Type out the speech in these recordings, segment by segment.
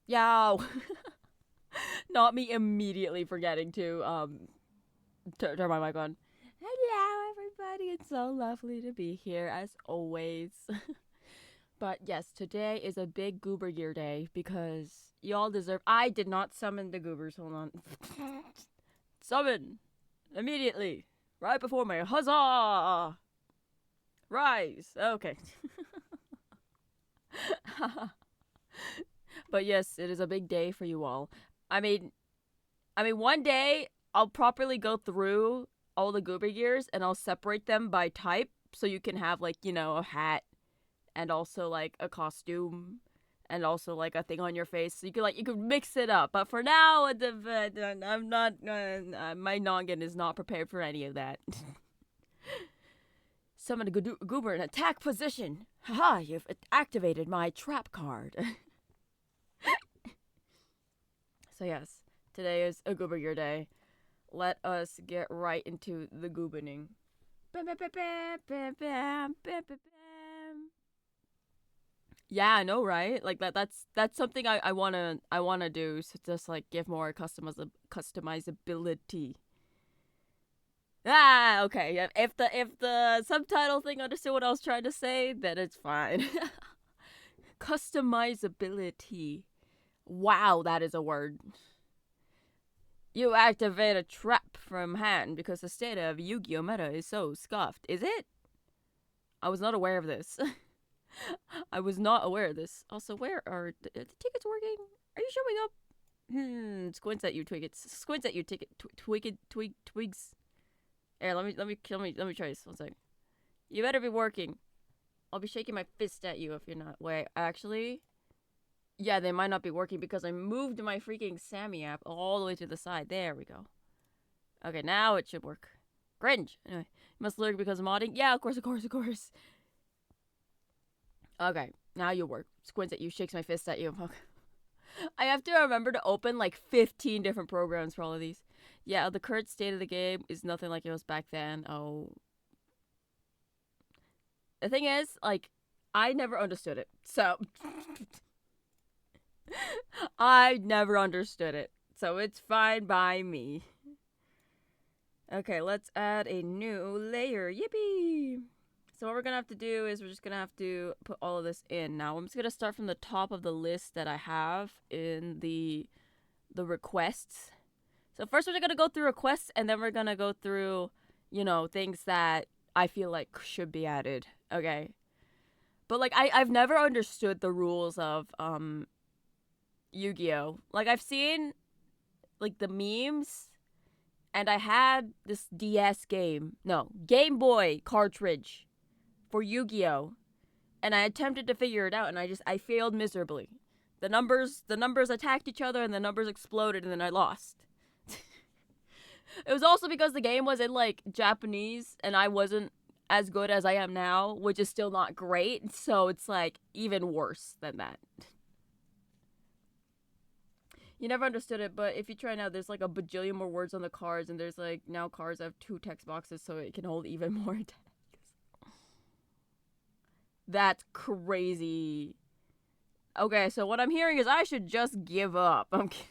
Yo! Not me immediately forgetting to turn my mic on. Hello, everybody. It's so lovely to be here as always. But yes, today is a big Goober Gear day because y'all deserve. I did not summon the Goobers. Hold on. Summon immediately, right before me. Huzzah! Rise. Okay. But yes, it is a big day for you all. I mean, one day I'll properly go through all the Goober Gears and I'll separate them by type so you can have like, a hat and also like a costume and also like a thing on your face. So you could mix it up. But for now, I'm not my noggin is not prepared for any of that. Summon a Goober in attack position. Haha, you've activated my trap card. So yes, today is a Goober Gear day. Let us get right into the goobening. Yeah, I know, right? Like that's something I wanna do. So just like give more customizability. Ah, okay. Yeah, if the subtitle thing understood what I was trying to say, then it's fine. Customizability. Wow, that is a word. You activate a trap from hand because the state of Yu-Gi-Oh meta is so scuffed. Is it? I was not aware of this. I was not aware of this. Also, where are the tickets working? Are you showing up? Squints at you, Twiggets. Squints at you, ticket. Twigs. Here, let me try this. One sec. You better be working. I'll be shaking my fist at you if you're not. Wait, actually, yeah, they might not be working because I moved my freaking Sammy app all the way to the side. There we go. Okay, now it should work. Cringe. Anyway, must lurk because of modding. Yeah, of course, of course, of course. Okay, now you work. Squints at you, shakes my fist at you. I have to remember to open like 15 different programs for all of these. Yeah, the current state of the game is nothing like it was back then. Oh. The thing is, like, I never understood it. So, I never understood it. So, it's fine by me. Okay, let's add a new layer. Yippee! So what we're gonna have to do is we're just gonna have to put all of this in. Now I'm just gonna start from the top of the list that I have in the requests. So first we're gonna go through requests and then we're gonna go through, things that I feel like should be added. Okay. But like I've never understood the rules of Yu-Gi-Oh! Like I've seen like the memes and I had this DS game. No, Game Boy cartridge for Yu-Gi-Oh! And I attempted to figure it out and I failed miserably. The numbers attacked each other and the numbers exploded and then I lost. It was also because the game was in like Japanese and I wasn't as good as I am now, which is still not great. So it's like even worse than that. You never understood it, but if you try now, there's like a bajillion more words on the cards, and there's like now cards have 2 text boxes, so it can hold even more text. That's crazy. Okay, so what I'm hearing is I should just give up. I'm kidding.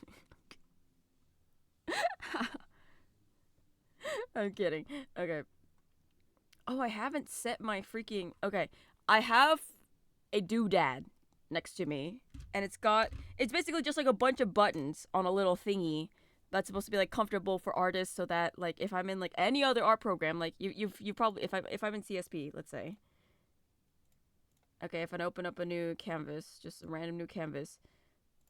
I'm kidding. Okay. Oh, I haven't set my freaking. Okay, I have a doodad next to me, and it's basically just like a bunch of buttons on a little thingy that's supposed to be like comfortable for artists, so that like if I'm in like any other art program, like you probably if I'm in CSP, let's say. Okay, if I open up a new canvas, just a random new canvas,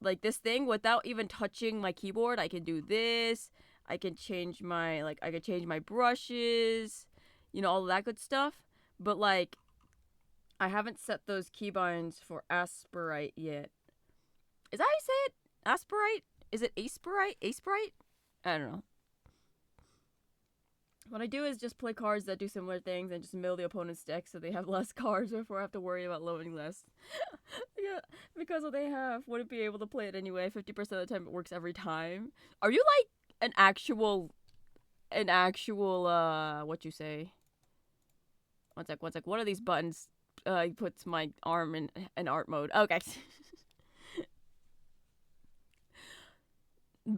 like this thing without even touching my keyboard, I can do this. I can change my brushes, all of that good stuff. But like I haven't set those keybinds for Asperite yet. Is that how you say it? Asperite? Is it Asperite? Asperite? I don't know. What I do is just play cards that do similar things and just mill the opponent's deck so they have less cards before I have to worry about loading less. Yeah, because what they have wouldn't be able to play it anyway. 50% of the time it works every time. Are you like an actual what you say? One sec. One of these buttons he puts my arm in art mode. Okay.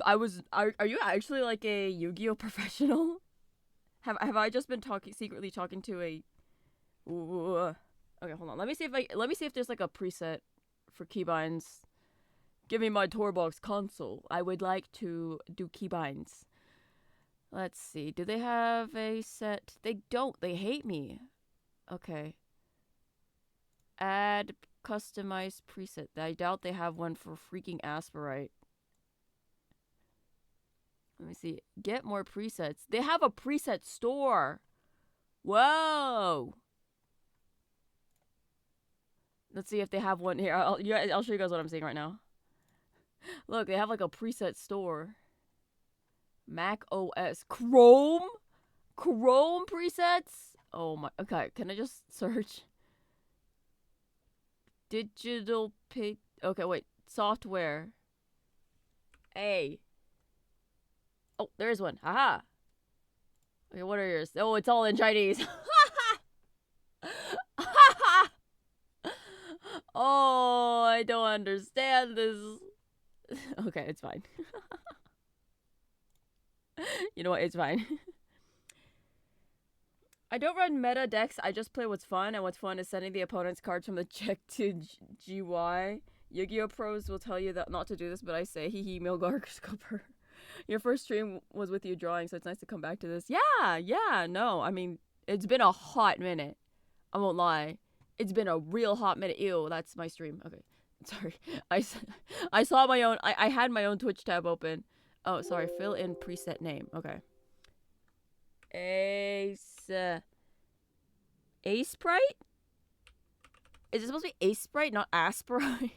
Are you actually like a Yu-Gi-Oh professional? Have I just been secretly talking to a? Ooh. Okay, hold on. Let me see if there's like a preset for keybinds. Give me my Torbox console. I would like to do keybinds. Let's see. Do they have a set? They don't. They hate me. Okay. Add customized preset. I doubt they have one for freaking Asperite. Let me see. Get more presets. They have a preset store. Whoa. Let's see if they have one here. I'll show you guys what I'm seeing right now. Look, they have like a preset store. Mac OS. Chrome presets? Oh my. Okay, can I just search? Digital pic. Okay, wait. Software. A. Oh, there is one. Haha. Okay, what are yours? Oh, it's all in Chinese. Oh, I don't understand this. Okay, it's fine. You know what? It's fine. I don't run meta decks. I just play what's fun, and what's fun is sending the opponent's cards from the check to GY. Yu-Gi-Oh! Pros will tell you that not to do this, but I say, hee hee, Milgar Scupper. Your first stream was with you drawing, so it's nice to come back to this. Yeah, no. I mean, it's been a hot minute. I won't lie. It's been a real hot minute. Ew, that's my stream. Okay. Sorry. I saw my own. I had my own Twitch tab open. Oh, sorry. Fill in preset name. Okay. Ace. Sprite? Is it supposed to be Ace Sprite, not Asprite?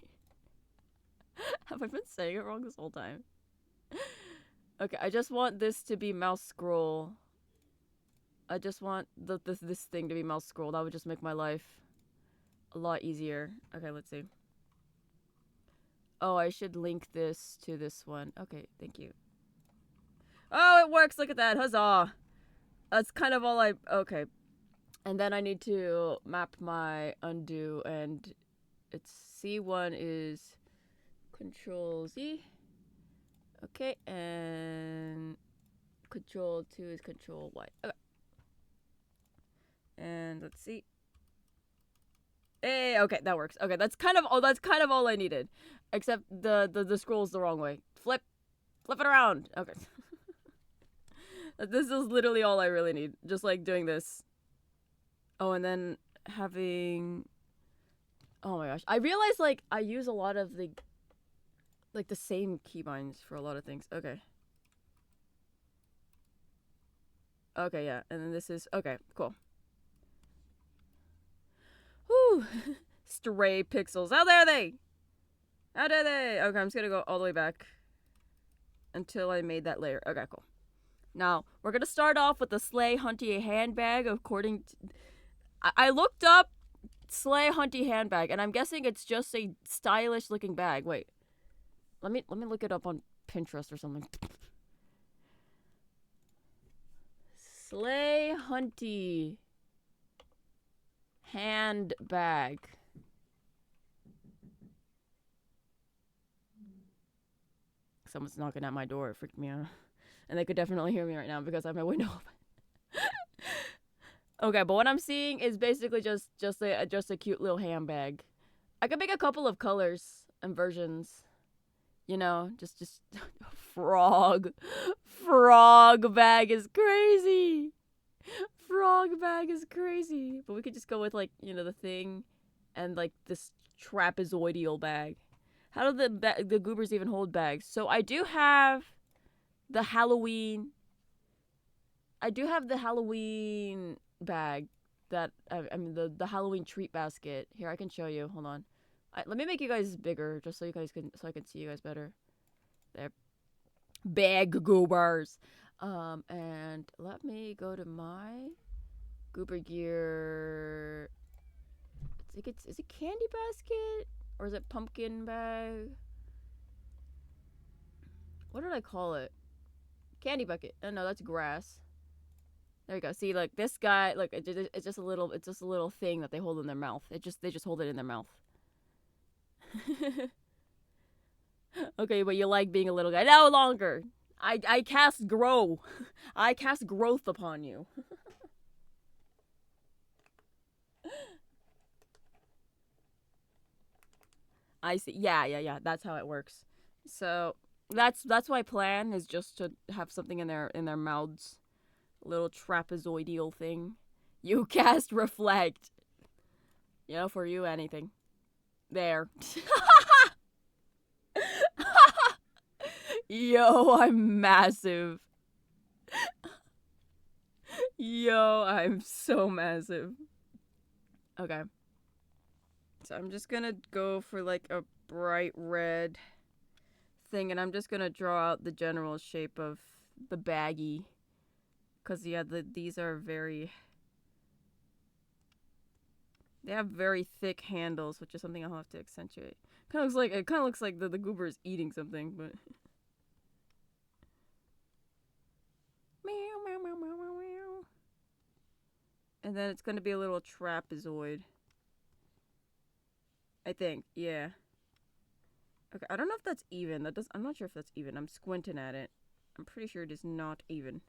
Have I been saying it wrong this whole time? Okay, I just want this to be mouse scroll. I just want this thing to be mouse scroll. That would just make my life a lot easier. Okay, let's see. Oh, I should link this to this one. Okay, thank you. Oh, it works. Look at that. Huzzah. That's kind of all I... Okay. And then I need to map my undo, and it's C1 is Control Z. Okay, and Control 2 is Control Y. Okay. And let's see. Hey, okay, that works. Okay, that's kind of all I needed. Except the scroll's the wrong way. Flip it around. Okay. This is literally all I really need. Just like doing this. Oh, and then having... Oh my gosh. I realized like I use a lot of the same keybinds for a lot of things. Okay. Okay, yeah. And then this is... Okay, cool. Whew. Stray pixels. How dare they? How dare they? Okay, I'm just gonna go all the way back until I made that layer. Okay, cool. Now, we're gonna start off with the Slay Hunty handbag according to... I looked up Slay Hunty handbag, and I'm guessing it's just a stylish looking bag. Wait. Let me look it up on Pinterest or something. Slay Hunty handbag. Someone's knocking at my door. It freaked me out. And they could definitely hear me right now because I have my window open. Okay, but what I'm seeing is basically just a cute little handbag. I could make a couple of colors and versions. You know, just frog bag is crazy. Frog bag is crazy. But we could just go with like, you know, the thing and like this trapezoidal bag. How do the goobers even hold bags? So I do have the Halloween bag that I mean the Halloween treat basket. Here, I can show you. Hold on. Let me make you guys bigger just so I can see you guys better. There. Big goobers. And let me go to my Goober Gear. Is it candy basket or is it pumpkin bag? What did I call it? Candy bucket. Oh, no, that's grass. There you go. See, like this guy, like it's just a little thing that they hold in their mouth. They just hold it in their mouth. Okay, but you like being a little guy. No longer. I cast grow. I cast growth upon you. I see. Yeah. That's how it works. So that's my plan is just to have something in their mouths, a little trapezoidal thing. You cast reflect. You know, for you anything. There. Yo, I'm massive. Yo, I'm so massive. Okay. So I'm just gonna go for like a bright red thing, and I'm just gonna draw out the general shape of the baggie. Cause yeah, these are very. They have very thick handles, which is something I'll have to accentuate. It kind of looks like the goober is eating something, but. Meow meow meow meow meow meow. And then it's gonna be a little trapezoid. I think, yeah. Okay, I don't know if that's even. I'm not sure if that's even. I'm squinting at it. I'm pretty sure it is not even.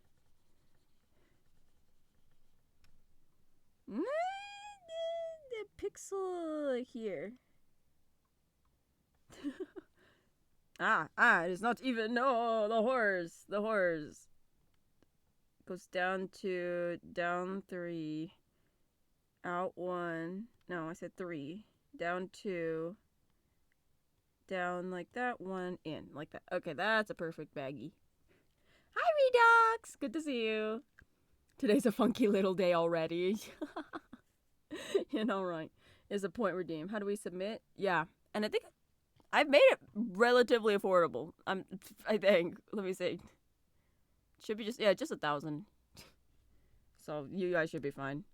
The pixel here. It is not even. No, the horse. The horse. Goes down 2, down 3, out 1. No, I said 3. Down 2. Down like that, 1, in. Like that. Okay, that's a perfect baggie. Hi, Redux! Good to see you. Today's a funky little day already. You know, right. Is a point redeem. How do we submit? Yeah. And I think I've made it relatively affordable. I think. Let me see. Should be just 1,000. So you guys should be fine.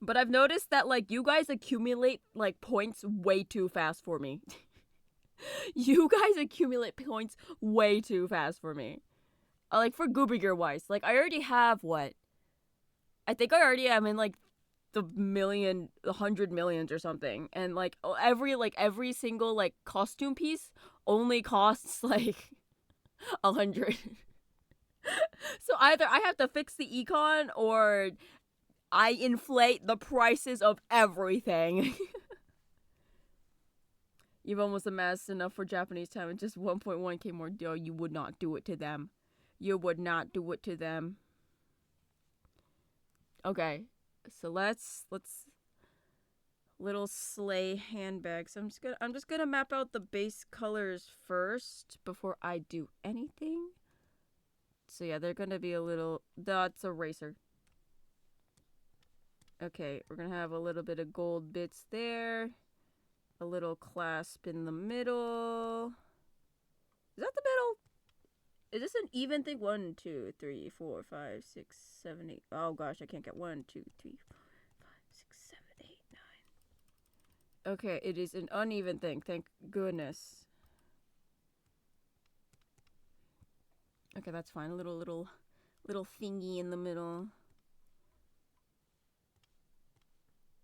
But I've noticed that like you guys accumulate like points way too fast for me. You guys accumulate points way too fast for me. Like for Goober Gear wise, like I already have what? I think I already am in like the 100 millions or something, and like every single like costume piece only costs like 100. So either I have to fix the econ or I inflate the prices of everything. You've almost amassed enough for Japanese time and just 1.1k more. Yo, you would not do it to them. You would not do it to them. Okay, so let's little sleigh handbag. So I'm just gonna map out the base colors first before I do anything. So yeah, they're gonna be a little. That's a racer. Okay, we're gonna have a little bit of gold bits there. A little clasp in the middle. Is that the middle? Is this an even thing? 1, 2, 3, 4, 5, 6, 7, 8. Oh gosh, I can't get 1, 2, 3, 4, 5, 6, 7, 8, 9. Okay, it is an uneven thing. Thank goodness. Okay, that's fine. A little thingy in the middle.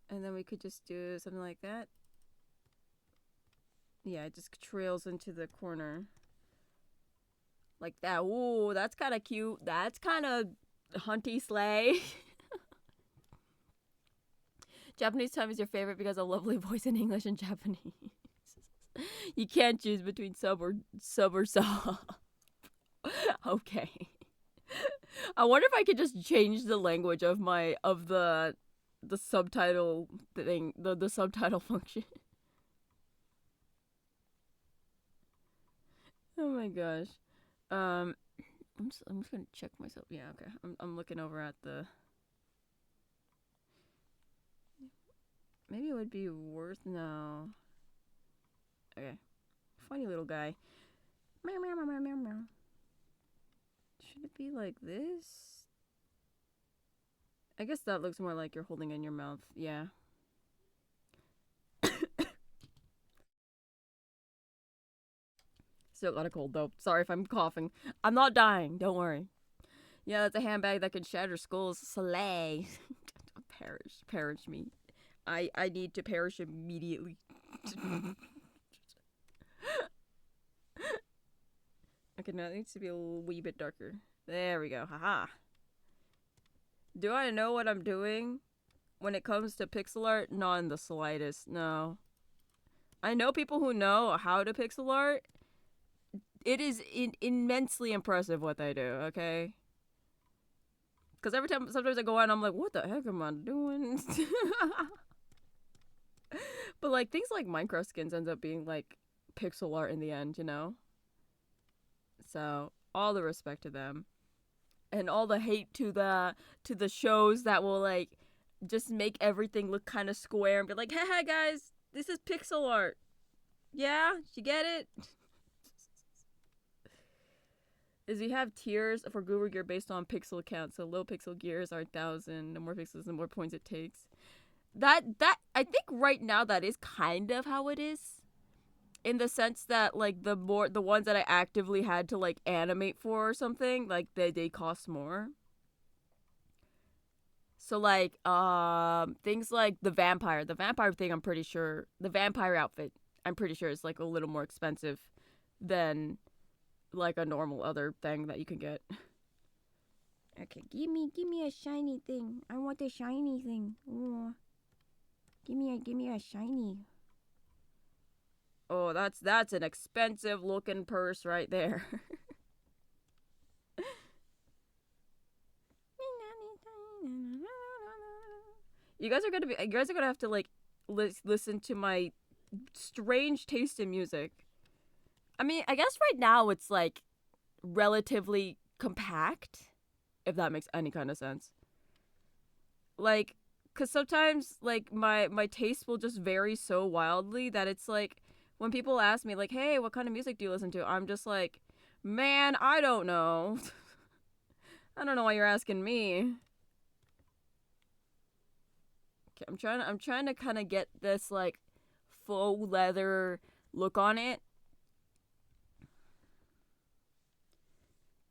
And then we could just do something like that. Yeah, it just trails into the corner. Like that. Ooh, that's kind of cute. That's kind of hunty sleigh. Japanese time is your favorite because of lovely voice in English and Japanese. You can't choose between sub or sub. Okay. I wonder if I could just change the language of the subtitle thing, the subtitle function. Oh my gosh. I'm just gonna check myself. Yeah, okay. I'm looking over at the. Maybe it would be worth no. Okay. Funny little guy. Meow meow meow meow meow meow. Should it be like this? I guess that looks more like you're holding in your mouth. Yeah. Still got a cold though. Sorry if I'm coughing. I'm not dying. Don't worry. Yeah, that's a handbag that can shatter skulls. Slay. Perish me. I need to perish immediately. Okay, no, it needs to be a wee bit darker. There we go. Haha. Do I know what I'm doing when it comes to pixel art? Not in the slightest. No. I know people who know how to pixel art. It is immensely impressive what they do, okay? Because every time, sometimes I go out and I'm like, what the heck am I doing? But like, things like Minecraft skins ends up being like pixel art in the end, you know? So, all the respect to them. And all the hate to the shows that will like just make everything look kind of square and be like, hey guys, this is pixel art. Yeah, you get it? Is you have tiers for Goober Gear based on pixel count. So low pixel gears are 1,000. The more pixels, the more points it takes. That I think right now that is kind of how it is. In the sense that like the ones that I actively had to like animate for or something, like they cost more. So like things like the vampire thing, I'm pretty sure the vampire outfit, I'm pretty sure is like a little more expensive than like a normal other thing that you can get. Okay, give me a shiny thing. I want a shiny thing. Ooh. Give me a shiny. Oh, that's an expensive looking purse right there. You guys are gonna have to like listen to my strange taste in music. I mean, I guess right now it's like relatively compact, if that makes any kind of sense. Like, cause sometimes like my taste will just vary so wildly that it's like when people ask me like, "Hey, what kind of music do you listen to?" I'm just like, "Man, I don't know." I don't know why you're asking me. Okay, I'm trying to kind of get this like faux leather look on it.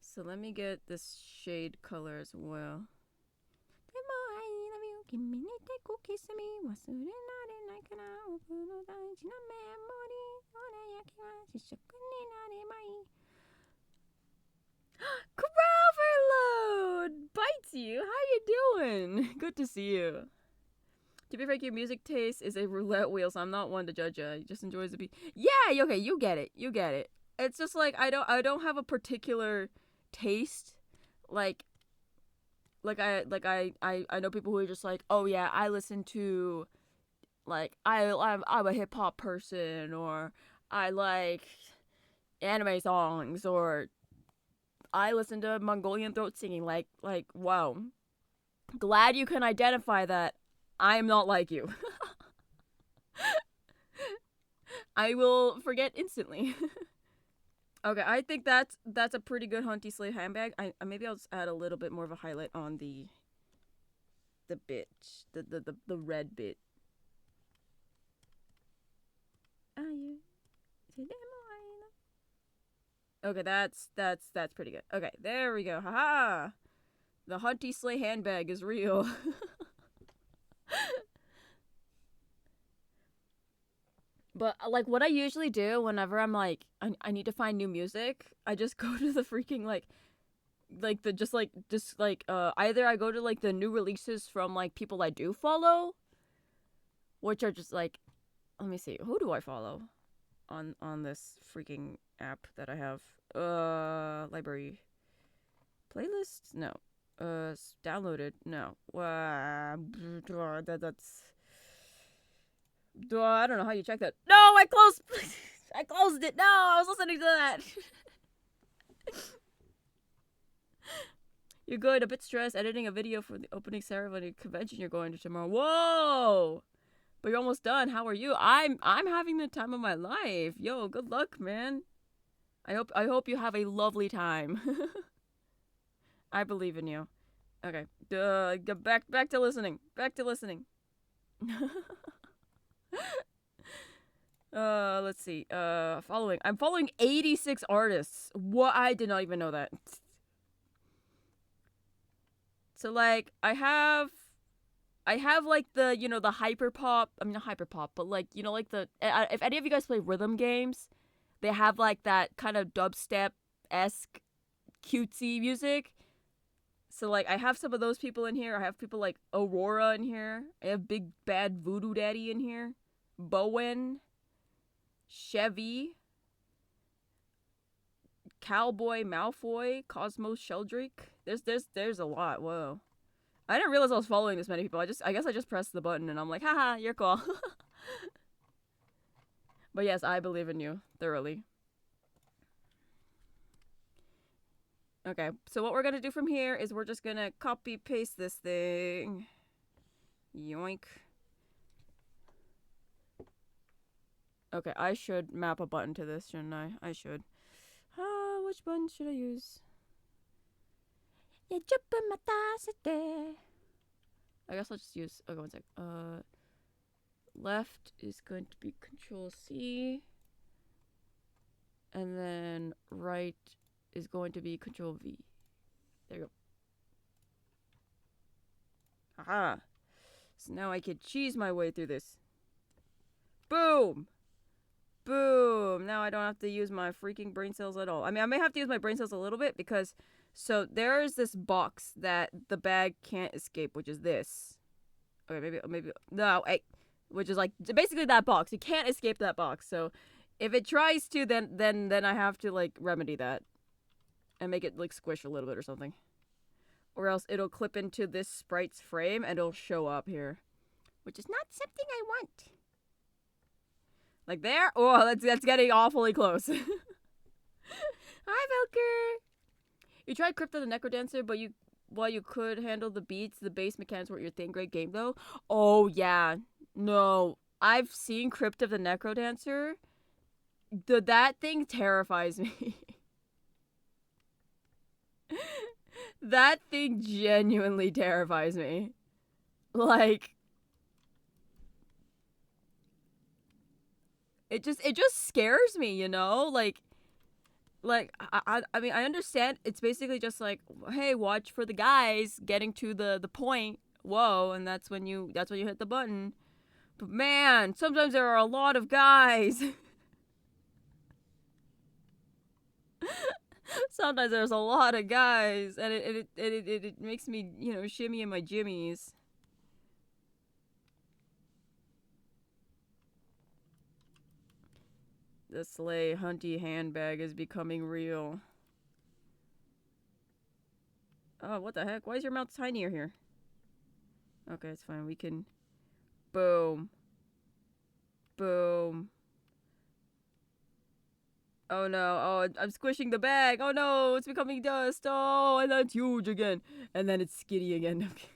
So let me get this shade color as well. Crowverload! Bites you! How you doing? Good to see you. To be frank, your music taste is a roulette wheel, so I'm not one to judge you. He just enjoys the beat. Yeah, okay, you get it. You get it. It's just like I don't have a particular taste. Like I know people who are just like, oh yeah, I listen to like I'm a hip hop person, or I like anime songs, or I listen to Mongolian throat singing. Like wow, glad you can identify that. I am not like you. I will forget instantly. Okay, I think that's a pretty good Hunty Slay handbag. I maybe I'll just add a little bit more of a highlight on the bit, the red bit. Okay, that's pretty good. Okay, there we go. Haha. The Hunty Slay handbag is real. But like what I usually do whenever I'm like I need to find new music, I just go to the freaking like the just either I go to like the new releases from like people I do follow, which are just like, let me see, who do I follow on this freaking app that I have? Library. Playlists? No. Downloaded? No. That's I don't know how you check that. No, I closed I closed it. No, I was listening to that. You're good. A bit stressed editing a video for the opening ceremony convention you're going to tomorrow. Whoa! But you're almost done. How are you? I'm having the time of my life. Yo, good luck, man. I hope you have a lovely time. I believe in you. Okay. Back to listening. Back to listening. Let's see. Following. I'm following 86 artists. What? I did not even know that. So like I have like the, you know, the hyper pop, I mean not hyper pop, but like, you know, like the if any of you guys play rhythm games, they have like that kind of dubstep esque cutesy music. So like I have some of those people in here. I have people like Aurora in here. I have Big Bad Voodoo Daddy in here. Bowen, Chevy, Cowboy Malfoy, Cosmos Sheldrake. There's a lot. Whoa. I didn't realize I was following this many people. I guess I just pressed the button and I'm like, haha, you're cool. But yes, I believe in you thoroughly. Okay, so what we're gonna do from here is we're just gonna copy paste this thing. Yoink. Okay, I should map a button to this, shouldn't I? I should. Which button should I use? I guess I'll just use. Okay, one sec. Left is going to be Control C, and then right is going to be Control V. There you go. Aha! So now I can cheese my way through this. Boom! Boom! Now I don't have to use my freaking brain cells at all. I mean, I may have to use my brain cells a little bit because... So, there's this box that the bag can't escape, which is this. Okay, maybe... No, which is like, basically that box. You can't escape that box. So, if it tries to, then I have to, like, remedy that. And make it, like, squish a little bit or something. Or else it'll clip into this sprite's frame and it'll show up here. Which is not something I want. Like there? Oh, that's getting awfully close. Hi, Velker! You tried Crypt of the Necrodancer, but while you could handle the beats, the base mechanics weren't your thing. Great game, though. Oh, yeah. No. I've seen Crypt of the Necrodancer. That thing terrifies me. That thing genuinely terrifies me. Like... It just scares me, you know? Like I mean, I understand it's basically just like, hey, watch for the guys getting to the point. Whoa, and that's when you hit the button. But man, sometimes there are a lot of guys. Sometimes there's a lot of guys, and it makes me, you know, shimmy in my jimmies. The sleigh hunty handbag is becoming real. Oh, what the heck? Why is your mouth tinier here? Okay, it's fine. We can... Boom. Boom. Oh no. Oh, I'm squishing the bag. Oh no, it's becoming dust. Oh, and that's huge again. And then it's skinny again. Okay.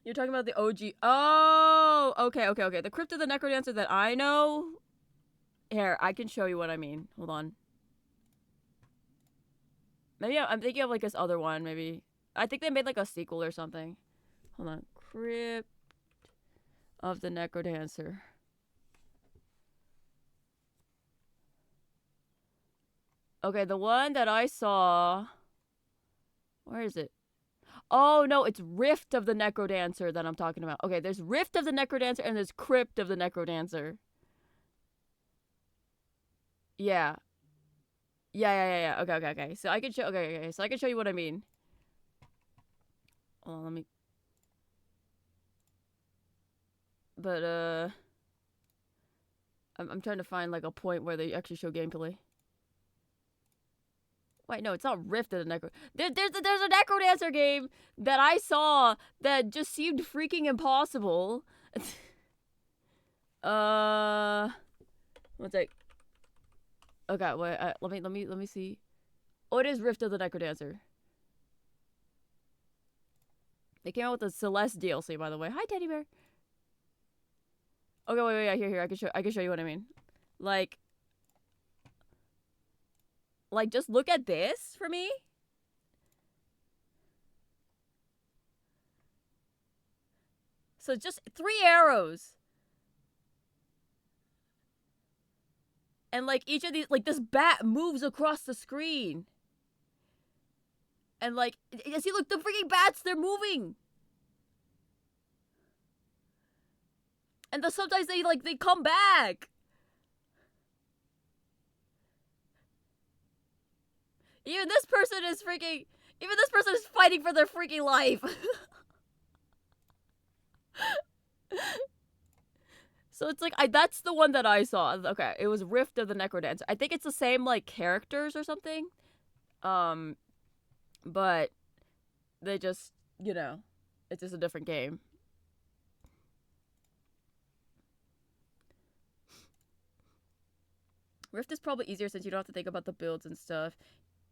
You're talking about the OG. Oh, okay. The Crypt of the Necrodancer that I know. Here, I can show you what I mean. Hold on. Maybe I'm thinking of like this other one. Maybe I think they made like a sequel or something. Hold on. Crypt of the Necrodancer. Okay, the one that I saw. Where is it? Oh, no, it's Rift of the Necrodancer that I'm talking about. Okay, there's Rift of the Necrodancer and there's Crypt of the Necrodancer. Yeah. Yeah. Okay. So I can show... Okay. So I can show you what I mean. Hold on, let me... But, I'm trying to find, like, a point where they actually show gameplay. Wait, no, it's not Rift of the Necro... There's a Necrodancer game that I saw that just seemed freaking impossible. One sec. Okay, wait, let me see. Oh, it is Rift of the Necrodancer. They came out with the Celeste DLC, by the way. Hi, teddy bear. Okay, wait, here. I can show you what I mean. Like, just look at this for me. So just 3 arrows. And, like, each of these, like, this bat moves across the screen. And, like, see, look, the freaking bats, they're moving. And sometimes they come back. Even this person is freaking. Even this person is fighting for their freaking life. So it's like that's the one that I saw. Okay, it was Rift of the Necrodancer. I think it's the same like characters or something. But they just, it's just a different game. Rift is probably easier since you don't have to think about the builds and stuff.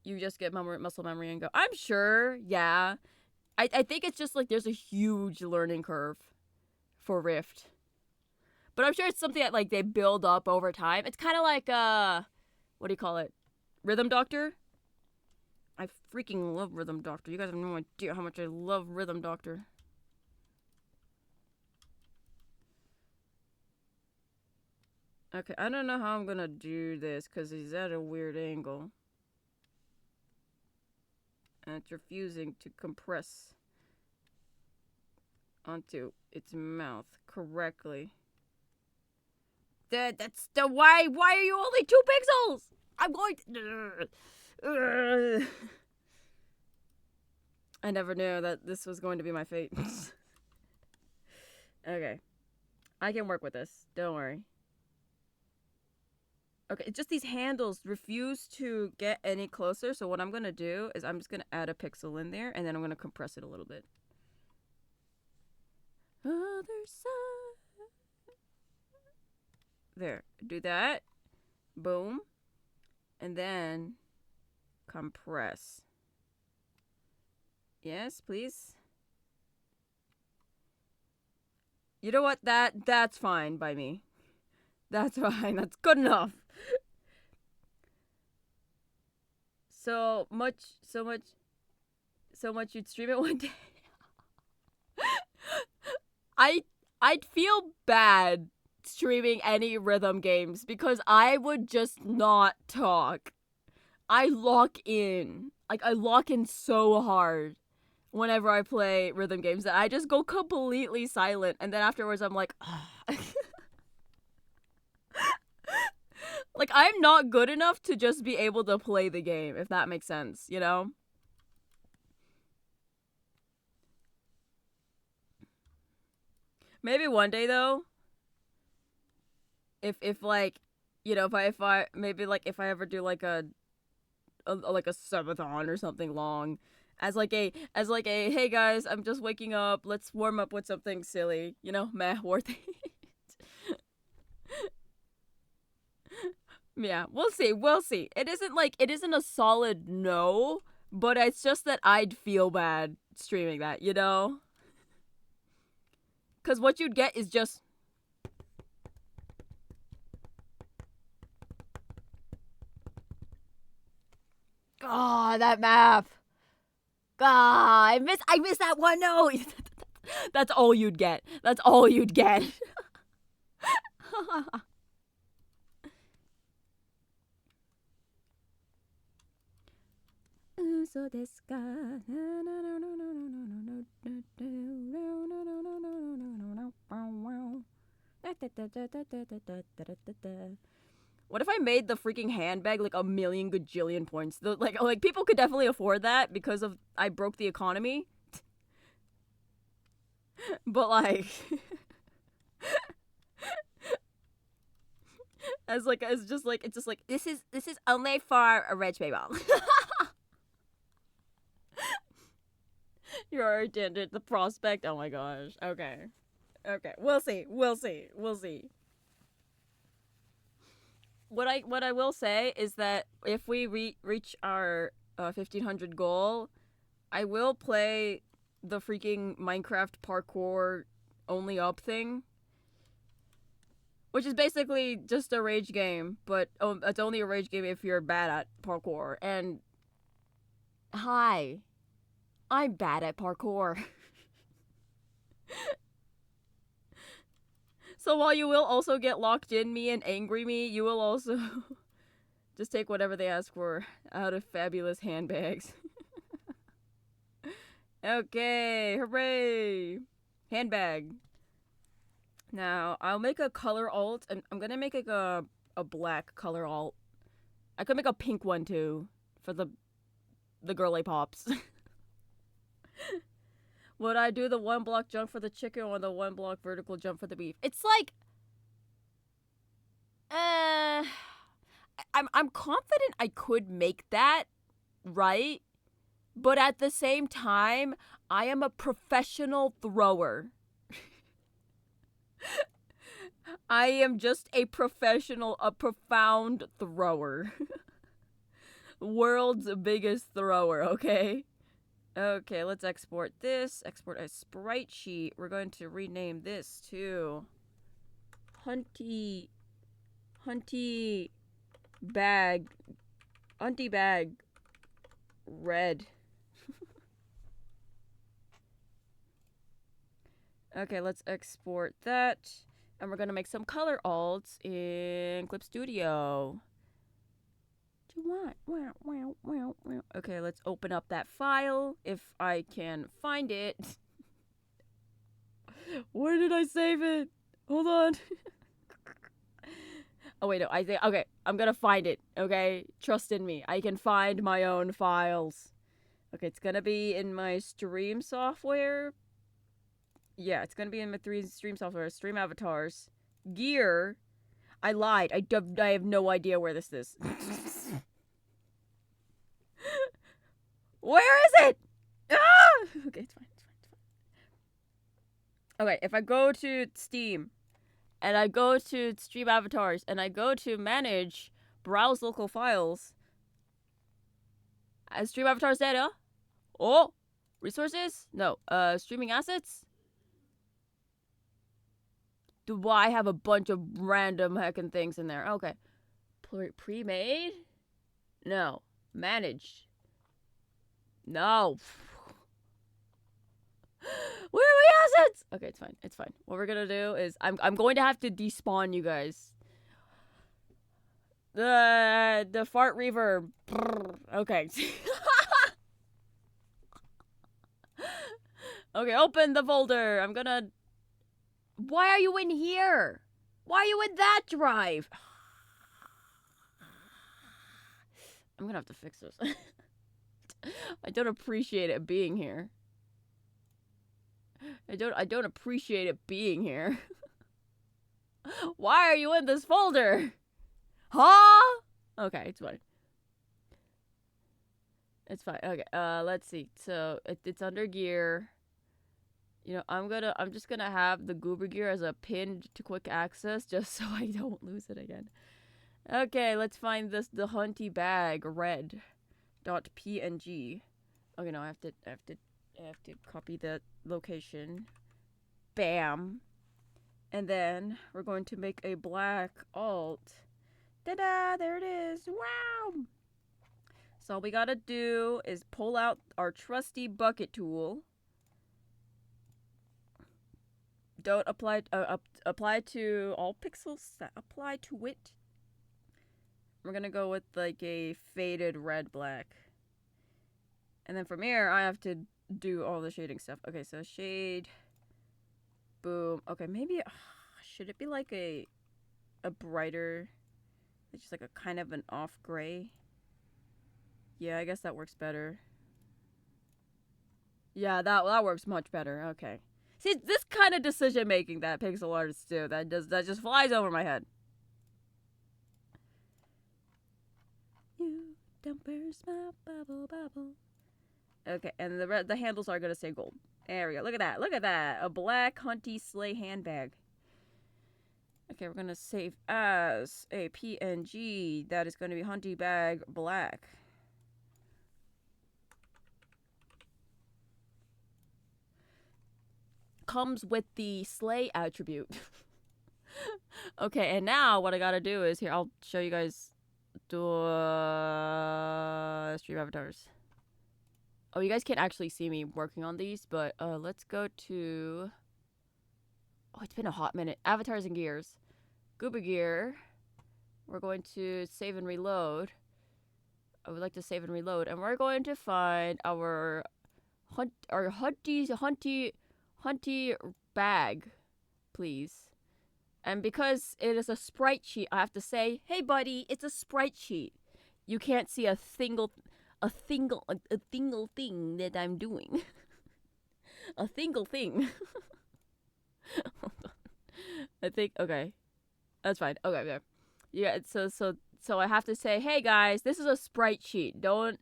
You just get muscle memory and go. I'm sure, yeah. I think it's just like there's a huge learning curve for Rift. But I'm sure it's something that like they build up over time. It's kind of like what do you call it? Rhythm Doctor? I freaking love Rhythm Doctor. You guys have no idea how much I love Rhythm Doctor. Okay, I don't know how I'm gonna do this because he's at a weird angle. And it's refusing to compress onto its mouth correctly. That's the why are you only 2 pixels? I'm going to I never knew that this was going to be my fate. Okay. I can work with this. Don't worry. Okay, it's just these handles refuse to get any closer, so what I'm going to do is I'm just going to add a pixel in there, and then I'm going to compress it a little bit. Other side. There. Do that. Boom. And then compress. Yes, please. You know what? That's fine by me. That's fine. That's good enough. So much you'd stream it one day. I'd feel bad streaming any rhythm games because I would just not talk. I lock in. Like I lock in so hard whenever I play rhythm games that I just go completely silent, and then afterwards I'm like, like I'm not good enough to just be able to play the game, if that makes sense, you know? Maybe one day though, if like, if I maybe like if I ever do like a like a subathon or something long, as like a hey guys, I'm just waking up, let's warm up with something silly, meh, worth it. Yeah, we'll see. It isn't a solid no, but it's just that I'd feel bad streaming that, because what you'd get is just that map. I miss that one note. That's all you'd get. That's all you'd get. What if I made the freaking handbag like a million gajillion points? Like people could definitely afford that because of I broke the economy. But like it's just like this is only for a rich people. You're the prospect. Oh my gosh. Okay. We'll see. What I will say is that if we reach our 1500 goal, I will play the freaking Minecraft parkour only up thing, which is basically just a rage game, but it's only a rage game if you're bad at parkour. And hi, I'm bad at parkour. So while you will also get locked in me and angry me, you will also just take whatever they ask for out of fabulous handbags. Okay, hooray! Handbag. Now, I'll make a color alt, and I'm gonna make like a black color alt. I could make a pink one too, for the the girly pops. Would I do the 1 block jump for the chicken or the 1 block vertical jump for the beef? It's like, I'm confident I could make that, right? But at the same time, I am a professional thrower. I am just a profound thrower. World's biggest thrower, okay? Okay, let's export this. Export a sprite sheet. We're going to rename this to Hunty Bag Red. Okay, let's export that. And we're gonna make some color alts in Clip Studio. Okay, let's open up that file if I can find it. Where did I save it? Hold on. Oh wait, no, I think, okay, I'm gonna find it, okay? Trust in me. I can find my own files. Okay, it's gonna be in my stream software. Yeah, it's gonna be in my stream software. Stream avatars. Gear. I lied. I have no idea where this is. Where is it? Ah! Okay, it's fine. Okay, if I go to Steam, and I go to Stream Avatars, and I go to Manage, Browse Local Files, Stream Avatars data. Oh! Resources? No. Streaming assets? Do I have a bunch of random heckin' things in there? Okay. Pre-made? No. Managed. No. Where are my assets? Okay, it's fine. It's fine. What we're gonna do is I'm going to have to despawn you guys. The fart reverb. Okay. Okay, open the folder. I'm gonna. Why are you in here? Why are you in that drive? I'm gonna have to fix this. I don't appreciate it being here. I don't appreciate it being here. Why are you in this folder? Huh? Okay, it's fine. It's fine. Okay, let's see. So it's under gear. You know, I'm just gonna have the Goober Gear as a pinned to quick access just so I don't lose it again. Okay, let's find the Hunty Bag Red .png. Okay, no, I have to copy the location. Bam. And then we're going to make a black alt. Ta-da! There it is. Wow! So all we gotta do is pull out our trusty bucket tool. Don't apply to all pixels that apply to it. We're gonna go with like a faded red black. And then from here, I have to do all the shading stuff. Okay, so shade. Boom. Okay, maybe, should it be like a brighter, it's just like a kind of an off gray? Yeah, I guess that works better. Yeah, that works much better. Okay. See, this kind of decision making that pixel artists do, that just flies over my head. You don't burst my bubble. Okay, and the handles are gonna say gold. There we go. Look at that. Look at that. A black Hunty sleigh handbag. Okay, we're gonna save as a PNG. That is gonna be Hunty bag black. Comes with the sleigh attribute. Okay, and now what I gotta do is here. I'll show you guys the stream avatars. Oh, you guys can't actually see me working on these, but let's go to. Oh, it's been a hot minute. Avatars and gears. Goober Gear. We're going to save and reload. I would like to save and reload, and we're going to find our Hunty bag, please. And because it is a sprite sheet, I have to say, hey buddy, it's a sprite sheet. You can't see a single a single thing that I'm doing. A single thing. Hold on. I think okay. That's fine. Okay, there. Yeah, so I have to say, hey guys, this is a sprite sheet. Don't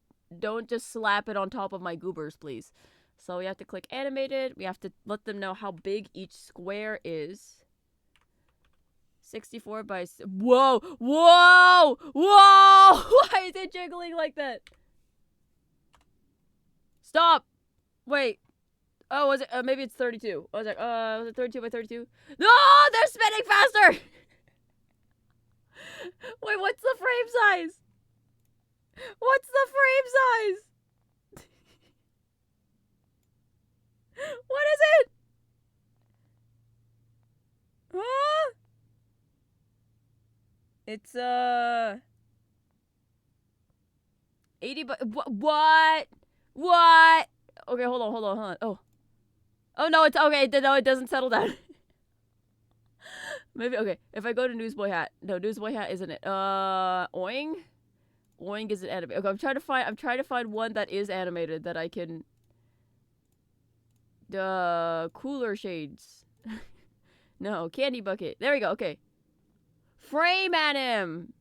just slap it on top of my goobers, please. So we have to click animated. We have to let them know how big each square is. 64 by... Whoa! Whoa! Whoa! Why is it jiggling like that? Stop! Wait. Oh, was it... maybe it's 32. I was like, was it 32 by 32? No! They're spinning faster! Wait, what's the frame size? What's the frame size? What is it? Huh? It's 80 by what? Okay, hold on. Oh no, it's okay. No, it doesn't settle down. Maybe okay. If I go to Newsboy Hat, no, Newsboy Hat isn't it? Oing isn't animated. Okay, I'm trying to find one that is animated that I can. Cooler shades. No, candy bucket. There we go. Okay. Frame anim.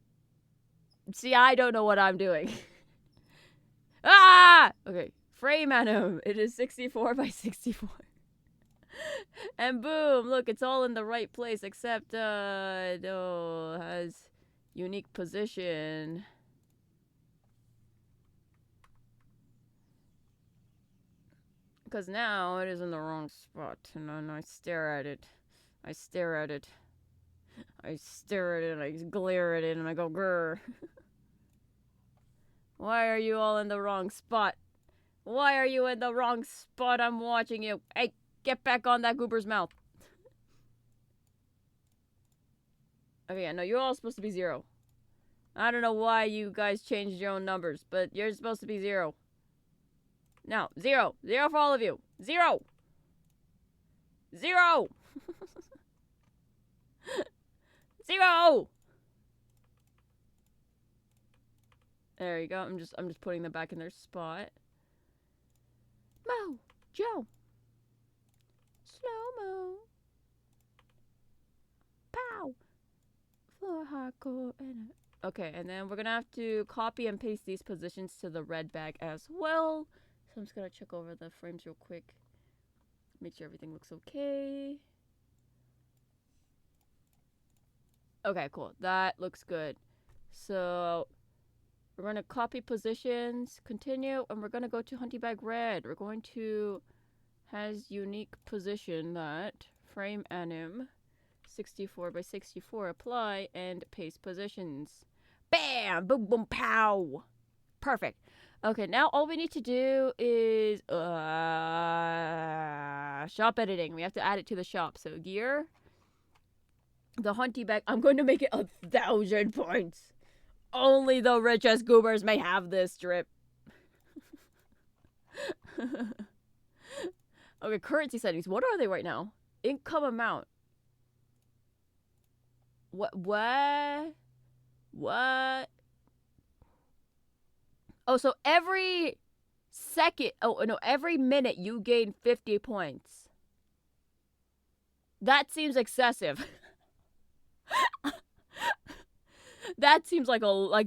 See, I don't know what I'm doing. Ah! Okay. Frame anim. It is 64 by 64. And boom, look, it's all in the right place except it has unique position. Because now it is in the wrong spot, and then I stare at it. I stare at it, and I glare at it, and I go, grr. Why are you all in the wrong spot? Why are you in the wrong spot? I'm watching you. Hey, get back on that goober's mouth. Okay, yeah, no, you're all supposed to be 0. I don't know why you guys changed your own numbers, but you're supposed to be 0. No, 0. 0 for all of you. 0. 0. 0. There you go. I'm just putting them back in their spot. Mo, Joe. Slow-mo. Pow. For hardcore. Okay, and then we're gonna have to copy and paste these positions to the red bag as well. So I'm just gonna check over the frames real quick. Make sure everything looks okay. Okay, cool. That looks good. So we're gonna copy positions, continue, and we're gonna go to hunting bag red. We're going to has unique position that frame anim 64 by 64, apply and paste positions. Bam! Boom, boom, pow! Perfect. Okay, now all we need to do is shop editing. We have to add it to the shop. So gear, the hunting bag. I'm going to make it 1,000 points. Only the richest goobers may have this strip. Okay, currency settings. What are they right now? Income amount. What? Oh, so every second, oh no, every minute you gain 50 points. That seems excessive. That seems like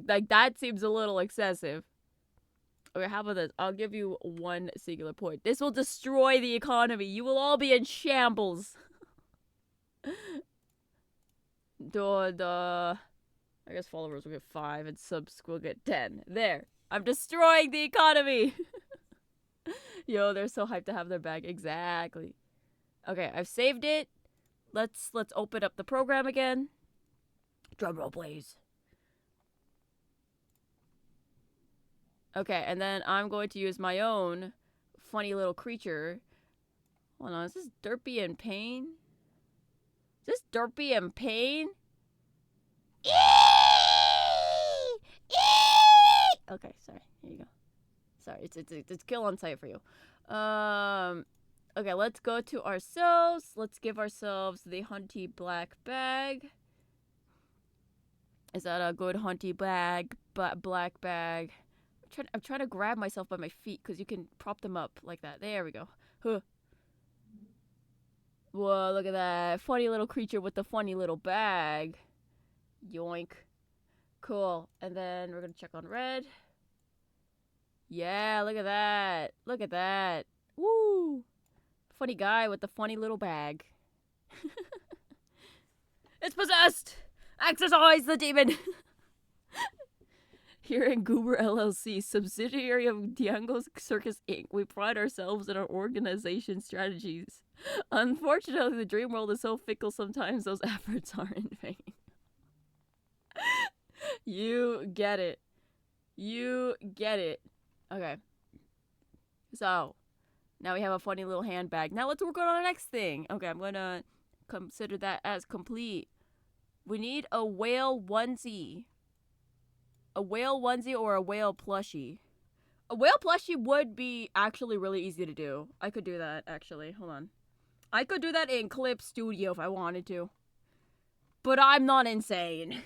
that seems a little excessive. Okay, how about this? I'll give you 1 singular point. This will destroy the economy. You will all be in shambles. I guess followers will get 5 and subs will get 10. There. I'm destroying the economy. Yo, they're so hyped to have their bag. Exactly. Okay, I've saved it. Let's open up the program again. Drum roll, please. Okay, and then I'm going to use my own funny little creature. Hold on, is this Derpy in pain? Is this Derpy in pain? Okay, sorry. Here you go. Sorry, it's kill on sight for you. Okay, let's go to ourselves. Let's give ourselves the hunty black bag. Is that a good hunty black bag? I'm trying to grab myself by my feet because you can prop them up like that. There we go. Huh. Whoa, look at that. Funny little creature with the funny little bag. Yoink. Cool. And then we're going to check on red. Yeah, look at that. Look at that. Woo. Funny guy with the funny little bag. It's possessed! Exorcise the demon! Here in Goober LLC, subsidiary of Diango's Circus Inc., we pride ourselves in our organization strategies. Unfortunately, the dream world is so fickle sometimes those efforts are in vain. You get it. You get it. Okay. So, now we have a funny little handbag. Now let's work on our next thing. Okay, I'm gonna consider that as complete. We need a whale onesie. A whale onesie or a whale plushie. A whale plushie would be actually really easy to do. I could do that, actually. Hold on. I could do that in Clip Studio if I wanted to. But I'm not insane.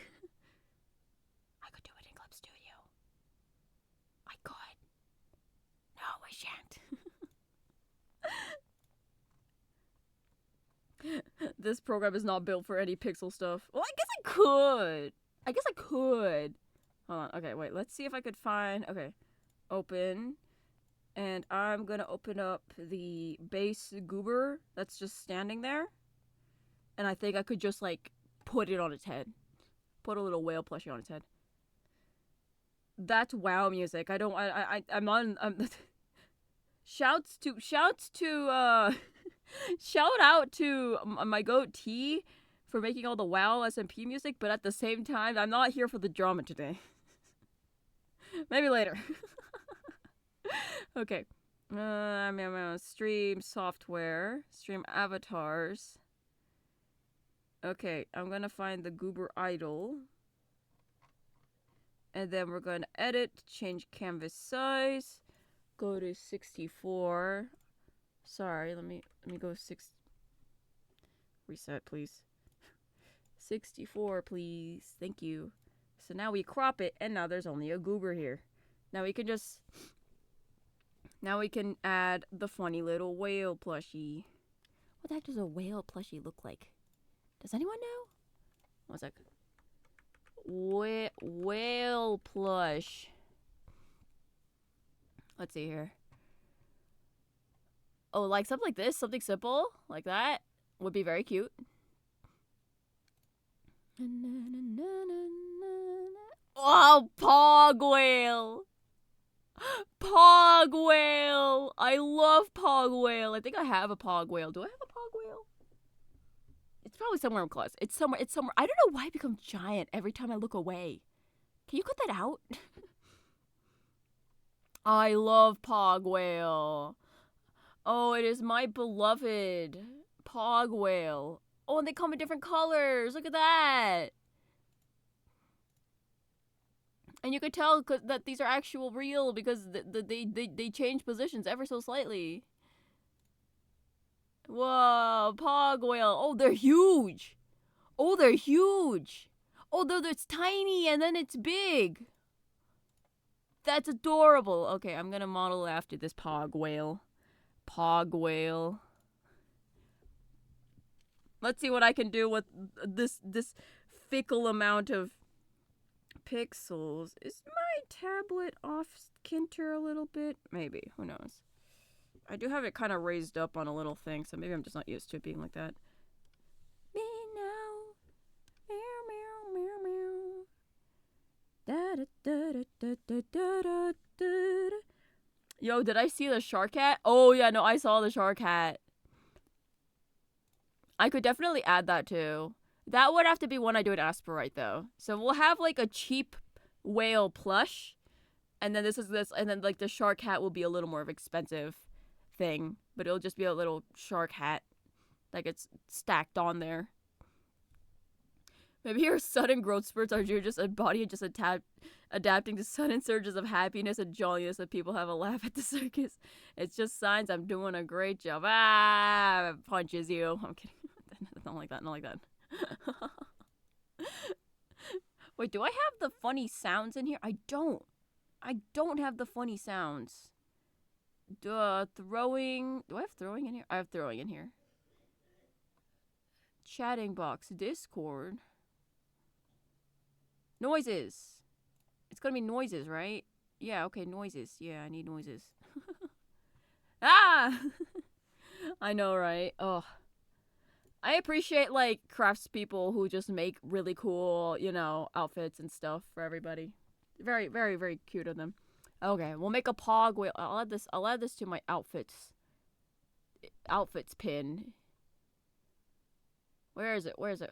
I could do it in Clip Studio. I could. No, I shan't. This program is not built for any pixel stuff. Well, I guess I could. Hold on. Okay, wait. Let's see if I could find... Okay. Open. And I'm gonna open up the base goober that's just standing there. And I think I could just, like, put it on its head. Put a little whale plushie on its head. That's wow music. I'm on... Shouts to, shout out to my goat T for making all the WoW SMP music, but at the same time, I'm not here for the drama today. Maybe later. Okay. I'm gonna stream software, stream avatars. Okay, I'm gonna find the Goober idol. And then we're gonna edit, change canvas size, go to 64. Sorry, let me go reset, please. 64, please. Thank you. So now we crop it, and now there's only a goober here. Now we can add the funny little whale plushie. What the heck does a whale plushie look like? Does anyone know? One sec. Whale plush. Let's see here. Oh, like something like this, something simple like that would be very cute. Oh, pog whale. Pog whale. I love pog whale. I think I have a pog whale. Do I have a pog whale? It's probably somewhere in close. It's somewhere. I don't know why I become giant every time I look away. Can you cut that out? I love pog whale. Oh, it is my beloved pog whale. Oh, and they come in different colors. Look at that. And you could tell that these are actual real because they change positions ever so slightly. Whoa, pog whale. Oh, they're huge. Oh, they're huge. Oh, it's tiny and then it's big. That's adorable. Okay, I'm gonna model after this pog whale. Pog whale. Let's see what I can do with this fickle amount of pixels. Is my tablet off kilter a little bit? Maybe. Who knows? I do have it kind of raised up on a little thing, so maybe I'm just not used to it being like that. Me now. Meow, meow, meow, meow. Da da da da da da da da. Yo, did I see the shark hat? Oh, yeah, no, I saw the shark hat. I could definitely add that, too. That would have to be one I do in Asperite, though. So we'll have, like, a cheap whale plush. And then this, and then, like, the shark hat will be a little more of an expensive thing. But it'll just be a little shark hat. Like, it's stacked on there. Maybe your sudden growth spurts are you're just a body just adapting to sudden surges of happiness and jolliness that people have a laugh at the circus. It's just signs I'm doing a great job. Ah, punches you. I'm kidding. Not like that. Not like that. Wait, do I have the funny sounds in here? I don't. I don't have the funny sounds. Throwing. Do I have throwing in here? I have throwing in here. Chatting box. Discord. Noises. It's gonna be noises, right? Yeah, okay, noises. Yeah, I need noises. Ah! I know, right? Oh. I appreciate, like, craftspeople who just make really cool, you know, outfits and stuff for everybody. Very, very, very cute of them. Okay, we'll make a pog wheel. I'll add this to my outfits pin. Where is it? Where's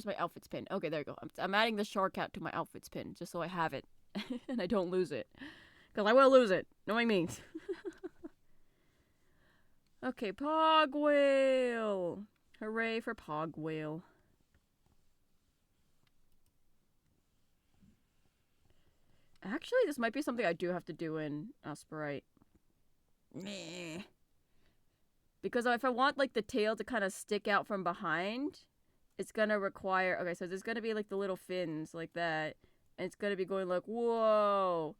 my outfits pin? Okay, there you go. I'm adding the shark cat to my outfits pin just so I have it and I don't lose it. Because I will lose it, knowing me. Okay, pog whale. Hooray for pog whale. Actually, this might be something I do have to do in Asperite. Meh. Because if I want, like, the tail to kind of stick out from behind, it's gonna require... Okay, so there's gonna be, like, the little fins like that. And it's gonna be going like, whoa.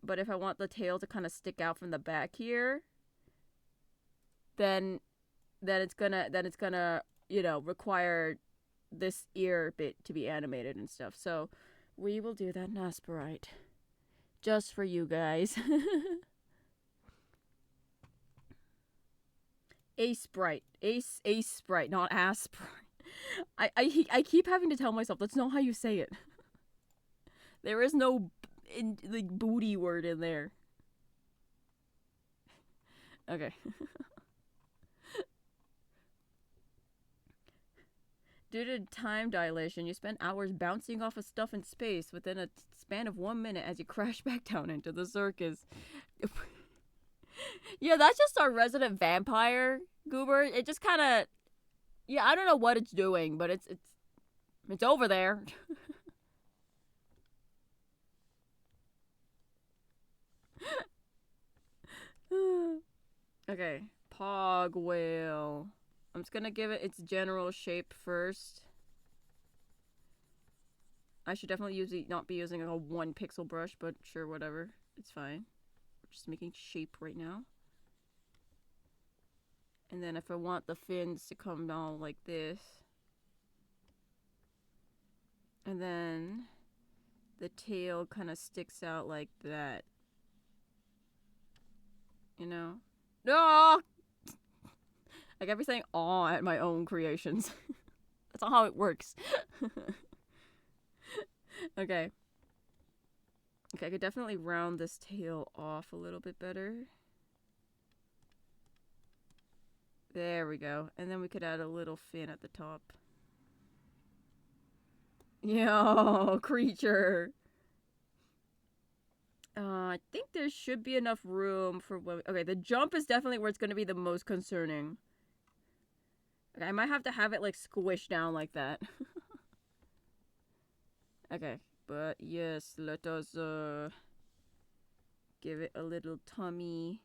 But if I want the tail to kind of stick out from the back here, then it's gonna, you know, require this ear bit to be animated and stuff. So we will do that in Asperite. Just for you guys. Sprite, not Asprite. I keep having to tell myself that's not how you say it. There is no like booty word in there. Okay. Due to time dilation, you spend hours bouncing off of stuff in space within a span of 1 minute as you crash back down into the circus. Yeah, that's just our resident vampire, Goober. It just kind of... Yeah, I don't know what it's doing, but it's over there. Okay, pog whale. I'm just gonna give it its general shape first. I should definitely not be using a 1 pixel brush, but sure, whatever. It's fine. We're just making shape right now. And then if I want the fins to come down like this. And then the tail kind of sticks out like that. You know? No! Like everything aw at my own creations. That's not how it works. Okay. Okay, I could definitely round this tail off a little bit better. There we go. And then we could add a little fin at the top. Yo, creature. I think there should be enough room for... Okay, the jump is definitely where it's going to be the most concerning. Okay, I might have to have it, like, squished down like that. Okay, but yes, let us, give it a little tummy.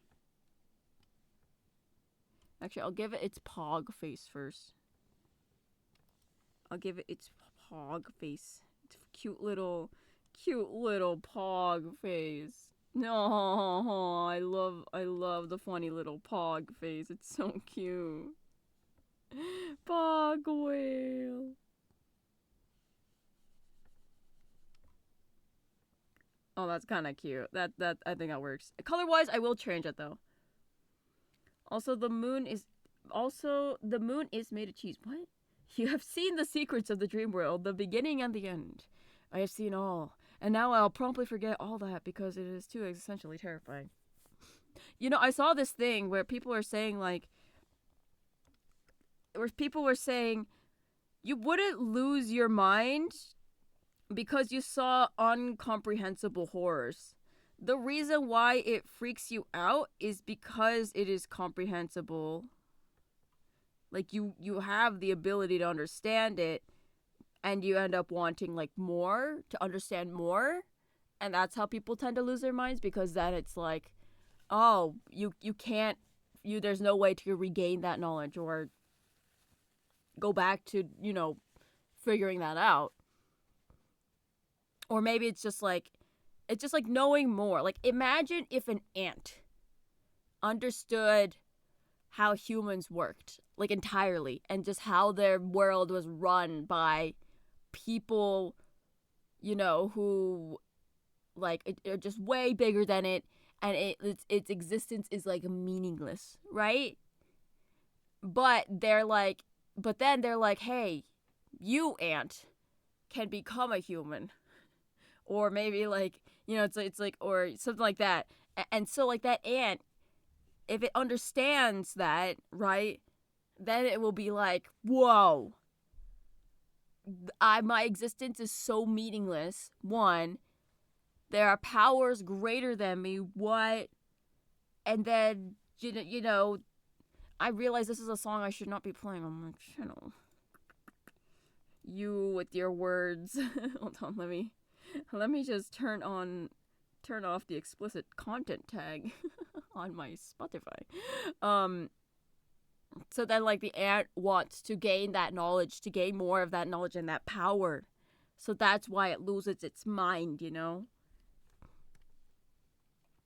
Actually, I'll give it its pog face first. I'll give it its pog face. It's cute little pog face. No, I love the funny little pog face. It's so cute. Pog whale. Oh, that's kind of cute. That I think that works. Color-wise, I will change it though. Also, the moon is made of cheese. What? You have seen the secrets of the dream world, the beginning and the end. I have seen all, and now I'll promptly forget all that because it is too existentially terrifying. You know, I saw this thing where people were saying you wouldn't lose your mind because you saw incomprehensible horrors. The reason why it freaks you out is because it is comprehensible. Like, you have the ability to understand it, and you end up wanting, like, more, to understand more. And that's how people tend to lose their minds, because then it's like, oh, you can't, there's no way to regain that knowledge or go back to, you know, figuring that out. Or maybe it's just like, It's just like knowing more. Like, imagine if an ant understood how humans worked, like, entirely, and just how their world was run by people, who, like, are just way bigger than it, and its existence is, like, meaningless, right? But then they're like, hey, you, ant, can become a human. Or maybe, like, it's like, or something like that. And so, like, that ant, if it understands that, right, then it will be like, whoa, my existence is so meaningless. One, there are powers greater than me. What? And then, I realize this is a song I should not be playing on my channel. You with your words. Hold on, let me just turn off the explicit content tag on my Spotify. So then, like, the ant wants to gain that knowledge, to gain more of that knowledge and that power. So that's why it loses its mind,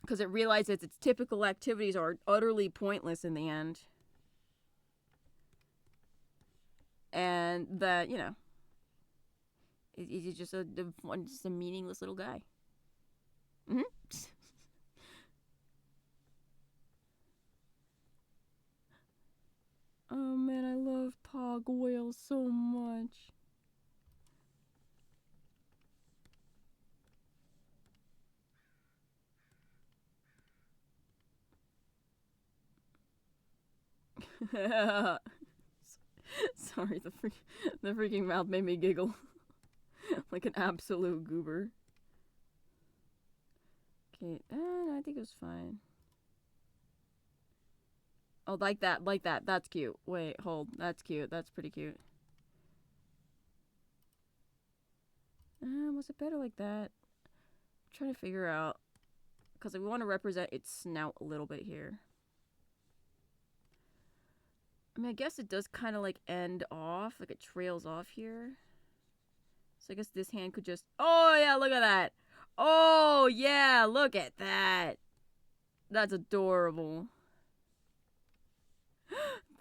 because it realizes its typical activities are utterly pointless in the end. And that, he's just a meaningless little guy. Mm-hmm. Oh man, I love Pog Oil so much. Sorry, the freaking mouth made me giggle. Like an absolute goober. Okay, I think it was fine. Oh, like that. That's cute. Wait, hold. That's cute. That's pretty cute. Was it better like that? I'm trying to figure out. Because we want to represent its snout a little bit here. I mean, I guess it does kind of, like, end off. Like, it trails off here. So I guess this hand could just... Oh, yeah, look at that. Oh, yeah, look at that. That's adorable.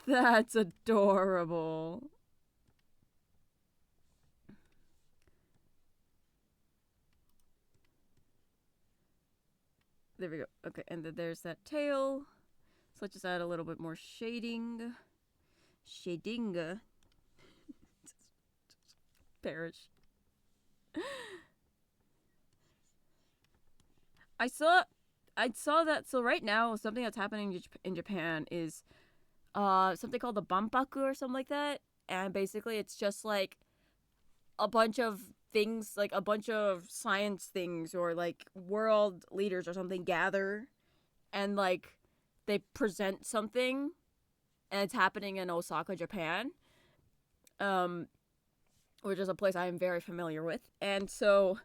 That's adorable. There we go. Okay, and then there's that tail. So let's just add a little bit more shading. Shading. Perish. I saw that. So right now, something that's happening in Japan is something called the Banpaku or something like that. And basically it's just like a bunch of things, like a bunch of science things or like world leaders or something gather and like they present something, and it's happening in Osaka, Japan. Which is a place I am very familiar with. And so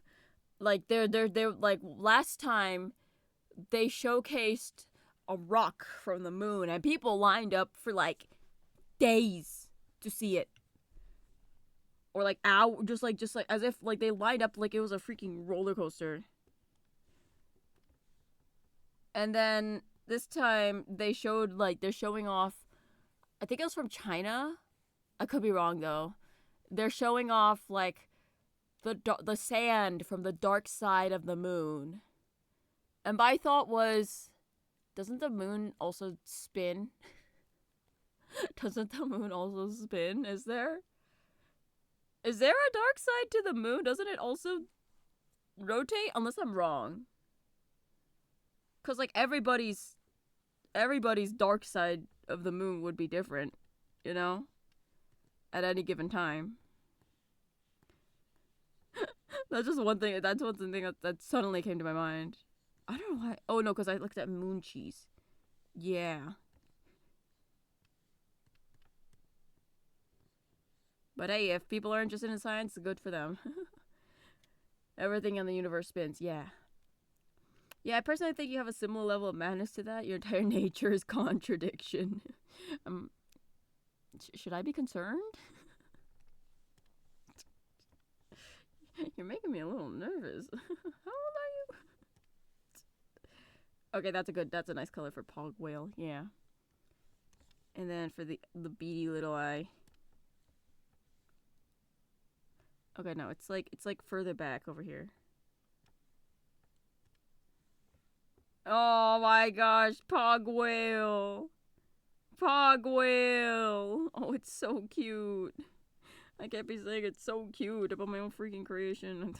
like they're like last time they showcased a rock from the moon and people lined up for like days to see it. Or like just like as if like they lined up like it was a freaking roller coaster. And then this time they showed like they're showing off, I think it was from China. I could be wrong though. They're showing off like the sand from the dark side of the moon. And my thought was, doesn't the moon also spin? Doesn't the moon also spin? Is there a dark side to the moon? Doesn't it also rotate? Unless I'm wrong. Cause like everybody's dark side of the moon would be different, at any given time. That's just one thing. That's one thing that suddenly came to my mind. I don't know why. Oh no, because I looked at moon cheese. Yeah. But hey, if people are interested in science, good for them. Everything in the universe spins. Yeah. Yeah, I personally think you have a similar level of madness to that. Your entire nature is contradiction. Should I be concerned? You're making me a little nervous. How old are you? Okay, that's a nice color for pog whale. Yeah. And then for the beady little eye. Okay, no, it's like further back over here. Oh my gosh, pog whale. Pog whale. Oh, it's so cute. I can't be saying it's so cute about my own freaking creation.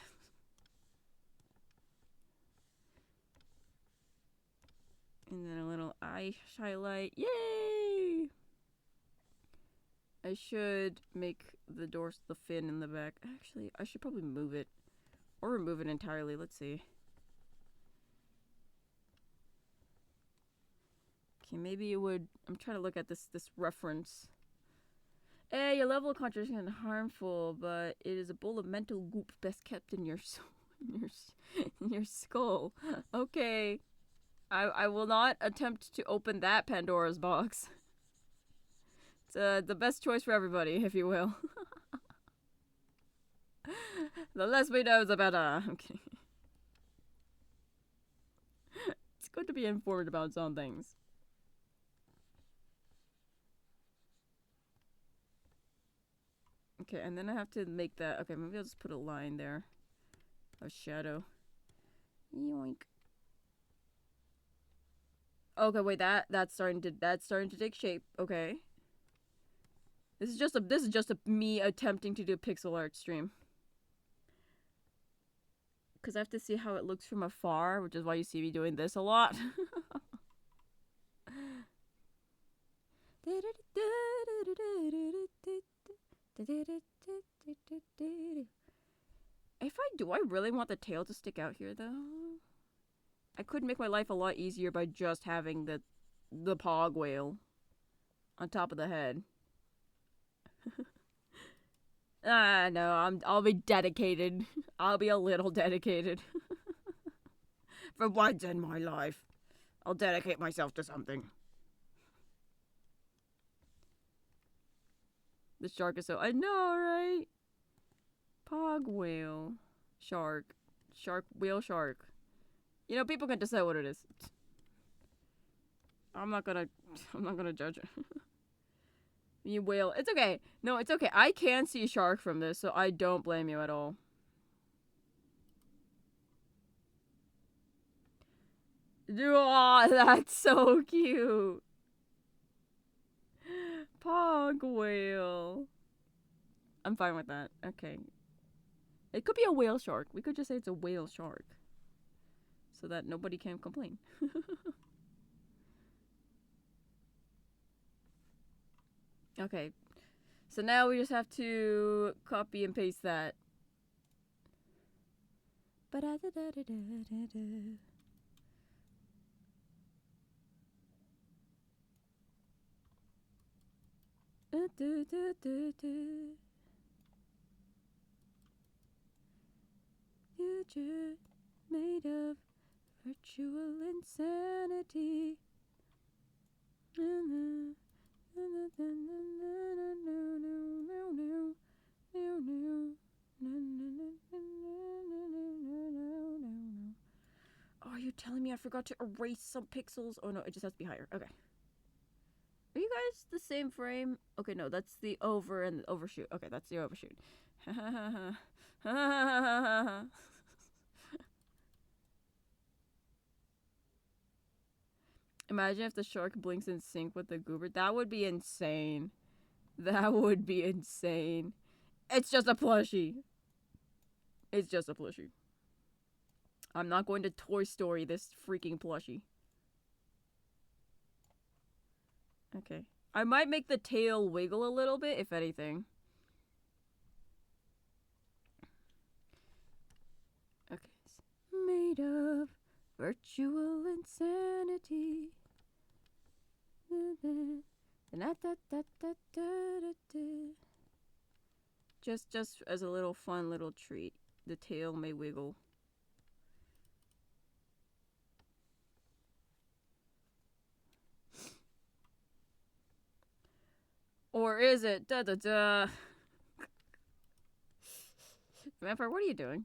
And then a little eye highlight. Yay! I should make the fin in the back. Actually, I should probably move it. Or remove it entirely. Let's see. Okay, maybe it would... I'm trying to look at this reference. Hey, your level of concentration is harmful, but it is a bowl of mental goop best kept in your in your skull. Okay. I will not attempt to open that Pandora's box. It's the best choice for everybody, if you will. The less we know, the better. Okay. It's good to be informed about some things. Okay, and then I have to make that... Okay, maybe I'll just put a line there. A shadow. Yoink. Okay, wait, that's starting to take shape. Okay. This is just a me attempting to do a pixel art stream. Cause I have to see how it looks from afar, which is why you see me doing this a lot. Do I really want the tail to stick out here though? I could make my life a lot easier by just having the pog whale on top of the head. No, I'll be dedicated. I'll be a little dedicated. For once in my life, I'll dedicate myself to something. The shark is so... I know, right? Pog whale. Shark. Shark. Whale shark. You know, people can decide what it is. I'm not gonna judge it. You whale. It's okay. No, it's okay. I can see a shark from this, so I don't blame you at all. Oh, that's so cute. Pog whale. I'm fine with that. Okay. It could be a whale shark. We could just say it's a whale shark. So that nobody can complain. Okay. So now we just have to copy and paste that. Future made of virtual insanity. Oh, you're telling me I forgot to erase some pixels? Oh no, it just has to be higher. Okay. Are you guys the same frame? Okay, no, that's the over and the overshoot. Okay, that's the overshoot. Imagine if the shark blinks in sync with the goober. That would be insane. That would be insane. It's just a plushie. It's just a plushie. I'm not going to Toy Story this freaking plushie. Okay. I might make the tail wiggle a little bit, if anything. Okay. Made of virtual insanity. Just as a little fun little treat, the tail may wiggle. Or is it? Da da da. Vampire, what are you doing?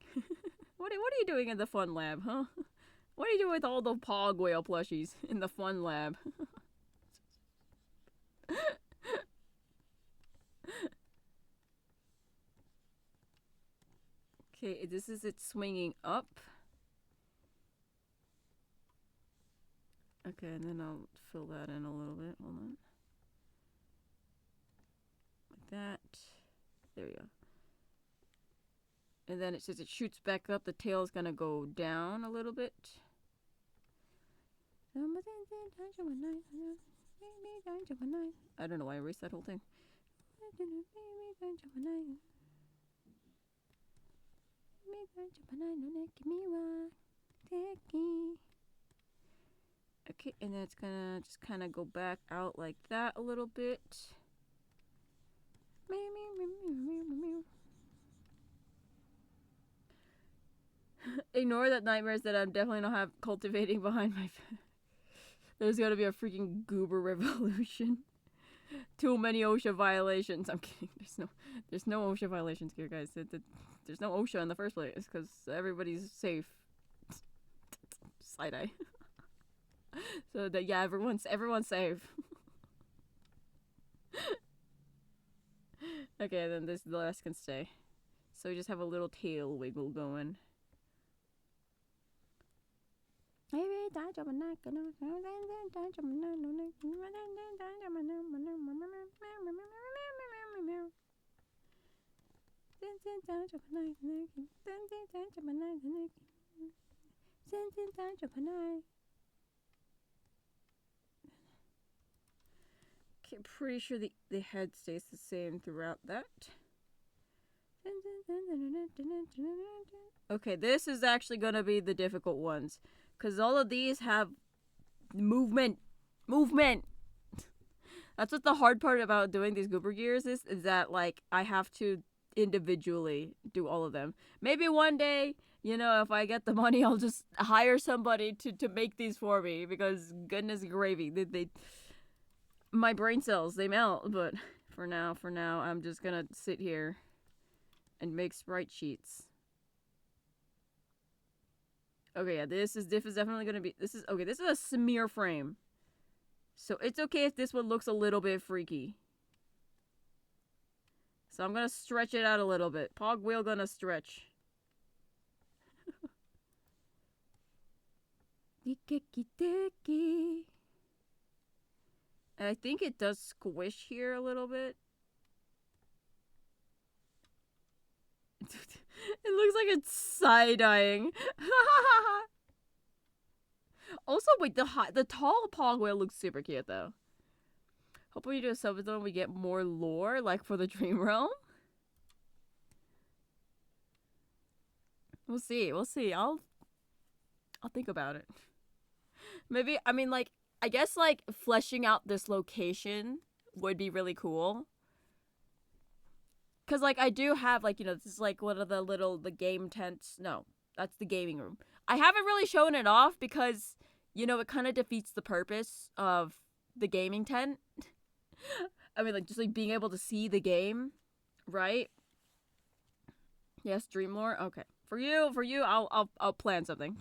What are you doing in the fun lab, huh? What are you doing with all the Pog Whale plushies in the fun lab? Okay, this is it swinging up. Okay, and then I'll fill that in a little bit. Hold on. Like that. There we go. And then it says it shoots back up. The tail is gonna go down a little bit. I don't know why I erased that whole thing. Okay, and then it's gonna just kind of go back out like that a little bit. Ignore that nightmares that I'm definitely not have cultivating behind my face. There's gotta be a freaking goober revolution. Too many OSHA violations. I'm kidding. There's no OSHA violations here, guys. There's no OSHA in the first place because everybody's safe. Side eye. So that yeah, everyone's safe. Okay, then the rest can stay. So we just have a little tail wiggle going. Okay, pretty sure the head stays the same throughout that. Okay, this is actually gonna be the difficult ones. Because all of these have movement. Movement! That's what the hard part about doing these Goober Gears is that, like, I have to individually do all of them. Maybe one day, you know, if I get the money, I'll just hire somebody to make these for me. Because, goodness gravy, they my brain cells, they melt. But for now, I'm just gonna sit here and make sprite sheets. Okay, yeah, this is definitely gonna be, this is a smear frame. So it's okay if this one looks a little bit freaky. So I'm gonna stretch it out a little bit. Pog wheel gonna stretch. And I think it does squish here a little bit. It looks like it's side-eyeing. Also, wait, the tall Pog whale looks super cute, though. Hope when you do a subathon, we get more lore, like for the Dream Realm. We'll see. I'll think about it. Maybe, I mean, like, I guess, like, fleshing out this location would be really cool. Because, like, I do have, like, you know, this is, like, one of the game tents. No, that's the gaming room. I haven't really shown it off because, you know, it kind of defeats the purpose of the gaming tent. I mean, like, just, like, being able to see the game, right? Yes, Dreamlore? Okay. For you, I'll plan something.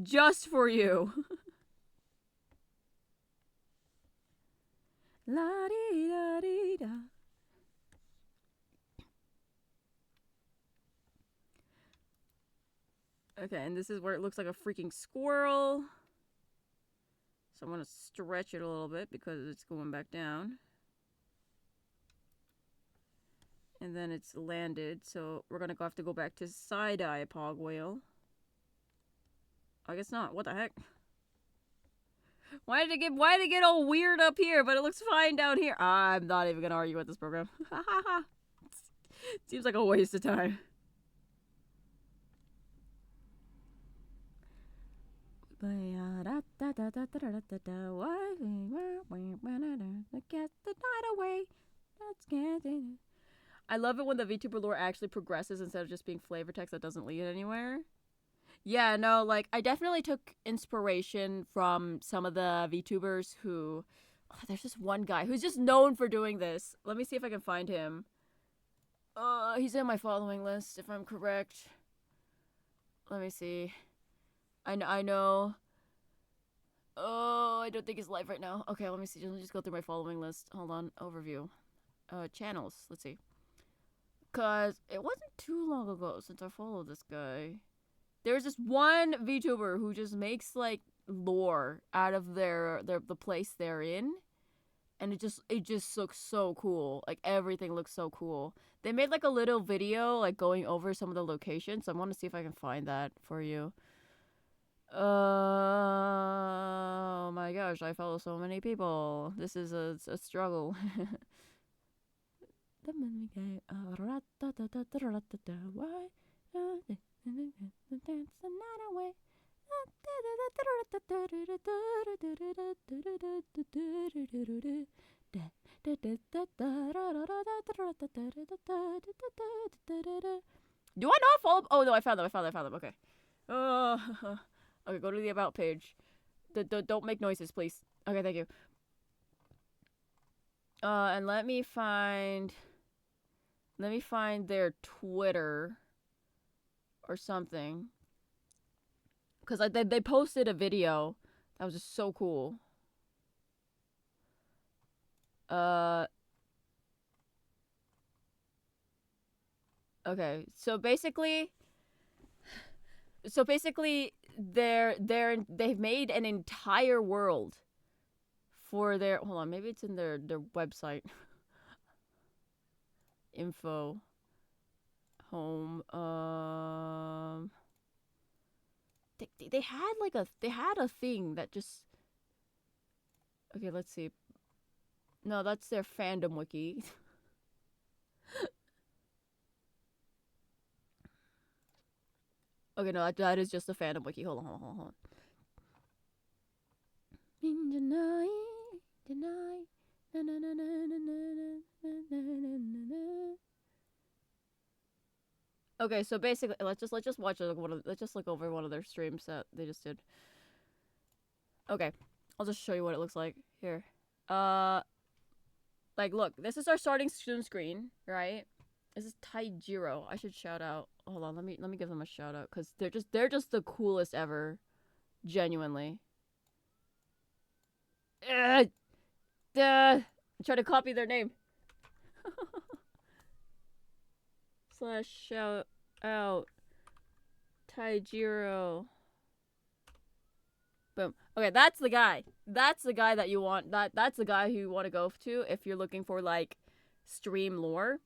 Just for you. La-dee-da-dee-da. Okay, and this is where it looks like a freaking squirrel. So I'm going to stretch it a little bit because it's going back down. And then it's landed, so we're going to have to go back to side-eye Pog whale. I guess not. What the heck? Why did it get all weird up here, but it looks fine down here? I'm not even going to argue with this program. Seems like a waste of time. Get the night away. Let's get it. I love it when the VTuber lore actually progresses instead of just being flavor text that doesn't lead anywhere. Yeah, no, like, I definitely took inspiration from some of the VTubers who... Oh, there's this one guy who's just known for doing this. Let me see if I can find him. He's in my following list, if I'm correct. Let me see. I know. Oh, I don't think it's live right now. Okay, let me see. Let me just go through my following list. Hold on. Overview. Channels. Let's see. Cause it wasn't too long ago since I followed this guy. There's this one VTuber who just makes like lore out of the place they're in, and it just looks so cool. Like everything looks so cool. They made like a little video like going over some of the locations. So I want to see if I can find that for you. Oh my gosh, I follow so many people. This is a struggle. The money guy. Why? Dance the night away. Do I not follow? Oh no, I found them. Okay. Okay, go to the about page. Don't make noises, please. Okay, thank you. And let me find their Twitter or something. Cause they posted a video that was just so cool. Okay, so basically they've made an entire world for their, hold on, maybe it's in their website. Info, home, they had like a thing that just, okay, let's see. No, that's their fandom wiki. Okay, no, that is just the fandom wiki. Hold on. Okay, so basically, let's just watch let's just look over one of their streams that they just did. Okay, I'll just show you what it looks like here. Like, look, this is our starting screen, right? This is Taijiro. I should shout out. Hold on, let me give them a shout out because they're just the coolest ever, genuinely. Try to copy their name. / shout out Taijiro. Boom. Okay, that's the guy. That's the guy that you want. That's the guy who you want to go to if you're looking for like stream lore.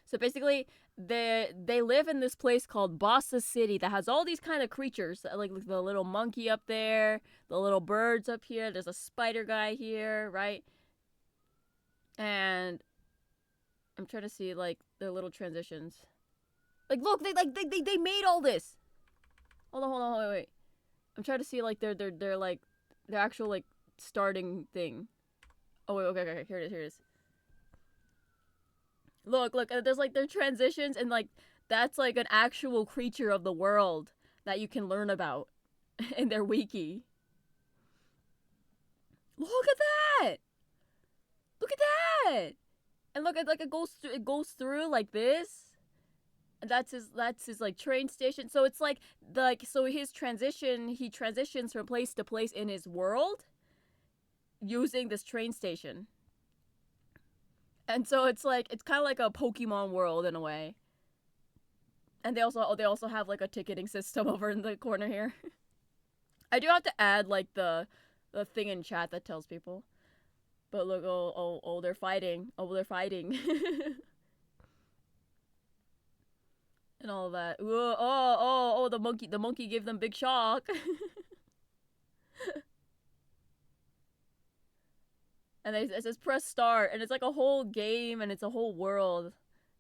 So basically, they live in this place called Bossa City that has all these kind of creatures, like the little monkey up there, the little birds up here. There's a spider guy here, right? And I'm trying to see like their little transitions. Like, look, they made all this. Hold on, wait. I'm trying to see like their like their actual like starting thing. Oh wait, okay, here it is. Look, there's like their transitions, and like that's like an actual creature of the world that you can learn about in their wiki. Look at that! Look at that! And look, it goes through like this. And that's his like train station. So it's like so his transition, he transitions from place to place in his world using this train station. And so it's like it's kind of like a Pokemon world in a way. And they also have like a ticketing system over in the corner here. I do have to add like the thing in chat that tells people. But look, oh, they're fighting. Oh, they're fighting. And all that. Oh, the monkey gave them big shock. And it says press start, and it's like a whole game, and it's a whole world.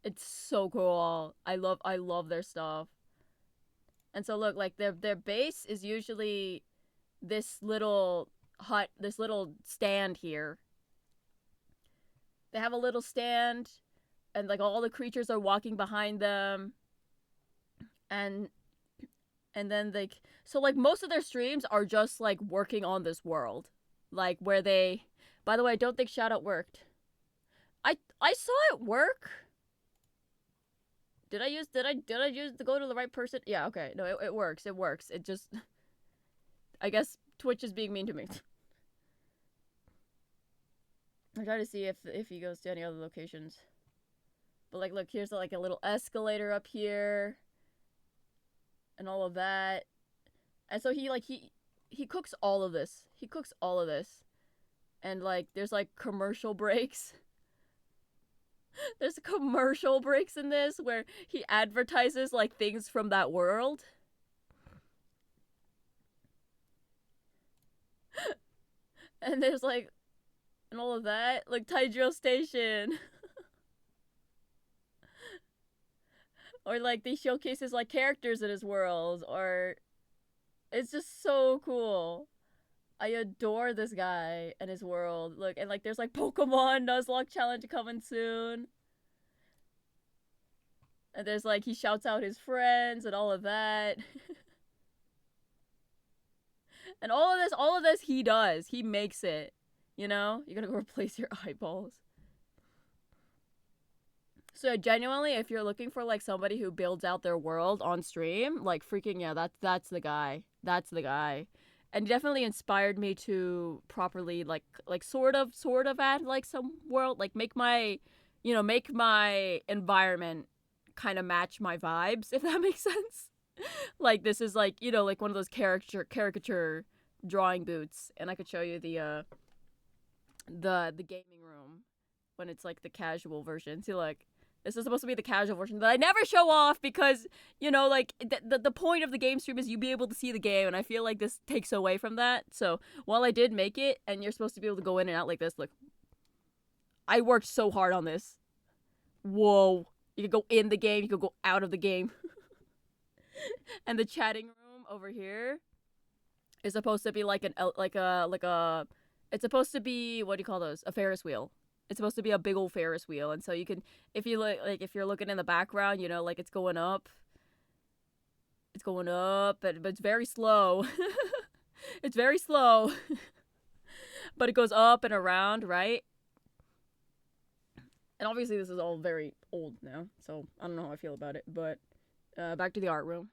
It's so cool. I love their stuff. And so look, like their base is usually this little hut, this little stand here. They have a little stand, and like all the creatures are walking behind them. And then like, so like most of their streams are just like working on this world, like where they, by the way, I don't think shout out worked. I saw it work. did I use to go to the right person? Yeah, okay. No, it works. It works. It just I guess Twitch is being mean to me. I try to see if he goes to any other locations. But like look, here's like a little escalator up here and all of that. And so he cooks all of this. He cooks all of this. And like there's like commercial breaks. There's commercial breaks in this where he advertises like things from that world. And there's like and all of that, like Taijiro Station. Or like they showcases like characters in his world, or it's just so cool. I adore this guy and his world. Look, and like there's like Pokemon Nuzlocke challenge coming soon. And there's like he shouts out his friends and all of that. And all of this he does. He makes it. You know? You're gonna go replace your eyeballs. So genuinely, if you're looking for like somebody who builds out their world on stream, like freaking yeah, that's the guy. That's the guy. And definitely inspired me to properly like sort of add like some world, like make my environment kind of match my vibes, if that makes sense. Like this is like, like one of those caricature drawing boots, and I could show you the gaming room when it's like the casual version. See, like this is supposed to be the casual version that I never show off because, like, the point of the game stream is you be able to see the game, and I feel like this takes away from that. So, while I did make it, and you're supposed to be able to go in and out like this, look. I worked so hard on this. Whoa. You could go in the game, you could go out of the game. And the chatting room over here is supposed to be like it's supposed to be, what do you call those? A Ferris wheel. It's supposed to be a big old Ferris wheel, and so you can, if you look, like if you're looking in the background, like it's going up. It's going up, but it's very slow. It's very slow. But it goes up and around, right? And obviously this is all very old now, so I don't know how I feel about it, but back to the art room.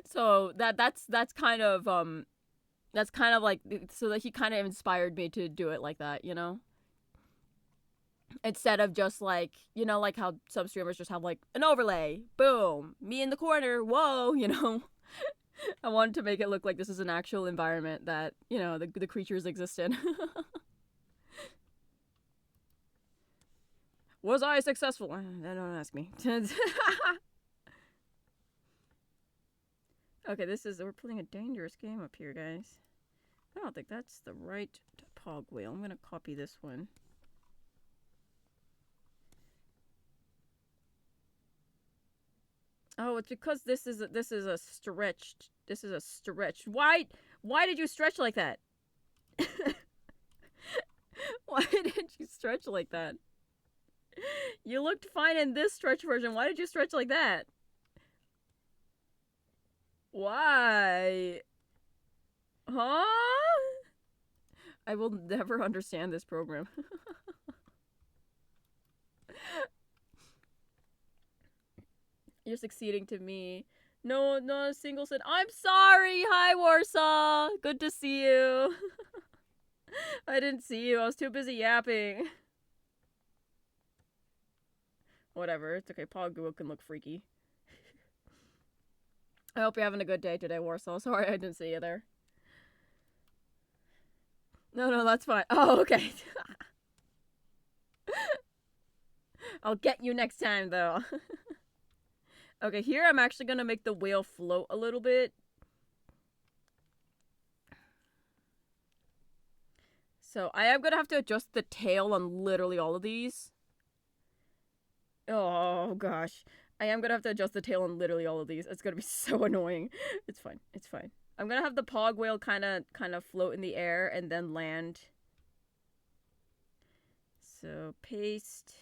So that's kind of like, so that he kind of inspired me to do it like that, instead of just like, like how some streamers just have like an overlay, boom, me in the corner, whoa, I wanted to make it look like this is an actual environment that, the creatures exist in. Was I successful? Don't ask me. Okay, we're playing a dangerous game up here, guys. I don't think that's the right pog wheel. I'm gonna copy this one. Oh, it's because this is a stretched. This is a stretch. Why did you stretch like that? Why did you stretch like that? You looked fine in this stretch version. Why did you stretch like that? Why? Huh? I will never understand this program. You're succeeding to me. No, not a single said, I'm sorry! Hi, Warsaw! Good to see you. I didn't see you. I was too busy yapping. Whatever. It's okay. Poggo can look freaky. I hope you're having a good day today, Warsaw. Sorry I didn't see you there. No, that's fine. Oh, okay. I'll get you next time, though. Okay, here I'm actually gonna make the whale float a little bit. So I am gonna have to adjust the tail on literally all of these. Oh, gosh. I am gonna have to adjust the tail on literally all of these. It's gonna be so annoying. It's fine. It's fine. I'm gonna have the pog whale kind of float in the air and then land. So paste.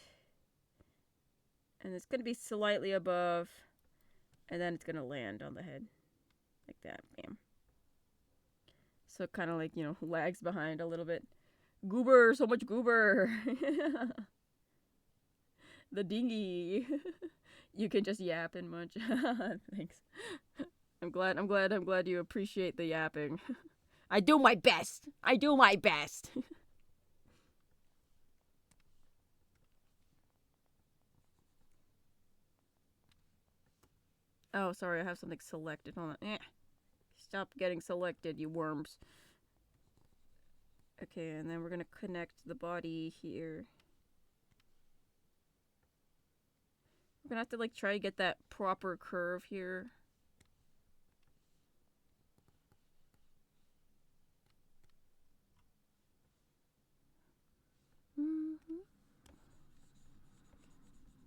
And it's gonna be slightly above. And then it's gonna land on the head. Like that. Bam. So kind of like, lags behind a little bit. Goober! So much goober! The dinghy. You can just yap and munch. Thanks. I'm glad you appreciate the yapping. I do my best. I do my best. Oh, sorry, I have something selected. Hold on. Stop getting selected, you worms. Okay, and then we're gonna connect the body here. We're gonna have to like try to get that proper curve here.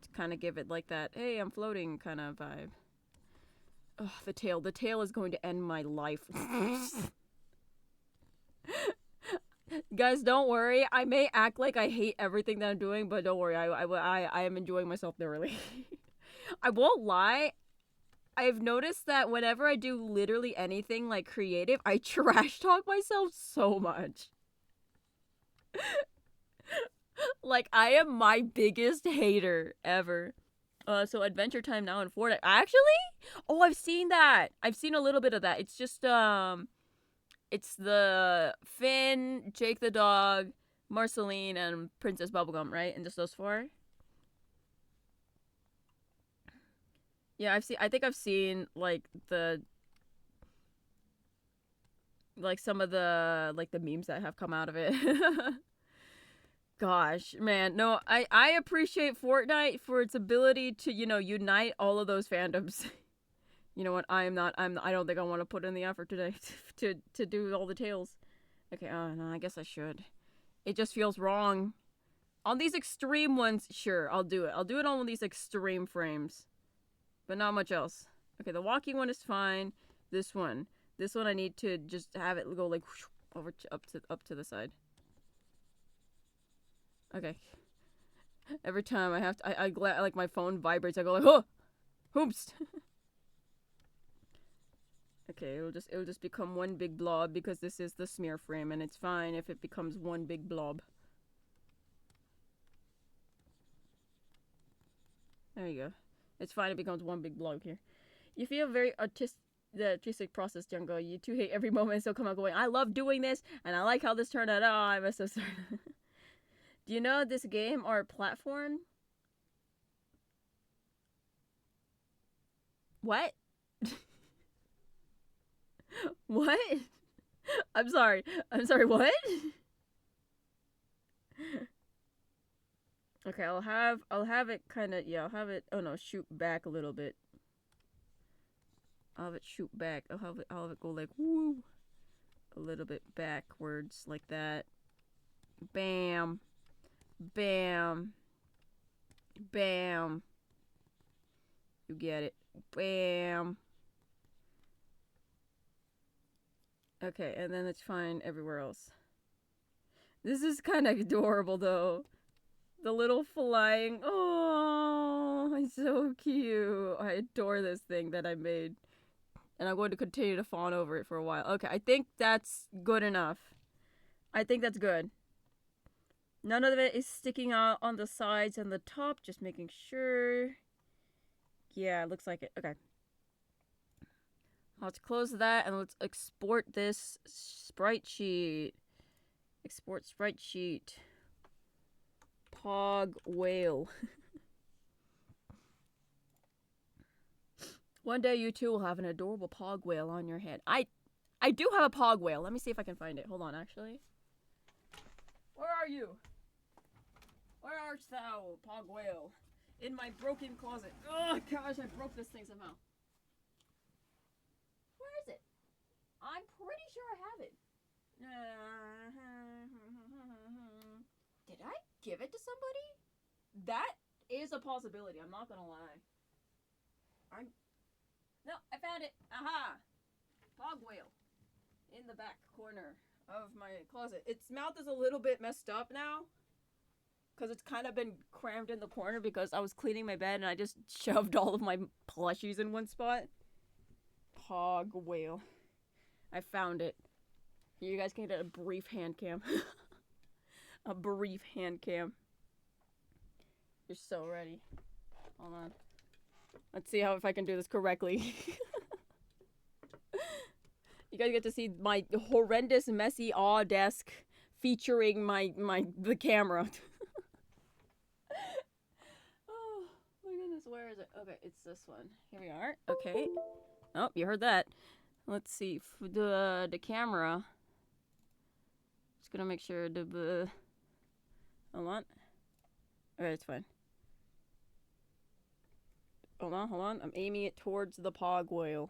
To kind of give it like that, hey, I'm floating kind of vibe. Oh, the tail. The tail is going to end my life. Guys, don't worry. I may act like I hate everything that I'm doing, but don't worry. I am enjoying myself thoroughly. I won't lie. I've noticed that whenever I do literally anything like creative, I trash talk myself so much. Like, I am my biggest hater ever. So Adventure Time now in Fortnite. Actually? Oh, I've seen that. I've seen a little bit of that. It's just, it's the Finn, Jake the dog, Marceline, and Princess Bubblegum, right? And just those four? Yeah, I think I've seen, like, some of the, like, the memes that have come out of it. Gosh, man, no, I appreciate Fortnite for its ability to, you know, unite all of those fandoms. You know what? I don't think I want to put in the effort today to do all the tails. Okay, no, I guess I should. It just feels wrong. On these extreme ones, sure, I'll do it. I'll do it on these extreme frames. But not much else. Okay, the walking one is fine. This one I need to just have it go like whoosh, over up to the side. Okay. Every time I have to, I like my phone vibrates. I go like, oh, hoops. Okay, it'll just become one big blob because this is the smear frame, and it's fine if it becomes one big blob. There you go. It's fine. It becomes one big blob here. You feel very the artistic process, Jungle. You two hate every moment, so come out going, I love doing this, and I like how this turned out. Oh, I'm so sorry. Do you know this game or platform? What? What? I'm sorry, what? Okay, I'll have it kind of, yeah, I'll have it, oh no, shoot back a little bit. I'll have it shoot back. I'll have it go like, woo. A little bit backwards, like that. Bam. Bam. Bam. You get it. Bam. Okay, and then it's fine everywhere else. This is kind of adorable, though. The little flying. Oh, it's so cute. I adore this thing that I made. And I'm going to continue to fawn over it for a while. Okay, I think that's good enough. I think that's good. None of it is sticking out on the sides and the top. Just making sure. Yeah, it looks like it. Okay. Let's close that and let's export this sprite sheet. Export sprite sheet. Pog whale. One day you too will have an adorable pog whale on your head. I do have a pog whale. Let me see if I can find it. Hold on, actually. Where are you? Where art thou, pog whale? In my broken closet. Oh gosh, I broke this thing somehow. Where is it? I'm pretty sure I have it. Did I give it to somebody? That is a possibility, I'm not gonna lie. No, I found it. Aha! Pog whale. In the back corner of my closet. Its mouth is a little bit messed up now. Because it's kind of been crammed in the corner because I was cleaning my bed and I just shoved all of my plushies in one spot. Pog whale. I found it. You guys can get a brief hand cam. A brief hand cam. You're so ready. Hold on. Let's see if I can do this correctly. You guys get to see my horrendous, messy awe desk featuring the camera. Oh my goodness, where is it? Okay, it's this one. Here we are. Okay. Oh, you heard that. Let's see. The camera. Just gonna make sure the hold on. Okay, it's fine. Hold on. I'm aiming it towards the pog whale.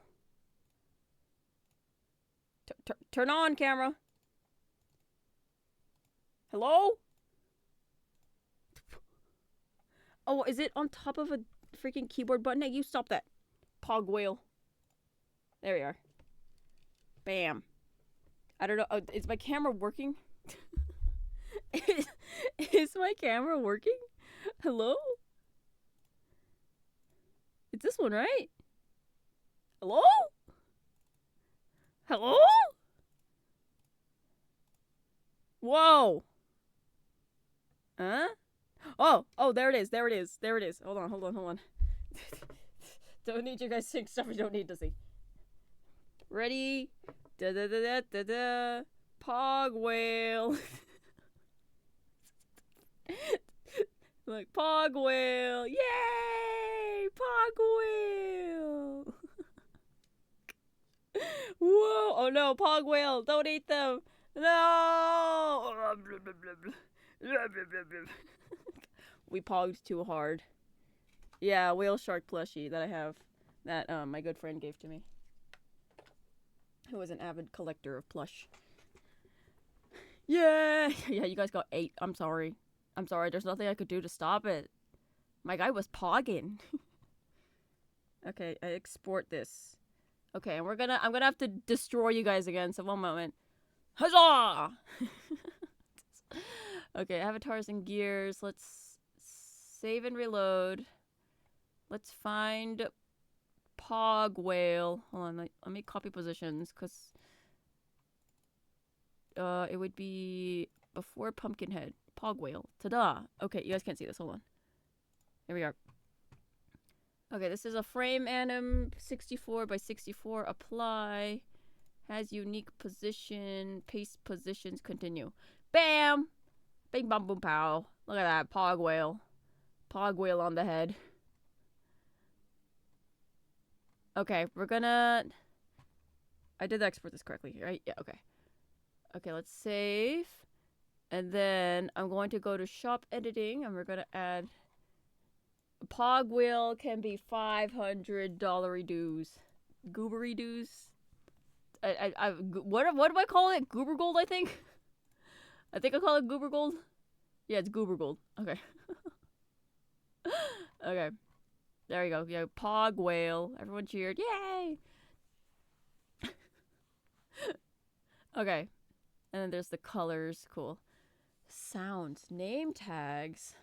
Turn on, camera. Hello? Oh, is it on top of a freaking keyboard button? Hey, you stop that. Pog whale. There we are. Bam. I don't know. Oh, is my camera working? Is my camera working? Hello? It's this one, right? Hello? Hello? Whoa. Huh? Oh, there it is. Hold on. Don't need you guys seeing stuff you don't need to see. Ready? Da-da-da-da-da-da. Pog whale. Look, pog whale. Yay! Pog whale. Whoa! Oh no, pog whale! Don't eat them! No! We pogged too hard. Yeah, whale shark plushie that I have. That my good friend gave to me. Who was an avid collector of plush. Yeah! Yeah, you guys got 8. I'm sorry. There's nothing I could do to stop it. My guy was pogging. Okay, I export this. Okay, and I'm gonna have to destroy you guys again, so one moment. Huzzah! Okay, avatars and gears. Let's save and reload. Let's find pog whale. Hold on, let me copy positions, because it would be before Pumpkinhead. Pog whale. Ta-da! Okay, you guys can't see this. Hold on. Here we are. Okay, this is a frame anim 64 by 64. Apply. Has unique position. Paste positions. Continue. Bam! Bing bum boom pow. Look at that. Pog whale. Pog whale on the head. Okay, we're gonna... I did export this correctly, right? Yeah, okay. Okay, let's save. And then I'm going to go to shop editing and we're gonna add... Pog wheel can be $500 dues. Goobery dues. What do I call it? Goober gold, I think. I think I call it goober gold. Yeah, it's goober gold. Okay. Okay. There you go. Yeah, pog whale. Everyone cheered. Yay! Okay. And then there's the colors. Cool. Sounds. Name tags.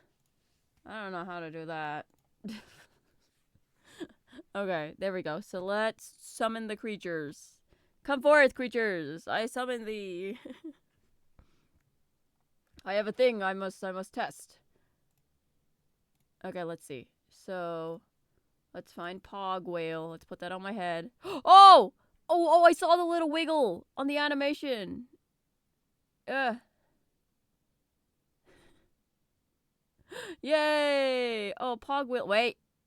I don't know how to do that. Okay, there we go. So let's summon the creatures. Come forth, creatures! I summon thee. I have a thing I must test. Okay, let's see. So let's find pog whale. Let's put that on my head. Oh! Oh, I saw the little wiggle on the animation. Yay! Oh, pog whale.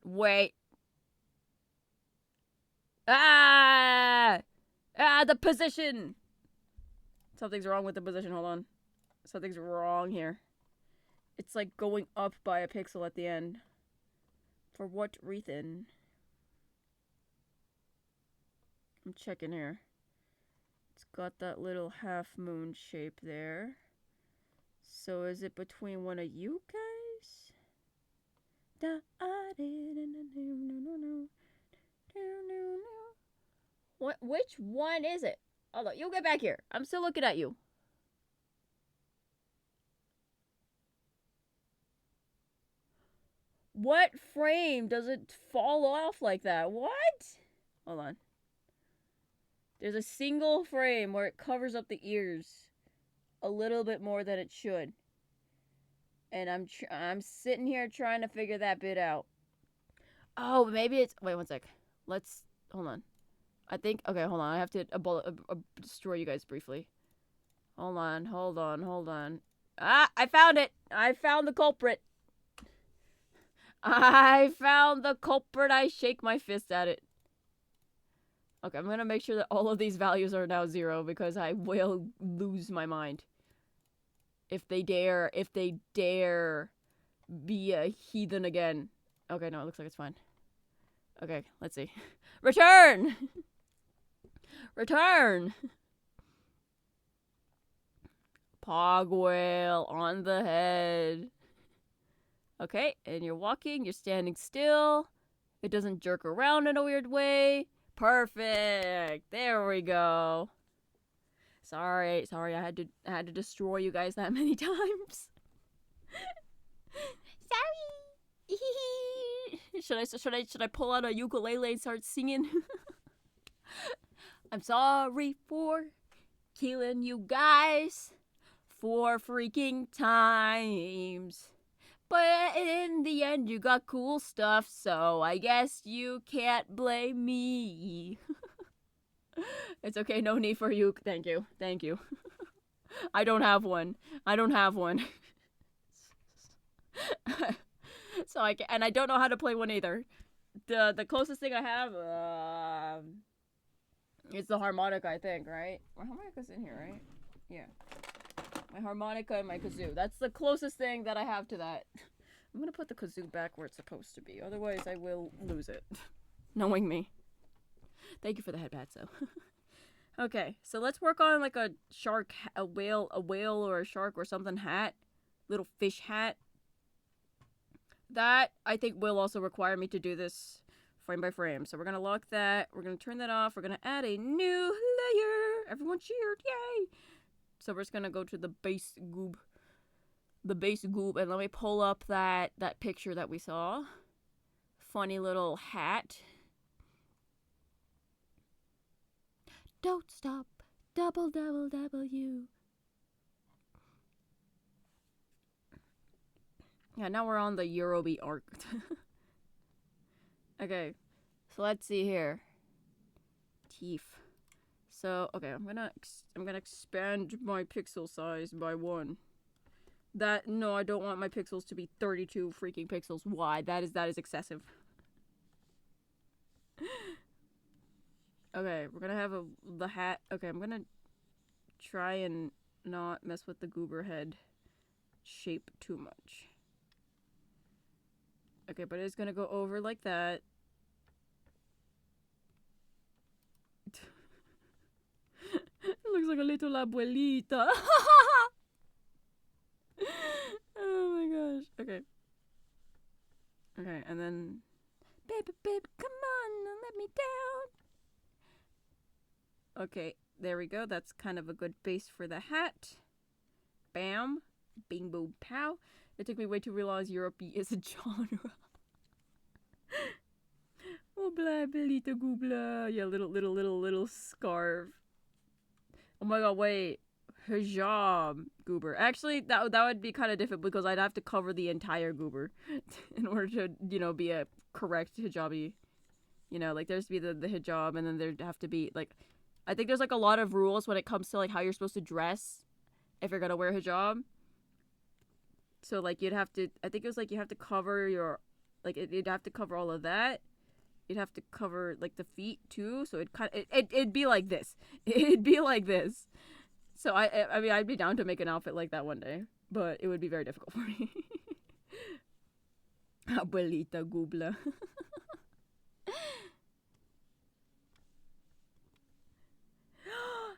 Wait. Ah! The position! Something's wrong with the position. Hold on. Something's wrong here. It's like going up by a pixel at the end. For what reason? I'm checking here. It's got that little half moon shape there. So is it between one of you guys? Which one is it? Hold on, you get back here. I'm still looking at you. What frame does it fall off like that? What? Hold on. There's a single frame where it covers up the ears a little bit more than it should. And I'm sitting here trying to figure that bit out. Oh, maybe it's... Wait, one sec. Let's... Hold on. I think... Okay, hold on. I have to destroy you guys briefly. Hold on. Ah, I found it! I found the culprit. I found the culprit. I shake my fist at it. Okay, I'm gonna make sure that all of these values are now 0 because I will lose my mind. If they dare be a heathen again. Okay, no, it looks like it's fine. Okay, let's see. Return! Return! Pogwhale on the head. Okay, and you're walking, you're standing still. It doesn't jerk around in a weird way. Perfect. There we go. Sorry, I had to destroy you guys that many times. Sorry. Should I pull out a ukulele and start singing? I'm sorry for killing you guys 4 freaking times. But in the end, you got cool stuff, so I guess you can't blame me. It's okay, no need for you. Thank you. I don't have one. So I don't know how to play one either. The closest thing I have is the harmonica, I think, right? My harmonica's in here, right? Yeah. My harmonica and my kazoo. That's the closest thing that I have to that. I'm gonna put the kazoo back where it's supposed to be. Otherwise, I will lose it. Knowing me. Thank you for the head pat, so. Okay, so let's work on like a shark, a whale or a shark or something hat. Little fish hat. That, I think, will also require me to do this frame by frame. So we're gonna lock that. We're gonna turn that off. We're gonna add a new layer. Everyone cheered, yay! So we're just gonna go to the base goob. And let me pull up that picture that we saw. Funny little hat. Don't stop. Double W. Yeah, now we're on the Eurobeat arc. Okay, so let's see here. Teeth. So, okay, I'm gonna expand my pixel size by 1. No, I don't want my pixels to be 32 freaking pixels. Why? That is excessive. Okay, we're gonna have the hat. Okay, I'm gonna try and not mess with the goober head shape too much. Okay, but it's gonna go over like that. Looks like a little abuelita. Oh my gosh. Okay. Okay, and then... Baby, come on, don't let me down. Okay, there we go. That's kind of a good base for the hat. Bam. Bing, boom, pow. It took me way to realize Eurobeat is a genre. Oh, blah, belita goobla. Yeah, little scarf. Oh my god, wait. Hijab goober. Actually, that would be kind of difficult because I'd have to cover the entire goober in order to, be a correct hijabi. Like there's to be the hijab, and then there'd have to be, like, I think there's, like, a lot of rules when it comes to, like, how you're supposed to dress if you're gonna wear hijab. So, like, you'd have to, I think it was, like, you have to cover your, like, you'd have to cover all of that. You'd have to cover, like, the feet, too. So it'd be like this. It'd be like this. So, I mean, I'd be down to make an outfit like that one day. But it would be very difficult for me. Abuelita Gubla.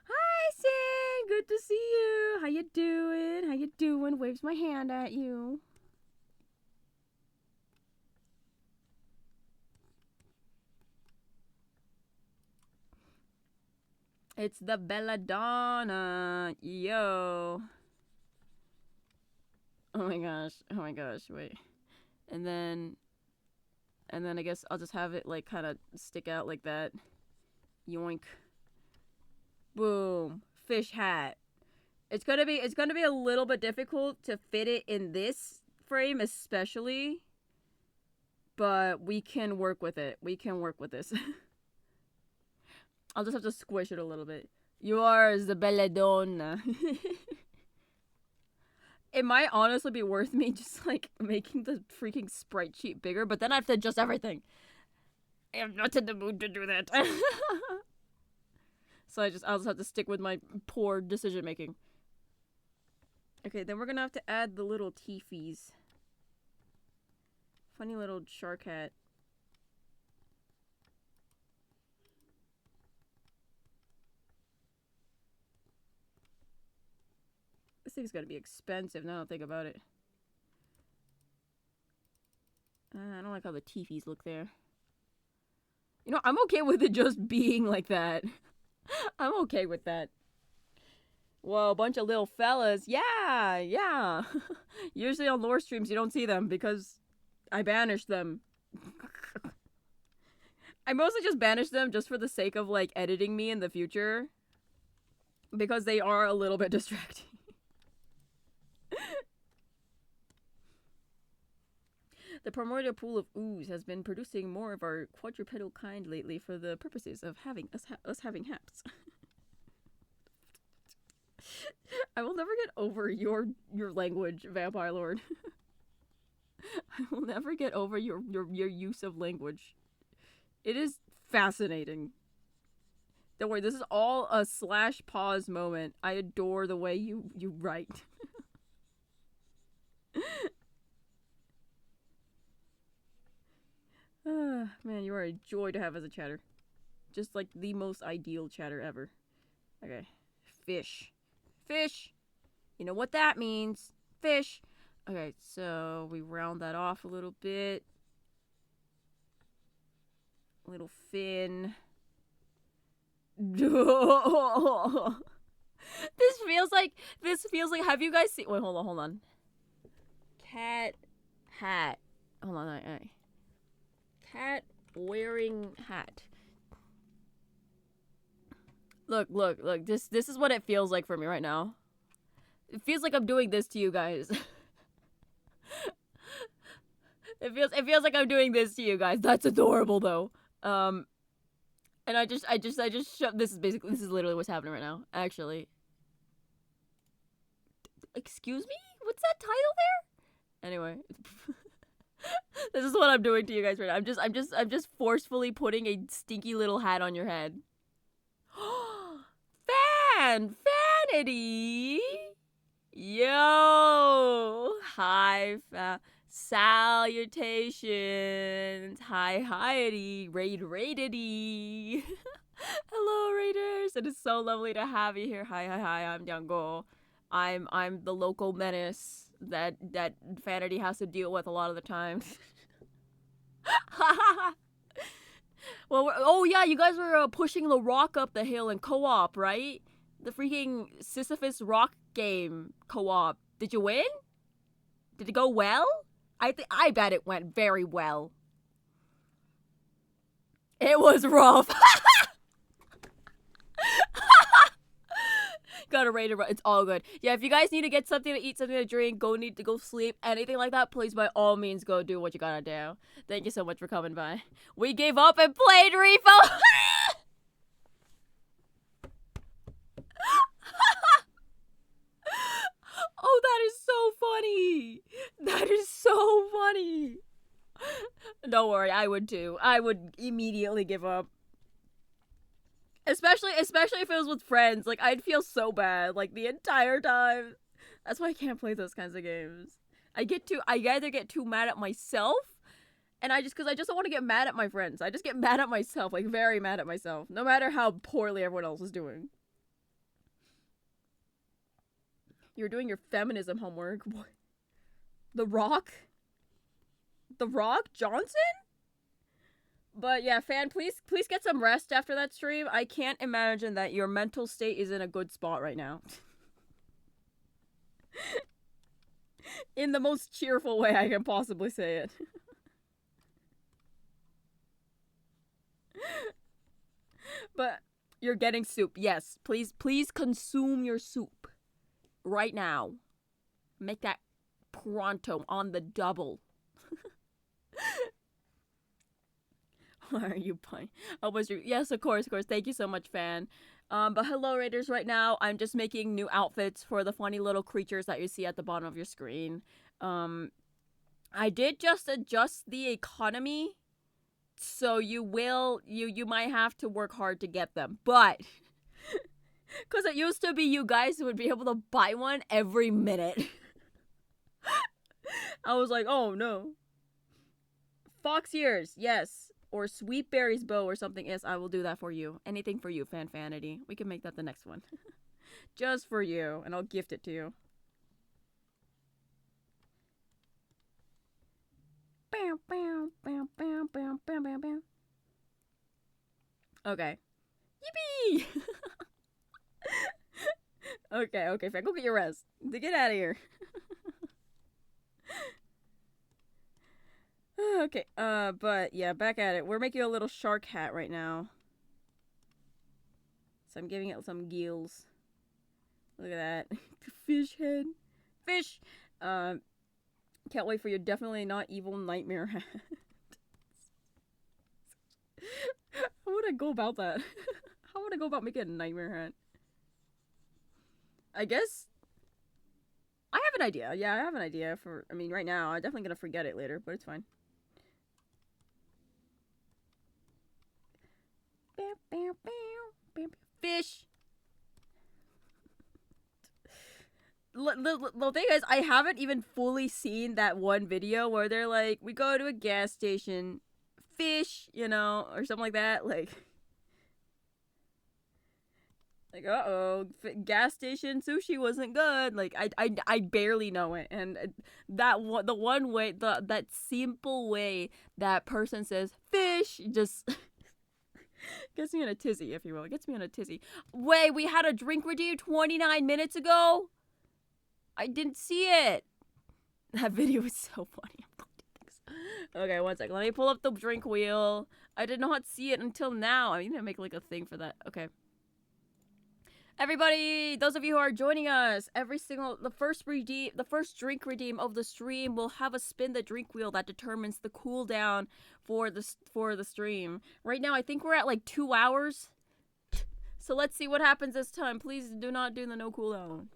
Hi, Sin! Good to see you! How you doing? Waves my hand at you. It's the Belladonna. Yo. Oh my gosh, wait. And then I guess I'll just have it, like, kind of stick out like that. Yoink. Boom. Fish hat. It's gonna be a little bit difficult to fit it in this frame especially, but we can work with it. We can work with this. I'll just have to squish it a little bit. You are the belladonna. It might honestly be worth me just like making the freaking sprite sheet bigger, but then I have to adjust everything. I am not in the mood to do that. So I'll just have to stick with my poor decision making. Okay, then we're gonna have to add the little teefies. Funny little shark hat. This thing's gonna be expensive now that I think about it. I don't like how the teefies look there. You know, I'm okay with it just being like that. I'm okay with that. Whoa, a bunch of little fellas. Yeah, yeah. Usually on lore streams you don't see them because I banished them. I mostly just banished them just for the sake of, like, editing me in the future. Because they are a little bit distracting. The primordial pool of ooze has been producing more of our quadrupedal kind lately for the purposes of having us having haps. I will never get over your language, Vampire Lord. I will never get over your use of language. It is fascinating. Don't worry, this is all a /pause moment. I adore the way you write. Man, you are a joy to have as a chatter. Just like the most ideal chatter ever. Okay. Fish. Fish! You know what that means. Fish! Okay, so we round that off a little bit. Little fin. This feels like, have you guys seen, wait, hold on. Cat hat. Hold on, cat wearing hat. Look, this is what it feels like for me right now. It feels like I'm doing this to you guys. It feels like I'm doing this to you guys. That's adorable though. And I just this is literally what's happening right now, actually. Excuse me? What's that title there? Anyway. This is what I'm doing to you guys right now. I'm just forcefully putting a stinky little hat on your head. Vanity! Yo! Hi, salutations! Hi-hi-ity! Raid-raidity! Hello, Raiders! It is so lovely to have you here. Hi, I'm Django. I'm the local menace that Vanity has to deal with a lot of the time. Well, oh yeah, you guys were pushing the rock up the hill in co-op, right? The freaking Sisyphus rock game co-op. Did you win? Did it go well? I bet it went very well. It was rough. Gotta rate it. It's all good. Yeah, if you guys need to get something to eat, something to drink, need to go sleep, anything like that, please by all means go do what you gotta do. Thank you so much for coming by. We gave up and played Repo. Oh, that is so funny. That is so funny. Don't worry, I would too. I would immediately give up. Especially if it was with friends. Like, I'd feel so bad, like, the entire time. That's why I can't play those kinds of games. I either get too mad at myself, and because I just don't want to get mad at my friends. I just get mad at myself, like, very mad at myself. No matter how poorly everyone else is doing. You're doing your feminism homework. What? The Rock? The Rock Johnson? But yeah, fan, please get some rest after that stream. I can't imagine that your mental state is in a good spot right now. In the most cheerful way I can possibly say it. But you're getting soup. Yes, please consume your soup. Right now. Make that pronto on the double. Why are you playing? Oh, was you? Yes, of course. Thank you so much, fan. But hello, Raiders. Right now, I'm just making new outfits for the funny little creatures that you see at the bottom of your screen. I did just adjust the economy, so you might have to work hard to get them, but because it used to be you guys would be able to buy one every minute. I was like, oh no. Fox ears, yes. Or sweet berries bow or something. Yes, I will do that for you. Anything for you, Fanfanity. We can make that the next one. Just for you, and I'll gift it to you. Bam, bam, bam, bam, bam, bam, bam, bam. Okay. Yippee! Okay, fan. Go get your rest. Get out of here. Okay, but yeah, back at it. We're making a little shark hat right now. So I'm giving it some gills. Look at that. Fish head. Fish! Can't wait for your definitely not evil nightmare hat. How would I go about that? How would I go about making a nightmare hat? I guess I have an idea. Yeah, I have an idea for, I mean, right now. I'm definitely gonna forget it later, but it's fine. Fish! The thing is, I haven't even fully seen that one video where they're like, we go to a gas station, fish, you know, or something like that. Like uh-oh, gas station sushi wasn't good. Like, I barely know it. And the one way, that simple way that person says fish just gets me in a tizzy, if you will. It gets me in a tizzy. Wait, we had a drink redeem 29 minutes ago? I didn't see it. That video was so funny. Okay, one sec. Let me pull up the drink wheel. I did not see it until now. I need to make like a thing for that. Okay. Everybody, those of you who are joining us, the first drink redeem of the stream will have a spin the drink wheel that determines the cooldown for the stream. Right now, I think we're at like 2 hours. So let's see what happens this time. Please do not do the no cooldown.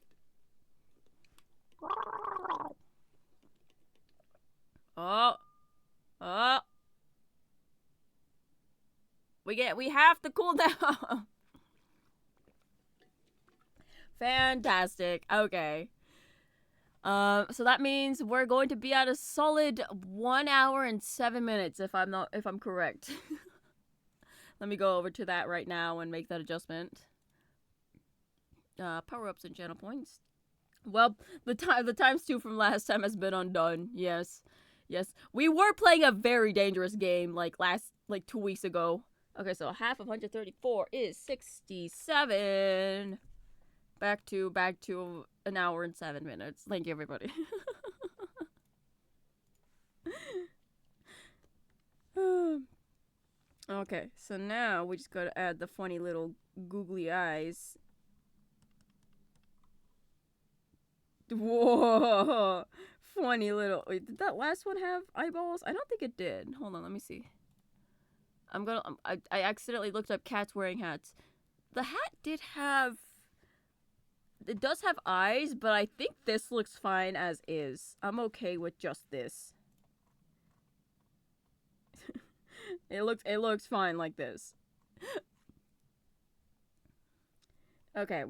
Oh. We have to cool down. Fantastic. Okay. So that means we're going to be at a solid 1 hour and 7 minutes if I'm correct. Let me go over to that right now and make that adjustment. Power-ups and channel points. Well, the times 2 from last time has been undone. Yes. We were playing a very dangerous game like 2 weeks ago. Okay, so half of 134 is 67. Back to an hour and 7 minutes. Thank you, everybody. Okay, so now we just gotta add the funny little googly eyes. Whoa! Funny little... Wait, did that last one have eyeballs? I don't think it did. Hold on, let me see. I accidentally looked up cats wearing hats. The hat did have... It does have eyes, but I think this looks fine as is. I'm okay with just this. It looks fine like this. Okay,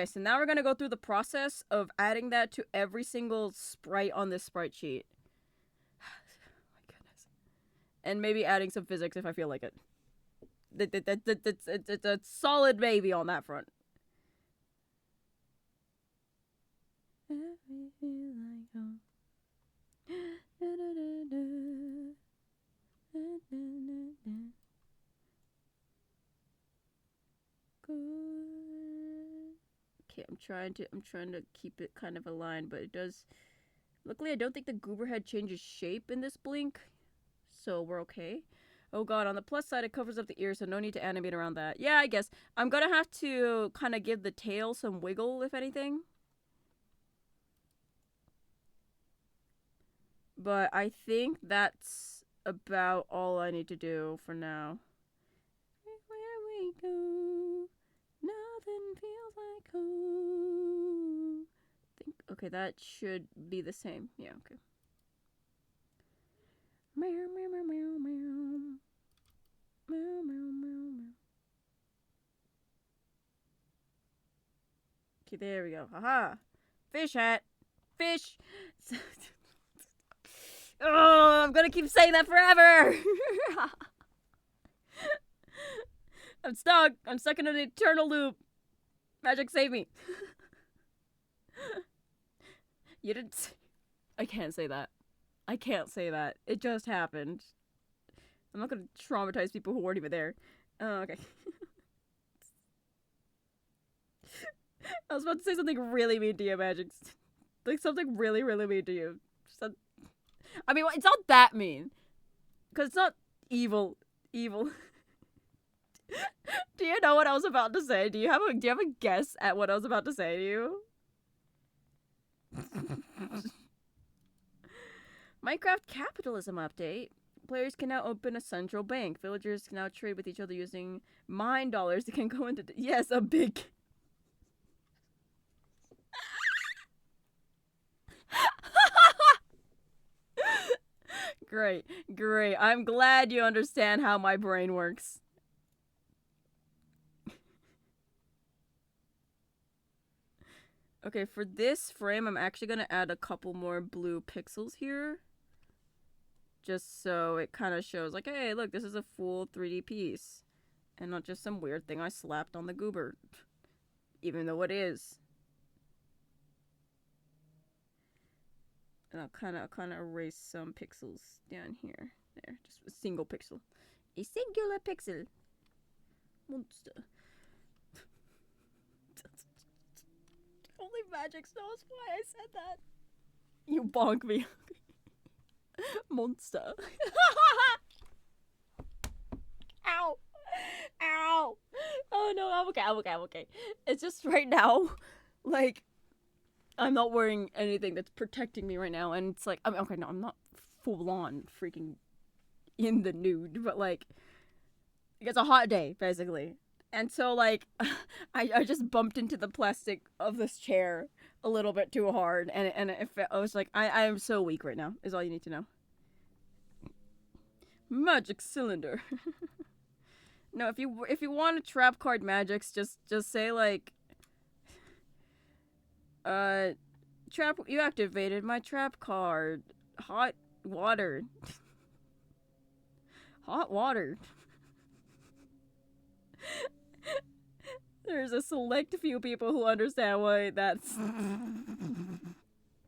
so now we're gonna go through the process of adding that to every single sprite on this sprite sheet. My goodness. And maybe adding some physics if I feel like it. It's a solid baby on that front. Okay, I'm trying to keep it kind of aligned, but it does. Luckily, I don't think the goober head changes shape in this blink, so we're okay. Oh god, on the plus side, it covers up the ear, so no need to animate around that. Yeah, I guess I'm gonna have to kind of give the tail some wiggle, if anything. But I think that's about all I need to do for now. Where we go, nothing feels like home. Okay, that should be the same. Yeah, okay. Meow, meow, meow, meow, meow. Meow, meow, meow, meow. Okay, there we go. Haha. Fish hat. Fish. Oh, I'm gonna keep saying that forever. I'm stuck. I'm stuck in an eternal loop. Magic, save me. You didn't. I can't say that. I can't say that. It just happened. I'm not gonna traumatize people who weren't even there. Oh, okay. I was about to say something really mean to you, Magic. Like something really, really mean to you. I mean, it's not that mean. Because it's not evil. Evil. Do you know what I was about to say? Do you have a guess at what I was about to say to you? Minecraft capitalism update. Players can now open a central bank. Villagers can now trade with each other using mine dollars. They can go into yes, a big. Great, great. I'm glad you understand how my brain works. Okay, for this frame, I'm actually gonna add a couple more blue pixels here. Just so it kind of shows, like, hey, look, this is a full 3D piece. And not just some weird thing I slapped on the goober. Even though it is. And I'll kind of erase some pixels down here. There, just a single pixel. A singular pixel. Monster. Only Magic knows why I said that. You bonk me. Monster. Ow. Ow. Oh no, I'm okay. It's just right now, like, I'm not wearing anything that's protecting me right now, and it's like, I mean, okay, no, I'm not full on freaking in the nude, but like, it's a hot day, basically. And so, like, I just bumped into the plastic of this chair a little bit too hard, and I was like, I am so weak right now, is all you need to know. Magic cylinder. No, if you want to trap card magics, just say like, trap, you activated my trap card. Hot water. Hot water. There's a select few people who understand why that's.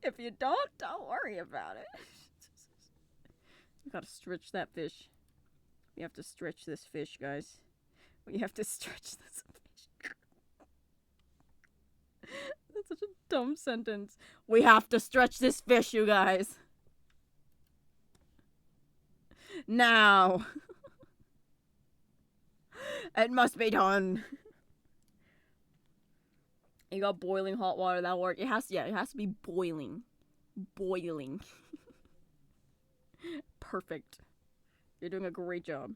If you don't worry about it. We gotta stretch that fish. We have to stretch this fish, guys. We have to stretch this fish. That's such a dumb sentence. We have to stretch this fish, you guys. Now. It must be done. You got boiling hot water, that'll work. It has to be boiling. Boiling. Perfect. You're doing a great job.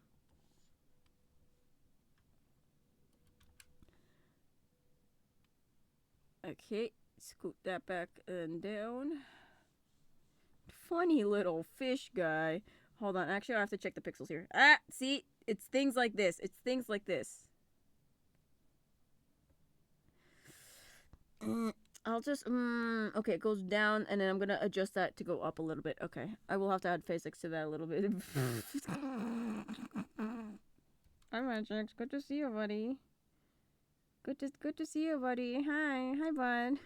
Okay, scoot that back and down. Funny little fish guy. Hold on, actually I have to check the pixels here. Ah, see? It's things like this. It's things like this. I'll just, okay, it goes down, and then I'm gonna adjust that to go up a little bit. Okay, I will have to add physics to that a little bit. Hi, Magic. Good to see you, buddy. Good to see you, buddy. Hi, bud.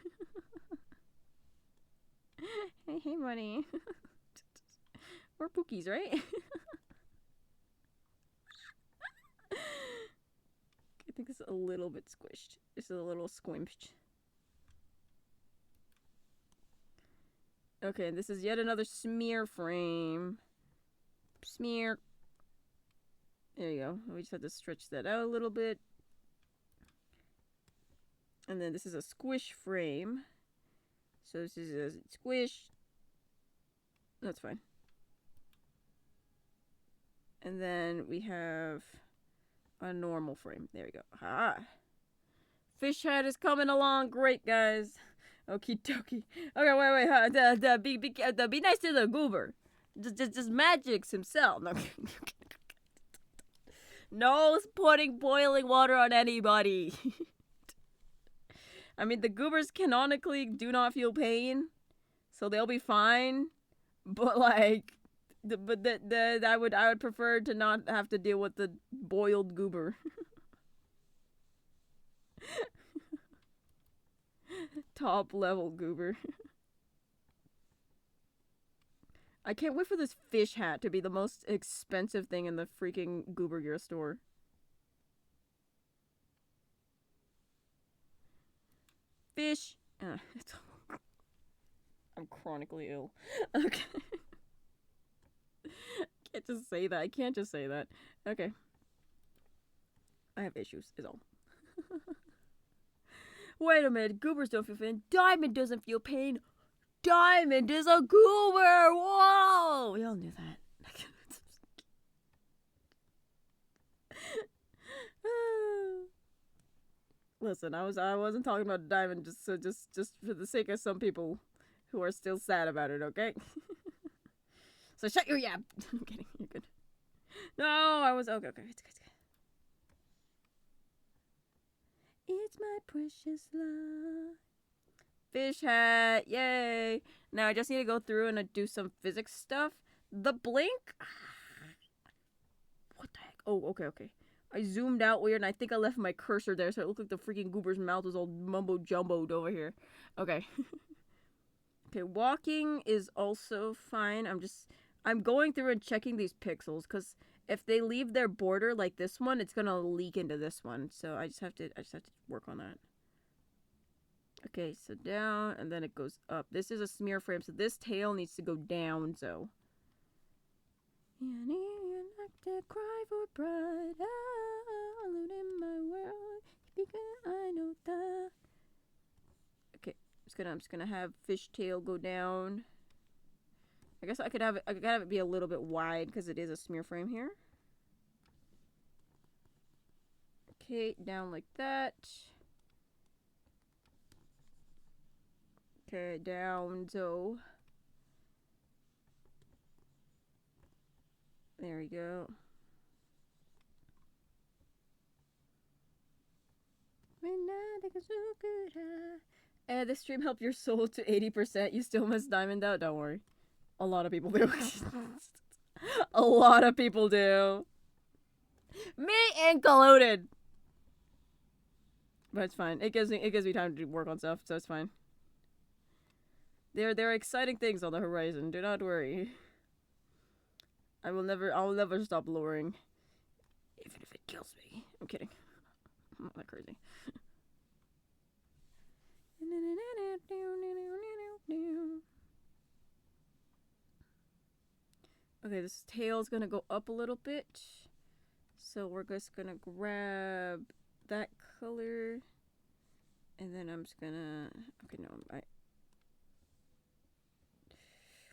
hey, buddy. We're pookies, right? I think it's a little bit squished. It's a little squimped. Okay, this is yet another smear frame. Smear. There you go. We just have to stretch that out a little bit. And then this is a squish frame. So this is a squish. That's fine. And then we have a normal frame. There we go. Ah. Fish head is coming along great, guys. Okie dokie. Okay, wait. Be nice to the goober. Just Magix himself. No, no putting boiling water on anybody. I mean, the goobers canonically do not feel pain, so they'll be fine. But like, I would prefer to not have to deal with the boiled goober. Top level goober. I can't wait for this fish hat to be the most expensive thing in the freaking Goober Gear store. Fish. I'm chronically ill. Okay. Can't just say that. I can't just say that. Okay. I have issues, is all. Wait a minute. Goobers don't feel pain. Diamond doesn't feel pain. Diamond is a goober! Whoa! We all knew that. Listen, I wasn't talking about Diamond just for the sake of some people who are still sad about it, okay? So shut your yap. I'm kidding. You're good. No, I was okay. It's good. It's my precious love. Fish hat, yay! Now I just need to go through and do some physics stuff. The blink. What the heck? Oh, okay. I zoomed out weird, and I think I left my cursor there, so it looked like the freaking goober's mouth was all mumbo jumboed over here. Okay. Okay, walking is also fine. I'm going through and checking these pixels, because if they leave their border like this one, it's gonna leak into this one. So I just have to work on that. Okay, so down, and then it goes up. This is a smear frame, so this tail needs to go down, so. To cry for pride, alone in my world, because I know that. Okay, I'm just gonna have fishtail go down. I guess I could have it be a little bit wide because it is a smear frame here. Okay, down like that. Okay, down so. There we go. This stream helped your soul to 80%. You still miss Diamond out? Don't worry. A lot of people do. A lot of people do. Me included. But it's fine. It gives me time to work on stuff, so it's fine. There are exciting things on the horizon. Do not worry. I'll never stop luring. Even if it kills me. I'm kidding. I'm not that crazy. Okay, this tail's gonna go up a little bit. So we're just gonna grab that color. And then I'm just gonna... Okay, no,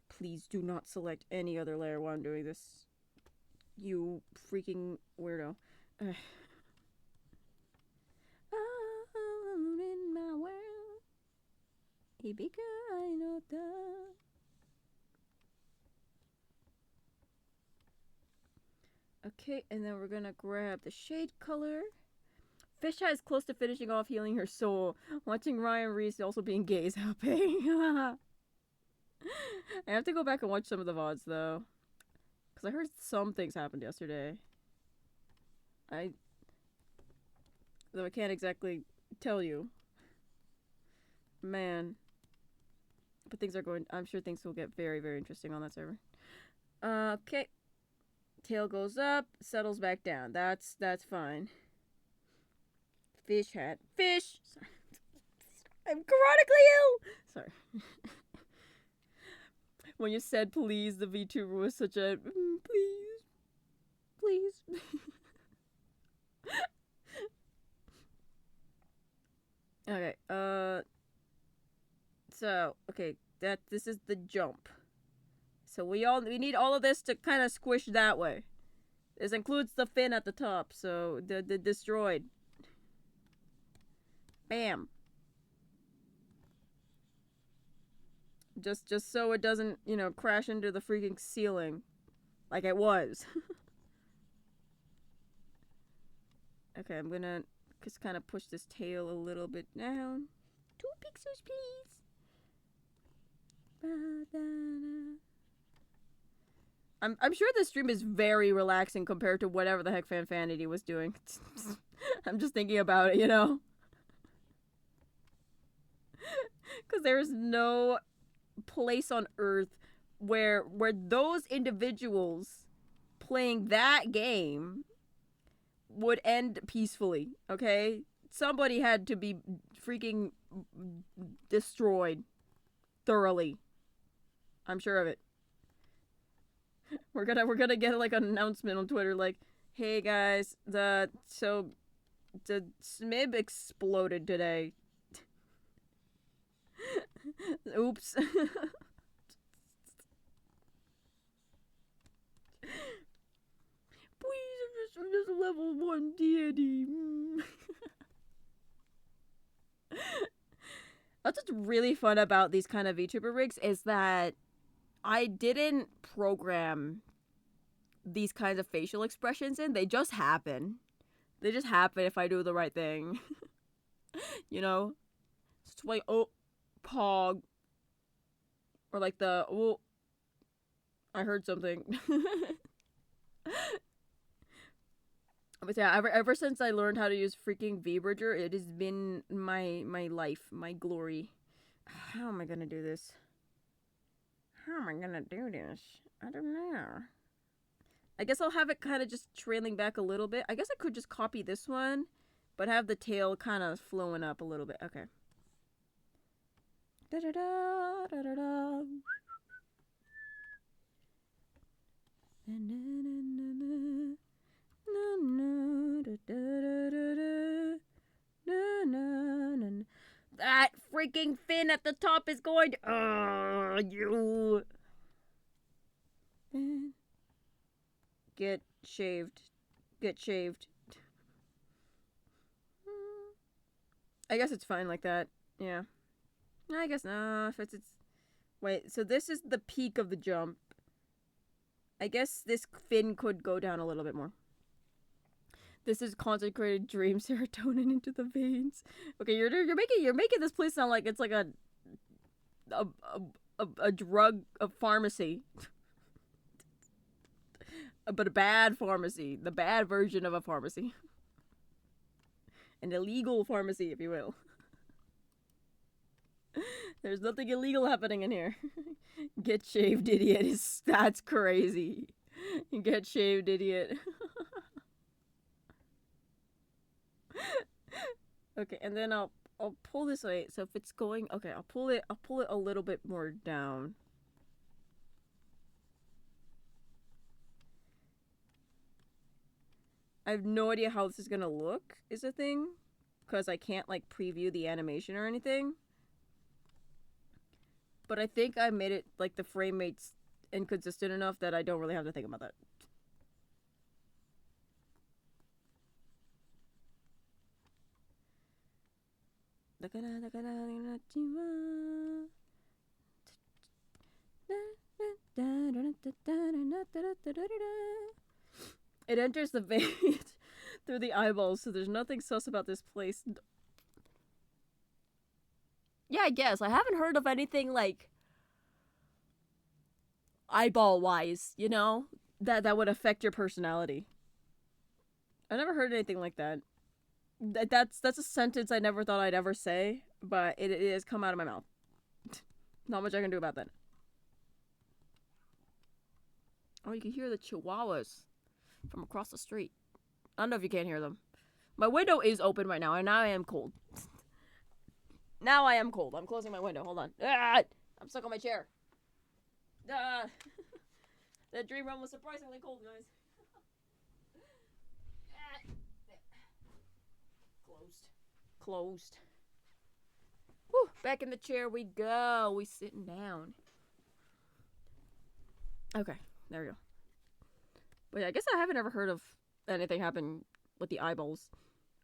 Please do not select any other layer while I'm doing this. You freaking weirdo. Alone in my world. Because I know that. Okay, and then we're gonna grab the shade color. Fish Eye is close to finishing off healing her soul. Watching Ryan Reese also being gay is helping. I have to go back and watch some of the VODs though. Because I heard some things happened yesterday. Though I can't exactly tell you. Man. But I'm sure things will get very, very interesting on that server. Okay. Tail goes up, settles back down. That's fine. Fish hat. Fish! Sorry. I'm chronically ill! Sorry. When you said please, the VTuber was such a please. Okay, so, okay, this is the jump. So we need all of this to kind of squish that way. This includes the fin at the top, so the destroyed. Bam. Just so it doesn't, you know, crash into the freaking ceiling like it was. Okay, I'm gonna just kind of push this tail a little bit down. 2 pixels, please. I'm sure this stream is very relaxing compared to whatever the heck Fanfanity was doing. I'm just thinking about it, you know? Because there's no place on earth where those individuals playing that game would end peacefully, okay? Somebody had to be freaking destroyed thoroughly. I'm sure of it. We're gonna get like an announcement on Twitter like, hey guys, the SMIB exploded today. Oops. Please, I'm just level 1 deity. That's what's really fun about these kind of VTuber rigs is that I didn't program these kinds of facial expressions in. They just happen. They just happen if I do the right thing. You know? It's like, oh, pog. Or like the, oh, I heard something. But yeah, ever since I learned how to use freaking Goober Gear, it has been my life, my glory. How am I gonna do this? How am I gonna do this? I don't know. I guess I'll have it kind of just trailing back a little bit. I guess I could just copy this one, but have the tail kind of flowing up a little bit. Okay. Da da da da da da. Na na na na na. Na na da da da da da. Na na na. That freaking fin at the top is going to... you... Get shaved. Get shaved. I guess it's fine like that. Yeah. I guess no. If it's... Wait, so this is the peak of the jump. I guess this fin could go down a little bit more. This is concentrated dream serotonin into the veins. Okay, you're making this place sound like it's like a drug, a pharmacy. But a bad pharmacy. The bad version of a pharmacy. An illegal pharmacy, if you will. There's nothing illegal happening in here. Get shaved, idiot. That's crazy. Get shaved, idiot. Okay, and then I'll pull this way. So if it's going, okay, I'll pull it a little bit more down. I have no idea how this is gonna look, is a thing. Because I can't, like, preview the animation or anything. But I think I made it, like, the frame rate's inconsistent enough that I don't really have to think about that. It enters the vein through the eyeballs, so there's nothing sus about this place. Yeah, I guess. I haven't heard of anything, like, eyeball-wise, you know? That would affect your personality. I never heard anything like that. That's a sentence I never thought I'd ever say, but it has come out of my mouth. Not much I can do about that. Oh, you can hear the chihuahuas from across the street. I don't know if you can't hear them. My window is open right now, and now I am cold. Now I am cold. I'm closing my window. Hold on. Ah! I'm stuck on my chair. Ah! That dream run was surprisingly cold, guys. Closed. Whew, back in the chair we go. We sitting down. Okay, there we go. But yeah, I guess I haven't ever heard of anything happen with the eyeballs.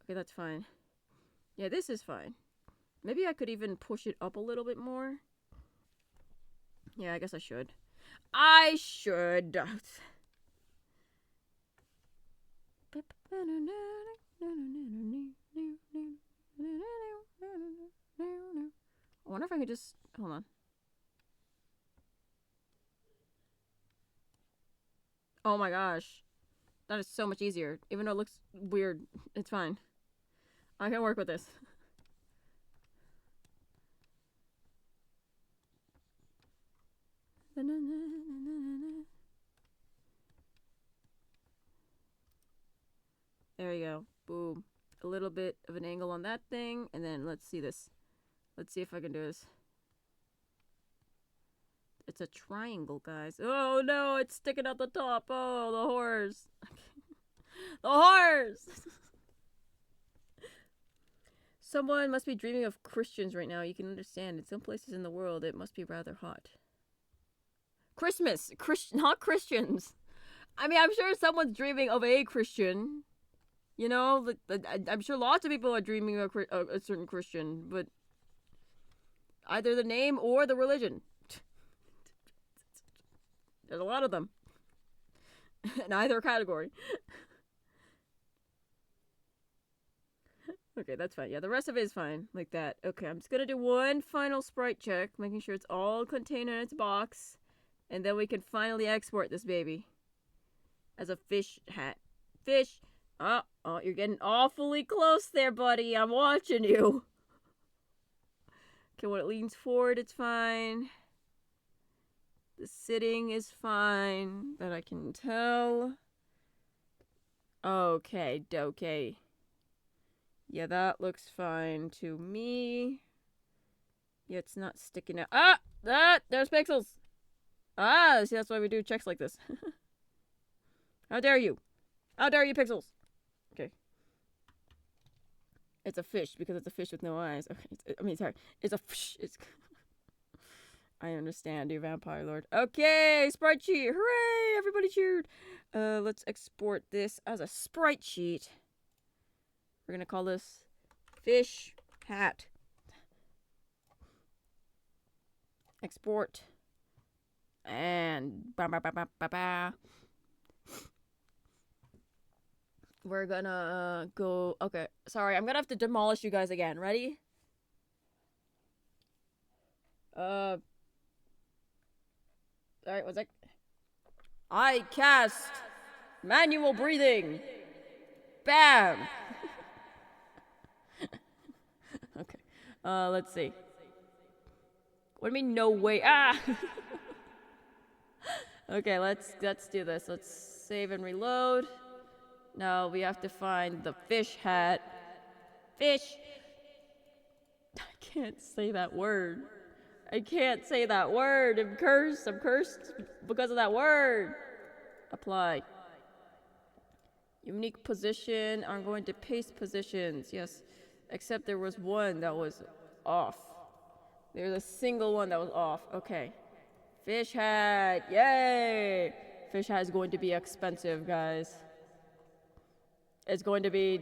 Okay, that's fine. Yeah, this is fine. Maybe I could even push it up a little bit more. Yeah, I guess I should. I should. I wonder if I could just... Hold on. Oh my gosh. That is so much easier. Even though it looks weird, it's fine. I can work with this. There you go. Boom. A little bit of an angle on that thing, and then let's see this. Let's see if I can do this. It's a triangle, guys. Oh no, it's sticking out the top. Oh, the horrors. The horrors! Someone must be dreaming of Christians right now. You can understand. In some places in the world, it must be rather hot. Christmas! Not Christians. I mean, I'm sure someone's dreaming of a Christian. You know, I'm sure lots of people are dreaming of a certain Christian, but either the name or the religion. There's a lot of them. In either category. Okay, that's fine. Yeah, the rest of it is fine. Like that. Okay, I'm just gonna do one final sprite check, making sure it's all contained in its box. And then we can finally export this baby. As a fish hat. Fish! Oh, you're getting awfully close there, buddy. I'm watching you. Okay, when it leans forward, it's fine. The sitting is fine, that I can tell. Okay, dokey. Yeah, that looks fine to me. Yeah, it's not sticking out. There's pixels. See, that's why we do checks like this. How dare you? How dare you, pixels? Okay. It's a fish because it's a fish with no eyes. Okay, sorry. It's a fish. I understand, you vampire lord. Okay, sprite sheet. Hooray! Everybody cheered. Let's export this as a sprite sheet. We're gonna call this fish hat. Export. And we're gonna go. Okay, sorry, I'm gonna have to demolish you guys again. Ready? Alright, one sec. I cast manual breathing. Bam! Okay. Let's see. What do you mean, no way? Okay, let's do this. Let's save and reload. Now we have to find the fish hat. Fish! I can't say that word. I can't say that word. I'm cursed. I'm cursed because of that word. Apply. Unique position. I'm going to paste positions. Yes. Except there was one that was off. There's a single one that was off. Okay. Fish hat. Yay! Fish hat is going to be expensive, guys. It's going to be...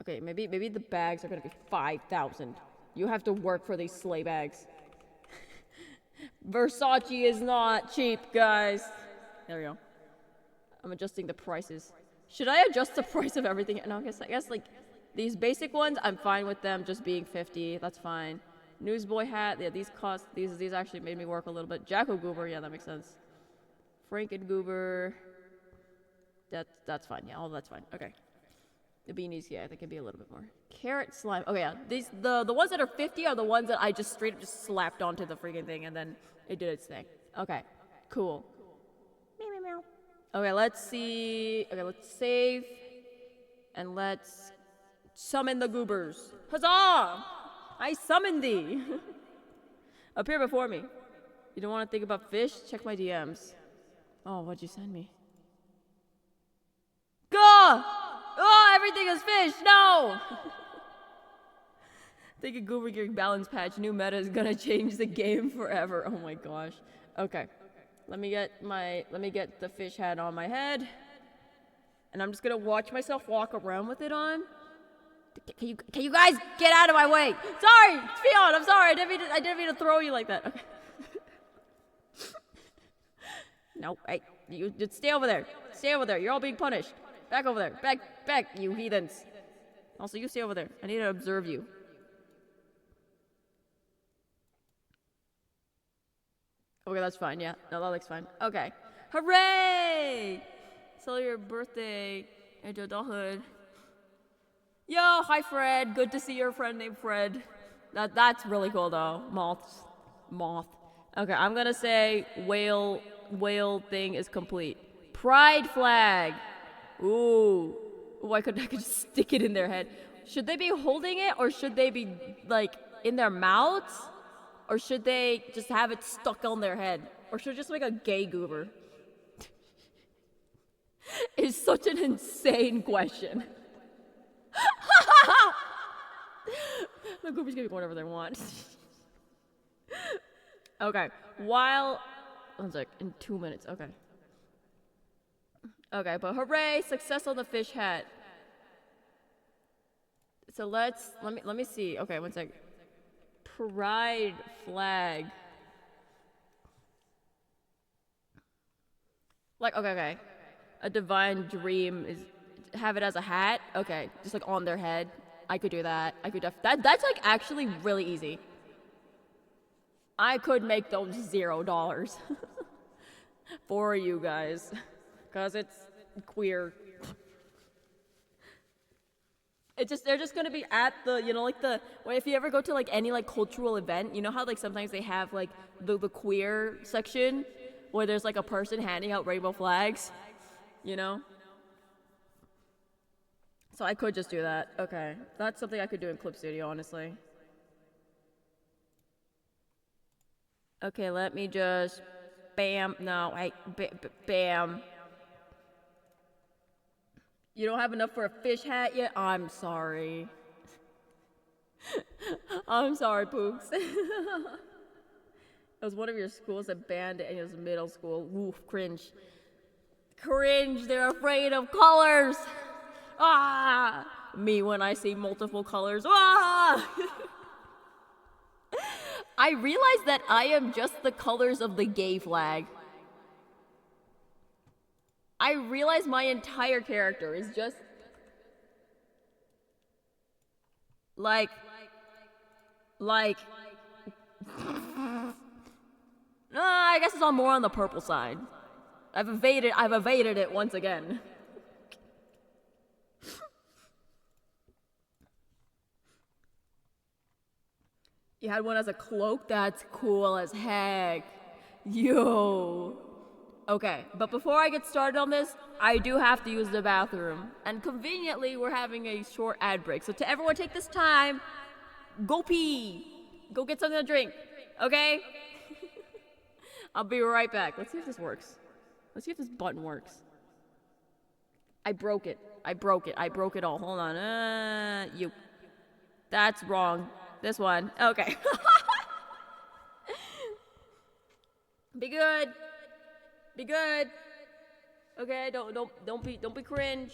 Okay, maybe the bags are going to be 5,000. You have to work for these sleigh bags. Versace is not cheap, guys. There we go. I'm adjusting the prices. Should I adjust the price of everything? No, I guess like these basic ones, I'm fine with them just being 50. That's fine. Newsboy hat, yeah, these cost these actually made me work a little bit. Jacko Goober, yeah, that makes sense. Franken Goober. That's fine. Yeah, all that's fine. Okay. The beanies, yeah, I think it'd be a little bit more. Carrot slime. Okay, yeah. These the ones that are 50 are the ones that I just straight up just slapped onto the freaking thing and then it did its thing. Okay. Cool. Meow meow meow. Okay, let's see. Okay, let's save. And let's summon the goobers. Huzzah! I summoned thee! Appear before me. You don't want to think about fish? Check my DMs. Oh, what'd you send me? Gah! Oh, everything is fish! No! Think a Goober Gear balance patch. New meta is gonna change the game forever. Oh my gosh. Okay. Let me get the fish hat on my head. And I'm just gonna watch myself walk around with it on. Can you guys get out of my way? Sorry, Fion, I'm sorry. I didn't mean to throw you like that. Okay. No, hey, you just stay over there. Stay over there. You're all being punished. Back over there. Back, you heathens. Also, you stay over there. I need to observe you. Okay, that's fine. Yeah, no, that looks fine. Okay. Hooray! Celebrate your birthday into adulthood. Yo, hi Fred. Good to see your friend named Fred. That's really cool though. Moth. Okay, I'm gonna say whale thing is complete. Pride flag. Ooh, I could just stick it in their head. Should they be holding it or should they be like in their mouths? Or should they just have it stuck on their head? Or should it just make a gay goober? It's such an insane question. The goobers can do whatever they want. Okay, one sec, in 2 minutes, okay. Okay, but hooray, success on the fish hat. So let me see. Okay, one sec. Pride flag. Like, okay. A divine dream is have it as a hat. Okay, just like on their head. I could do that. That's like actually really easy. I could make those $0 for you guys, cause it's queer. They're just gonna be at the, if you ever go to like any like cultural event, you know how like sometimes they have like the queer section where there's like a person handing out rainbow flags, you know? So I could just do that. Okay, that's something I could do in Clip Studio, honestly. Okay, let me just bam. No, bam. You don't have enough for a fish hat yet? I'm sorry. I'm sorry, Pooks. It was one of your schools that banned it and it was middle school. Oof, cringe. Cringe, they're afraid of colors. Ah! Me when I see multiple colors. Ah! I realize that I am just the colors of the gay flag. I realize my entire character is just like I guess it's all more on the purple side. I've evaded it once again. You had one as a cloak? That's cool as heck. Yo. Okay, but before I get started on this, I do have to use the bathroom. And conveniently, we're having a short ad break. So to everyone take this time, go pee. Go get something to drink. Okay? I'll be right back. Let's see if this works. Let's see if this button works. I broke it all. Hold on. You. That's wrong. This one. Okay. Be good. Be good. Okay, don't be cringe.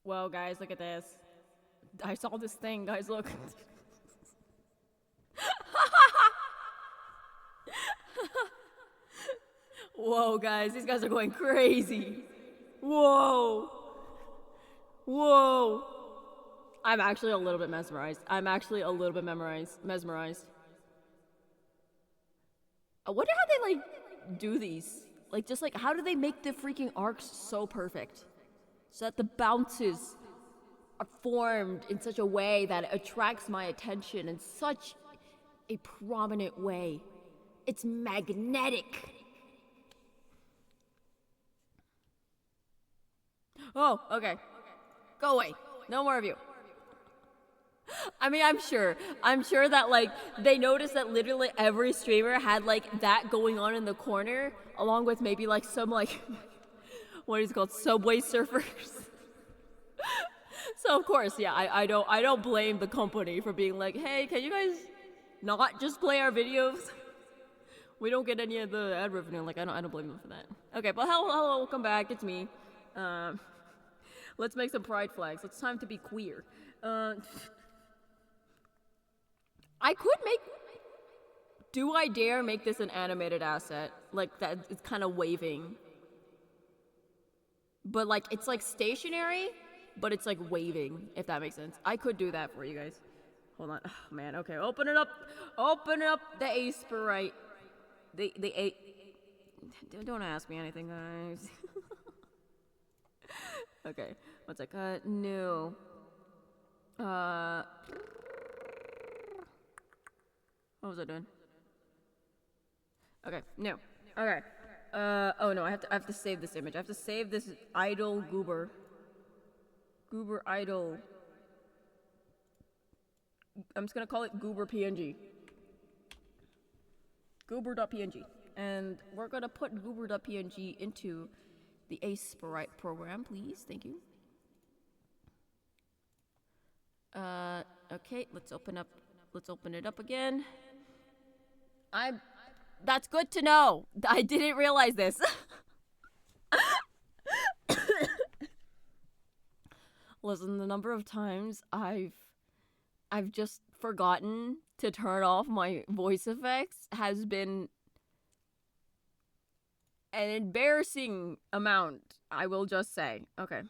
Whoa, guys, look at this. I saw this thing, guys, look. Whoa, guys, these guys are going crazy. Whoa. Whoa. I'm actually a little bit mesmerized. I'm actually a little bit mesmerized. I wonder how they, like, do these. Like, just, like, how do they make the freaking arcs so perfect? So that the bounces are formed in such a way that it attracts my attention in such a prominent way. It's magnetic. Oh, okay. Go away. No more of you. I mean, I'm sure that, like, they noticed that literally every streamer had, like, that going on in the corner, along with maybe, like, some, like, what is it called? Subway surfers. So, of course, yeah, I don't blame the company for being like, hey, can you guys not just play our videos? We don't get any of the ad revenue. Like, I don't blame them for that. Okay, but hello, welcome back. It's me. Um, let's make some pride flags. It's time to be queer. I could make. Do I dare make this an animated asset? Like that, it's kind of waving. But like, it's like stationary, but it's like waving, if that makes sense. I could do that for you guys. Hold on. Oh, man, okay, open it up. Open up the A sprite. The A. Don't ask me anything, guys. Okay, one sec. No. What was I doing? Okay, no. Okay. Oh no, I have to save this image. I have to save this idle goober. Goober idle. I'm just gonna call it goober PNG. Goober.png. And we're gonna put goober.png into the Ace Sprite program, please. Thank you. Okay, let's open it up again. That's good to know. I didn't realize this. Listen, the number of times I've just forgotten to turn off my voice effects has been an embarrassing amount, I will just say. Okay.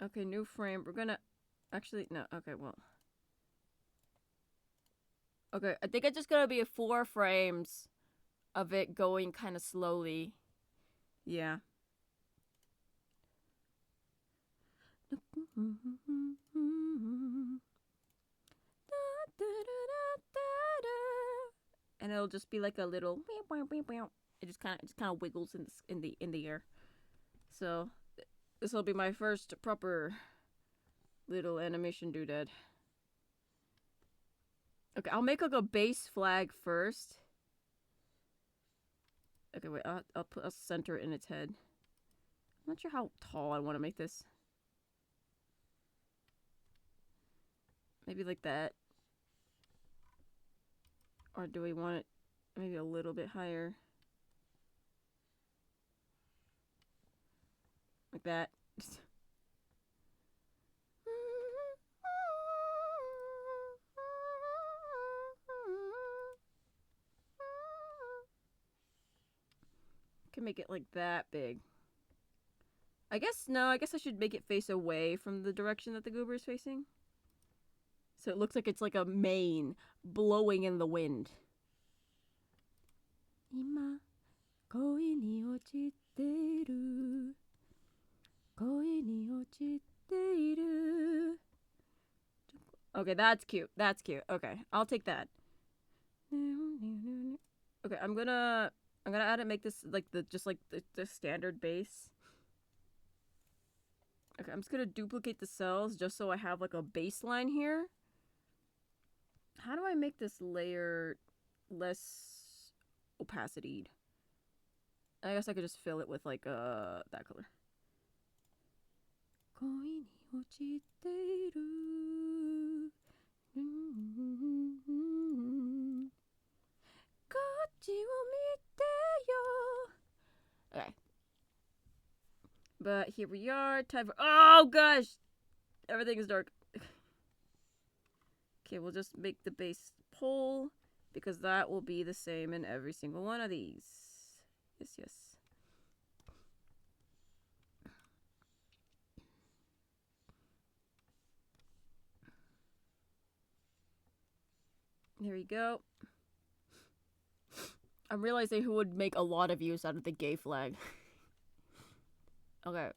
Okay, new frame. We're gonna... Actually, no. Okay, well... Okay, I think it's just gonna be 4 frames of it going kind of slowly. Yeah. And it'll just be like a little... It just kind of wiggles in the air. So this will be my first proper little animation doodad. Okay, I'll make like a base flag first. Okay, wait, I'll center it in its head. I'm not sure how tall I want to make this. Maybe like that. Or do we want it maybe a little bit higher? Like that. Can make it like that big. I guess I should make it face away from the direction that the goober is facing. So it looks like it's like a mane blowing in the wind. 今恋に落ちている恋に落ちている Okay, that's cute. That's cute. Okay, I'll take that. Okay, I'm gonna add it, make this like the standard base. Okay, I'm just gonna duplicate the cells just so I have like a baseline here. How do I make this layer less opacity? I guess I could just fill it with like that color. 恋に落ちている こっちを見てよ Okay. But here we are. Time for. Oh gosh! Everything is dark. Okay, we'll just make the base pole because that will be the same in every single one of these. Yes, yes. There we go. I'm realizing who would make a lot of use out of the gay flag. Okay.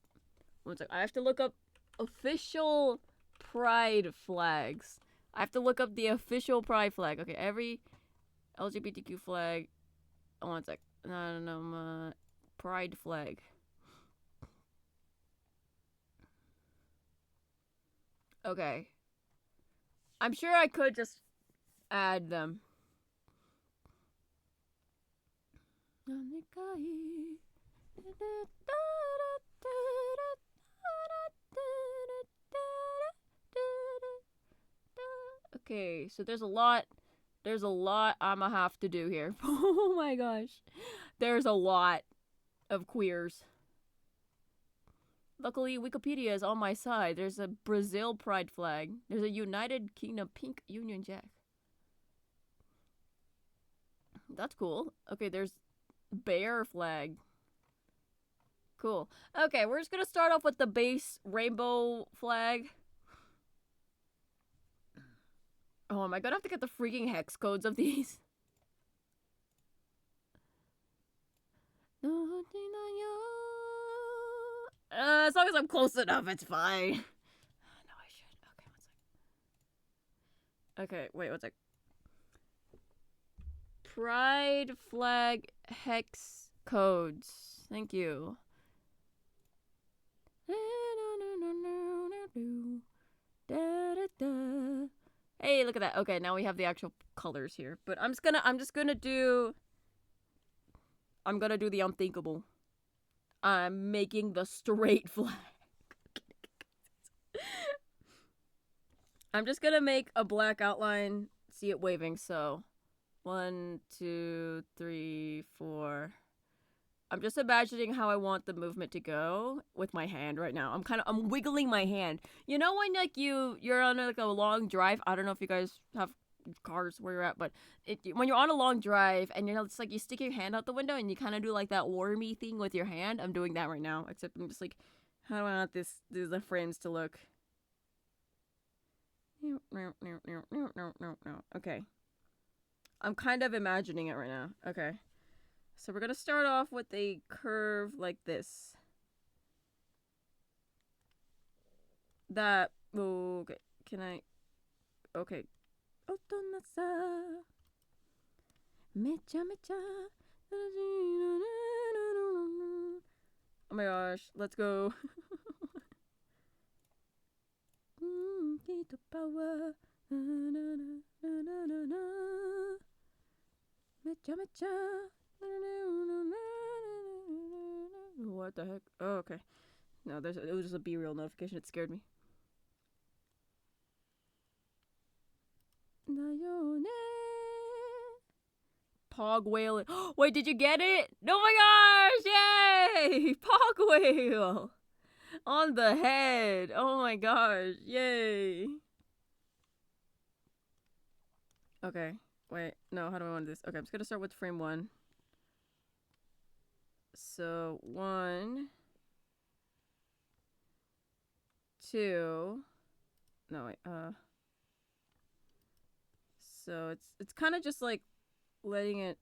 One sec. I have to look up official pride flags. I have to look up the official pride flag. Okay, every LGBTQ flag. Oh, one sec. No, pride flag. Okay. I'm sure I could just add them. Okay, so there's a lot I'ma have to do here. Oh my gosh. There's a lot of queers. Luckily, Wikipedia is on my side. There's a Brazil pride flag. There's a United Kingdom pink Union Jack. That's cool. Okay, there's bear flag. Cool. Okay, we're just gonna start off with the base rainbow flag. Oh, am I gonna have to get the freaking hex codes of these? As long as I'm close enough, it's fine. No, I should. Okay, one sec. Okay, wait, one sec. Pride flag hex codes. Thank you. Hey, look at that. Okay, now we have the actual colors here. But I'm just gonna do the unthinkable. I'm making the straight flag. I'm just gonna make a black outline, see it waving, so 1, 2, 3, 4. I'm just imagining how I want the movement to go with my hand right now. I'm wiggling my hand. You know when like you're on like a long drive? I don't know if you guys have cars where you're at, but when you're on a long drive and it's like you stick your hand out the window and you kind of do like that wormy thing with your hand. I'm doing that right now, except I'm just like, how do I want the frames to look? Okay. I'm kind of imagining it right now. Okay. So we're gonna start off with a curve like this. That, okay, can I, okay. Oh my gosh, let's go. What the heck? Oh, okay. No, it was just a B-reel notification. It scared me. Pog whale. Wait, did you get it? Oh my gosh! Yay! Pog whale! On the head. Oh my gosh. Yay. Okay. Wait. No, how do I want this? Okay, I'm just gonna start with frame 1. So, 1, 2. No, wait. So it's kind of just like letting it.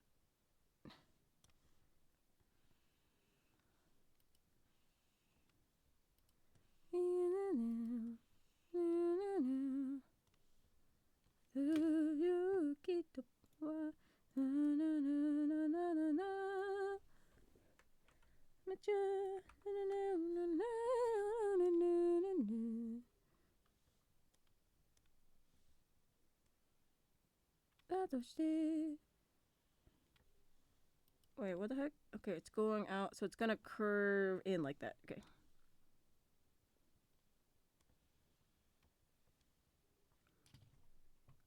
Wait, what the heck? Okay, it's going out, so it's gonna curve in like that. Okay.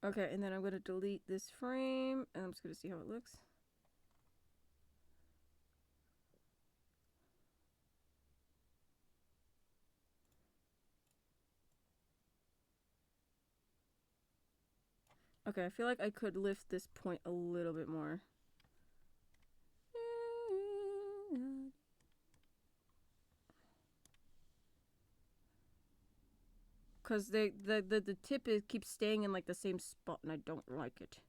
Okay, and then I'm gonna delete this frame, and I'm just gonna see how it looks. Okay, I feel like I could lift this point a little bit more. Because the tip keeps staying in like the same spot and I don't like it.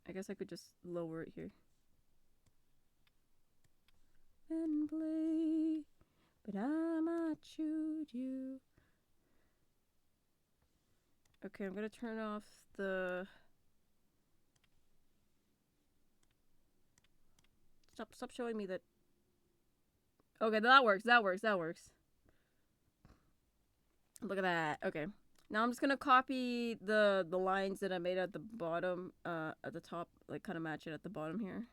I guess I could just lower it here. And play, but I might shoot you. Okay, I'm gonna turn off the... Stop showing me that. Okay, that works. Look at that. Okay. Now I'm just gonna copy the lines that I made at the bottom, at the top, like kind of match it at the bottom here.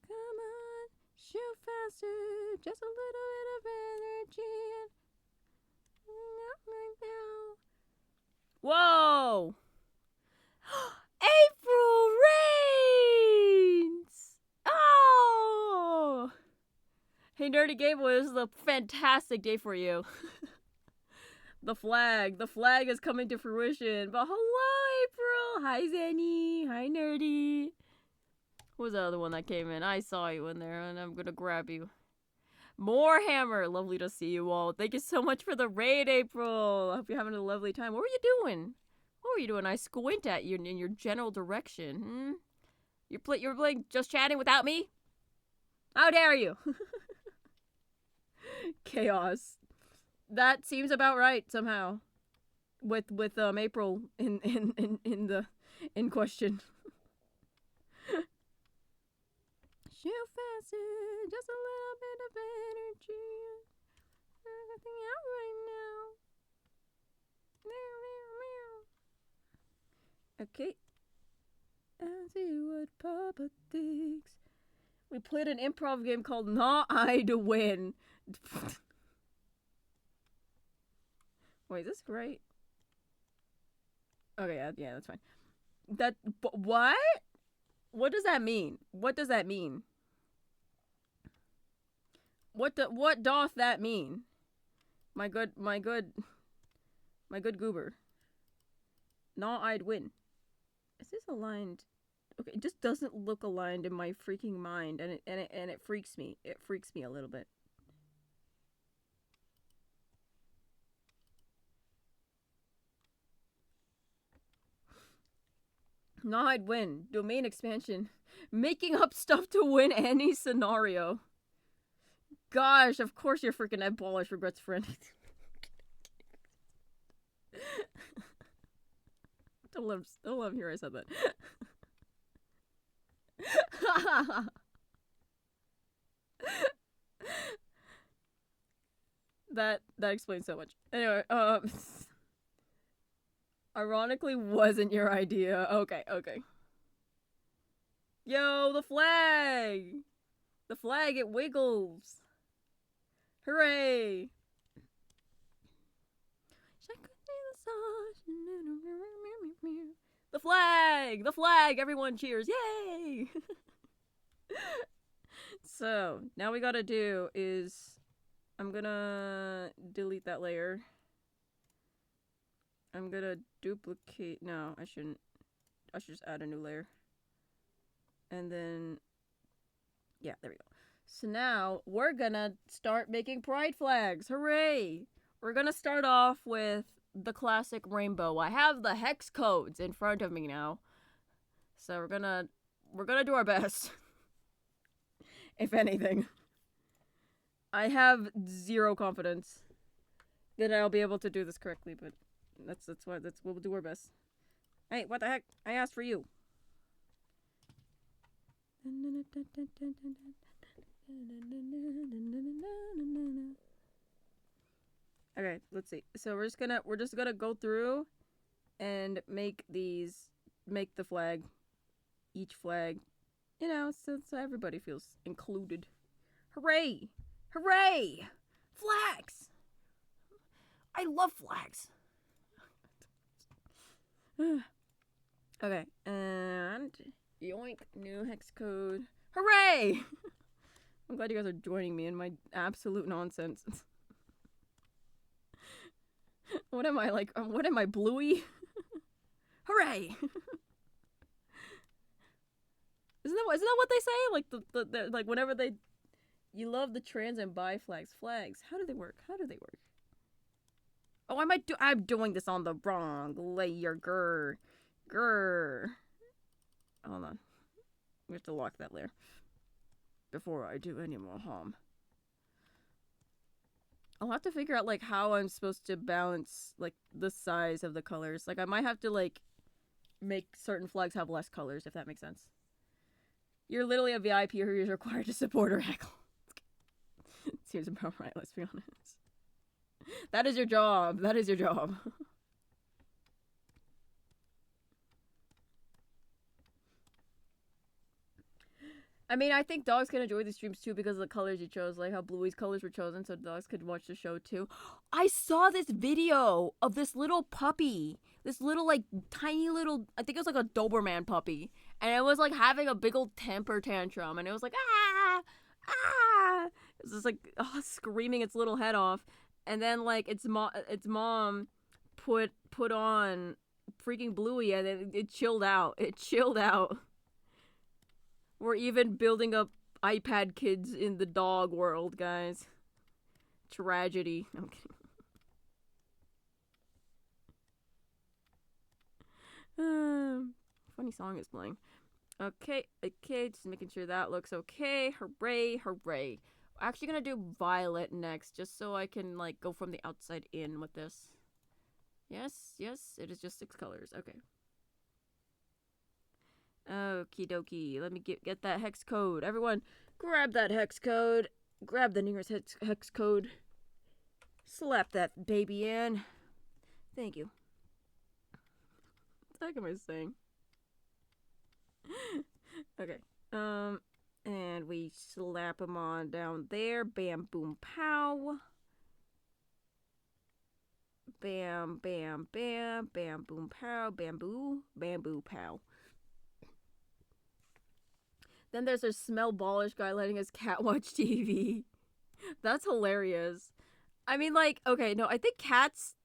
Come on, shoot faster, just a little bit of energy. Not right now. Whoa! April rains! Oh! Hey, Nerdy Gameboy, this is a fantastic day for you. The flag is coming to fruition. But hello, April! Hi, Zenny! Hi, Nerdy! What was the other one that came in? I saw you in there, and I'm gonna grab you. More hammer! Lovely to see you all. Thank you so much for the raid, April! I hope you're having a lovely time. What were you doing? What were you doing? I squint at you in your general direction. You're playing just chatting without me? How dare you? Chaos. That seems about right somehow. With April in question. Shoot faster, just a little bit of energy. Everything out right now. Okay. I'll see what Papa thinks. We played an improv game called Not I'd Win. Wait, is this right? Okay, yeah, that's fine. What? What does that mean? What does that mean? What doth that mean? My good goober. Not I'd win. Is this aligned? Okay, it just doesn't look aligned in my freaking mind, and it freaks me. It freaks me a little bit. No, I'd win. Domain expansion. Making up stuff to win any scenario. Gosh, of course your freaking abolish regrets friend. Don't let him hear I said that. that explains so much. Anyway, ironically wasn't your idea. Okay. Yo, the flag! The flag, it wiggles. Hooray! The flag! The flag! Everyone cheers! Yay! So, now we gotta do is... I'm gonna delete that layer. I'm gonna duplicate... No, I shouldn't. I should just add a new layer. And then... Yeah, there we go. So now, we're gonna start making pride flags. Hooray! We're gonna start off with the classic rainbow. I have the hex codes in front of me now. So we're gonna do our best. If anything. I have zero confidence that I'll be able to do this correctly, but we'll do our best. Hey, what the heck? I asked for you. Okay, let's see. So we're just gonna go through and make the flag, each flag, so everybody feels included. Hooray! Hooray! Flags! I love flags. Okay, and yoink, new hex code. Hooray! I'm glad you guys are joining me in my absolute nonsense. What am I, like, what am I, Bluey? Hooray! Isn't that what they say? Like, the like, whenever they... You love the trans and bi flags. Flags. How do they work? How do they work? Oh, I'm doing this on the wrong layer. Grr. Grr. Hold on. We have to lock that layer. Before I do any more harm. I'll have to figure out, like, how I'm supposed to balance, like, the size of the colors. Like, I might have to, like, make certain flags have less colors, if that makes sense. You're literally a VIP who is required to support or heckle. Seems about right, let's be honest. That is your job. That is your job. I mean, I think dogs can enjoy the streams too because of the colors you chose, like how Bluey's colors were chosen so dogs could watch the show too. I saw this video of this little puppy. This little, like, tiny little, I think it was like a Doberman puppy. And it was like having a big old temper tantrum. And it was like, ah, ah. It was just like screaming its little head off. And then, like, its mom put on freaking Bluey and it chilled out. It chilled out. We're even building up iPad kids in the dog world, guys. Tragedy. I'm kidding. Funny song is playing. Okay, just making sure that looks okay. Hooray, hooray. Actually gonna do violet next, just so I can, like, go from the outside in with this. Yes, it is just 6 colors. Okay. Okie dokie. Let me get that hex code. Everyone, grab that hex code. Grab the nearest hex code. Slap that baby in. Thank you. What the heck am I saying? Okay. And we slap them on down there. Bam, boom, pow. Bam, bam, bam. Bam, boom, pow. Bamboo. Bamboo, pow. Then there's a smell ballish guy letting his cat watch TV. That's hilarious. I mean, like, okay, no, I think cats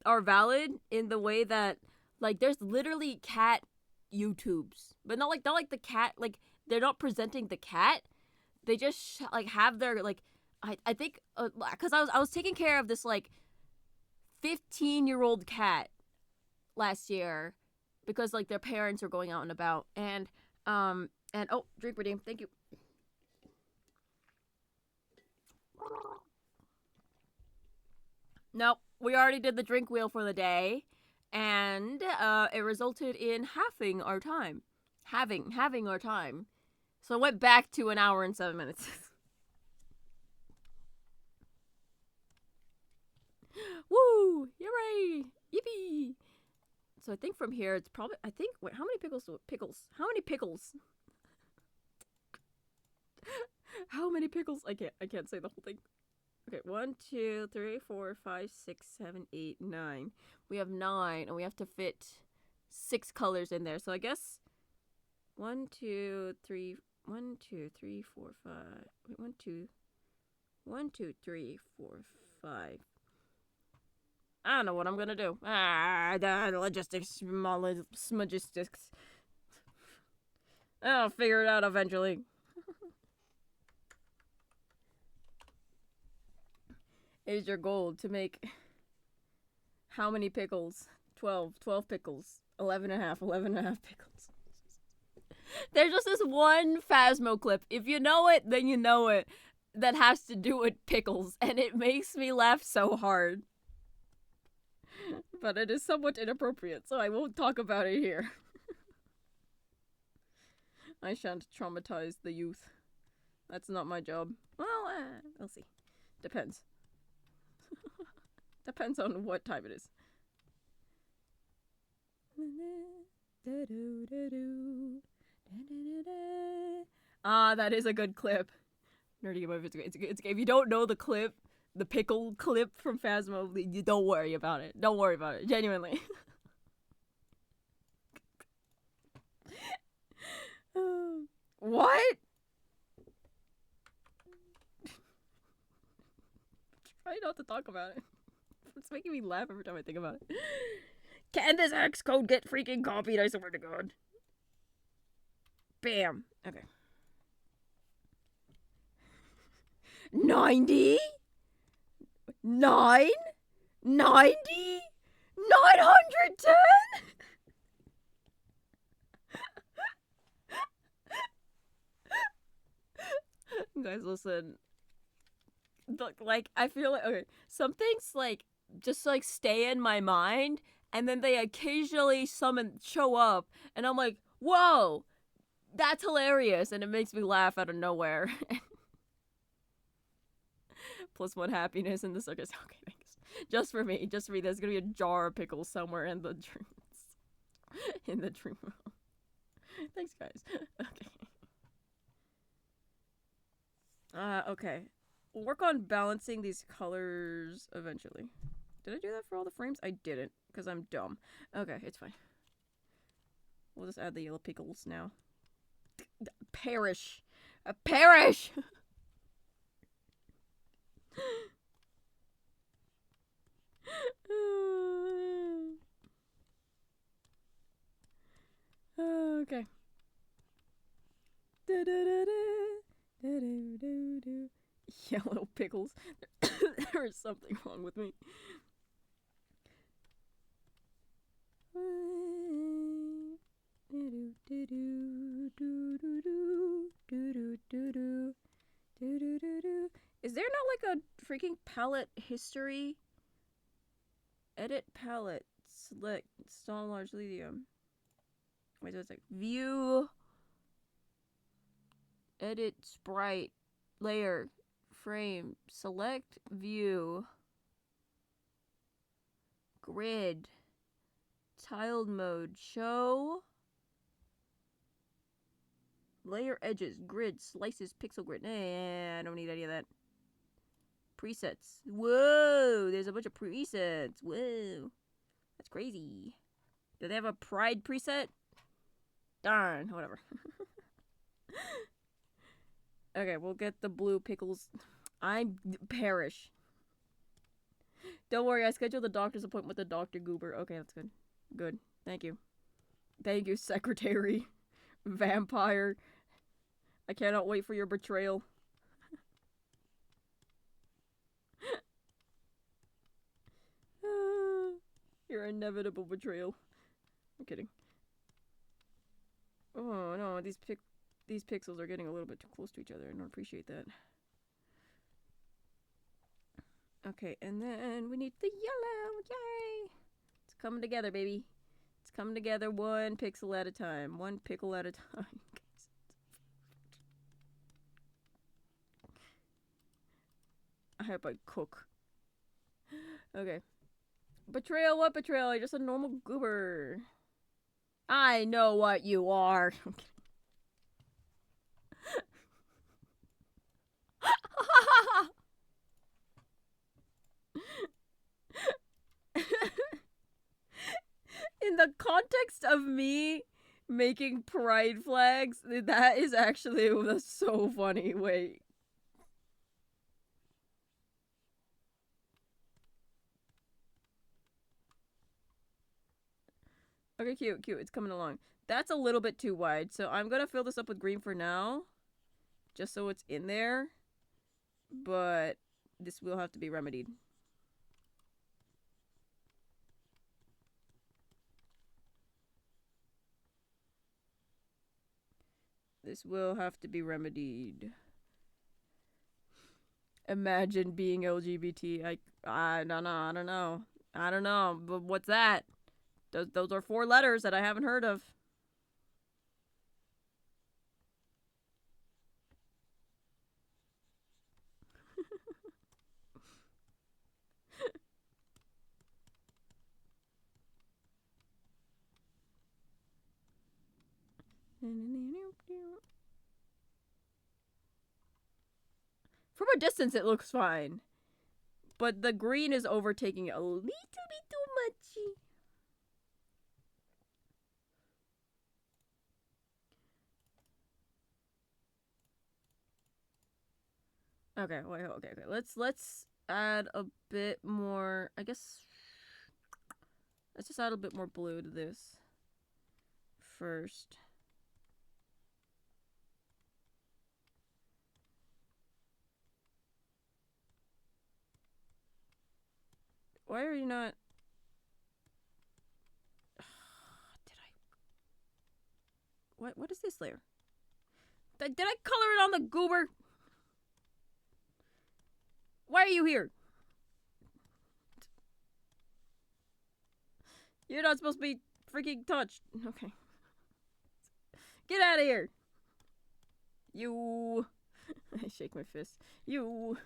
are valid in the way that, like, there's literally cat YouTubes. But not like the cat, like, they're not presenting the cat. They just, like, have their, like, I think, because I was taking care of this, like, 15-year-old cat last year because, like, their parents were going out and about. And oh, drink redeem. Thank you. Nope, we already did the drink wheel for the day, and it resulted in halving our time. Having our time. So it went back to 1 hour and 7 minutes. Woo! Hooray! Yippee! So I think from here it's probably, wait, how many pickles? How many pickles? How many pickles? I can't say the whole thing. Okay, 1, 2, 3, 4, 5, 6, 7, 8, 9. We have 9, and we have to fit 6 colors in there. So I guess 1, 2, 3, 1, 2, 3, 4, 5. Wait, 1, 2, 1, 2, 3, 4, 5. I don't know what I'm gonna do. Logistics, smogistics. I'll figure it out eventually. Is your goal to make how many pickles? 12 pickles. 11 and a half pickles. There's just this one Phasmo clip. If you know it, then you know it. That has to do with pickles, and it makes me laugh so hard. But it is somewhat inappropriate, so I won't talk about it here. I shan't traumatize the youth. That's not my job. Well, we'll see. Depends. Depends on what time it is. Ah, that is a good clip. Nerdy Game, it's if you don't know the clip, the pickle clip from Phasmo, you don't worry about it. Don't worry about it. Genuinely. What? Try not to talk about it. It's making me laugh every time I think about it. Can this X code get freaking copied? I swear to God. Bam. Okay. 90? 9? 90? 910? Guys, listen. Like, I feel like, okay, some things, like, just, like, stay in my mind, and then they occasionally show up, and I'm like, whoa, that's hilarious, and it makes me laugh out of nowhere. +1 happiness in the circus. Okay, thanks. Just for me, there's gonna be a jar of pickles somewhere in the dreams. In the dream world. Thanks, guys. Okay. Okay. We'll work on balancing these colors eventually. Did I do that for all the frames? I didn't, because I'm dumb. Okay, it's fine. We'll just add the yellow pickles now. Perish! Perish! Okay. Yellow pickles. There is something wrong with me. Is there not like a freaking palette history? Edit palette. Select. Install large medium. Wait, so it's like view. Edit sprite. Layer. Frame. Select view. Grid. Tiled mode. Show. Layer edges. Grid. Slices. Pixel grid. I don't need any of that. Presets. Whoa! There's a bunch of presets. Whoa. That's crazy. Do they have a pride preset? Darn. Whatever. Okay, we'll get the blue pickles. I'm perish. Don't worry, I scheduled the doctor's appointment with the Dr. Goober. Okay, that's good. Good. Thank you. Thank you, secretary. Vampire. I cannot wait for your betrayal. Your inevitable betrayal. I'm kidding. Oh no, these pixels are getting a little bit too close to each other. I don't appreciate that. Okay, and then we need the yellow. Yay! It's coming together, baby. It's coming together one pixel at a time. One pickle at a time. I hope I cook. Okay. Betrayal? What betrayal? You're just a normal goober. I know what you are. In the context of me making pride flags, that is actually so funny. Wait. Okay, cute. It's coming along. That's a little bit too wide, so I'm gonna fill this up with green for now. Just so it's in there. But this will have to be remedied. This will have to be remedied. Imagine being LGBT. I don't know. I don't know. But what's that? Those are 4 letters that I haven't heard of. From a distance, it looks fine. But the green is overtaking it a little bit too much. Okay, wait, okay. Let's add a bit more, I guess, let's just add a bit more blue to this first. Why are you not... Did I... What is this layer? Did I color it on the goober? Why are you here? You're not supposed to be freaking touched. Okay. Get out of here. You. I shake my fist. You.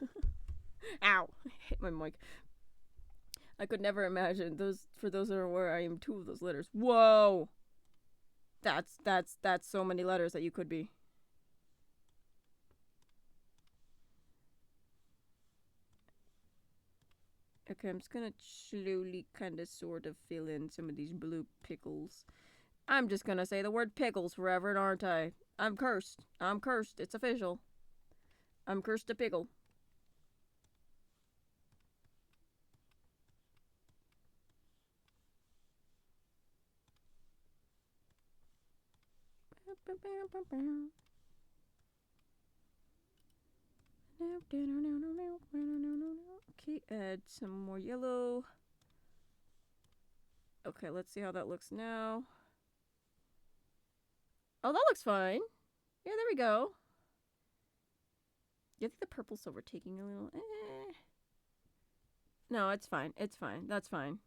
Ow. I hit my mic. I could never imagine those. For those that are aware, I am 2 of those letters. Whoa. That's so many letters that you could be. Okay, I'm just gonna slowly kind of sort of fill in some of these blue pickles. I'm just gonna say the word pickles forever, aren't I? I'm cursed. I'm cursed. It's official. I'm cursed to pickle. Okay, add some more yellow. Okay, let's see how that looks now. Oh, that looks fine. Yeah, there we go. You think the purple's overtaking a little? No, it's fine. It's fine. That's fine.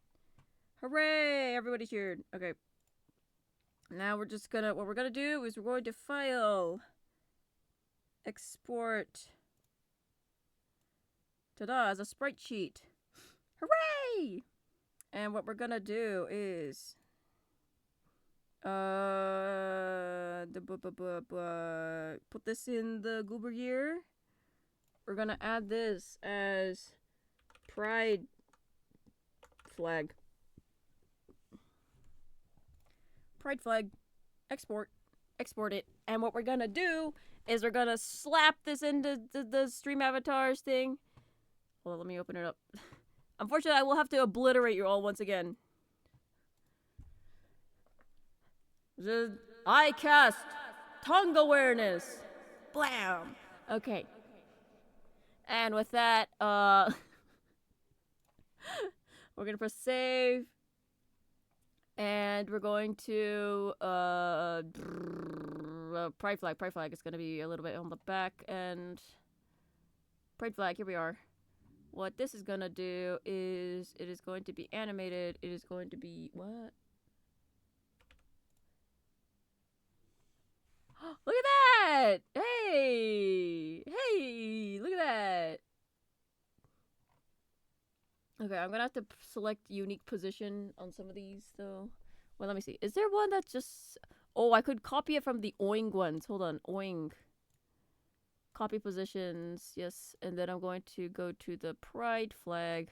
Hooray! Everybody cheered. Okay. Now we're just gonna... What we're gonna do is we're going to file. Export. Ta-da! As a sprite sheet. Hooray! And what we're gonna do is... put this in the Goober Gear. We're gonna add this as pride flag. Pride flag. Export it. And what we're gonna do is we're gonna slap this into the stream avatars thing. Hold on, let me open it up. Unfortunately, I will have to obliterate you all once again. I cast tongue awareness. Blam. Okay. And with that, we're gonna press save. And we're going to pride flag. Pride flag is gonna be a little bit on the back, and pride flag, here we are. What this is gonna do is it is going to be animated. It is going to be what? Look at that! Hey! Hey! Look at that! Okay, I'm gonna have to select unique position on some of these, though. Well, let me see. Is there one that's just... Oh, I could copy it from the Oing ones. Hold on. Oing. Copy positions. Yes. And then I'm going to go to the pride flag.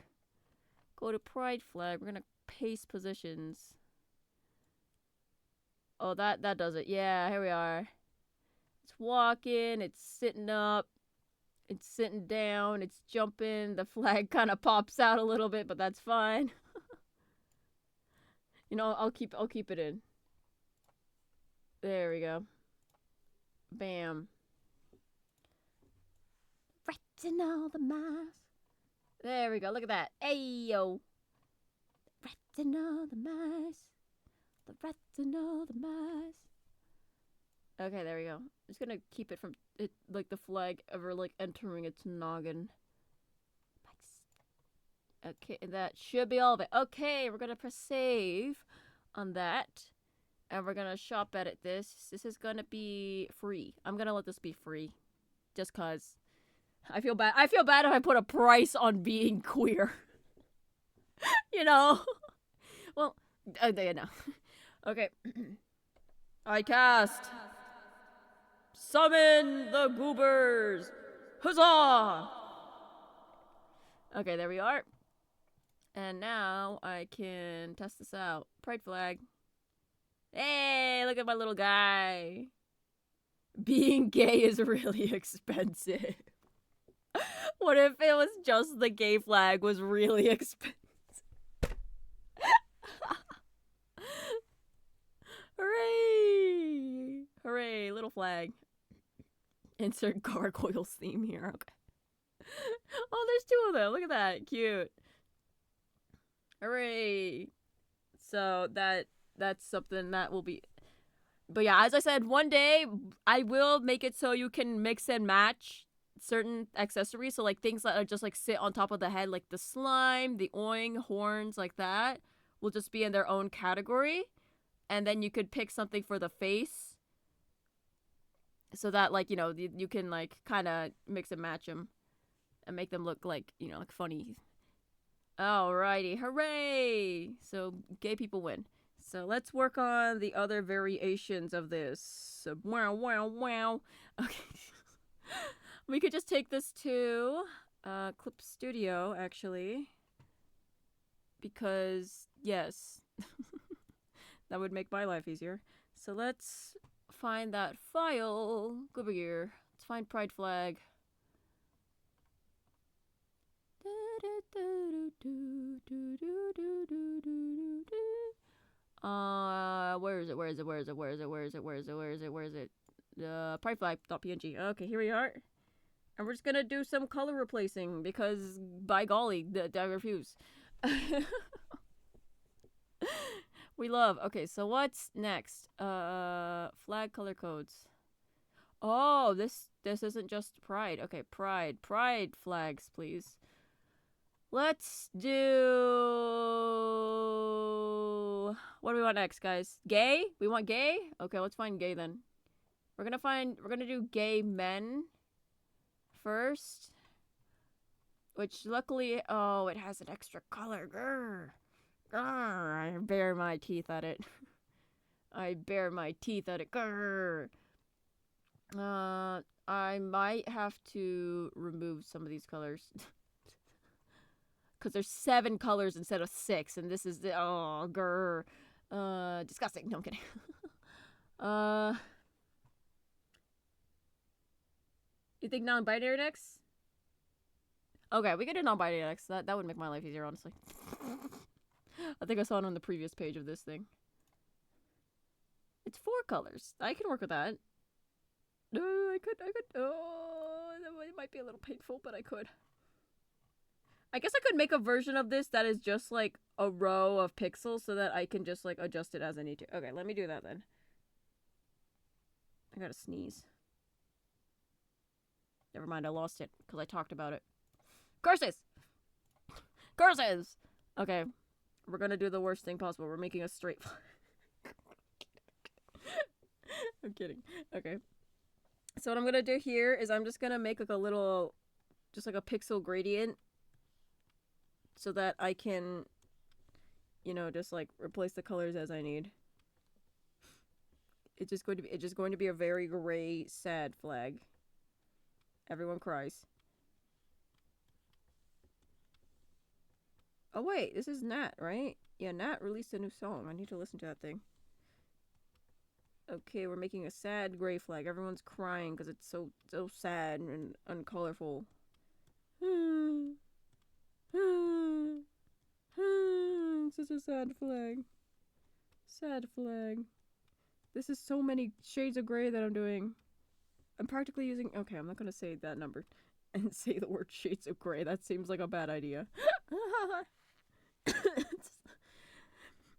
Go to pride flag. We're gonna paste positions. Oh, that does it. Yeah, here we are. It's walking. It's sitting up. It's sitting down. It's jumping. The flag kind of pops out a little bit, but that's fine. You know, I'll keep it in. There we go. Bam. Ratting all the mice. There we go. Look at that. Ayo. Ratting all the mice. The ratting all the mice. Okay, there we go. I'm just gonna keep it from it, like the flag ever like entering its noggin. Okay, and that should be all of it. Okay, we're gonna press save on that, and we're gonna shop edit this. This is gonna be free. I'm gonna let this be free, just cause I feel bad. I feel bad if I put a price on being queer. You know. Well, yeah, no. Okay. I cast. Summon the goobers! Huzzah! Okay, there we are. And now I can test this out. Pride flag. Hey, look at my little guy. Being gay is really expensive. What if it was just the gay flag was really expensive? Hooray! Hooray, little flag. Insert gargoyles theme here. Okay. Oh, there's two of them. Look at that. Cute. Hooray. So that's something that will be. But yeah, as I said, one day I will make it so you can mix and match certain accessories. So like things that are just like sit on top of the head, like the slime, the oing, horns, like that, will just be in their own category. And then you could pick something for the face. So that like, you know, you can like kind of mix and match them and make them look like, you know, like funny. Alrighty, hooray! So gay people win. So let's work on the other variations of this. So, wow, wow, wow. Okay. We could just take this to Clip Studio, actually. Because, yes. That would make my life easier. So let's find that file. Goober Gear. Let's find Pride Flag. Where is it? Where is it? Where is it? Where is it? Where is it? Where is it? Where is it? Where is it? Prideflag.png. Okay, here we are. And we're just gonna do some color replacing because, by golly, I refuse. We love. Okay, so what's next? Flag color codes. Oh, this isn't just pride. Okay, pride flags, please. Let's do... What do we want next, guys? Gay? We want gay? Okay, let's find gay then. We're gonna do gay men first. Which luckily... Oh, it has an extra color. Grr. Grr. I bare my teeth at it. I bare my teeth at it. Grr. I might have to remove some of these colors. Because there's 7 colors instead of 6, and this is the grr, disgusting. No, I'm kidding. You think non-binary next? Okay, we get a non-binary next. That would make my life easier, honestly. I think I saw it on the previous page of this thing. It's 4 colors. I can work with that. No, I could. Oh, it might be a little painful, but I could. I guess I could make a version of this that is just like a row of pixels so that I can just like adjust it as I need to. Okay, let me do that then. I gotta sneeze. Never mind, I lost it because I talked about it. Curses! Curses! Okay, we're gonna do the worst thing possible. We're making a straight... I'm kidding. Okay. So what I'm gonna do here is I'm just gonna make like a little... Just like a pixel gradient. So that I can, you know, just like replace the colors as I need. It's just going to be a very gray, sad flag. Everyone cries. Oh wait, this is Nat, right? Yeah, Nat released a new song. I need to listen to that thing. Okay, we're making a sad gray flag. Everyone's crying because it's so sad and uncolorful. It's such a sad flag. Sad flag. This is so many shades of gray that I'm doing. I'm practically using... Okay, I'm not gonna say that number and say the word shades of gray. That seems like a bad idea.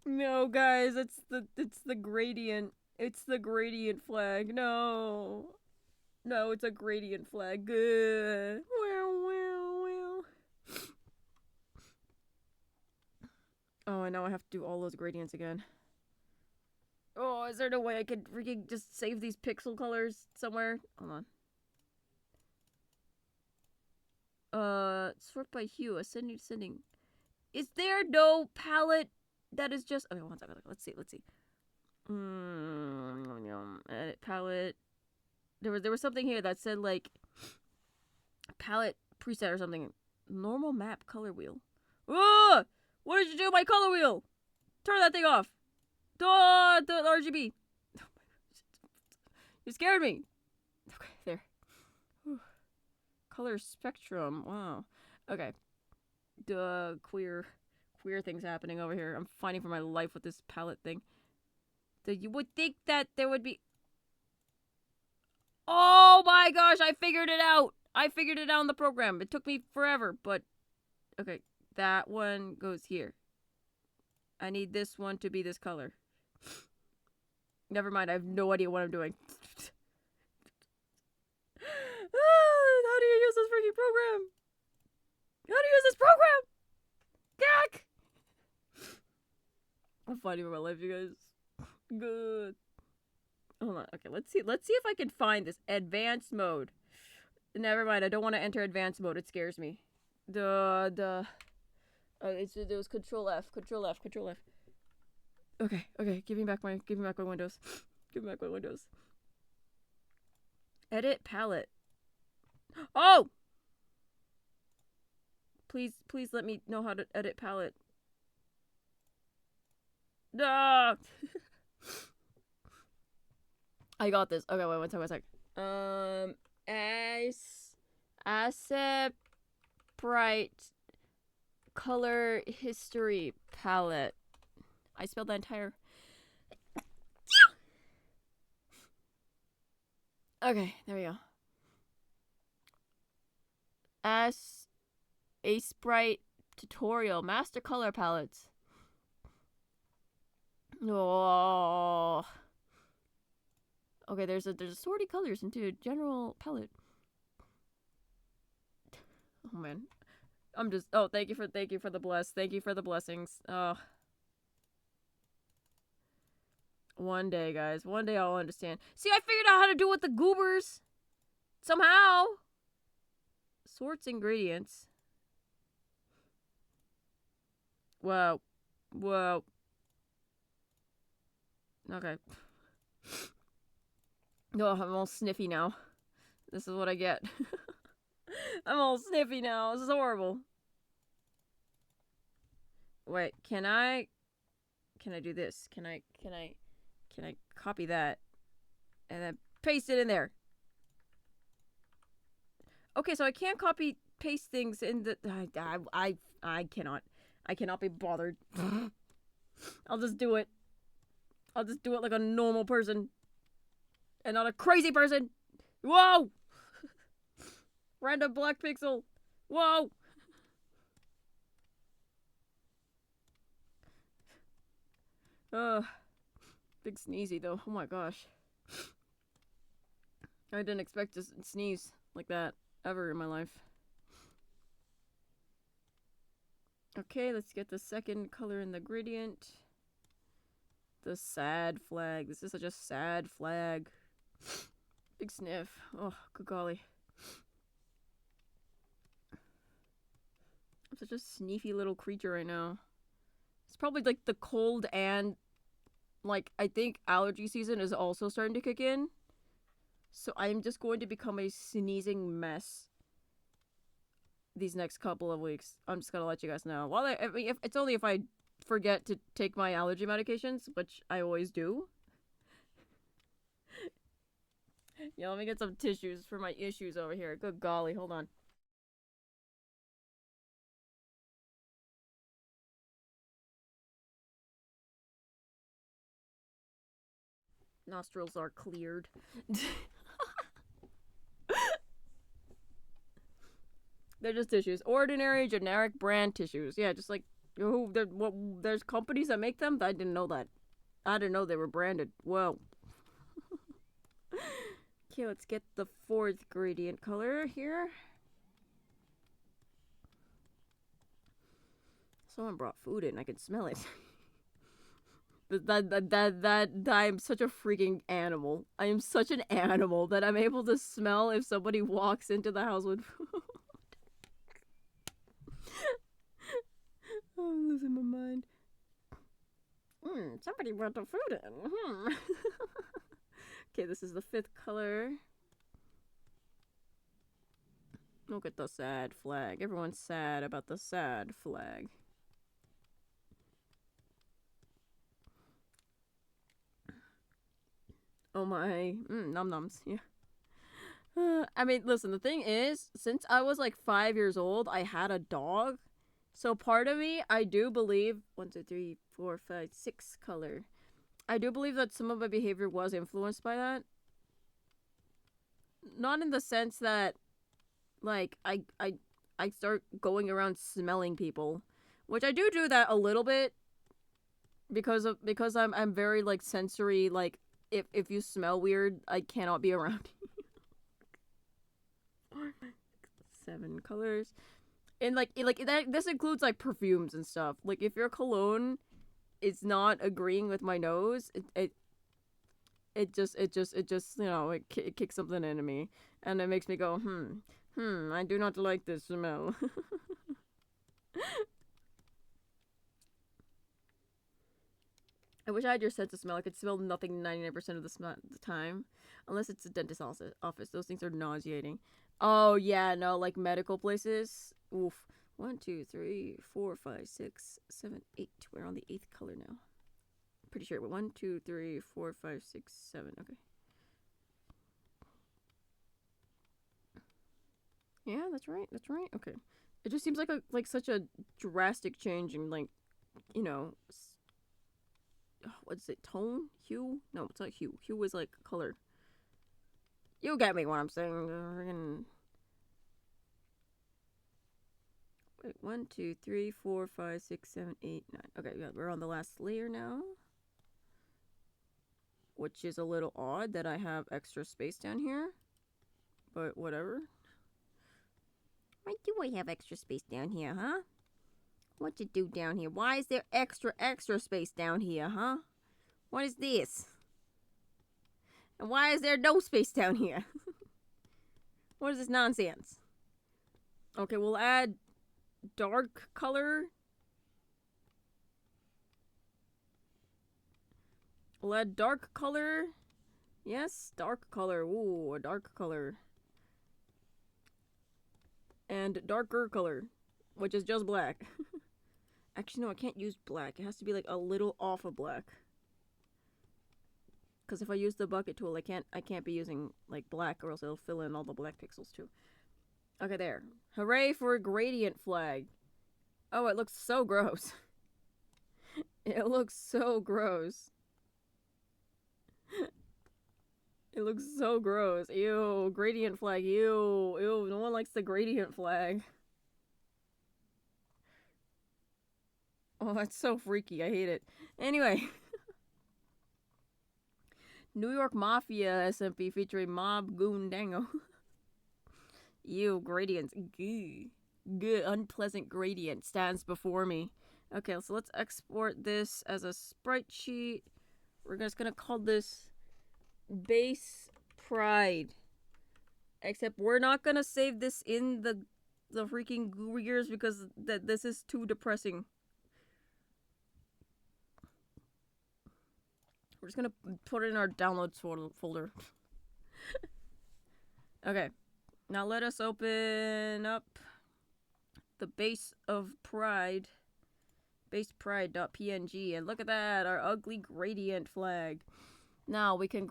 No, guys, it's the gradient. It's the gradient flag. No. No, it's a gradient flag. Good. Well. Oh, and now I have to do all those gradients again. Oh, is there no way I could freaking just save these pixel colors somewhere? Hold on. Sort by hue, ascending. Is there no palette that is just... Okay, one second. Let's see. Edit palette. There was something here that said, like, palette preset or something. Normal map color wheel. Oh! What did you do to my color wheel? Turn that thing off. The RGB. You scared me. Okay, there. Whew. color spectrum. Wow. Okay. Queer things happening over here. I'm fighting for my life with this palette thing. You would think that there would be... Oh my gosh, I figured it out! I figured it out in the program. It took me forever, but... Okay, that one goes here. I need this one to be this color. Never mind, I have no idea what I'm doing. How do you use this freaking program? How do you use this program? Gak! I'm fighting for my life, you guys. Good. Hold on. Okay, let's see if I can find this. Advanced mode. Never mind, I don't want to enter advanced mode. It scares me. It was Control F. Control F. Control F. Okay. Give me back my windows. Give me back my windows. Edit palette. Oh! Please let me know how to edit palette. Ah! I got this. Okay, wait, one sec. Asset Bright Color History Palette. I spelled that entire... Okay, there we go. Ace Bright Tutorial. Master Color Palettes. Oh. Okay, there's a sorted colors into general palette. Oh man. I'm just... Oh, thank you for the bless. Thank you for the blessings. Oh. One day, guys. One day I'll understand. See, I figured out how to do it with the goobers. Somehow. Sorts ingredients. Whoa. Whoa. Okay. No, I'm all sniffy now. This is what I get. I'm all sniffy now. This is horrible. Wait, can I do this? Can I copy that and then paste it in there? Okay, so I can't copy paste things in the... I cannot be bothered. I'll just do it. I'll just do it like a normal person. And not a crazy person. Whoa! Random black pixel. Whoa! Big sneezy though. Oh my gosh. I didn't expect to sneeze like that ever in my life. Okay, let's get the second color in the gradient. The sad flag. This is such a sad flag. Big sniff. Oh, good golly. I'm such a sneefy little creature right now. It's probably like the cold and like I think allergy season is also starting to kick in. So I'm just going to become a sneezing mess these next couple of weeks. I'm just gonna let you guys know. Well, I mean, it's only if I forget to take my allergy medications, which I always do. Yeah, let me get some tissues for my issues over here. Good golly, hold on. Nostrils are cleared. They're just tissues. Ordinary, generic brand tissues. Yeah, just like, there's companies that make them? I didn't know that. I didn't know they were branded. Whoa. Okay, let's get the fourth gradient color here. Someone brought food in. I can smell it. I'm such a freaking animal. I am such an animal that I'm able to smell if somebody walks into the house with food. Oh, I'm losing my mind. Somebody brought the food in. Okay, this is the fifth color. Look at the sad flag. Everyone's sad about the sad flag. Oh my. Num nums, yeah. I mean, listen, the thing is, since I was like 5 years old, I had a dog. So part of me, I do believe, 1, 2, 3, 4, 5, 6 color. I do believe that some of my behavior was influenced by that. Not in the sense that, like, I start going around smelling people. Which I do that a little bit. Because I'm very, like, sensory, like, if you smell weird, I cannot be around you. 7 colors. And like that, this includes like perfumes and stuff. Like if your cologne is not agreeing with my nose, it just you know it kicks something into me, and it makes me go I do not like this smell. I wish I had your sense of smell. I could smell nothing 99% of the time, unless it's a dentist office. Those things are nauseating. Oh yeah, no, like medical places. Oof. 1, 2, 3, 4, 5, 6, 7, 8. We're on the 8th color now. Pretty sure. But 1, 2, 3, 4, 5, 6, 7. Okay. Yeah, that's right. That's right. Okay. It just seems like such a drastic change in like, you know, what's it? Tone? Hue? No, it's not hue. Hue is like color. You get me what I'm saying. Wait, 1, 2, 3, 4, 5, 6, 7, 8, 9. Okay, yeah, we're on the last layer now. Which is a little odd that I have extra space down here. But whatever. Why do I have extra space down here, huh? What you do down here? Why is there extra space down here, huh? What is this? And why is there no space down here? What is this nonsense? Okay, we'll add dark color. We'll add dark color. Yes, dark color. Ooh, a dark color. And darker color, which is just black. Actually, no, I can't use black. It has to be like a little off of black. Because if I use the bucket tool, I can't be using like black, or else it'll fill in all the black pixels too. Okay, there. Hooray for a gradient flag. Oh, it looks so gross. It looks so gross. It looks so gross. Ew, gradient flag. Ew, ew, no one likes the gradient flag. Oh, that's so freaky. I hate it. Anyway. New York Mafia SMP featuring Mob Goon Dango. Ew, gradients. Good, unpleasant gradient stands before me. Okay, so let's export this as a sprite sheet. We're just gonna call this Base Pride. Except we're not gonna save this in the freaking Goober Gears because this is too depressing. We're just gonna put it in our downloads folder. Okay. Now let us open up the base of pride. Basepride.png, and look at that, our ugly gradient flag. Now we can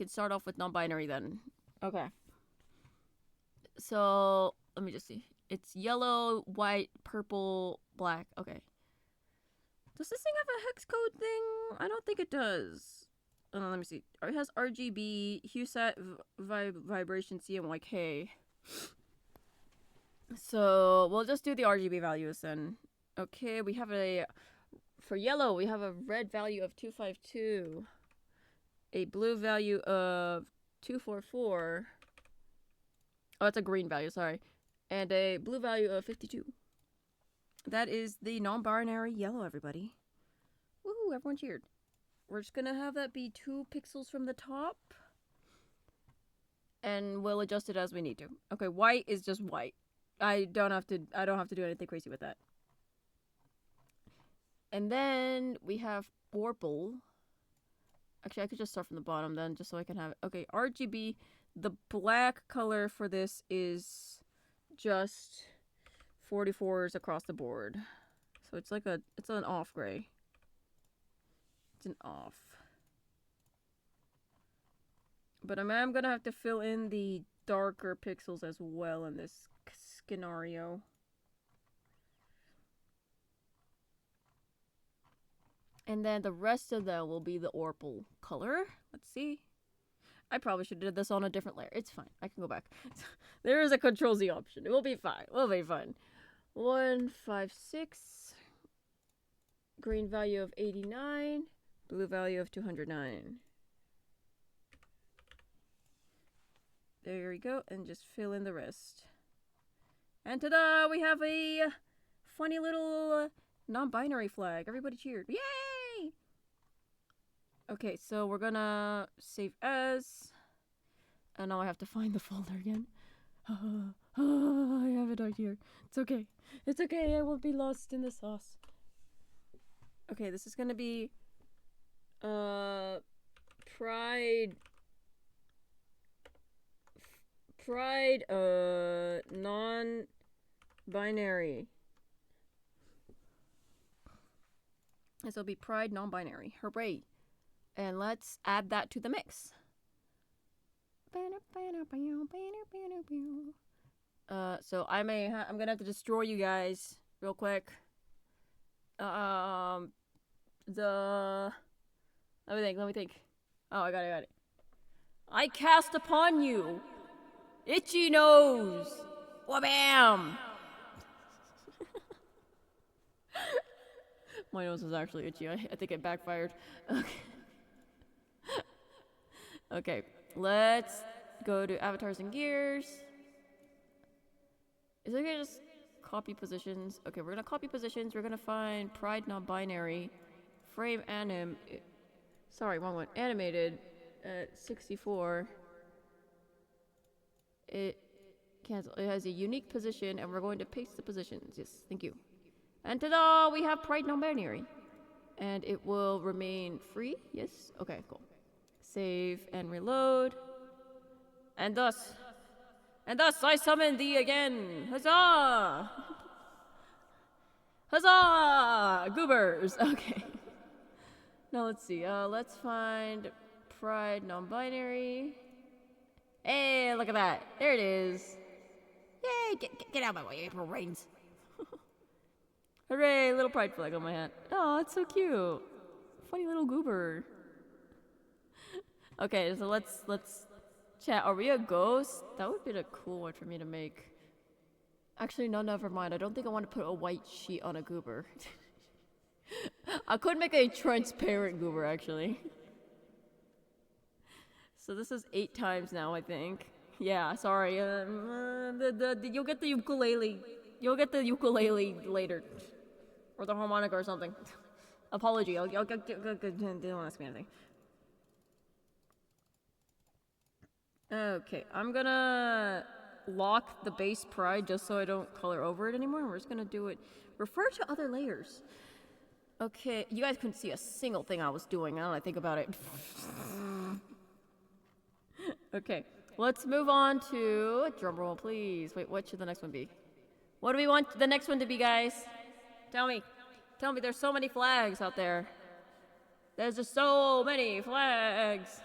start off with non-binary then. Okay. So, let me just see. It's yellow, white, purple, black. Okay. Does this thing have a hex code thing? I don't think it does. Let me see. It has RGB, HueSat, vibration, CMYK. So, we'll just do the RGB values then. Okay, we have for yellow, we have a red value of 252. A blue value of 244. Oh, that's a green value, sorry. And a blue value of 52. That is the non-binary yellow, everybody. Woohoo, everyone cheered. We're just gonna have that be 2 pixels from the top. And we'll adjust it as we need to. Okay, white is just white. I don't have to do anything crazy with that. And then we have purple. Actually, I could just start from the bottom then, just so I can have it. Okay, RGB. The black color for this is just 44s across the board. So it's like it's an off gray. It's an off. But I'm gonna have to fill in the darker pixels as well in this scenario. And then the rest of them will be the Orpal color. Let's see. I probably should have did this on a different layer. It's fine. I can go back. There is a Control Z option. It will be fine. We'll be fine. 156. Green value of 89. Blue value of 209. There we go. And just fill in the rest. And ta-da! We have a funny little non-binary flag. Everybody cheered. Yay! Okay, so we're gonna save as. And now I have to find the folder again. I have it right here. It's okay. It's okay. I won't be lost in the sauce. Okay, this is gonna be Pride non-binary. This will be Pride non-binary. Hooray. And let's add that to the mix. So I'm gonna have to destroy you guys real quick. Let me think. Oh, I got it. I cast upon you itchy nose. Wabam! My nose is actually itchy. I think it backfired. Okay. Okay, let's go to avatars and gears. Is it okay to just copy positions? Okay, we're gonna copy positions. We're gonna find Pride non-binary, frame sorry, wrong one. Animated at 64. It has a unique position, and we're going to paste the positions. Yes, thank you. And ta-da! We have Pride non-binary, and it will remain free. Yes. Okay, cool. Save and reload. And thus I summon thee again. Huzzah! Huzzah! Goobers! Okay. Now let's see. Let's find Pride non-binary. Hey, look at that. There it is. Yay! Get out of my way, April Rains. Hooray! Little pride flag on my hat. Oh, it's so cute. Funny little goober. Okay, so let's chat. Are we a ghost? That would be a cool one for me to make. Actually, no, never mind. I don't think I want to put a white sheet on a goober. I could make a transparent goober, actually. So this is 8 times now, I think. Yeah, sorry. You'll get the ukulele. You'll get the ukulele later. Or the harmonica or something. Apology. Don't ask me anything. Okay, I'm gonna lock the base pride just so I don't color over it anymore. We're just gonna do it. Refer to other layers. Okay, you guys couldn't see a single thing I was doing now that I think about it. Okay, let's move on to drumroll, please. Wait, what should the next one be? What do we want the next one to be, guys? Tell me. There's so many flags out there. There's just so many flags.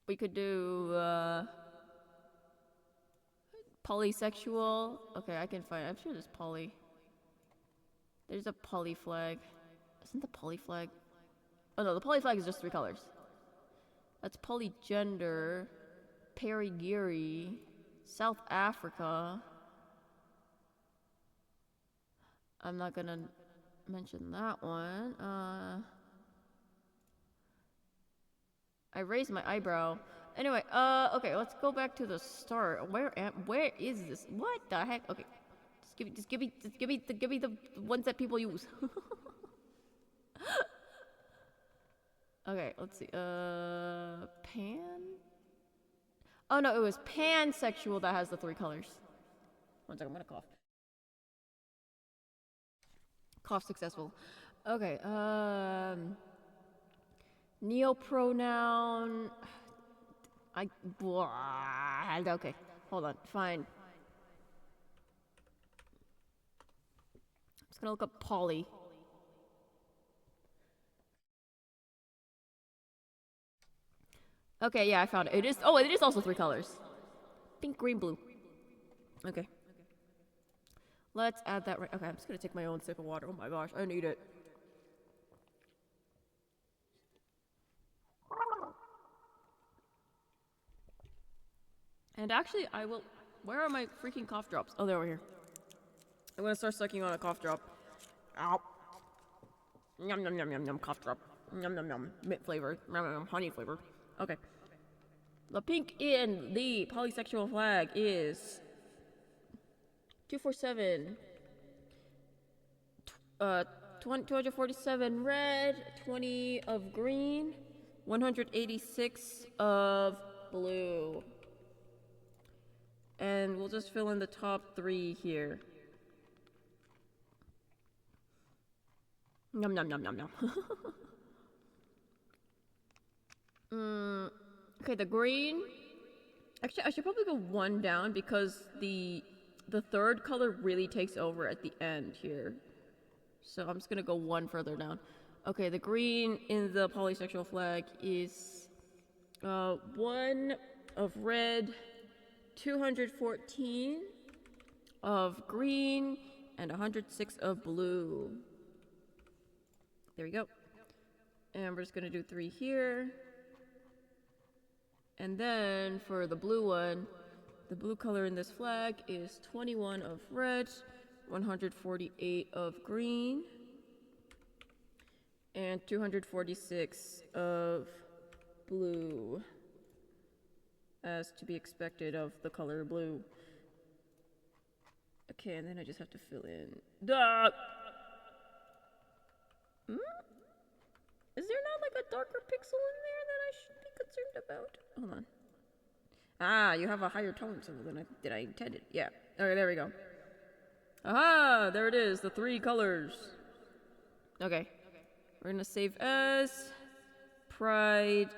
We could do polysexual. Okay, I can find. I'm sure there's poly. There's a poly flag. Isn't the poly flag? Oh no, the poly flag is just 3 colors. That's polygender, perigiri, South Africa. I'm not gonna mention that one. I raised my eyebrow. Anyway, okay, let's go back to the start. Where is this? What the heck? Okay, just give me the ones that people use. Okay, let's see. Pan. Oh no, it was pansexual that has the 3 colors. One second, I'm gonna cough. Cough successful. Okay. Neopronoun. Okay, hold on. Fine. I'm just gonna look up poly. Okay, yeah, I found it. It is. Oh, it is also 3 colors. Pink, green, blue. Okay. Let's add that right. Okay, I'm just gonna take my own sip of water. Oh my gosh, I need it. And actually, I will. Where are my freaking cough drops? Oh, they're over here. I'm gonna start sucking on a cough drop. Ow. Yum yum yum yum yum. Cough drop. Yum yum yum. Mint flavor. Yum yum yum. Honey flavor. Okay. The pink in the polysexual flag is 247. 247 red, 20 of green, 186 of blue. And we'll just fill in the top 3 here. Yum yum yum yum yum. Okay, the green. Actually, I should probably go 1 down because the third color really takes over at the end here. So I'm just gonna go 1 further down. Okay, the green in the polysexual flag is 1 of red, 214 of green, and 106 of blue. There we go. And we're just gonna do 3 here. And then for the blue one, the blue color in this flag is 21 of red, 148 of green, and 246 of blue, as to be expected of the color blue. Okay, and then I just have to fill in. Duh! Is there not like a darker pixel in there that I should be concerned about? Hold on. Ah, you have a higher tolerance level than I intended. Yeah. Okay, there we go. Aha! There it is, the 3 colors. Okay. We're gonna save as Pride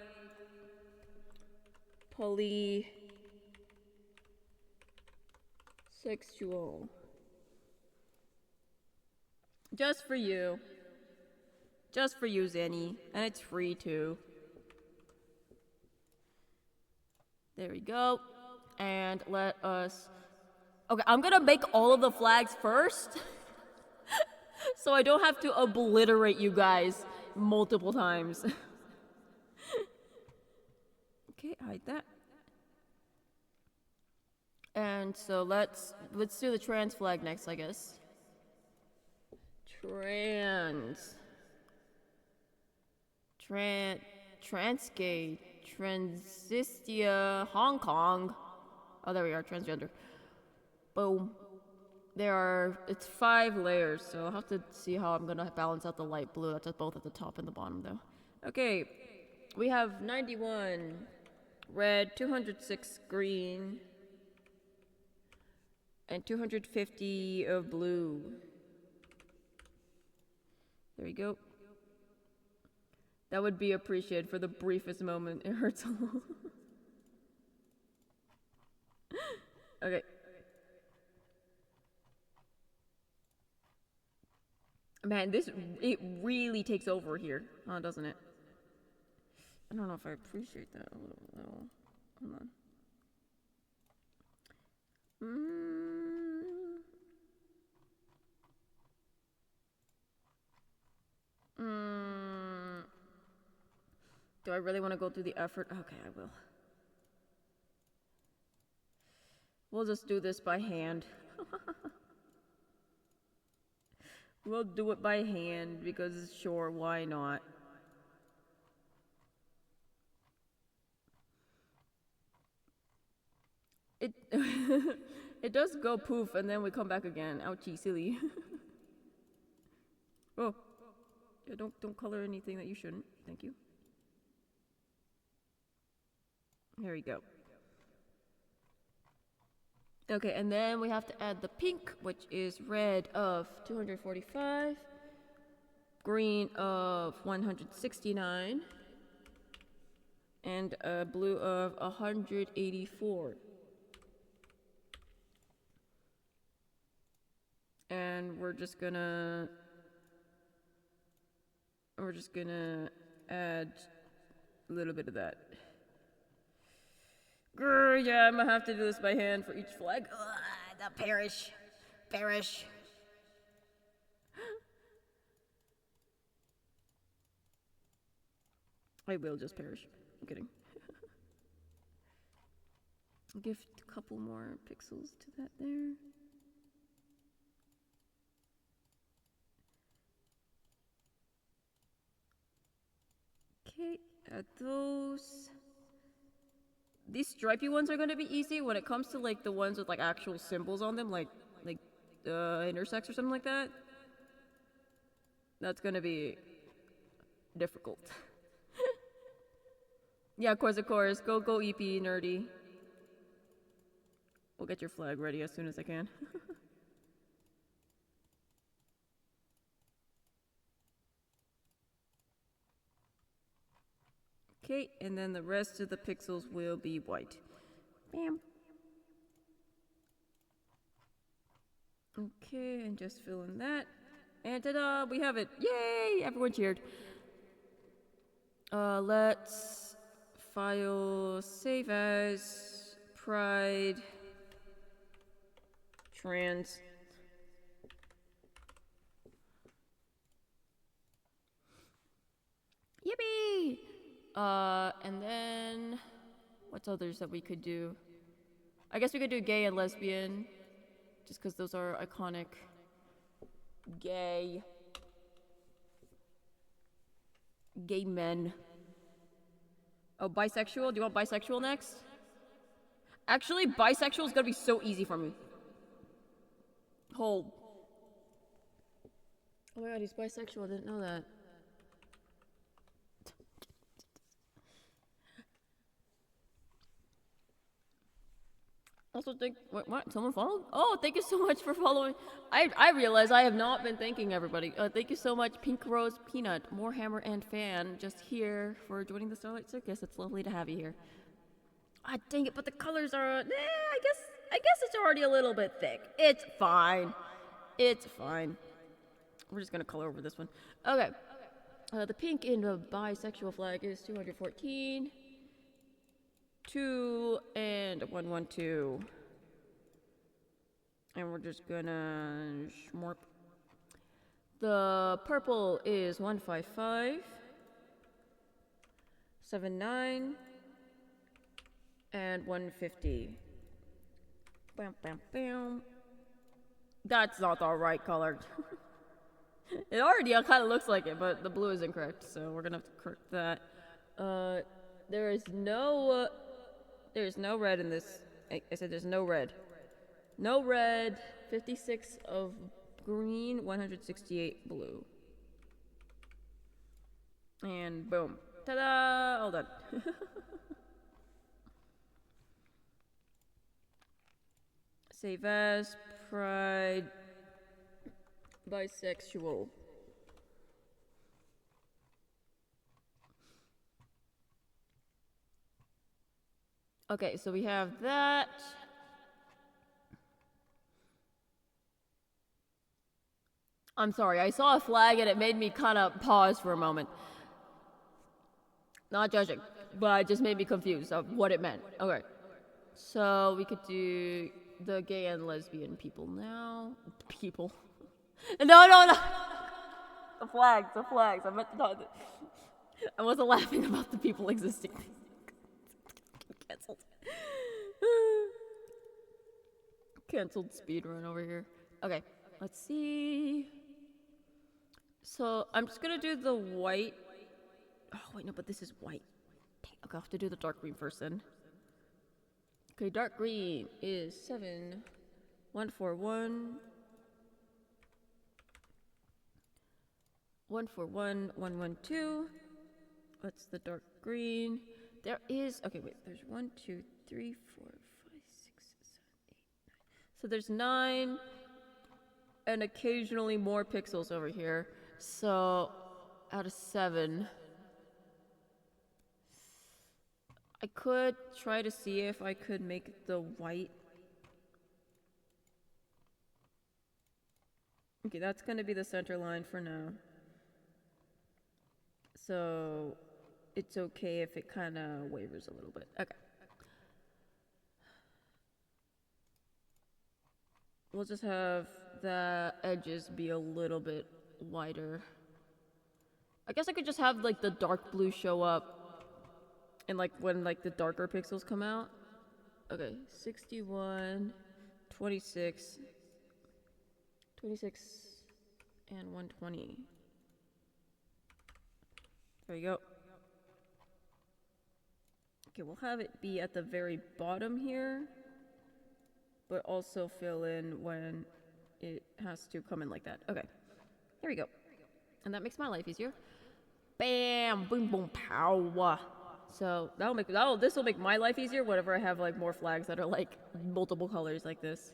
Polysexual. Just for you. Just for you, Zenny. And it's free too. There we go. And let us... Okay, I'm gonna make all of the flags first. So I don't have to obliterate you guys multiple times. Okay, hide that. And so let's do the trans flag next, I guess. Transgay, Transistia, Hong Kong. Oh, there we are, transgender. Boom. It's 5 layers, so I'll have to see how I'm gonna balance out the light blue. That's both at the top and the bottom, though. Okay, we have 91 red, 206 green, and 250 of blue. There we go. That would be appreciated for the briefest moment. It hurts a little. Okay. Man, it really takes over here, huh, doesn't it? I don't know if I appreciate that a little. Hold on. Do I really want to go through the effort? Okay, I will. We'll just do this by hand. We'll do it by hand because sure, why not? It it does go poof and then we come back again. Ouchie, silly. Oh. Yeah, don't color anything that you shouldn't. Thank you. Here we go. Okay, and then we have to add the pink, which is red of 245, green of 169, and blue of 184. And we're just gonna add a little bit of that. Grr, yeah, I'm gonna have to do this by hand for each flag. Ugh, the perish. Perish. I will just perish. I'm kidding. Give a couple more pixels to that there. Okay, add those. These stripy ones are gonna be easy when it comes to like the ones with like actual symbols on them, like intersex or something like that. That's gonna be difficult. Yeah, of course, of course. Go, EP nerdy. We'll get your flag ready as soon as I can. Okay, and then the rest of the pixels will be white. Bam. Okay, and just fill in that. And ta-da, we have it. Yay! Everyone cheered. Let's file save as pride trans. Yippee! And then what's others that we could do? I guess we could do gay and lesbian, just because those are iconic. Gay men. Oh, bisexual? Do you want bisexual next? Actually, bisexual is gonna be so easy for me. Hold. Oh my god, he's bisexual. I didn't know that. Also, what? Someone followed? Oh, thank you so much for following. I realize I have not been thanking everybody. Thank you so much, Pink Rose Peanut, Morehammer and Fan, just here for joining the Starlight Circus. It's lovely to have you here. Ah, dang it! But the colors are. I guess it's already a little bit thick. It's fine. It's fine. We're just gonna color over this one. Okay. The pink in the bisexual flag is 214. 2 and 112. And we're just gonna shmorp. The purple is 155, 79, and 150. Bam, bam, bam. That's not the right color. It already kind of looks like it, but the blue is incorrect, so we're gonna have to correct that. There's no red in this. I said there's no red. No red. 56 of green, 168 blue. And boom. Ta-da! All done. Save as pride bisexual. Okay, so we have that. I'm sorry, I saw a flag and it made me kind of pause for a moment. Not judging, but it just made me confused of what it meant. Okay, so we could do the gay and lesbian people now. People. No. The flags. I meant to talk. I wasn't laughing about the people existing. Cancelled. Cancelled speedrun over here. Okay, let's see. So I'm just gonna do the white. Oh wait, no, but this is white. Dang, okay, I'll have to do the dark green first then. Okay, dark green is 7, 141, 141, 112. What's the dark green? There is, okay, wait, there's 1, 2, 3, 4, 5, 6, 7, 8, 9. So there's 9 and occasionally more pixels over here. So out of 7, I could try to see if I could make the white. Okay, that's gonna be the center line for now. So it's okay if it kind of wavers a little bit. Okay. We'll just have the edges be a little bit wider. I guess I could just have like the dark blue show up and like when like the darker pixels come out. Okay, 61, 26, 26, and 120. There you go. Okay, we'll have it be at the very bottom here, but also fill in when it has to come in like that. Okay, there we go. And that makes my life easier. Bam! Boom, boom, pow! So this will make my life easier whenever I have like more flags that are like multiple colors like this.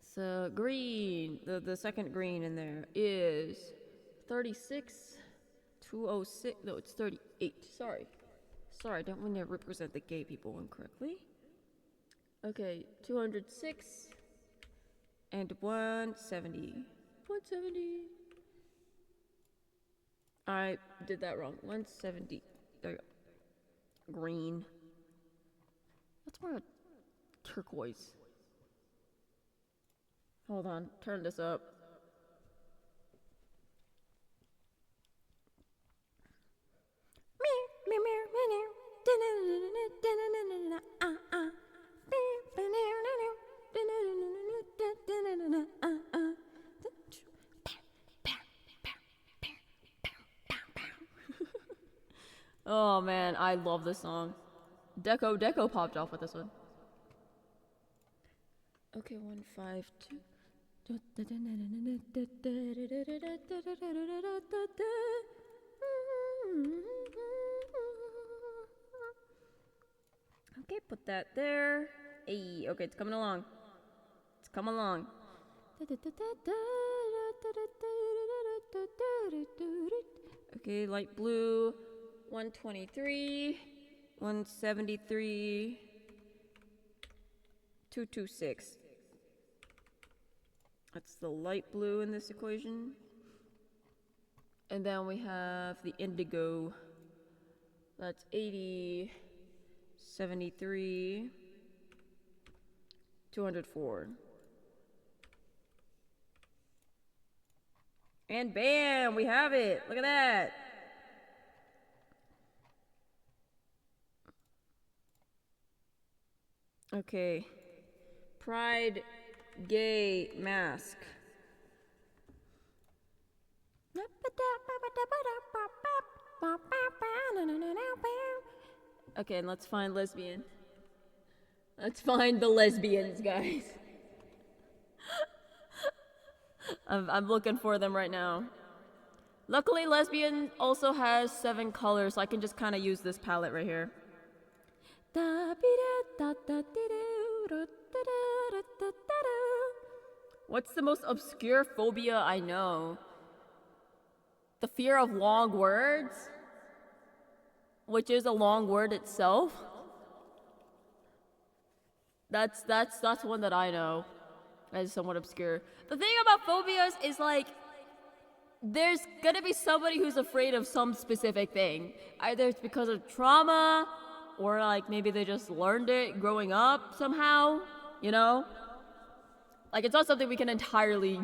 So green, the second green in there is 36, 206. No, it's 38. Sorry, I don't want to represent the gay people incorrectly. Okay, 206 and 170. 170. I did that wrong. 170. There you go. Green. That's more turquoise. Hold on, turn this up. Oh man, I love this song. Deco popped off with this one. Okay, 152. Okay, put that there. Hey, okay, it's coming along. It's coming along. Okay, light blue. 123, 173, 226. That's the light blue in this equation. And then we have the indigo. That's 80, 73, 204. And bam, we have it. Look at that. Okay. Pride gay mask. Okay, and let's find lesbian. Let's find the lesbians, guys. I'm looking for them right now. Luckily, lesbian also has 7 colors, so I can just kind of use this palette right here. What's the most obscure phobia I know? The fear of long words, which is a long word itself. That's one that I know as somewhat obscure. The thing about phobias is like there's gonna be somebody who's afraid of some specific thing. Either it's because of trauma, or like maybe they just learned it growing up somehow, you know? Like it's not something we can entirely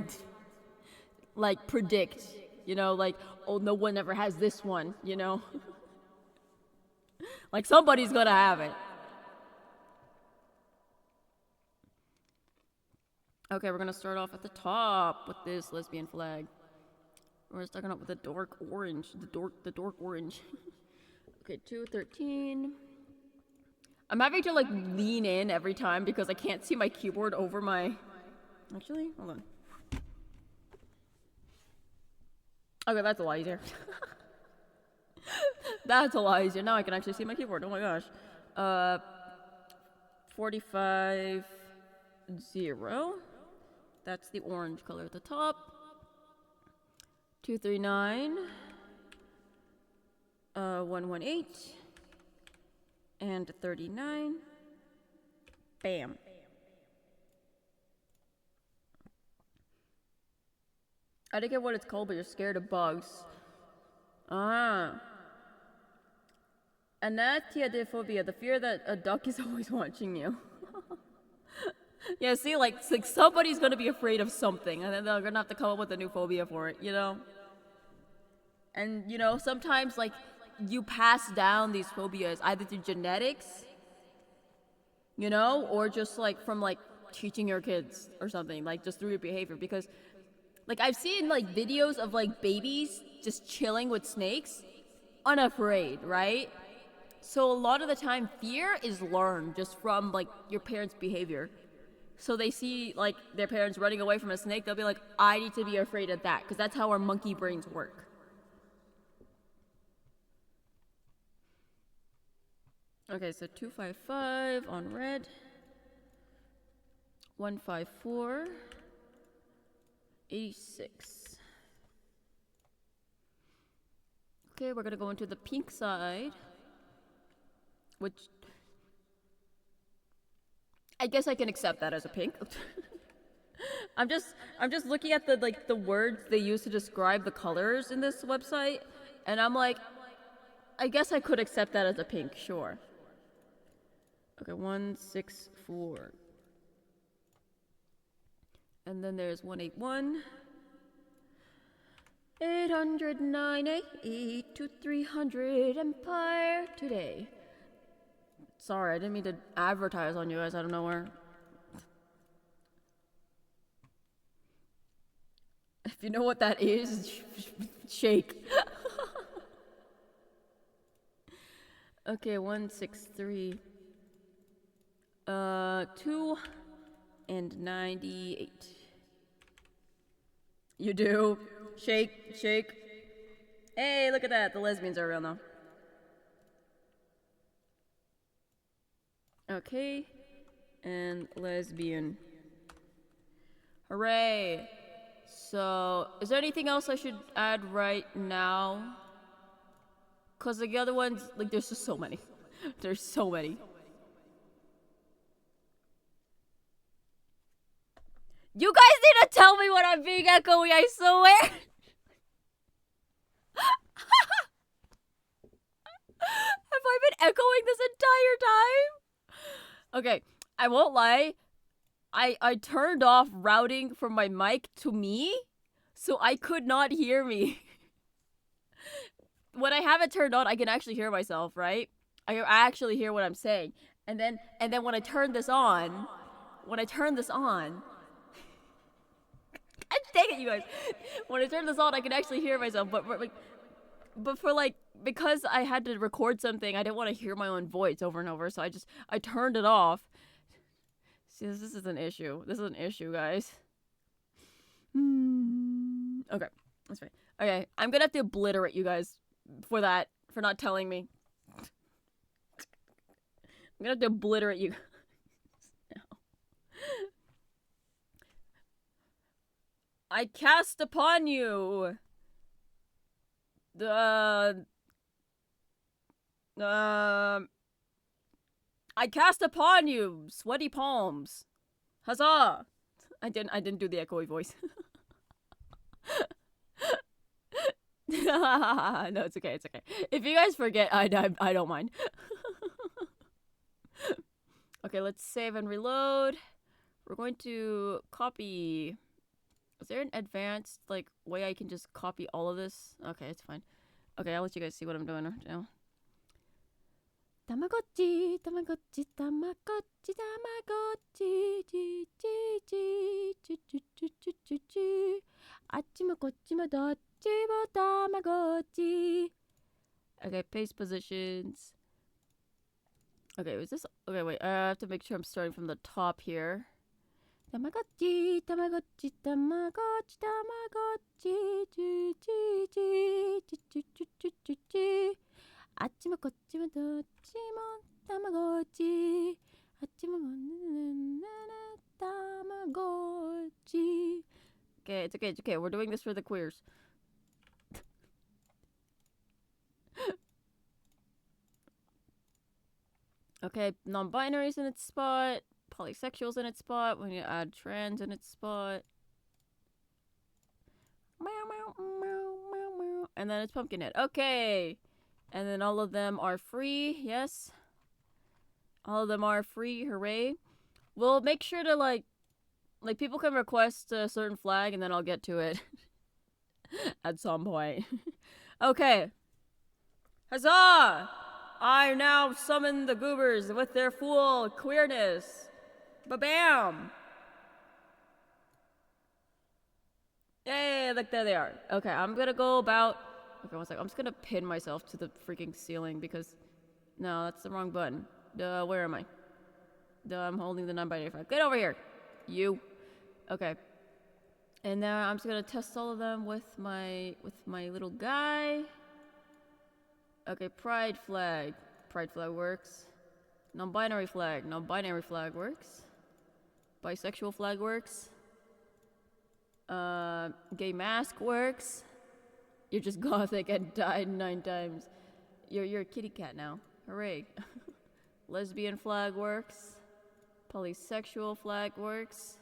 like predict, you know, like, oh, no one ever has this one, you know? Like somebody's gonna have it. Okay, we're gonna start off at the top with this lesbian flag. We're starting off with the dark orange, the dark orange. Okay, 213. I'm having to like lean in every time because I can't see my keyboard over my. Actually, hold on. Okay, that's a lot easier. That's a lot easier. Now I can actually see my keyboard. Oh my gosh. 45, 0. That's the orange color at the top. 239, 118, and 39. Bam. I didn't get what it's called, but you're scared of bugs. Anathiophobia, the fear that a duck is always watching you. Yeah, see, it's like somebody's gonna be afraid of something, and then they're gonna have to come up with a new phobia for it, you know? And, you know, sometimes, like, you pass down these phobias either through genetics, you know, or just, like, from, like, teaching your kids or something, like, just through your behavior. Because, like, I've seen, like, videos of, like, babies just chilling with snakes, unafraid, right? So a lot of the time, fear is learned just from, like, your parents' behavior. So they see, like, their parents running away from a snake, they'll be like, I need to be afraid of that, because that's how our monkey brains work. Okay, so 255 on red. 154. 86. Okay, we're gonna go into the pink side, which I guess I can accept that as a pink. I'm just looking at the words they use to describe the colors in this website, and I'm like, I guess I could accept that as a pink, sure. Okay, 164. And then there's 181. 809 to 300 Empire today. Sorry, I didn't mean to advertise on you guys out of nowhere. If you know what that is, shake. Okay, 163. 298. You do. Shake, shake. Hey, look at that. The lesbians are real now. Okay. And lesbian. Hooray. So, is there anything else I should add right now? Because the other ones, like, there's just so many. There's so many. You guys need to tell me when I'm being echoey, I swear! Have I been echoing this entire time? Okay, I won't lie. I turned off routing from my mic to me, so I could not hear me. When I have it turned on, I can actually hear myself, right? I actually hear what I'm saying. And then when I turn this on, dang it, you guys. When I turn this on, I can actually hear myself, but because I had to record something, I didn't want to hear my own voice over and over, so I turned it off. See, this is an issue. This is an issue, guys. Okay, that's fine. Okay, I'm gonna have to obliterate you guys for not telling me. I'm gonna have to obliterate you. No. I cast upon you I cast upon you sweaty palms. Huzzah! I didn't do the echoey voice. No, it's okay. It's okay. If you guys forget, I don't mind. Okay, let's save and reload. We're going to copy. Is there an advanced way I can just copy all of this? Okay, it's fine. Okay, I'll let you guys see what I'm doing right now. Tamagotchi, Tamagotchi, Tamagotchi, Tamagotchi, chi, chi, chi, chi, chi, chi, chi, chi, chi. Achimo, kochimo, dochimo, Tamagotchi. Okay, paste positions. Okay, was this? Okay, wait. I have to make sure I'm starting from the top here. Tamagotchi, Tamagotchi, Tamagotchi, Tamagotchi, chi, chi, chi, chi, chi, chi, chi, chi, chi. 아치모 거치모 도치모 타마고치 아치모 타마고치. Okay, it's okay, it's okay. We're doing this for the queers. Okay, non-binaries in its spot, polysexuals in its spot. We need to add trans in its spot. And then it's Pumpkinhead. Okay. And then all of them are free, yes. All of them are free, hooray. We'll make sure to like people can request a certain flag and then I'll get to it at some point. Okay. Huzzah! I now summon the goobers with their full queerness. Ba-bam! Yay, look, there they are. Okay, I'm gonna go about... Okay, one second. I'm just gonna pin myself to the freaking ceiling because... No, that's the wrong button. Where am I? I'm holding the non-binary flag. Get over here! You. Okay. And now I'm just gonna test all of them with my little guy. Okay, pride flag. Pride flag works. Non-binary flag. Non-binary flag works. Bisexual flag works. Gay mask works. You're just gothic and died 9 times. You're a kitty cat now. Hooray. Lesbian flag works. Polysexual flag works.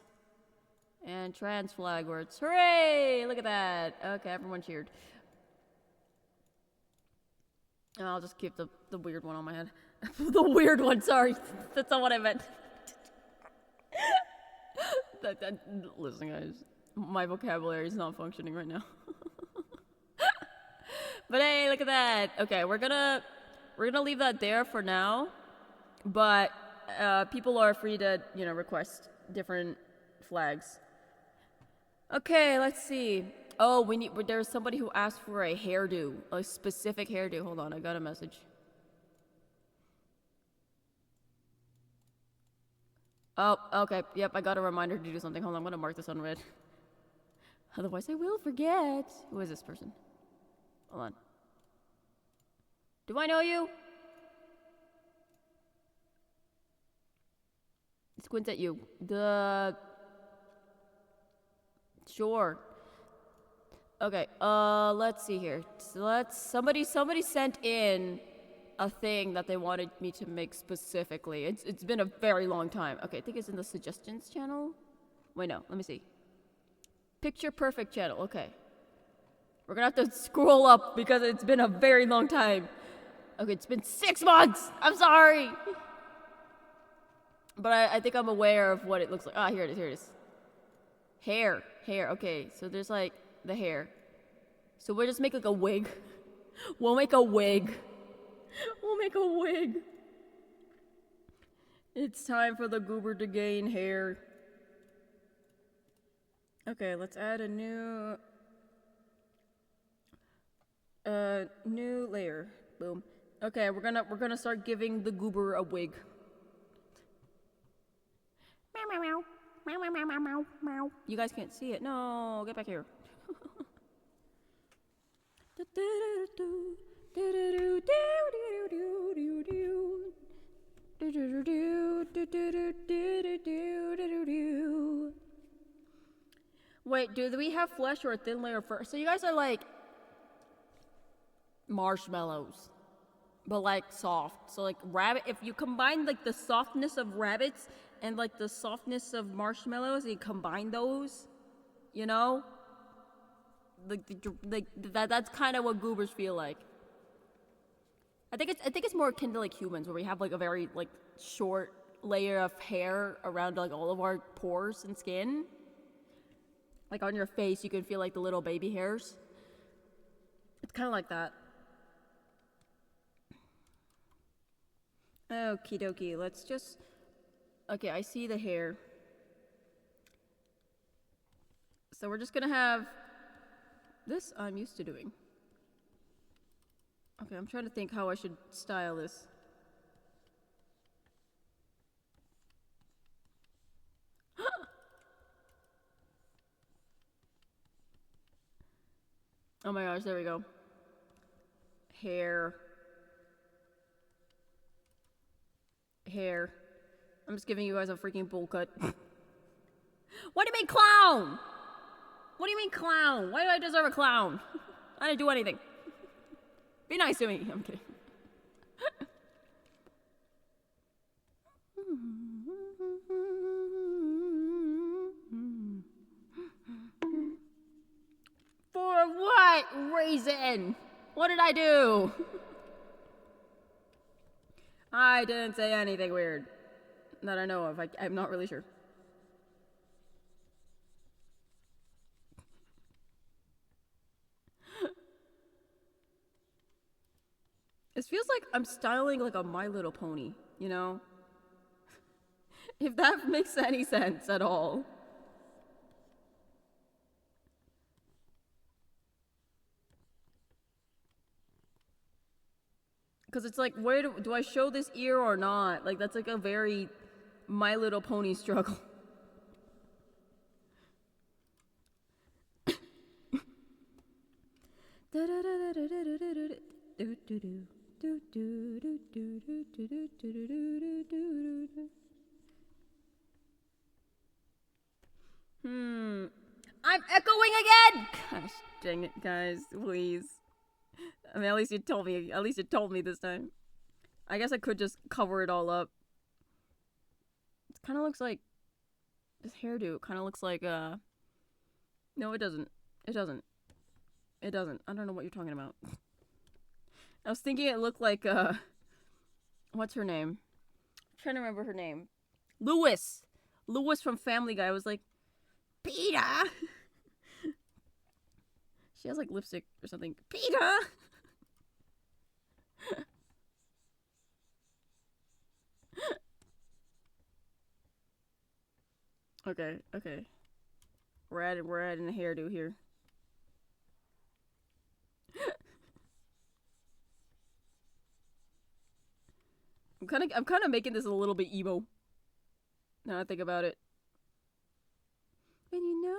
And trans flag works. Hooray! Look at that. Okay, everyone cheered. I'll just keep the weird one on my head. The weird one, sorry. That's not what I meant. Listen, guys. My vocabulary is not functioning right now. But hey, look at that. Okay, we're gonna leave that there for now. But people are free to, request different flags. Okay, let's see. Oh, there's somebody who asked for a hairdo, a specific hairdo. Hold on, I got a message. Oh, okay. Yep, I got a reminder to do something. Hold on, I'm gonna mark this on red. Otherwise I will forget. Who is this person? Hold on. Do I know you? Squint at you. Sure. Okay, let's see here. So somebody sent in a thing that they wanted me to make specifically. It's been a very long time. Okay, I think it's in the suggestions channel. Wait, no, let me see. Picture perfect channel, okay. We're gonna have to scroll up because it's been a very long time. Okay, it's been 6 months! I'm sorry! But I think I'm aware of what it looks like. Ah, here it is. Hair, okay. So there's like the hair. So we'll just make like a wig. We'll make a wig. It's time for the Goober to gain hair. Okay, let's add a new layer. Boom. Okay, we're gonna start giving the Goober a wig. Meow meow meow meow meow meow meow meow. You guys can't see it. No, get back here. Wait, do we have flesh or a thin layer first? So you guys are like marshmallows, but like soft. So like rabbit, if you combine like the softness of rabbits and like the softness of marshmallows, and you combine those, that's kind of what goobers feel like. I think it's more akin to like humans, where we have like a very like short layer of hair around like all of our pores and skin. Like on your face, you can feel like the little baby hairs. It's kind of like that. Okie dokie, let's just... Okay, I see the hair. So we're just gonna have... This I'm used to doing. Okay, I'm trying to think how I should style this. Oh my gosh, there we go. Hair. I'm just giving you guys a freaking bowl cut. What do you mean clown? What do you mean clown? Why do I deserve a clown? I didn't do anything. Be nice to me. I'm kidding. For what reason? What did I do? I didn't say anything weird. That I know of. I'm not really sure. It feels like I'm styling like a My Little Pony, you know? If that makes any sense at all. Because it's like, where do I show this ear or not? Like, that's like a very My Little Pony struggle. I'm echoing again! Gosh dang it, guys. Please. I mean, at least you told me. At least you told me this time. I guess I could just cover it all up. It kind of looks like... This hairdo kind of looks like, No, it doesn't. It doesn't. It doesn't. I don't know what you're talking about. I was thinking it looked like, what's her name? I'm trying to remember her name. Lewis! Lewis from Family Guy. I was like, Peter! She has like lipstick or something. Peter! Okay, okay. We're adding a hairdo here. I'm kind of making this a little bit emo. Now I think about it. And you know.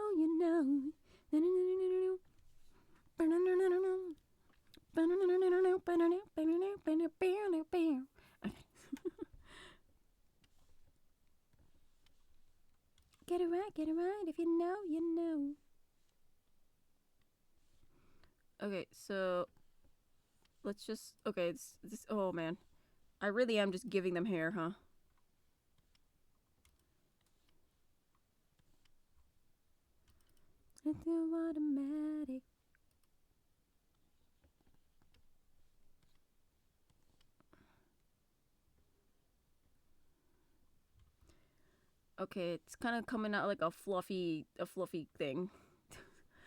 Get it right. If you know, you know. Okay, so let's just this. Oh man, I really am just giving them hair, huh? It's automatic. Okay, it's kind of coming out like a fluffy thing.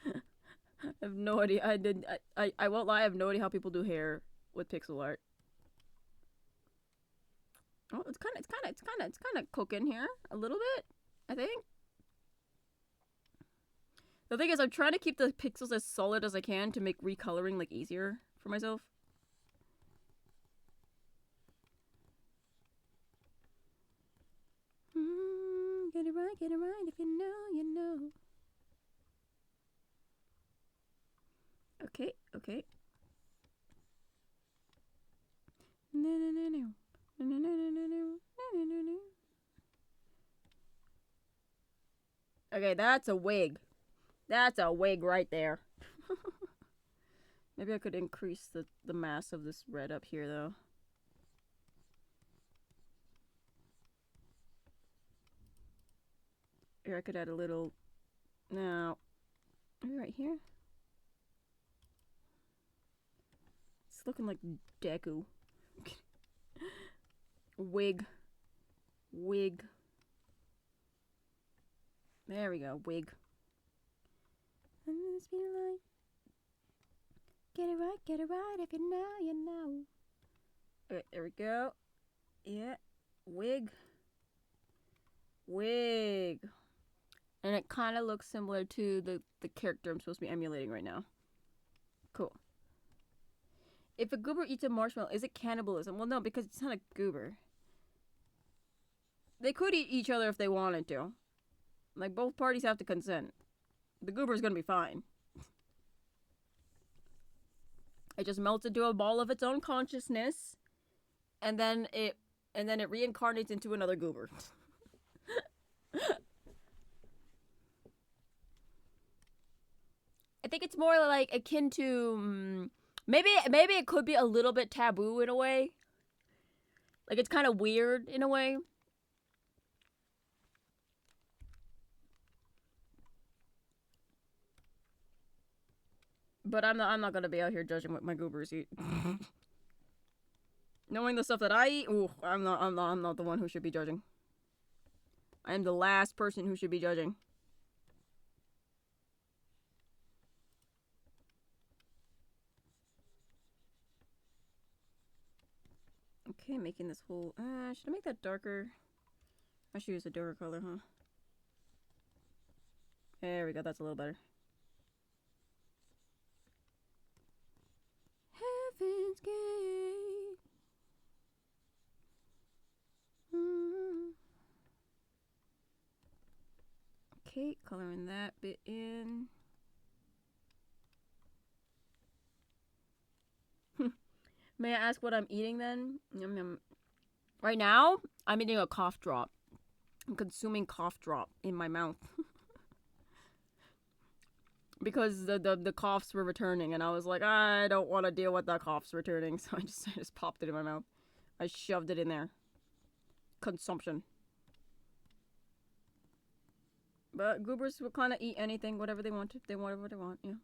I have no idea. I won't lie. I have no idea how people do hair with pixel art. Oh, it's kind of cooking here a little bit. I think. The thing is, I'm trying to keep the pixels as solid as I can to make recoloring like easier for myself. Get it right. If you know, you know. Okay. Okay, that's a wig. That's a wig right there. Maybe I could increase the mass of this red up here, though. Here, I could add a little... Now, maybe right here? It's looking like Deku. Wig. There we go, wig. And this be like... Get it right, if you know, you know. Okay, there we go. Yeah, wig. And it kind of looks similar to the character I'm supposed to be emulating right now. Cool. If a goober eats a marshmallow, is it cannibalism? Well, no, because it's not a goober. They could eat each other if they wanted to. Like, both parties have to consent. The goober's gonna be fine. It just melts into a ball of its own consciousness, and then it reincarnates into another goober. I think it's more like akin to maybe it could be a little bit taboo in a way. Like, it's kind of weird in a way. But I'm not gonna be out here judging what my goobers eat. Knowing the stuff that I eat, ooh, I'm not the one who should be judging. I am the last person who should be judging. Okay, making this whole... should I make that darker? I should use a darker color, huh? There we go, that's a little better. Heaven's Gate. Okay, coloring that bit in. May I ask what I'm eating then? Yum, yum. Right now, I'm eating a cough drop. I'm consuming cough drop in my mouth. Because the coughs were returning, and I was like, I don't want to deal with the coughs returning, so I just popped it in my mouth. I shoved it in there. Consumption. But goobers will kind of eat anything, whatever they want. They want whatever they want, yeah.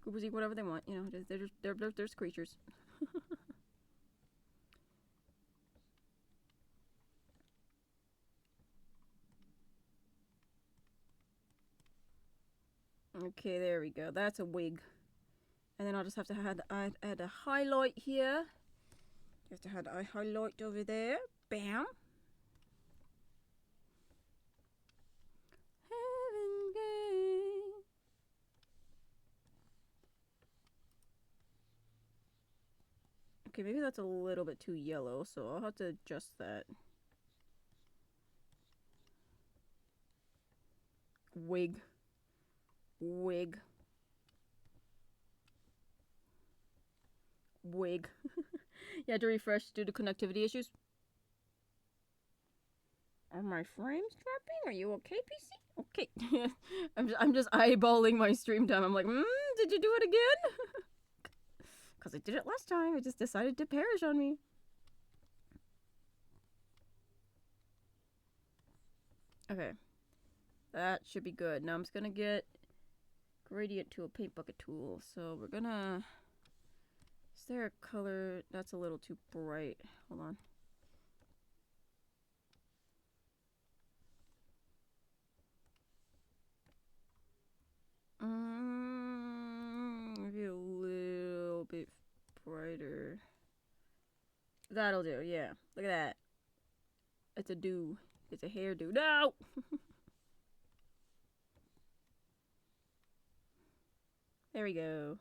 Goobers eat whatever they want, you know. They're just creatures. Okay, there we go. That's a wig. And then I'll just have to add a highlight here. Just to add a highlight over there. Bam. Heaven Gate. Okay, maybe that's a little bit too yellow, so I'll have to adjust that. Wig. Wig. Wig. You had to refresh due to connectivity issues. Are my frames dropping? Are you okay, PC? Okay. I'm just eyeballing my stream time. I'm like, did you do it again? Because I did it last time. It just decided to perish on me. Okay. That should be good. Now I'm just gonna get gradient to a paint bucket tool. So we're gonna... Is there a color that's a little too bright? Hold on. Maybe a little bit brighter. That'll do, yeah. Look at that. It's a do. It's a hairdo. No! There we go.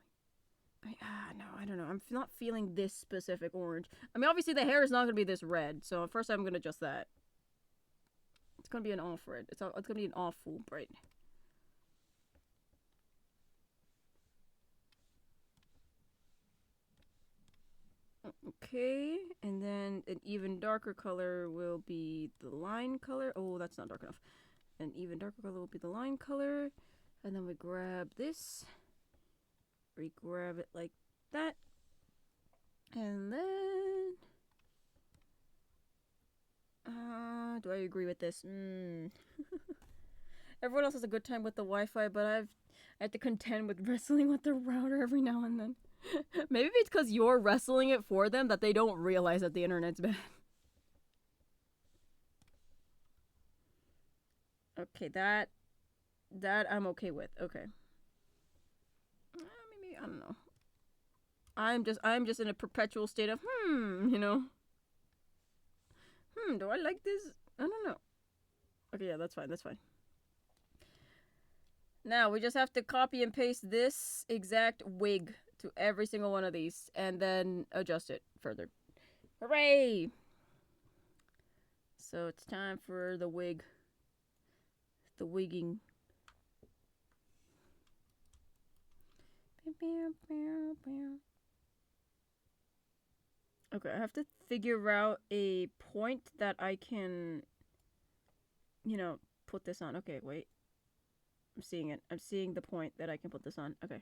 No, I don't know. I'm not feeling this specific orange. I mean, obviously the hair is not going to be this red, so first I'm going to adjust that. It's going to be an off red. It's going to be an off full bright. Okay, and then an even darker color will be the line color. Oh, that's not dark enough. An even darker color will be the line color. And then we grab this. We grab it like that. And then... do I agree with this? Everyone else has a good time with the Wi-Fi, but I have to contend with wrestling with the router every now and then. Maybe it's because you're wrestling it for them that they don't realize that the internet's bad. Okay, that I'm okay with. Okay. Maybe I don't know. I'm just in a perpetual state of you know. Do I like this? I don't know. Okay, yeah, that's fine. That's fine. Now we just have to copy and paste this exact wig to every single one of these and then adjust it further. Hooray! So it's time for the wig. The wigging. Okay, I have to figure out a point that I can, you know, put this on. Okay, wait. I'm seeing it. I'm seeing the point that I can put this on. Okay.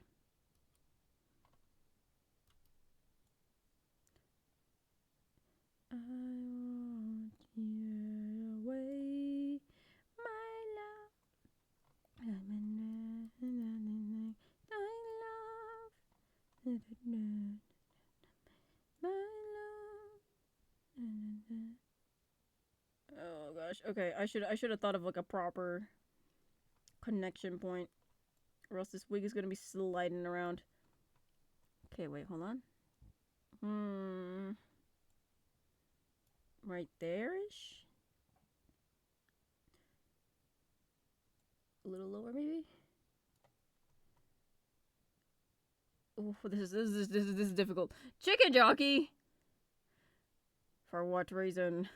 I want you away, my love. My love. Oh gosh, gosh. Okay, I should have thought of like a proper connection point, or else this wig is gonna be sliding around. Okay, wait, hold on. Right there-ish? A little lower, maybe? Oh, this is difficult. Chicken jockey! For what reason?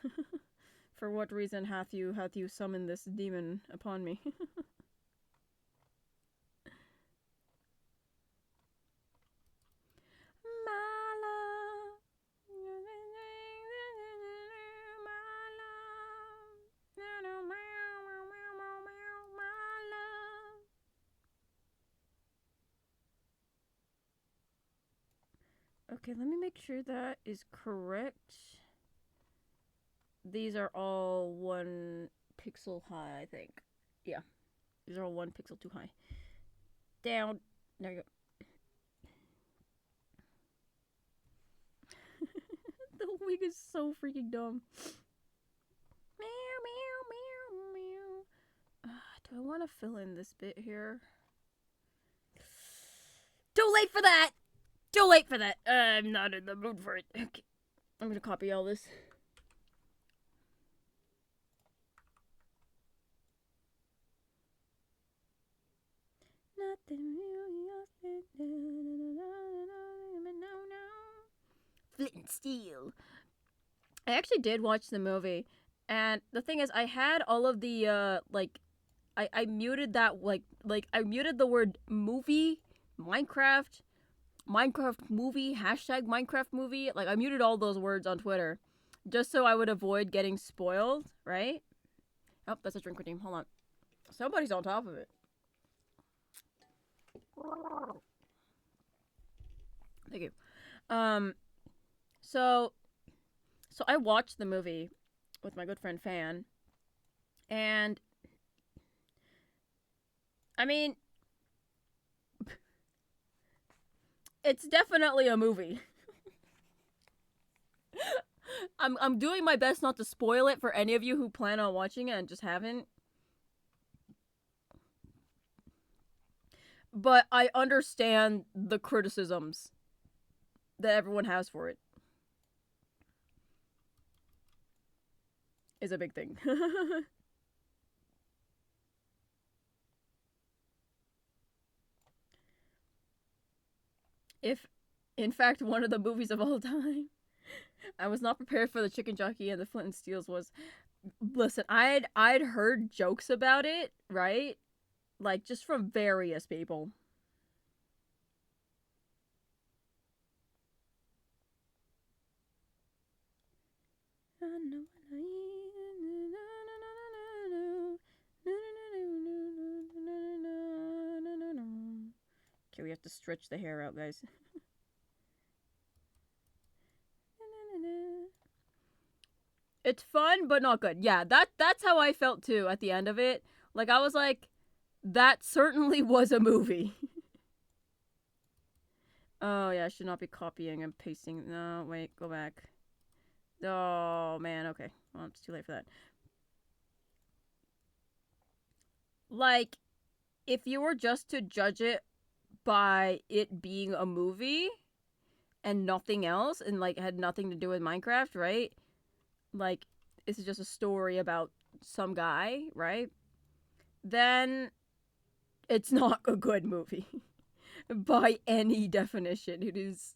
For what reason hath you summoned this demon upon me? Okay, let me make sure that is correct. These are all 1 pixel high, I think. Yeah. These are all 1 pixel too high. Down. There you go. The wig is so freaking dumb. Meow, meow, meow, meow. Do I want to fill in this bit here? Too late for that! Too late for that! I'm not in the mood for it. Okay. I'm gonna copy all this. Nothing really Flint and Steel. I actually did watch the movie, and the thing is, I had all of the I muted that I muted the word movie, Minecraft movie, hashtag Minecraft movie. Like I muted all those words on Twitter, just so I would avoid getting spoiled. Right? Oh, that's a drink redeem. Hold on, somebody's on top of it. Thank you. So I watched the movie with my good friend Fan, and I mean, it's definitely a movie. I'm doing my best not to spoil it for any of you who plan on watching it and just haven't. But I understand the criticisms that everyone has for it. Is a big thing. If, in fact, one of the movies of all time, I was not prepared for the chicken jockey and the Flint and Steels was. Listen, I'd heard jokes about it, right? Like just from various people. Okay, we have to stretch the hair out, guys. It's fun, but not good. Yeah, that's how I felt too at the end of it. Like I was like, that certainly was a movie. Oh yeah, I should not be copying and pasting. No, wait, go back. Oh man, okay. Well, it's too late for that. Like, if you were just to judge it by it being a movie and nothing else, and like had nothing to do with Minecraft, right? Like, this is just a story about some guy, right? Then it's not a good movie. By any definition. It is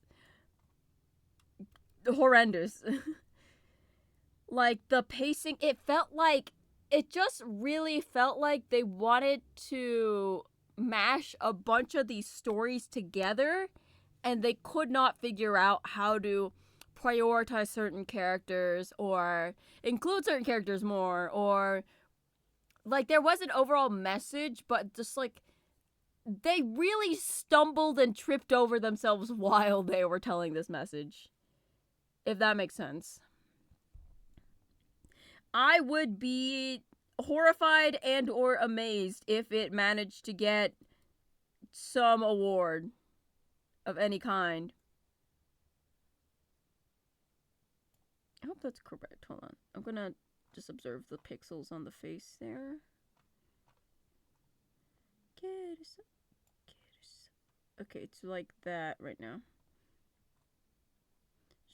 horrendous. Like, the pacing, it just really felt like they wanted to mash a bunch of these stories together, and they could not figure out how to prioritize certain characters or include certain characters more, or like there was an overall message, but just like they really stumbled and tripped over themselves while they were telling this message, if that makes sense. I would be horrified and or amazed if it managed to get some award of any kind. I hope that's correct. Hold on. I'm gonna Just observe the pixels on the face there. Okay, it's like that right now.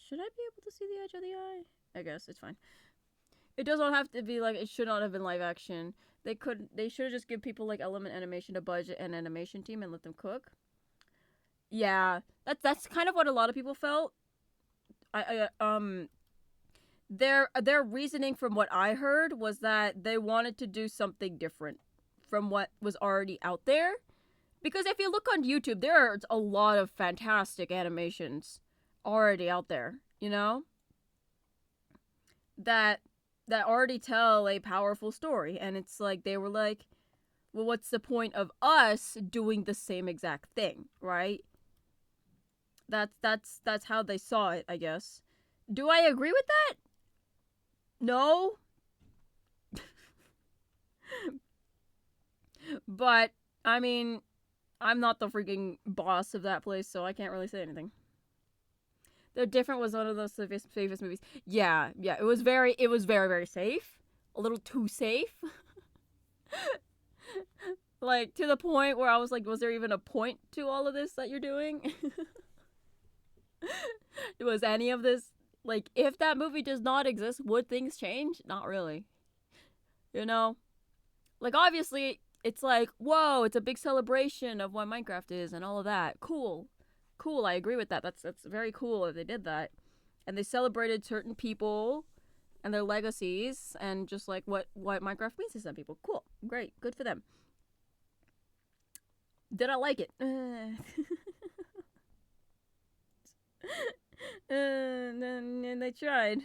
Should I be able to see the edge of the eye? I guess it's fine. It does not have to be like, it should not have been live action. They should have just give people like Element Animation a budget and animation team and let them cook. Yeah, that's kind of what a lot of people felt. Their reasoning from what I heard was that they wanted to do something different from what was already out there. Because if you look on YouTube, there's a lot of fantastic animations already out there, you know? That already tell a powerful story. And it's like, they were like, well, what's the point of us doing the same exact thing, right? That's how they saw it, I guess. Do I agree with that? No. But, I mean, I'm not the freaking boss of that place, so I can't really say anything. They're Different was one of those safest movies. Yeah, it was very, very safe. A little too safe. Like, to the point where I was like, was there even a point to all of this that you're doing? Was any of this, like, if that movie does not exist, would things change? Not really. You know? Like, obviously, it's like, whoa, it's a big celebration of what Minecraft is and all of that. Cool, I agree with that. That's very cool if they did that. And they celebrated certain people and their legacies and just like what Minecraft means to some people. Cool, great, good for them. Did I like it? And they tried.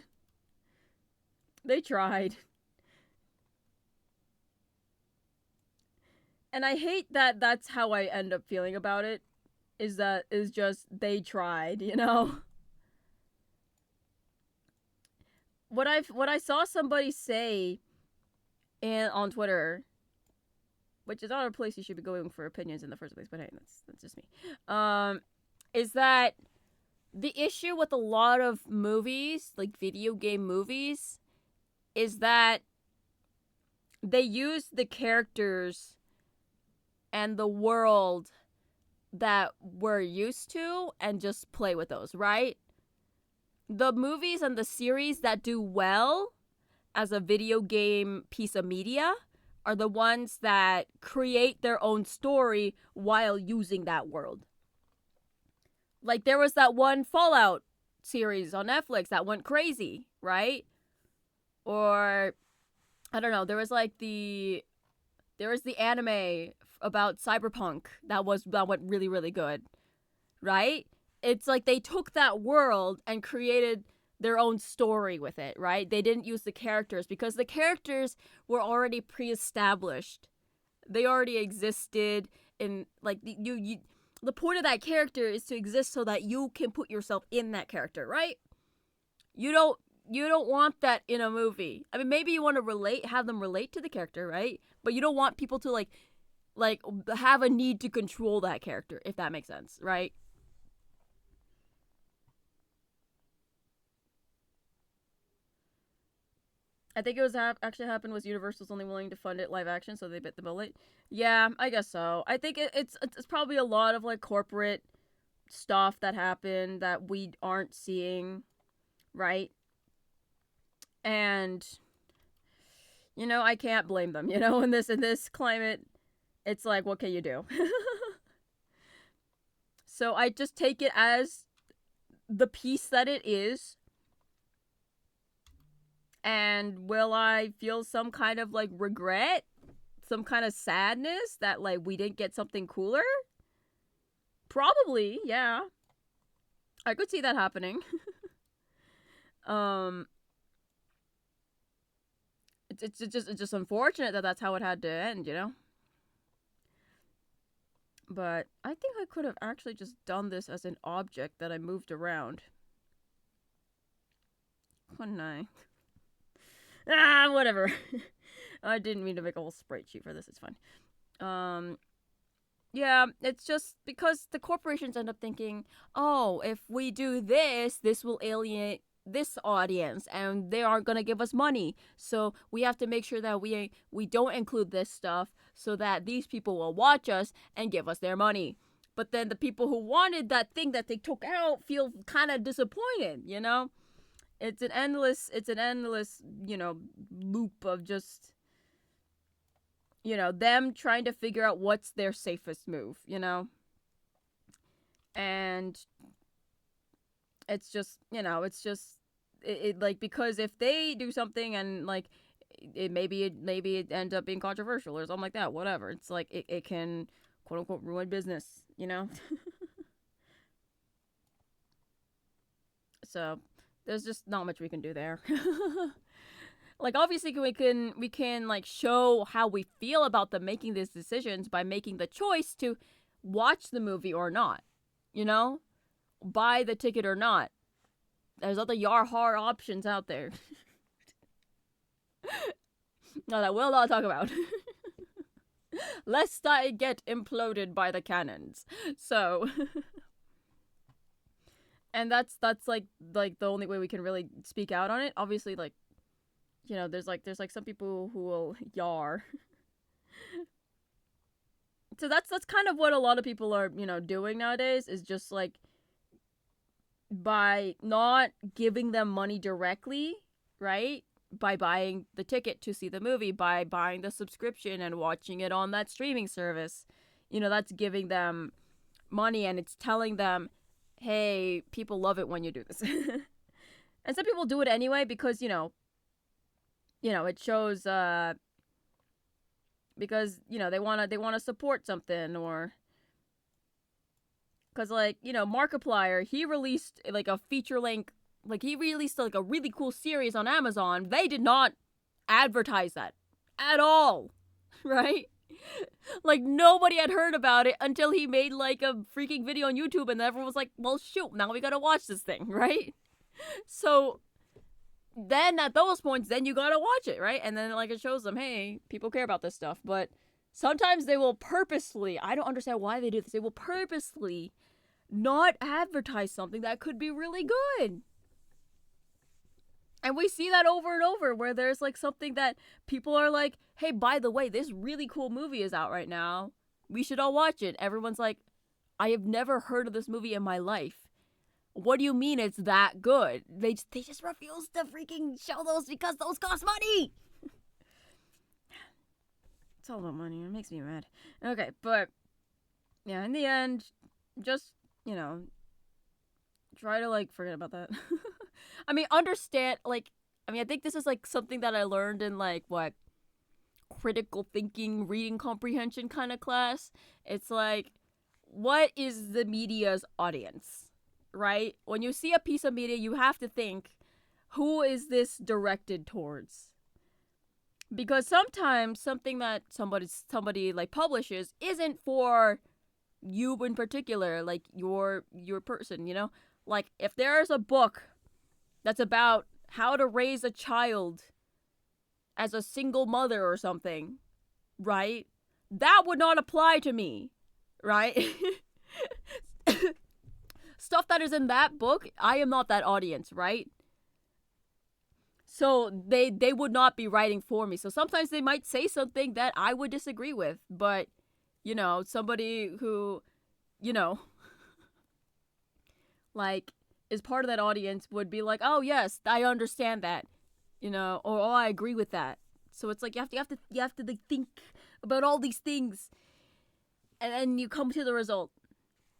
And I hate that that's how I end up feeling about it. Is just they tried, you know? What I saw somebody say on Twitter, which is not a place you should be going for opinions in the first place, but hey, that's just me. Is that the issue with a lot of movies, like video game movies, is that they use the characters and the world that we're used to and just play with those, right? The movies and the series that do well as a video game piece of media are the ones that create their own story while using that world. Like, there was that one Fallout series on Netflix that went crazy, right? Or, I don't know, there was the anime about cyberpunk that went really, really good, right? It's like they took that world and created their own story with it, right? They didn't use the characters because the characters were already pre-established. They already existed in, like, you the point of that character is to exist so that you can put yourself in that character, right? You don't want that in a movie. I mean, maybe you want to have them relate to the character, right? But you don't want people to like have a need to control that character, if that makes sense, right? I think it was actually happened was Universal's only willing to fund it live action, so they bit the bullet. Yeah, I guess so. I think it's probably a lot of like corporate stuff that happened that we aren't seeing, right? And you know, I can't blame them. You know, in this climate, it's like, what can you do? So I just take it as the piece that it is. And will I feel some kind of like regret? Some kind of sadness that like we didn't get something cooler? Probably, yeah. I could see that happening. It's just unfortunate that that's how it had to end, you know? But I think I could have actually just done this as an object that I moved around. Couldn't I? Whatever. I didn't mean to make a whole sprite sheet for this. It's fine. Yeah, it's just because the corporations end up thinking, oh, if we do this, this will alienate this audience and they aren't going to give us money. So we have to make sure that we don't include this stuff so that these people will watch us and give us their money. But then the people who wanted that thing that they took out feel kind of disappointed, you know? It's an endless, you know, loop of just, you know, them trying to figure out what's their safest move, you know? And it's just, you know, it like, because if they do something and like maybe it ends up being controversial or something like that, whatever, it's like it can quote unquote ruin business, you know. So there's just not much we can do there. Like, obviously we can like show how we feel about them making these decisions by making the choice to watch the movie or not, you know, buy the ticket or not. There's other Yarhar options out there. No, that we'll not talk about. Lest I get imploded by the cannons. So, and that's like the only way we can really speak out on it. Obviously, like, you know, there's like some people who will yar. So that's kind of what a lot of people are, you know, doing nowadays, is just like, by not giving them money directly, right? By buying the ticket to see the movie, by buying the subscription and watching it on that streaming service. You know, that's giving them money, and it's telling them, hey, people love it when you do this. And some people do it anyway because, you know, it shows, because, you know, they want to support something, or because, like, you know, Markiplier, he released like a feature length, like he released like a really cool series on Amazon. They did not advertise that at all, right? Like, nobody had heard about it until he made like a freaking video on YouTube, and everyone was like, well, shoot, now we gotta watch this thing, right? So then at those points, then you gotta watch it, right? And then like it shows them, hey, people care about this stuff. But sometimes they will purposely, I don't understand why they do this, they will purposely not advertise something that could be really good. And we see that over and over, where there's like something that people are like, hey, by the way, this really cool movie is out right now, we should all watch it. Everyone's like, I have never heard of this movie in my life. What do you mean it's that good? They just refuse to freaking show those because those cost money. It's all about money. It makes me mad. Okay, but yeah, in the end, just, you know, try to like forget about that. I mean, understand, like, I mean, I think this is like something that I learned in like what, critical thinking, reading comprehension kind of class. It's like, what is the media's audience? Right? When you see a piece of media, you have to think, who is this directed towards? Because sometimes something that somebody like publishes isn't for you in particular, like your person, you know? Like, if there's a book that's about how to raise a child as a single mother or something, right? That would not apply to me, right? Stuff that is in that book, I am not that audience, right? So they would not be writing for me. So sometimes they might say something that I would disagree with, but, you know, somebody who, you know, like, is part of that audience would be like, oh yes, I understand that, you know, or oh, I agree with that. So it's like you have to like think about all these things, and then you come to the result,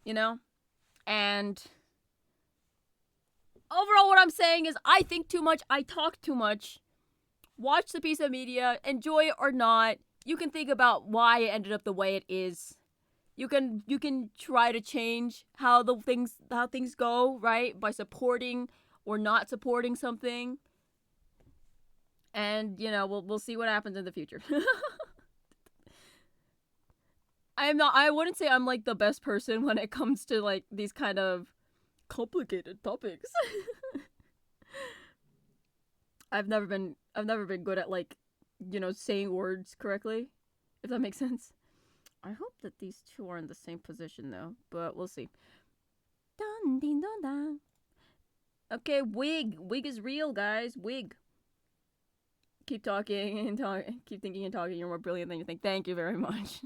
you know. And overall, what I'm saying is, I think too much, I talk too much. Watch the piece of media, enjoy it or not. You can think about why it ended up the way it is. You can try to change how things go, right? By supporting or not supporting something. And, you know, we'll see what happens in the future. I wouldn't say I'm like the best person when it comes to like these kind of complicated topics. I've never been good at, like, you know, saying words correctly, if that makes sense. I hope that these two are in the same position though, but we'll see. Dun ding dun dun. Okay, wig. Wig is real, guys. Wig. Keep talking and talking. Keep thinking and talking. You're more brilliant than you think. Thank you very much.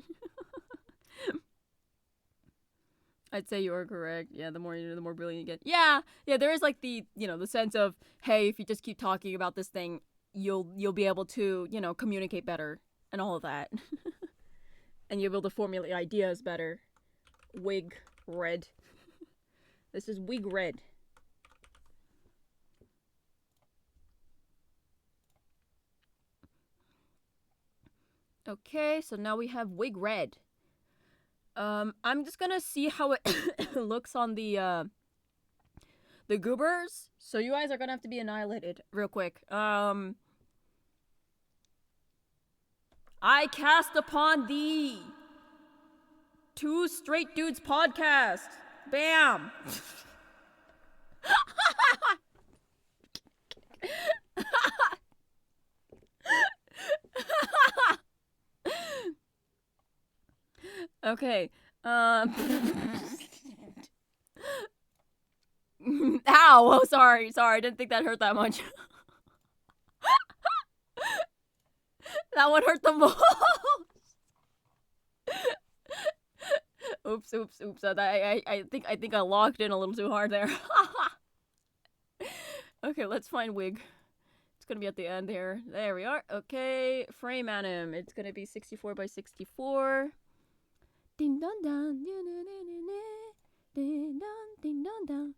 I'd say you are correct. Yeah, the more you know, the more brilliant you get. Yeah, yeah. There is like the the sense of, hey, if you just keep talking about this thing, you'll be able to communicate better and all of that, and you'll be able to formulate ideas better. Wig red. This is wig red. Okay, so now we have wig red. I'm just gonna see how it looks on the goobers. So you guys are gonna have to be annihilated real quick. I cast upon thee Two Straight Dudes podcast. Bam. Okay. Ow! Oh, sorry. I didn't think that hurt that much. That one hurt the most. Oops. I think I locked in a little too hard there. Okay, let's find wig. It's gonna be at the end here. There we are. Okay, frame anim. It's gonna be 64 by 64. Ding dong dong. Ding dong.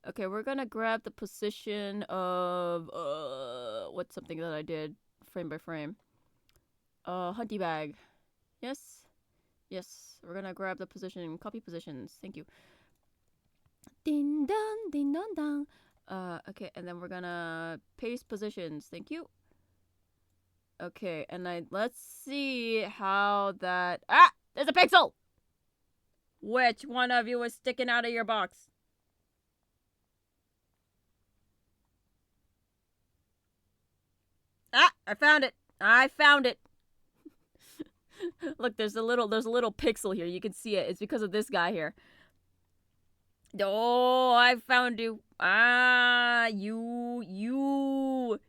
Okay, we're gonna grab the position of what's something that I did frame by frame. Hunty bag. Yes. We're gonna grab the position. Copy positions. Thank you. Ding dong. Okay, and then we're gonna paste positions. Thank you. Okay, and let's see how that. There's a pixel. Which one of you is sticking out of your box? I found it. Look, there's a little pixel here. You can see it. It's because of this guy here. Oh, I found you. You.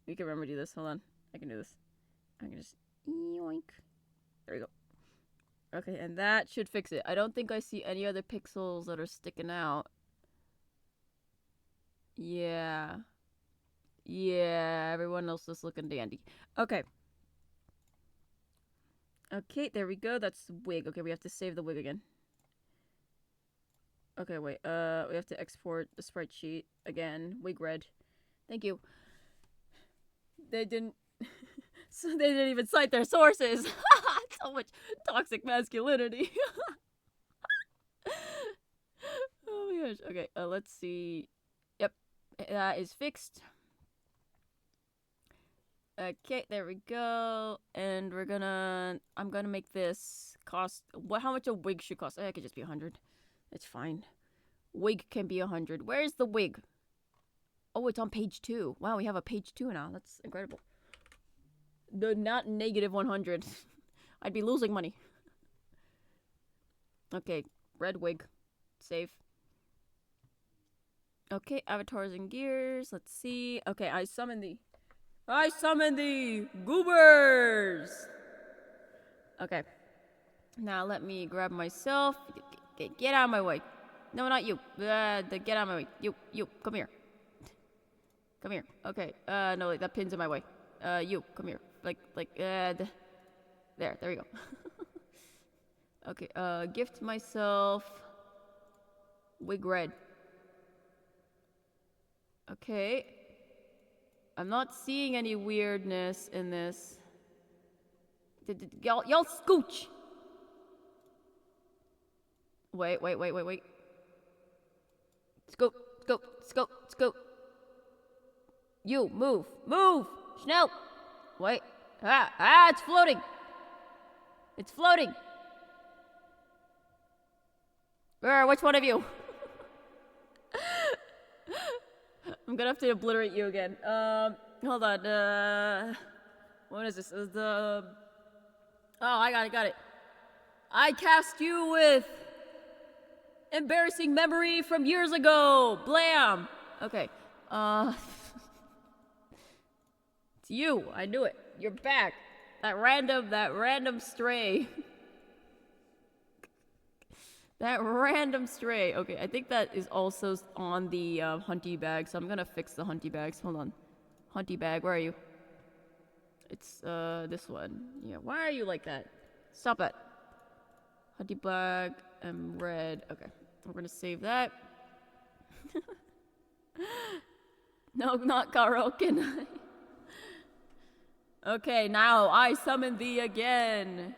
We can remember to do this. Hold on. I can do this. I can just yoink. There we go. Okay, and that should fix it. I don't think I see any other pixels that are sticking out. Yeah, everyone else is looking dandy. Okay, there we go. That's wig. Okay, we have to save the wig again. Okay, wait. We have to export the sprite sheet again. Wig red. Thank you. They didn't. So they didn't even cite their sources. So much toxic masculinity. Oh my gosh. Okay, let's see. Yep, that is fixed. Okay, there we go. And I'm gonna make this cost. How much a wig should cost? It could just be 100. It's fine. Wig can be 100. Where's the wig? Oh, it's on page 2. Wow, we have a page 2 now. That's incredible. Not negative 100. I'd be losing money. Okay, red wig. Save. Okay, avatars and gears. Let's see. Okay, I summon the goobers. Okay. Now let me grab myself. Get out of my way. No, not you. Get out of my way. You, come here. Come here. Okay. No, that pin's in my way. You, come here. There we go. Okay, gift myself wig red. Okay. I'm not seeing any weirdness in this. Y'all scooch! Wait. Scoot. You, move! Schnell! Wait. It's floating! Which one of you? I'm gonna have to obliterate you again. Hold on. What is this? Oh, I got it. I cast you with Embarrassing memory from years ago. Blam. Okay. It's you. I knew it. You're back. That random stray. That random stray. Okay, I think that is also on the hunty bag, so I'm gonna fix the hunty bags. Hold on. Hunty bag, where are you? It's this one. Yeah, why are you like that? Stop it. Hunty bag and red. Okay, we're gonna save that. No, not karaoke. Okay, now I summon thee again.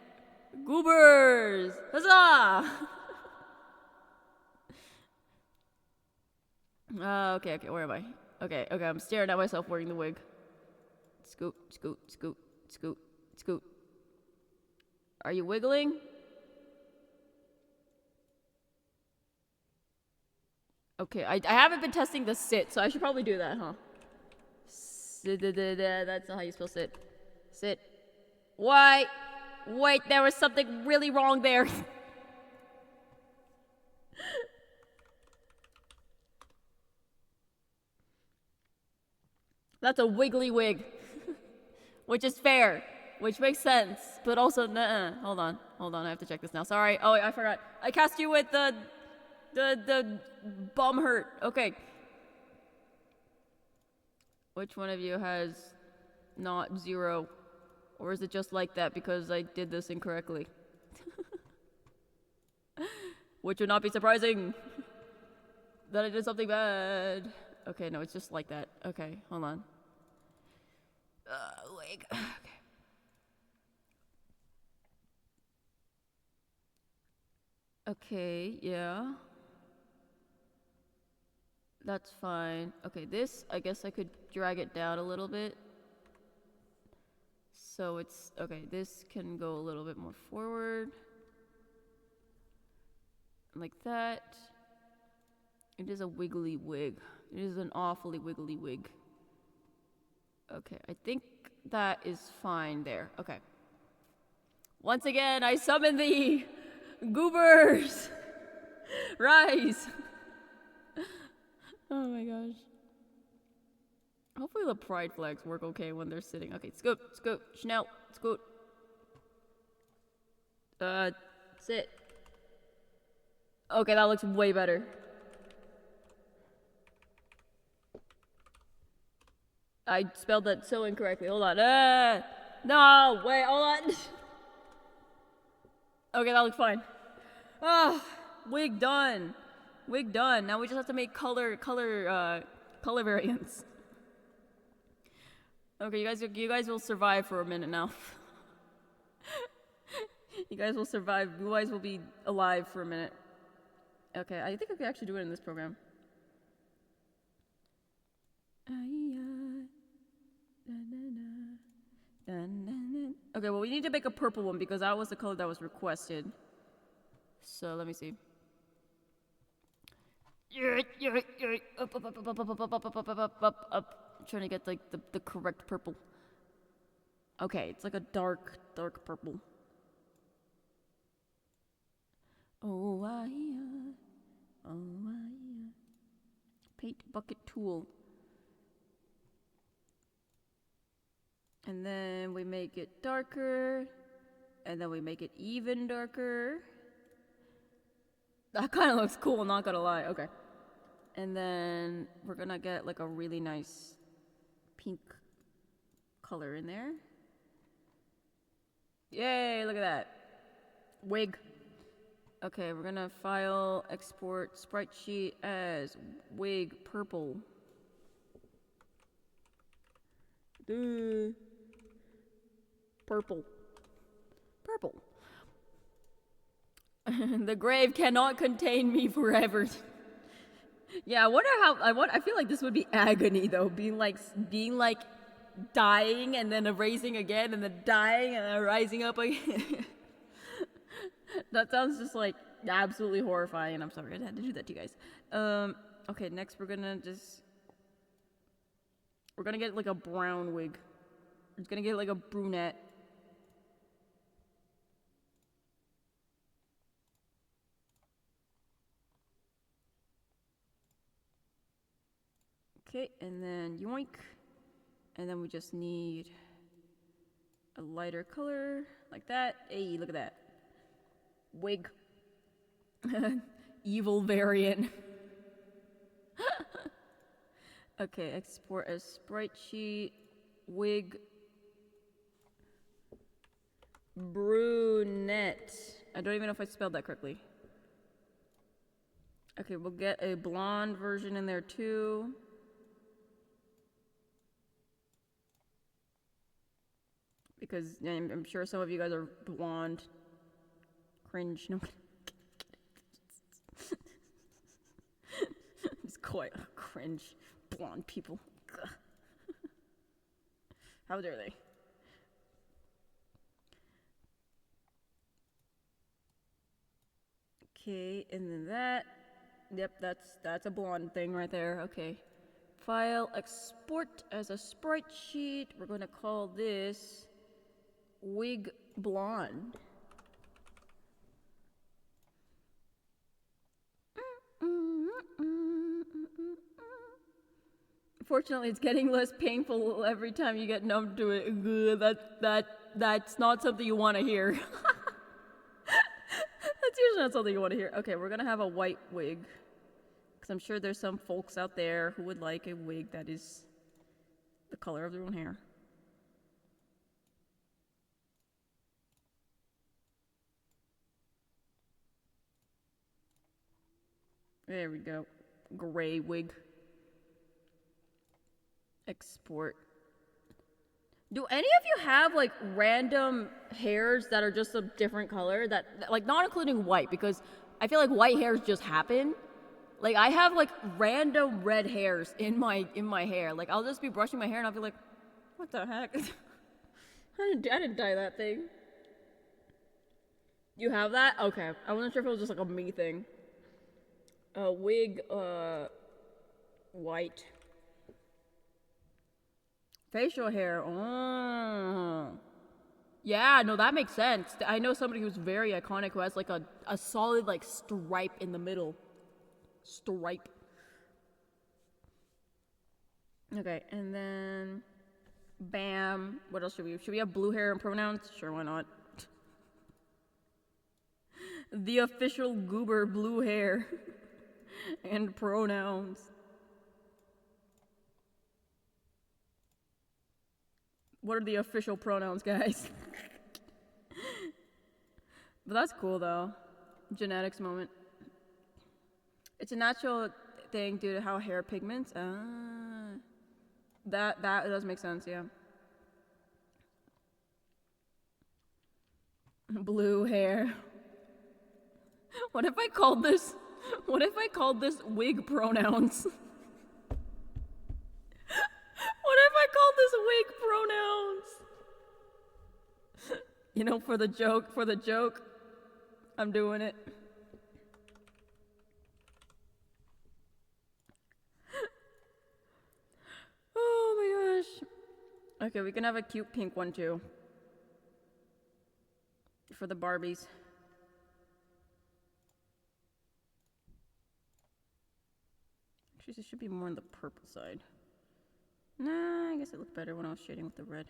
Goobers! Huzzah! Okay, where am I? Okay, I'm staring at myself wearing the wig. Scoot, scoot, scoot, scoot, scoot. Are you wiggling? Okay, I haven't been testing the sit, so I should probably do that, huh? That's not how you spell sit. Sit. Why? Wait, there was something really wrong there. That's a wiggly wig. Which is fair. Which makes sense. But also, nuh-uh. Hold on, I have to check this now. Sorry. Oh, I forgot. I cast you with the bum hurt. Okay. Which one of you has not 0? Or is it just like that because I did this incorrectly? Which would not be surprising. That I did something bad. Okay, no, it's just like that. Okay, hold on. Leg. Okay. Okay, yeah. That's fine. Okay, this, I guess I could drag it down a little bit. So it's, okay, this can go a little bit more forward. Like that. It is a wiggly wig. It is an awfully wiggly wig. Okay, I think that is fine there. Okay. Once again, I summon thee! Goobers! Rise! Oh my gosh. Hopefully the pride flags work okay when they're sitting. Okay, scoot, scoot, schnell, scoot. Sit. Okay, that looks way better. I spelled that so incorrectly. Hold on. No, wait, hold on. Okay, that looks fine. Ah, wig done. Wig done. Now we just have to make color variants. Okay, you guys will survive for a minute now. You guys will survive. You guys will be alive for a minute. Okay, I think I could actually do it in this program. Okay, well, we need to make a purple one because that was the color that was requested. So let me see. Up. I'm trying to get like the correct purple. Okay, it's like a dark purple. Paint bucket tool. And then we make it darker. And then we make it even darker. That kind of looks cool, not gonna lie. Okay. And then we're gonna get like a really nice pink color in there. Yay, look at that. Wig. Okay, we're gonna file, export sprite sheet as wig purple. Purple. The grave cannot contain me forever. Yeah, I wonder how. I feel like this would be agony though, being like dying and then erasing again and then dying and then rising up again. That sounds just like absolutely horrifying. I'm sorry I had to do that to you guys. Okay, next we're gonna get like a brown wig. We're gonna get like a brunette. Okay, and then yoink. And then we just need a lighter color like that. Hey, look at that. Wig. Evil variant. Okay, export as sprite sheet. Wig. Brunette. I don't even know if I spelled that correctly. Okay, we'll get a blonde version in there too. Because I'm sure some of you guys are blonde. Cringe. No. It's quite cringe. Blonde people. How dare they? Okay, and then that. Yep, that's a blonde thing right there. Okay. File, export as a sprite sheet. We're going to call this Wig Blonde. Fortunately, it's getting less painful every time you get numb to it. That's not something you want to hear. That's usually not something you want to hear. Okay, we're gonna have a white wig. Because I'm sure there's some folks out there who would like a wig that is the color of their own hair. There we go. Gray wig. Export. Do any of you have like random hairs that are just a different color? That like not including white, because I feel like white hairs just happen. Like I have like random red hairs in my hair. Like I'll just be brushing my hair and I'll be like, what the heck? I didn't dye that thing. You have that? Okay. I wasn't sure if it was just like a me thing. Wig, white. Facial hair. Oh. Yeah, no, that makes sense. I know somebody who's very iconic who has like a solid like stripe in the middle. Stripe. Okay, and then bam. What else should we have blue hair and pronouns? Sure, why not? The official Goober blue hair and pronouns. What are the official pronouns, guys? But that's cool though. Genetics moment. It's a natural thing due to how hair pigments. That does make sense, yeah. Blue hair. What if I called this wig pronouns? What if I called this wig pronouns? You know, for the joke, I'm doing it. Oh my gosh. Okay, we can have a cute pink one too. For the Barbies. Actually, this should be more on the purple side. Nah, I guess it looked better when I was shading with the red.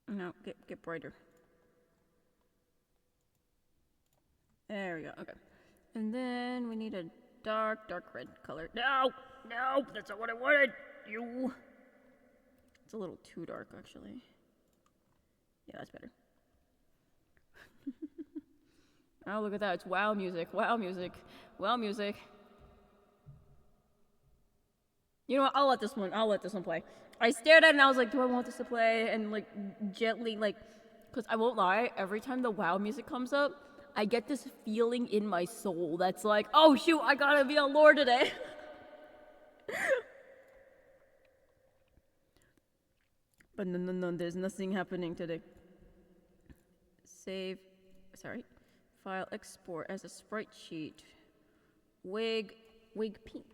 No, get brighter. There we go, okay. And then we need a dark red color. No, that's not what I wanted. You. It's a little too dark, actually. Yeah, that's better. Oh, look at that. It's wow music. Wow music. Wow music. You know what? I'll let this one play. I stared at it and I was like, do I want this to play? And like gently, like, because I won't lie, every time the wow music comes up, I get this feeling in my soul that's like, oh shoot, I gotta be on lore today. But no, there's nothing happening today. Save, sorry. File export as a sprite sheet. Wig pink.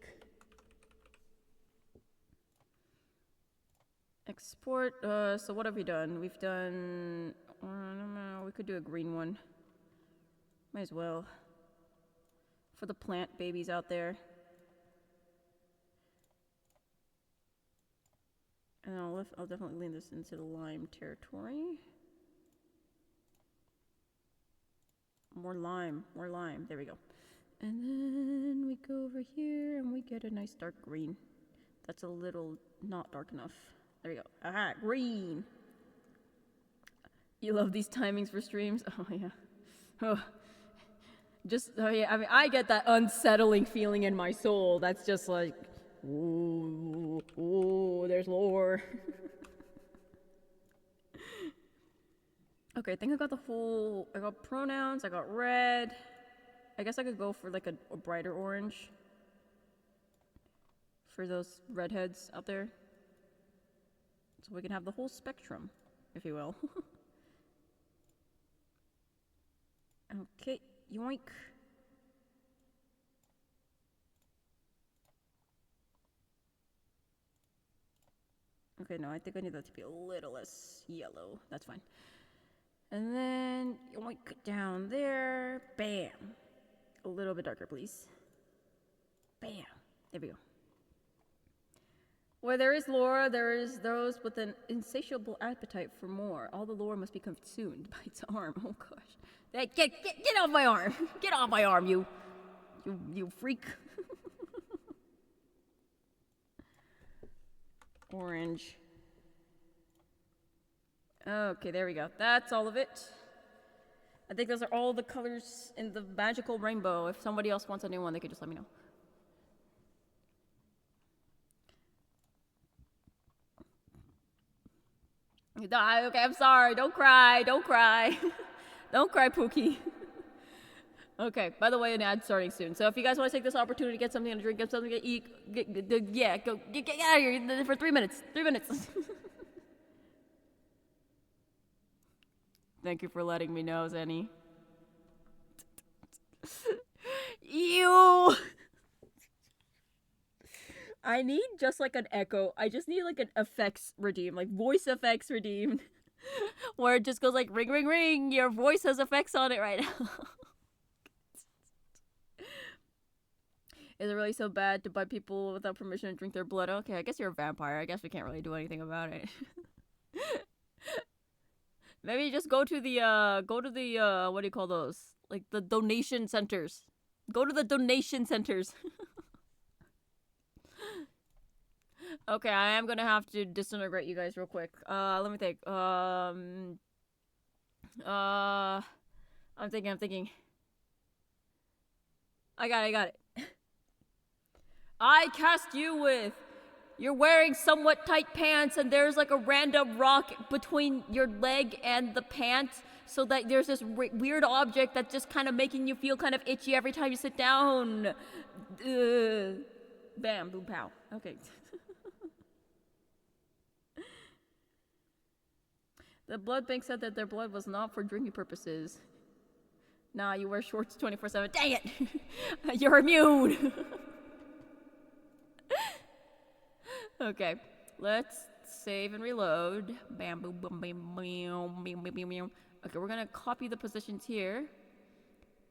Export, so what have we done? We've done, I don't know, we could do a green one. Might as well. For the plant babies out there. And I'll definitely lean this into the lime territory. More lime, more lime. There we go. And then we go over here and we get a nice dark green. That's a little not dark enough. There we go. Aha, green. You love these timings for streams? Oh, yeah. Oh. Oh, yeah. I mean, I get that unsettling feeling in my soul. That's just like, ooh, ooh, there's lore. Okay, I think I got the full. I got pronouns, I got red. I guess I could go for like a brighter orange. For those redheads out there. So we can have the whole spectrum, if you will. Okay, yoink. Okay, no, I think I need that to be a little less yellow. That's fine. And then yoink down there. Bam. A little bit darker, please. Bam. There we go. Where there is lore, there is those with an insatiable appetite for more. All the lore must be consumed by its arm. Oh gosh. Hey, get off my arm! Get off my arm, you freak. Orange. Okay, there we go. That's all of it. I think those are all the colors in the magical rainbow. If somebody else wants a new one, they could just let me know. Okay, I'm sorry. Don't cry. Don't cry. Don't cry, Pookie. Okay, by the way, an ad's starting soon. So if you guys want to take this opportunity to get something to drink, get something to eat, get out of here for 3 minutes. 3 minutes. Thank you for letting me know, Zenny. Ew! I need just like an echo. I just need like an effects redeem, like voice effects redeemed. Where it just goes like ring, ring, ring. Your voice has effects on it right now. Is it really so bad to buy people without permission and drink their blood? Okay, I guess you're a vampire. I guess we can't really do anything about it. Maybe just go to the, what do you call those? Like the donation centers. Go to the donation centers. Okay, I am gonna have to disintegrate you guys real quick. Let me think. I'm thinking. I got it. I cast you with. You're wearing somewhat tight pants and there's like a random rock between your leg and the pants so that there's this weird object that's just kind of making you feel kind of itchy every time you sit down. Bam, boom, pow. Okay. The blood bank said that their blood was not for drinking purposes. Nah, you wear shorts 24/7. Dang it! You're immune! Okay, let's save and reload. Bam, boom, boom, bam, bam, bam, bam, bam. Okay, we're gonna copy the positions here.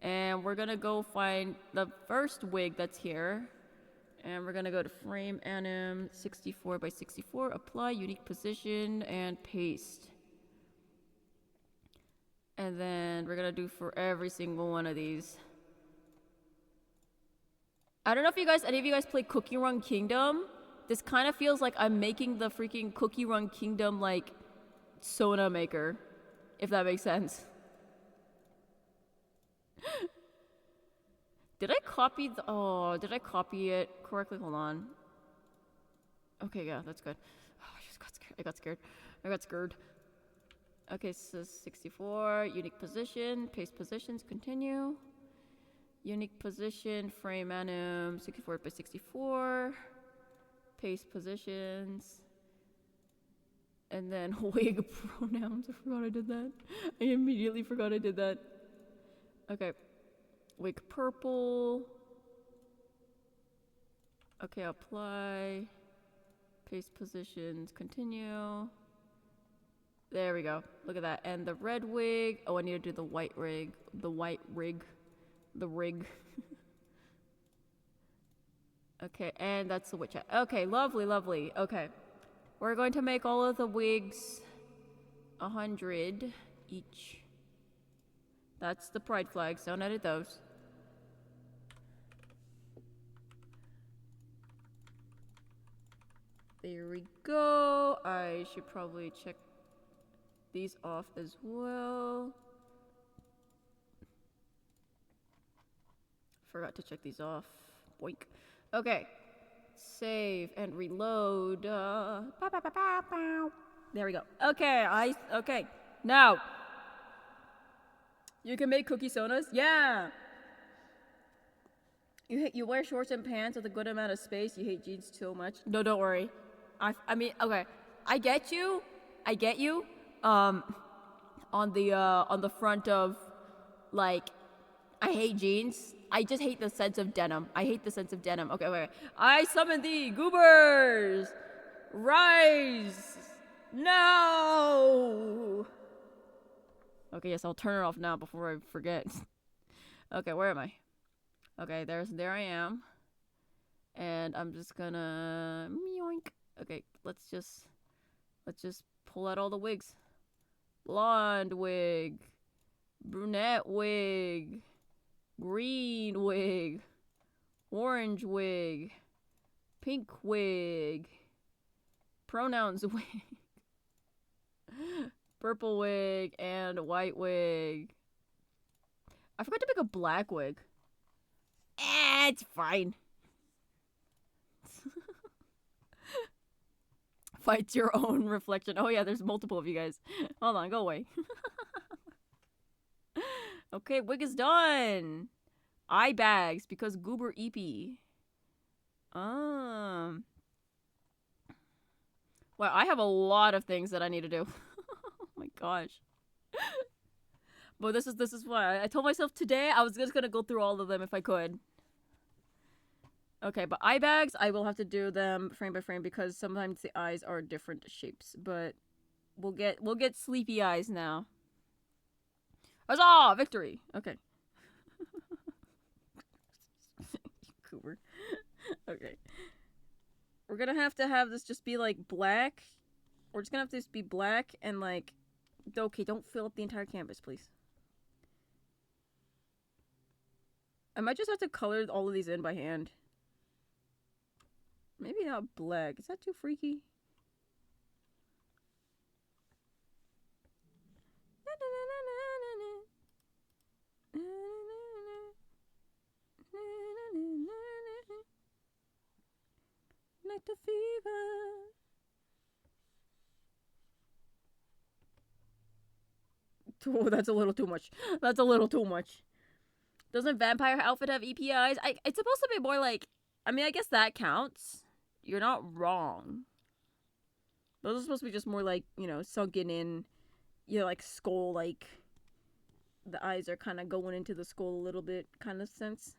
And we're gonna go find the first wig that's here. And we're gonna go to frame anim 64x64, apply unique position, and paste. And then we're gonna do for every single one of these. I don't know if any of you guys play Cookie Run Kingdom. This kind of feels like I'm making the freaking Cookie Run Kingdom, like, Sona maker. If that makes sense. Did I copy did I copy it correctly? Hold on. Okay, yeah, that's good. Oh, I just got scared. I got scared. Okay, so 64, unique position, paste positions, continue. Unique position, frame anim, 64x64. Paste positions. And then wig pronouns. I forgot I did that. I immediately forgot I did that. Okay. Wig purple. Okay, apply. Paste positions, continue. There we go. Look at that. And the red wig. Oh, I need to do the white rig. The white rig. The rig. Okay, and that's the witch hat. Okay, lovely, lovely. Okay. We're going to make all of the wigs 100 each. That's the pride flags. Don't edit those. There we go. I should probably check these off as well. Forgot to check these off. Boink. Okay. Save and reload. There we go. Okay, okay. Now. You can make cookie sodas? Yeah! You wear shorts and pants with a good amount of space. You hate jeans so much. No, don't worry. I mean, okay. I get you. I get you. On the front of, like, I hate jeans. I just hate the sense of denim. I hate the sense of denim. Okay, okay. I summon thee, goobers! Rise! No! Okay, yes, I'll turn it off now before I forget. Okay, where am I? Okay, there I am. And I'm just gonna yoink. Okay, let's just pull out all the wigs. Blonde wig, brunette wig, green wig, orange wig, pink wig, pronouns wig, purple wig, and white wig. I forgot to make a black wig. It's fine. Fight your own reflection. Oh yeah, there's multiple of you guys. Hold on, go away. Okay, wig is done. Eye bags because Goober EP. Well, I have a lot of things that I need to do. Oh my gosh. But this is why I told myself today I was just gonna go through all of them if I could. Okay, but eye bags, I will have to do them frame by frame because sometimes the eyes are different shapes. But we'll get sleepy eyes now. Huzzah! Victory! Okay. Cooper. Okay. We're gonna have to have this just be like black. We're just gonna have this be black and like... Okay, don't fill up the entire canvas, please. I might just have to color all of these in by hand. Maybe not black. Is that too freaky? Night of fever. Oh, that's a little too much. That's a little too much. Doesn't vampire outfit have EPIs? It's supposed to be more like... I mean, I guess that counts. You're not wrong. Those are supposed to be just more like, you know, sunken in, you know, like skull, like the eyes are kind of going into the skull a little bit kind of sense.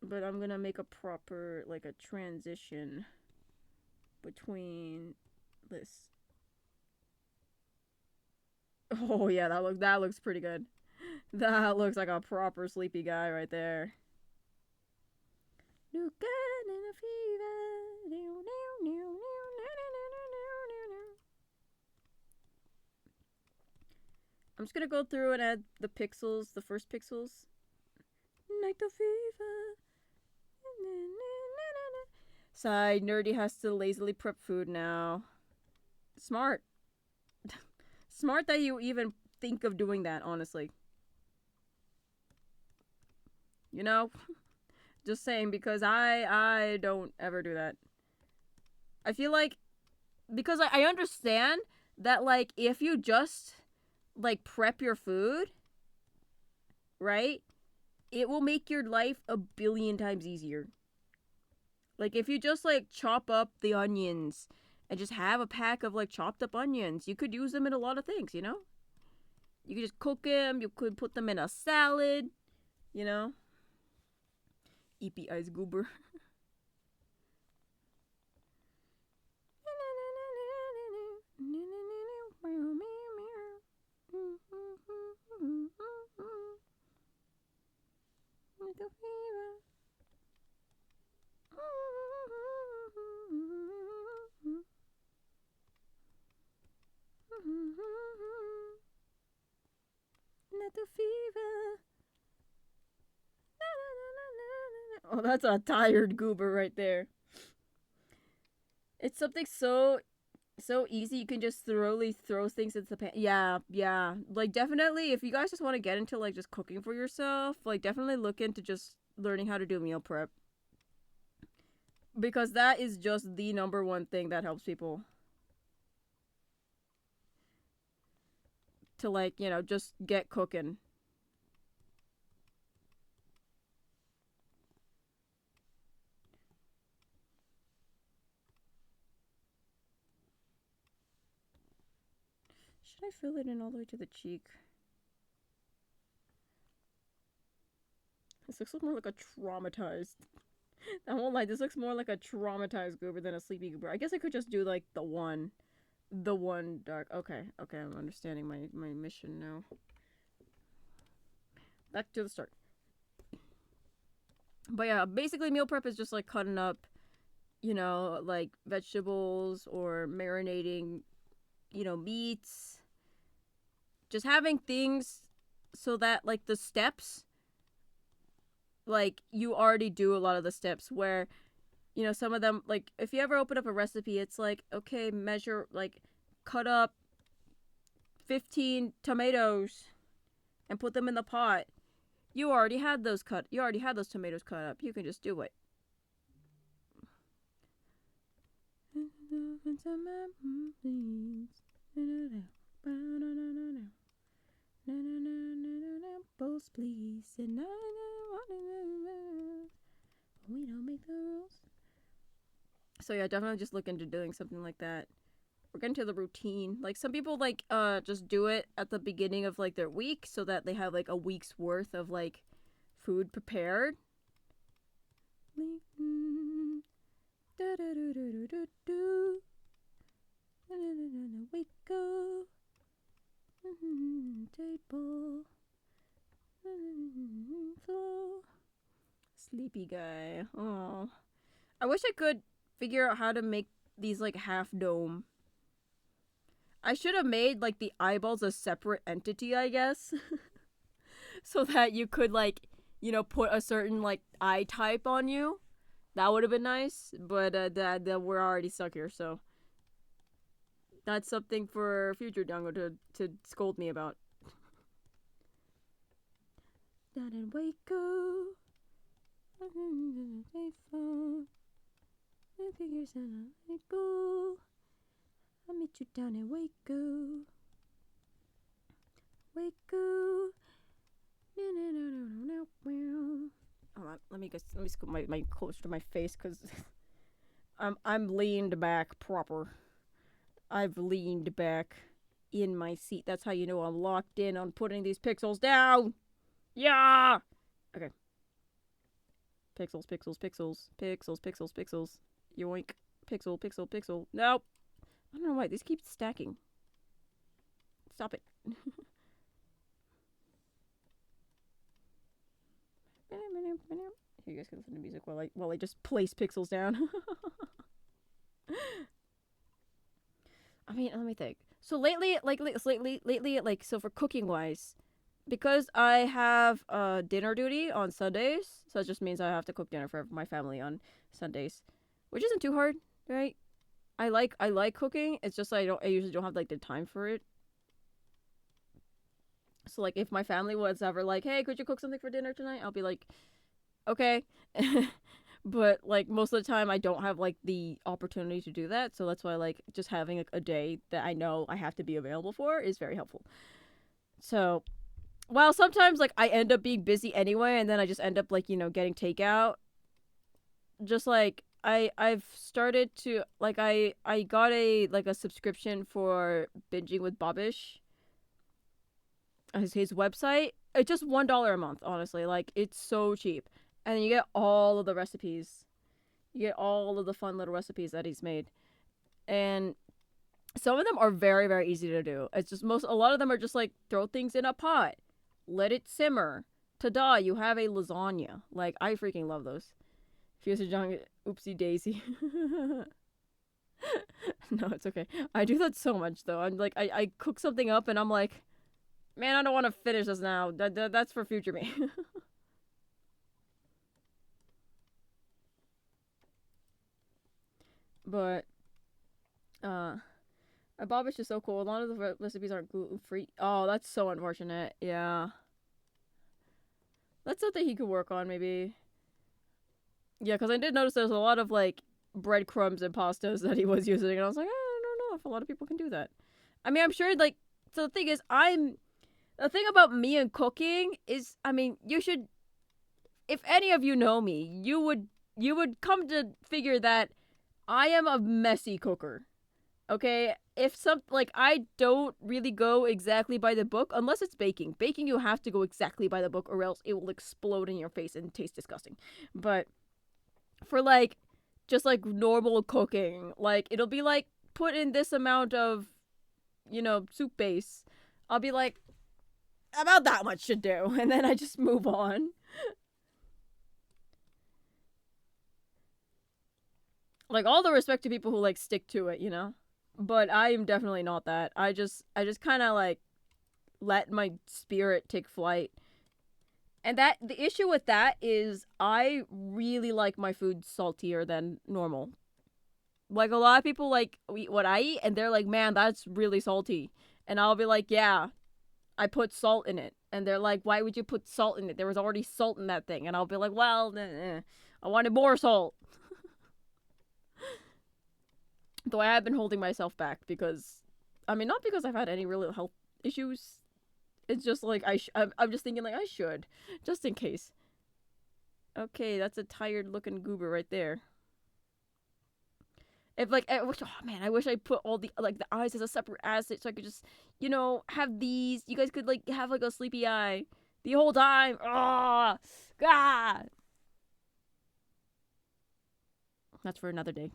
But I'm gonna make a proper, like a transition between this. Oh yeah, that looks pretty good. That looks like a proper sleepy guy right there. I'm just gonna go through and add the pixels, the first pixels. Night of fever. Side, Nerdy has to lazily prep food now. Smart. Smart that you even think of doing that, honestly. You know? Just saying, because I don't ever do that. I feel like, because I understand that, like, if you just, like, prep your food, right? It will make your life a billion times easier. Like, if you just, like, chop up the onions and just have a pack of, like, chopped up onions, you could use them in a lot of things, you know? You could just cook them, you could put them in a salad, you know? EP Eyes Goober. Not the fever. Oh, that's a tired goober right there. It's something so easy. You can just thoroughly throw things into the pan. Yeah. Like, definitely, if you guys just want to get into, like, just cooking for yourself, like, definitely look into just learning how to do meal prep. Because that is just the number one thing that helps people to, like, just get cooking. Should I fill it in all the way to the cheek? This looks more like a traumatized. I won't lie, this looks more like a traumatized goober than a sleepy goober. I guess I could just do, like, the one dark. Okay, I'm understanding my mission now. Back to the start. But yeah, basically meal prep is just, like, cutting up, like, vegetables or marinating, meats. Just having things so that, like, the steps, like, you already do a lot of the steps where, some of them, like, if you ever open up a recipe, it's like, okay, measure, like, cut up 15 tomatoes and put them in the pot. You already had those tomatoes cut up. You can just do it. Both please, and we don't make the rules. So yeah, definitely just look into doing something like that. We're getting to the routine. Like, some people, like, just do it at the beginning of, like, their week so that they have, like, a week's worth of, like, food prepared. Wake up. Table. Floor. Sleepy guy. Oh. I wish I could figure out how to make these, like, half dome. I should have made, like, the eyeballs a separate entity, I guess. So that you could, like, put a certain, like, eye type on you. That would have been nice. But that we're already stuck here, so that's something for future Dango to scold me about. Down in Waco. Figures on a label. I'll meet you down in Waco. Waco. Hold on, let me scoot my closer to my face because I'm leaned back proper. I've leaned back in my seat. That's how you know I'm locked in on putting these pixels down. Yeah. Okay. Pixels. Yoink. Pixel. Nope. I don't know why. These keep stacking. Stop it. Here, you guys can listen to music while I just place pixels down. I mean, let me think. So lately, so for cooking wise, because I have dinner duty on Sundays, so it just means I have to cook dinner for my family on Sundays, which isn't too hard, right? I like cooking. It's just I usually don't have, like, the time for it. So, like, if my family was ever like, "Hey, could you cook something for dinner tonight?" I'll be like, "Okay." But, like, most of the time I don't have, like, the opportunity to do that, so that's why, like, just having a day that I know I have to be available for is very helpful. So, while sometimes, like, I end up being busy anyway, and then I just end up, like, getting takeout, just, like, I've started to, like, I got a subscription for Binging with Bobbish. His website. It's just $1 a month, honestly. Like, it's so cheap. And you get all of the recipes. You get all of the fun little recipes that he's made. And some of them are very, very easy to do. It's just a lot of them are just like, throw things in a pot. Let it simmer. Ta-da, you have a lasagna. Like, I freaking love those. Future John, oopsie daisy. No, it's okay. I do that so much though. I'm like, I cook something up and I'm like, man, I don't want to finish this now. That's for future me. But uh, a bob is just so cool. A lot of the recipes aren't gluten free. Oh, that's so unfortunate. Yeah, that's something he could work on maybe. Yeah, because I did notice there's a lot of like breadcrumbs and pastas that he was using, and I was like, I don't know if a lot of people can do that. I mean, I'm sure like so the thing is, the thing about me and cooking is, I mean, you should, if any of you know me, you would come to figure that I am a messy cooker. Okay, if some like I don't really go exactly by the book unless it's baking. Baking you have to go exactly by the book or else it will explode in your face and taste disgusting. But for like just like normal cooking, like it'll be like put in this amount of, soup base. I'll be like about that much should do and then I just move on. Like all the respect to people who like stick to it, But I am definitely not that. I just kind of like let my spirit take flight. And that the issue with that is I really like my food saltier than normal. Like a lot of people like eat what I eat and they're like, "Man, that's really salty." And I'll be like, "Yeah, I put salt in it." And they're like, "Why would you put salt in it? There was already salt in that thing." And I'll be like, "Well, I wanted more salt." Though I have been holding myself back because, I mean, not because I've had any real health issues. It's just like I'm just thinking like I should, just in case. Okay, that's a tired looking goober right there. If like, oh man, I wish I put all the like the eyes as a separate asset so I could just, have these. You guys could like have like a sleepy eye the whole time. Ah, God. That's for another day.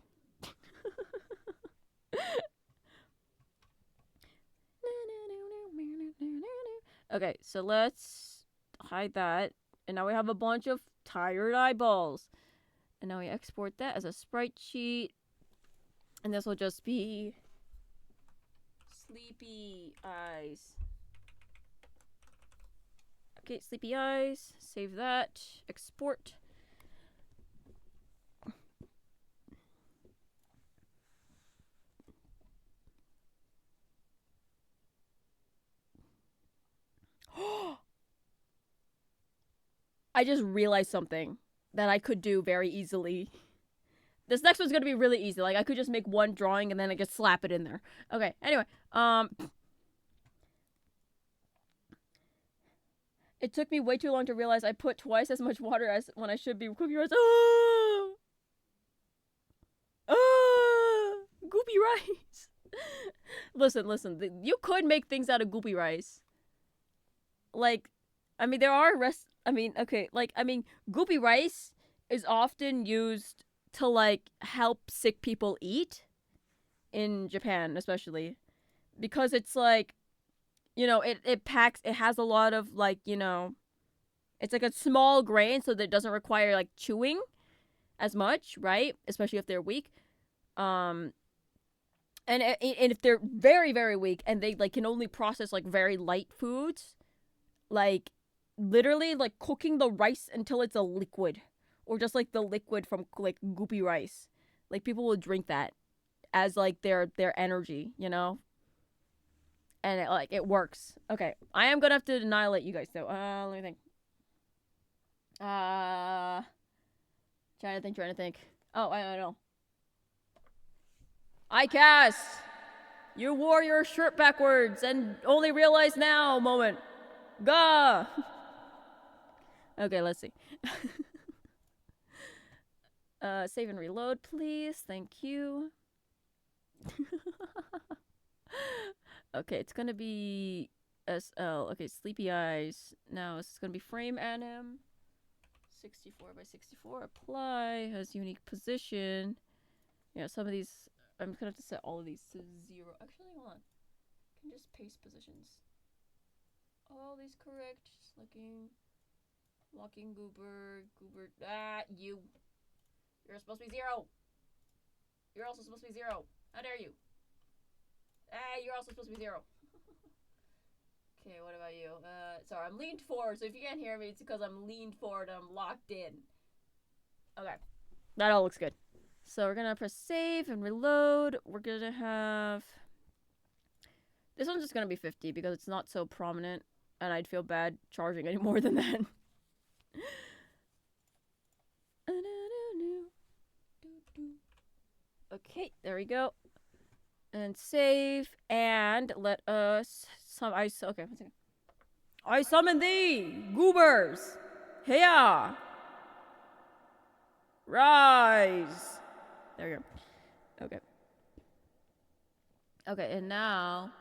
Okay, so let's hide that. And now we have a bunch of tired eyeballs. And now we export that as a sprite sheet. And this will just be sleepy eyes. Okay, sleepy eyes. Save that. Export. I just realized something that I could do very easily. This next one's gonna be really easy. Like I could just make one drawing and then I just slap it in there. Okay. Anyway, it took me way too long to realize I put twice as much water as when I should be cooking rice. Oh, goopy rice. listen. You could make things out of goopy rice. Like, I mean, there are rest. I mean, okay, like I mean, goopy rice is often used to like help sick people eat in Japan, especially because it's like it packs. It has a lot of like it's like a small grain, so that it doesn't require like chewing as much, right? Especially if they're weak. Um, and if they're very very weak and they like can only process like very light foods, like literally like cooking the rice until it's a liquid, or just like the liquid from like goopy rice. Like people will drink that as like their energy. And it works. Okay, I am gonna have to annihilate you guys though. Let me think. Uh, trying to think. Oh, I know. I cast. You wore your shirt backwards and only realized now. Moment. Gah. Okay, let's see. Save and reload, please. Thank you. Okay, it's gonna be SL. Okay, sleepy eyes. Now this is gonna be frame anim. 64 by 64. Apply. Has unique position. Yeah, some of these. I'm gonna have to set all of these to 0. Actually, hold on. I can just paste positions. All these correct. Just locking goober. You're supposed to be 0. You're also supposed to be 0. How dare you? Hey, you're also supposed to be 0. Okay, what about you? Sorry, I'm leaned forward, so if you can't hear me, it's because I'm leaned forward and I'm locked in. Okay. That all looks good. So we're gonna press save and reload. We're gonna have... This one's just gonna be 50 because it's not so prominent, and I'd feel bad charging any more than that. Okay, there we go. And save, and let us... Okay, one second. I summon thee, goobers! Hiya! Rise! There we go. Okay. Okay, and now...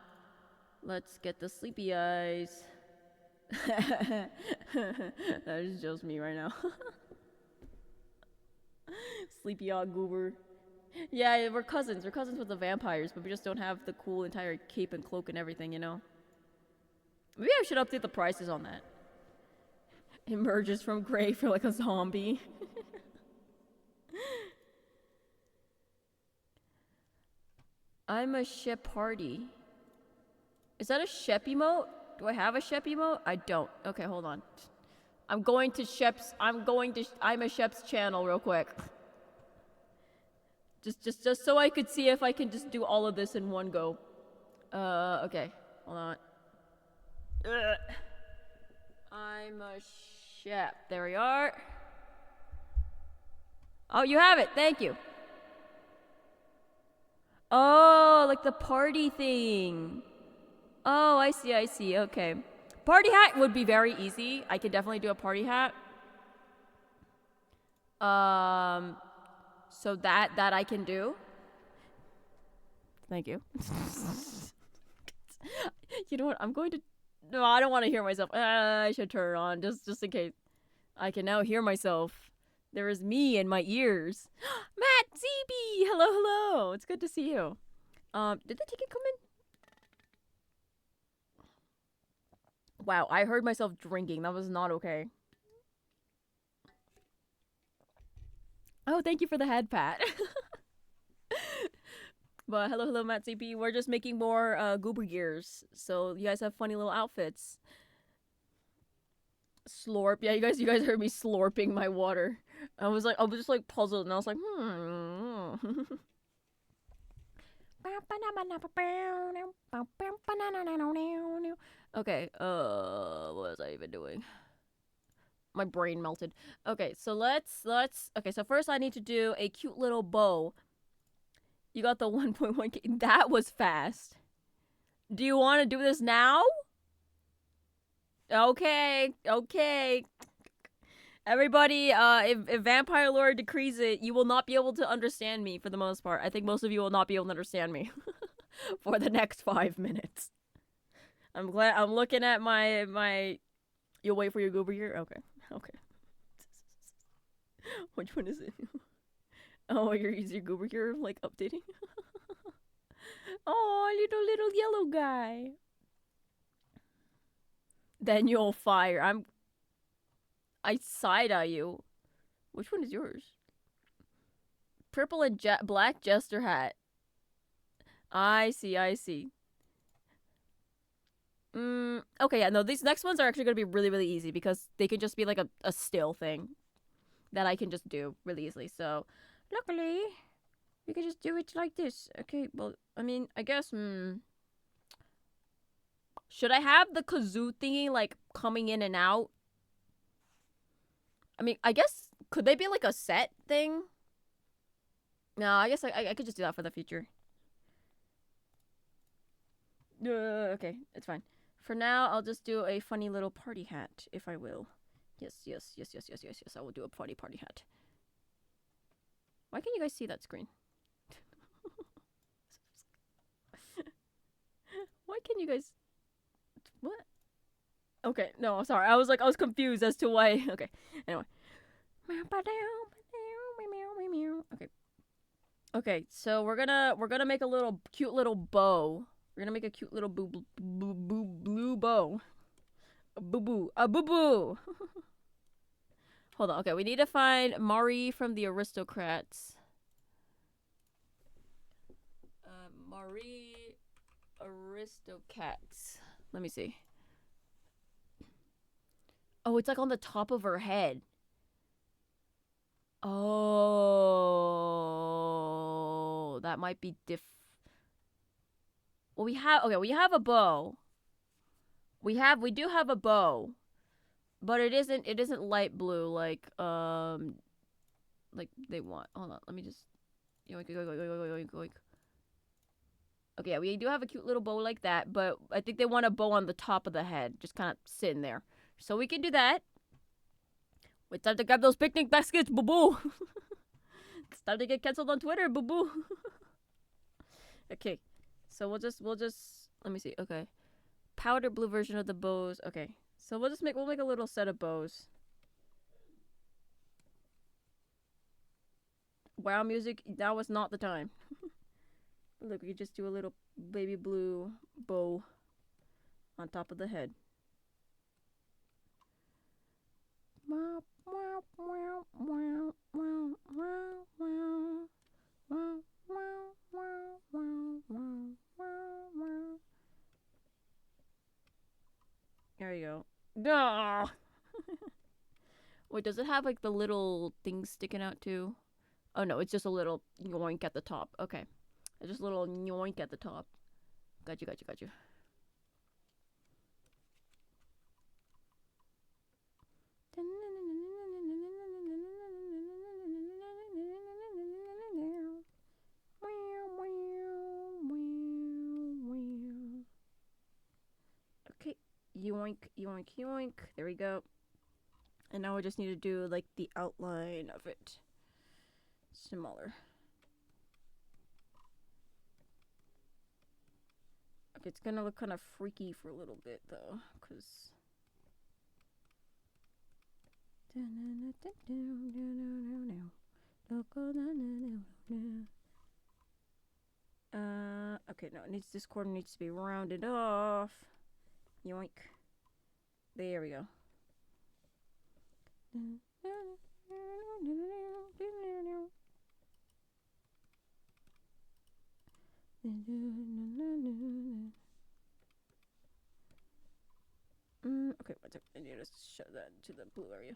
Let's get the sleepy eyes. That is just me right now. Sleepy eye goober. Yeah, we're cousins. We're cousins with the vampires, but we just don't have the cool entire cape and cloak and everything, you know? Maybe I should update the prices on that. Emerges from grave for like a zombie. I'm a ship party. Is that a Shep emote? Do I have a Shep emote? I don't. Okay, hold on. I'm a Shep's channel real quick. Just so I could see if I can just do all of this in one go. Okay. Hold on. I'm a Shep. There we are. Oh, you have it. Thank you. Oh, like the party thing. Oh, I see, okay. Party hat would be very easy. I could definitely do a party hat. So that I can do. Thank you. You know what, I'm going to... No, I don't want to hear myself. I should turn it on, just in case. I can now hear myself. There is me in my ears. Matt ZB! Hello. It's good to see you. Did the ticket come in? Wow, I heard myself drinking. That was not okay. Oh, thank you for the head pat. But hello, Matt CP. We're just making more Goober Gears, so you guys have funny little outfits. Slurp. Yeah, you guys heard me slurping my water. I was just like puzzled, and I was like, Okay, what was I even doing? My brain melted. Okay, so let's okay, so first I need to do a cute little bow. You got the 1.1K. That was fast. Do you want to do this now? Okay. Everybody, if Vampire Lore decrees it, you will not be able to understand me for the most part. I think most of you will not be able to understand me for the next 5 minutes. I'm looking at my... You'll wait for your Goober Gear? Okay. Which one is it? Oh, you're using your Goober Gear, like, updating? Oh, little yellow guy. Then you'll fire. I side-eye you. Which one is yours? Purple and black jester hat. I see. Okay, yeah, no, these next ones are actually gonna be really, really easy because they can just be like a still thing that I can just do really easily. So, luckily, we can just do it like this. Okay, well, I mean, I guess, should I have the kazoo thingy, like, coming in and out? I mean, I guess, could they be like a set thing? No, I guess I could just do that for the future. Okay, it's fine. For now, I'll just do a funny little party hat, if I will. Yes, I will do a party hat. Why can't you guys see that screen? Why can't you guys... What? Okay, no, I'm sorry. I was confused as to why. Okay, anyway. Okay, so we're gonna make a cute little bow. We're gonna make a cute little blue bow. A boo-boo. Hold on. Okay, we need to find Mari from the Aristocrats. Marie Aristocats. Let me see. Oh, it's like on the top of her head. Oh, that might be Well, we have a bow. We do have a bow, but it isn't light blue like they want. Hold on, let me just yoink yoink yoink yoink yoink. Okay, yeah, we do have a cute little bow like that, but I think they want a bow on the top of the head, just kind of sitting there. So we can do that. It's time to grab those picnic baskets, boo boo. It's time to get canceled on Twitter, boo boo. Okay, so we'll just let me see. Okay, powder blue version of the bows. Okay, so we'll make a little set of bows. Wow, music. Now is not the time. Look, we could just do a little baby blue bow on top of the head. There you go. No. Wait, does it have like the little things sticking out too? Oh no, it's just a little yoink at the top. Okay. It's just a little yoink at the top. Got you. Okay. Yoink. There we go. And now we just need to do like the outline of it. Smaller. Okay, it's gonna look kind of freaky for a little bit though, cause. Okay, no, this corner needs to be rounded off. Yoink. There we go. Okay, one second. I need to show that to the blue area.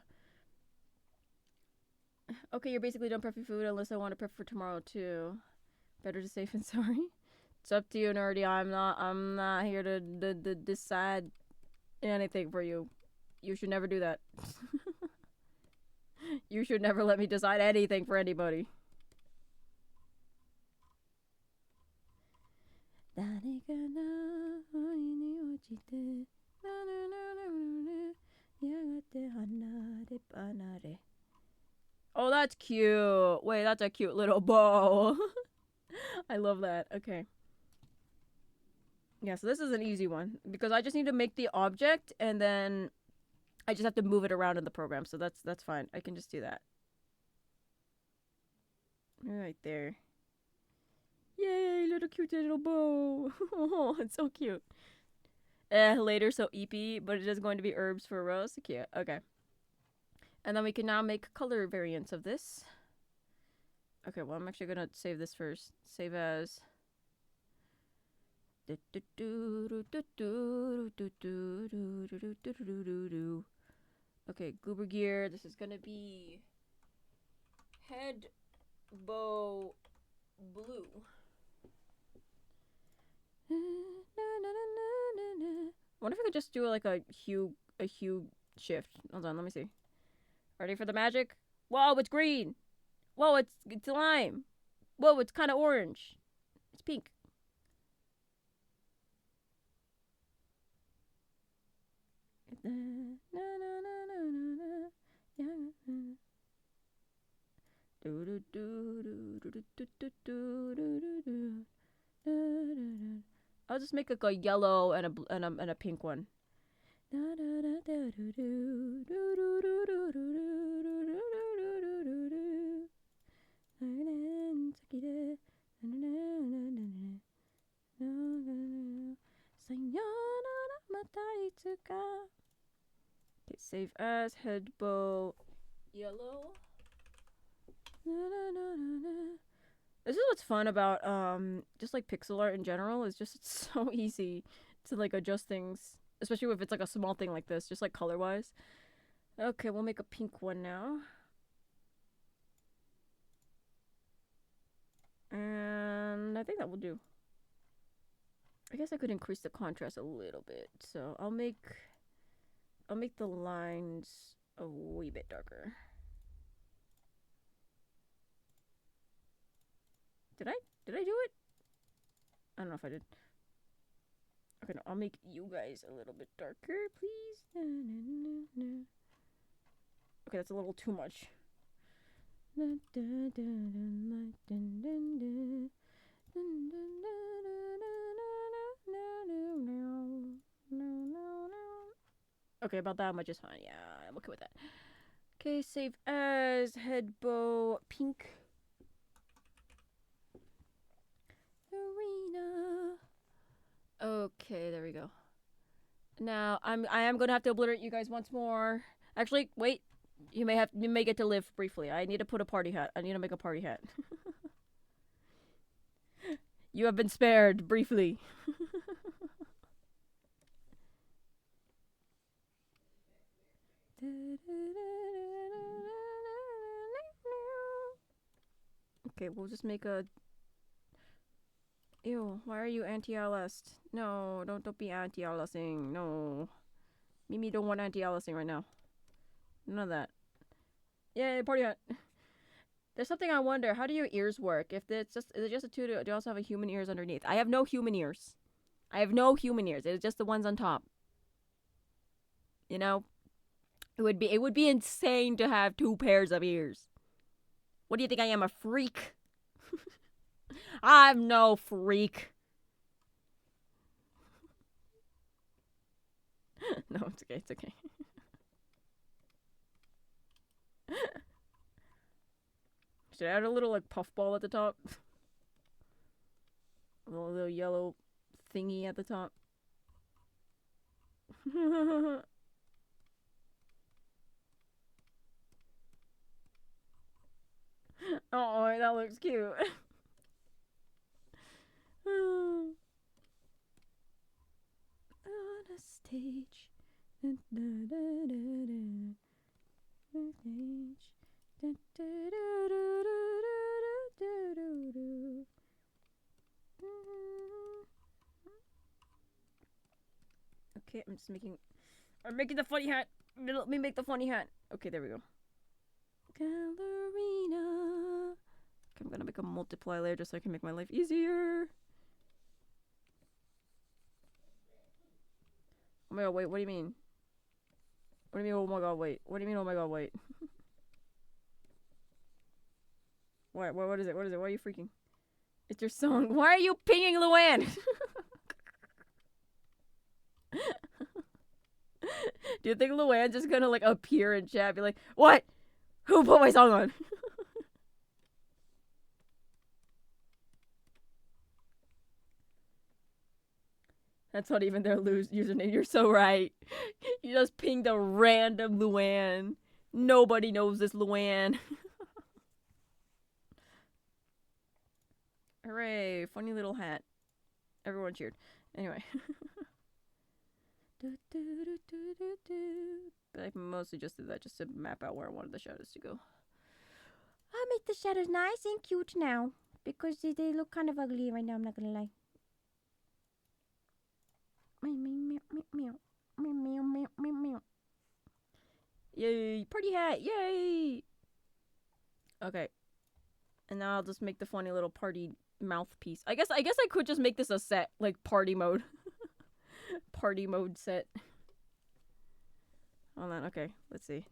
Okay, you're basically done prepping food unless I want to prep for tomorrow too. Better to safe than sorry. It's up to you, Nerdy. I'm not here to decide anything for you. You should never do that. You should never let me decide anything for anybody. Oh, that's cute. Wait, that's a cute little bow. I love that. Okay. Yeah, so this is an easy one because I just need to make the object and then I just have to move it around in the program. So that's fine. I can just do that. Right there. Yay, little cute little bow. Oh, it's so cute. Later so eepy, but it is going to be herbs for a rose. Cute. Okay. And then we can now make color variants of this. Okay, well, I'm actually going to save this first. Save as. Okay, Goober Gear. This is going to be head bow blue. I wonder if I could just do like a hue shift. Hold on, let me see. Ready for the magic? Whoa, it's green. Whoa, it's lime. Whoa, it's kind of orange. It's pink. I'll just make like a yellow and a pink one. Okay, save as head bow yellow. This is what's fun about just like pixel art in general is just it's so easy to like adjust things, especially if it's like a small thing like this, just like color wise. Okay, we'll make a pink one now. And I think that will do. I guess I could increase the contrast a little bit. So I'll make the lines a wee bit darker. Did I do it? I don't know if I did. Okay, no, I'll make you guys a little bit darker, please. Okay, that's a little too much. Okay, about that much is fine. Yeah, I'm okay with that. Okay, save as head bow pink. Arena. Okay, there we go. Now I am gonna have to obliterate you guys once more. Actually, wait. You may get to live briefly. I need to put a party hat. I need to make a party hat. You have been spared briefly. Okay, we'll just make a. Ew, why are you anti-LS? No, don't be anti-LSing. No. Mimi don't want anti-LSing right now. None of that. Yay, party hat. There's something I wonder. How do your ears work? If it's just is it just a two? Do you also have a human ears underneath? I have no human ears. I have no human ears. It's just the ones on top. You know, it would be insane to have two pairs of ears. What do you think I am, a freak? I'm no freak. No, it's okay. It's okay. Should I add a little like puffball at the top? A little yellow thingy at the top. Oh, that looks cute. On a stage. Okay, I'm making the funny hat. Let me make the funny hat. Okay, there we go. Gallerina. Okay, I'm gonna make a multiply layer just so I can make my life easier. Oh my god, wait, what do you mean? What do you mean, oh my god, wait? What do you mean, oh my god, wait? What is it? What is it? Why are you freaking? It's your song. Why are you pinging Luann? Do you think Luann's just gonna like appear in chat and be like, what? Who put my song on? That's not even their username. You're so right. You just pinged a random Luann. Nobody knows this Luann. Hooray, funny little hat. Everyone cheered. Anyway. But I mostly just did that just to map out where I wanted the shadows to go. I'll make the shadows nice and cute now. Because they look kind of ugly right now, I'm not gonna lie. Yay, party hat, yay! Okay. And now I'll just make the funny little party mouthpiece. I guess I could just make this a set, like party mode. Party mode set. Hold on, okay, let's see.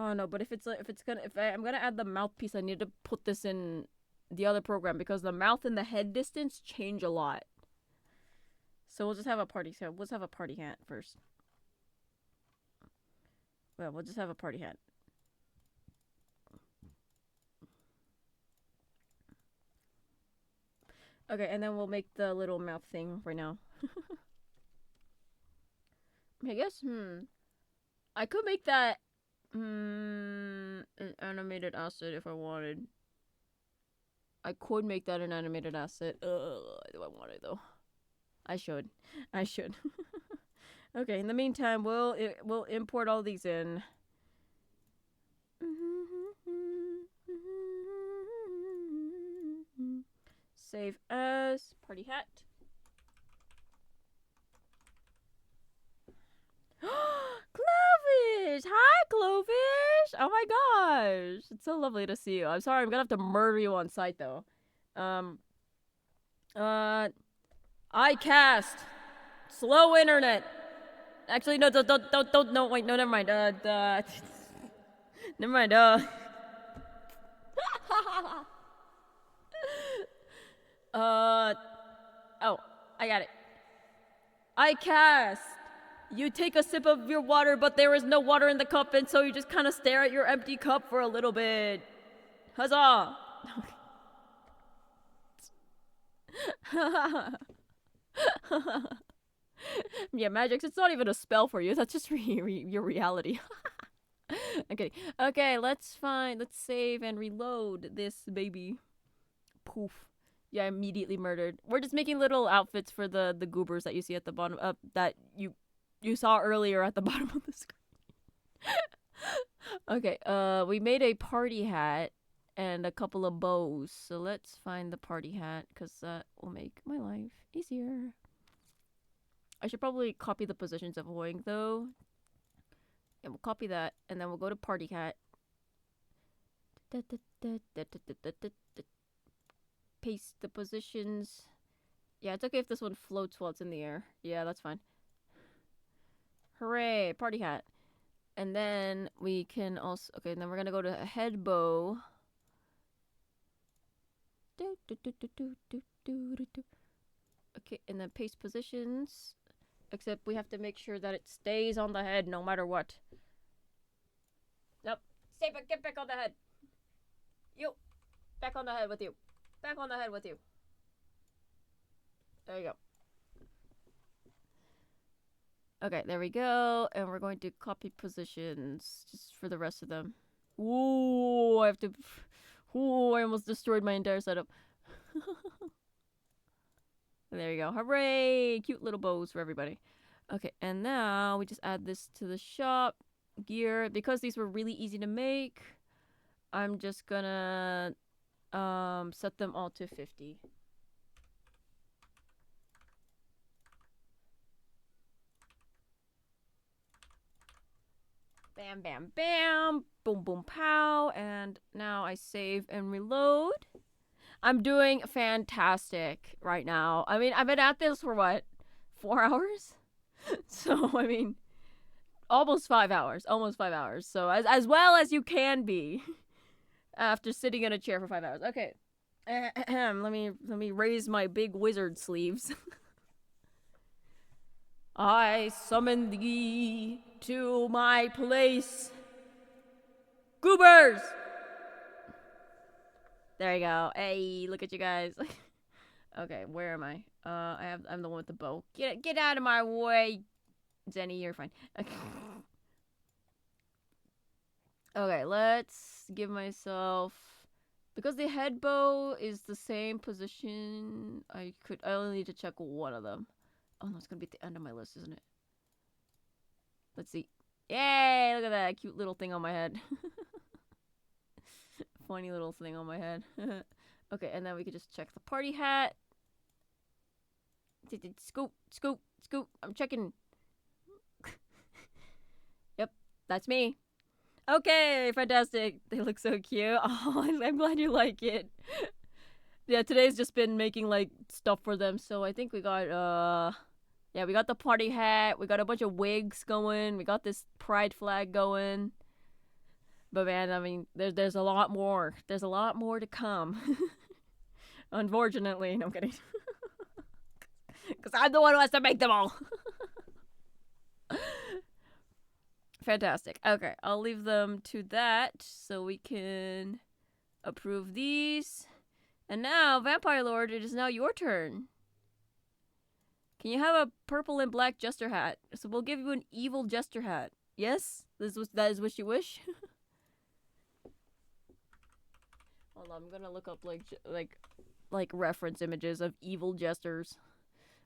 Oh no, but if I'm gonna add the mouthpiece, I need to put this in the other program because the mouth and the head distance change a lot. So we'll just have a party hat. Let's have a party hat first. Well, we'll just have a party hat. Okay, and then we'll make the little mouth thing right now. I guess, I could make that an animated asset if I wanted. I could make that an animated asset. Do I want it though? I should. I should. Okay, in the meantime, we'll import all these in. Save as party hat. Clovish! Hi, Clovish! Oh my gosh! It's so lovely to see you. I'm sorry, I'm gonna have to murder you on site though. I cast slow internet. Actually, no, don't, no, wait, no, never mind. Never mind. Oh, I got it. I cast. You take a sip of your water, but there is no water in the cup, and so you just kind of stare at your empty cup for a little bit. Huzzah! Yeah, magic. It's not even a spell for you. That's just your reality. Okay. Okay, let's save and reload this baby. Poof. Yeah, immediately murdered. We're just making little outfits for the goobers that you see at the bottom that you saw earlier at the bottom of the screen. Okay, we made a party hat and a couple of bows. So let's find the party hat because that will make my life easier. I should probably copy the positions of Hoing though. And we'll copy that and then we'll go to party hat. Paste the positions. Yeah, it's okay if this one floats while it's in the air. Yeah, that's fine. Hooray, party hat. And then we can also... Okay, and then we're going to go to head bow. Okay, and then paste positions. Except we have to make sure that it stays on the head no matter what. Nope. Stay back, get back on the head. You. Back on the head with you. Back on the head with you. There you go. Okay, there we go. And we're going to copy positions just for the rest of them. Ooh, I have to... Ooh, I almost destroyed my entire setup. There you go. Hooray! Cute little bows for everybody. Okay, and now we just add this to the shop gear. Because these were really easy to make, I'm just gonna set them all to 50. Bam, bam, bam. Boom, boom, pow. And now I save and reload. I'm doing fantastic right now. I mean, I've been at this for what? 4 hours? So, I mean, almost 5 hours. Almost 5 hours. So, as well as you can be after sitting in a chair for 5 hours. Okay. Let me raise my big wizard sleeves. I summon thee to my place. Goobers! There you go. Hey, look at you guys. Okay, where am I? I'm the one with the bow. Get out of my way. Zenny, you're fine. Okay. Okay, let's give myself... Because the head bow is the same position, I only need to check one of them. Oh no, it's gonna be at the end of my list, isn't it? Let's see. Yay! Look at that cute little thing on my head. Funny little thing on my head. Okay, and then we could just check the party hat. Scoop, scoop, scoop. I'm checking. Yep, that's me. Okay, fantastic. They look so cute. Oh, I'm glad you like it. Yeah, today's just been making like stuff for them. So I think we got yeah, we got the party hat. We got a bunch of wigs going. We got this pride flag going. But man, I mean, there's a lot more. There's a lot more to come. Unfortunately. No, I'm kidding. Because I'm the one who has to make them all. Fantastic. Okay, I'll leave them to that so we can approve these. And now, Vampire Lord, it is now your turn. Can you have a purple and black jester hat? So we'll give you an evil jester hat. Yes? That is what you wish? Hold on, I'm gonna look up like reference images of evil jesters.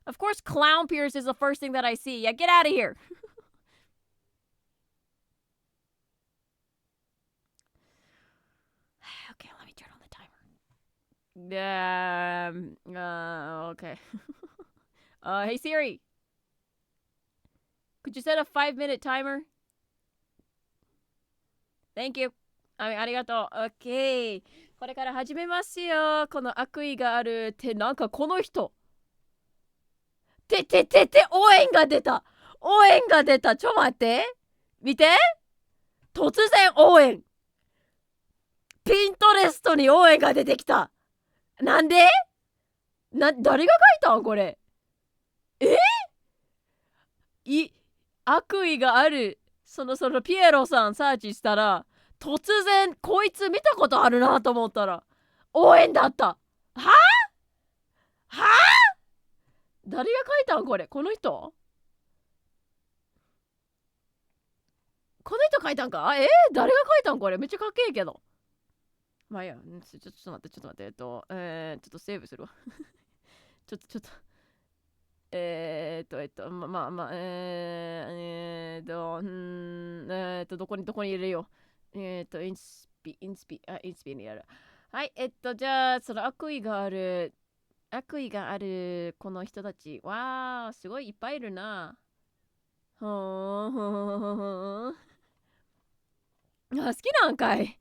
Of course, Clown Pierce is the first thing that I see. Yeah, get out of here. Okay, let me turn on the timer. Okay. Hey Siri. Could you set a 5-minute timer? Thank you.ありがとう。OK。これから始めますよ。この悪意があるってなんかこの人。応援が出た。応援が出た。ちょ待って。見て。突然応援。ピントレストに応援が出てきた。なんで？誰が書いたんこれ。悪意がある。そのピエロさんサーチしたら、突然こいつ見たことあるなと思ったら、応援だった。は誰が書いたんこれ。この人書いたんか。誰が書いたんこれ。めっちゃかっけえけど。まあいいや、ちょっと待って。ちょっとセーブするわ。ちょっと。どこに入れよう。インスピにやる。はい、じゃあ、その悪意があるこの人たち。わー、すごいいっぱいいるな。好きなんかい。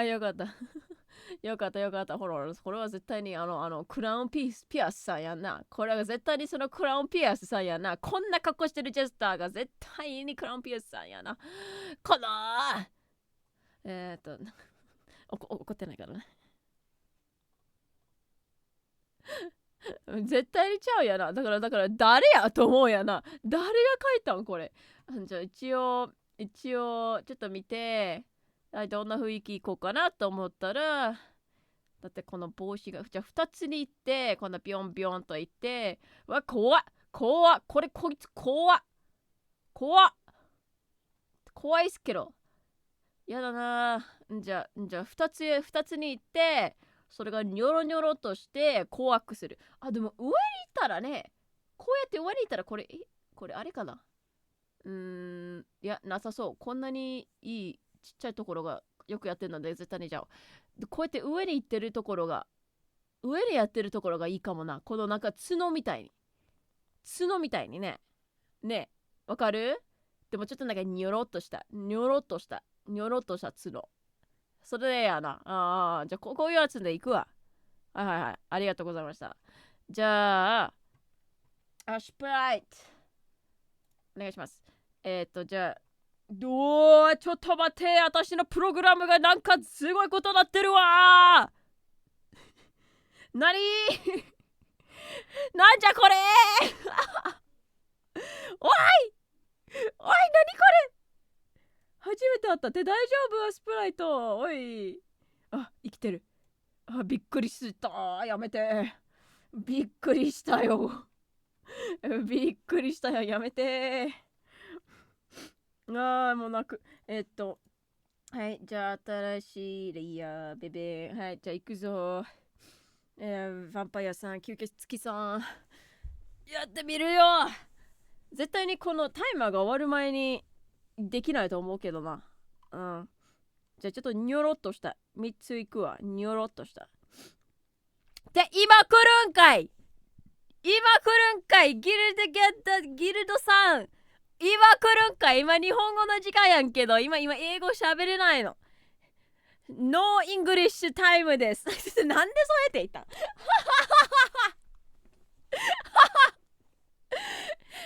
よかった。よかった。ほら、これは絶対にクラウンピアスさんやな。これは絶対にそのクラウンピアスさんやな。こんな格好してるジェスターが絶対にクラウンピアスさんやな。この怒ってないからね。絶対にちゃうやな。だから誰やと思うやな。誰が書いたんこれ。じゃあ一応ちょっと見て、どんな雰囲気いこうかなと思ったら、だってこの帽子がじゃあ2つに行って、このビョンビョンと行って、怖っこいつ怖いっすけど、やだな。じゃあ2つに行って、それがニョロニョロとして怖くする。でも上に行ったらね、こうやって上に行ったらこれあれかな。いや、なさそう。こんなにいいちっちゃいところがよくやってるので絶対にじゃあこうやって上にやってるところがいいかもな。このなんか角みたいにねわかる？でもちょっとなんかニョロっとした角。それやな。じゃあこういうやつでいくわ。はいありがとうございました。じゃあスプライトお願いします。じゃあちょっと待って、私のプログラムがなんかすごいことになってるわなになんじゃこれおいなにこれ初めて会ったって大丈夫スプライト。おい。生きてる。びっくりした。やめて。びっくりしたよ。やめて。もう泣く。はい、じゃあ新しいレイヤー、ベベ。はい、じゃあ行くぞ。ヴァンパイアさん、吸血鬼さん。やってみるよ。絶対にこのタイマーが終わる前にできないと思うけどな。じゃあちょっとニョロっとした。3ついくわ。ニョロっとした。で、今来るんかいギルドさん今来るんかい。今日本語の時間やんけど、今英語喋れないの。ノーイングリッシュタイムです。なんでそうやって言ったん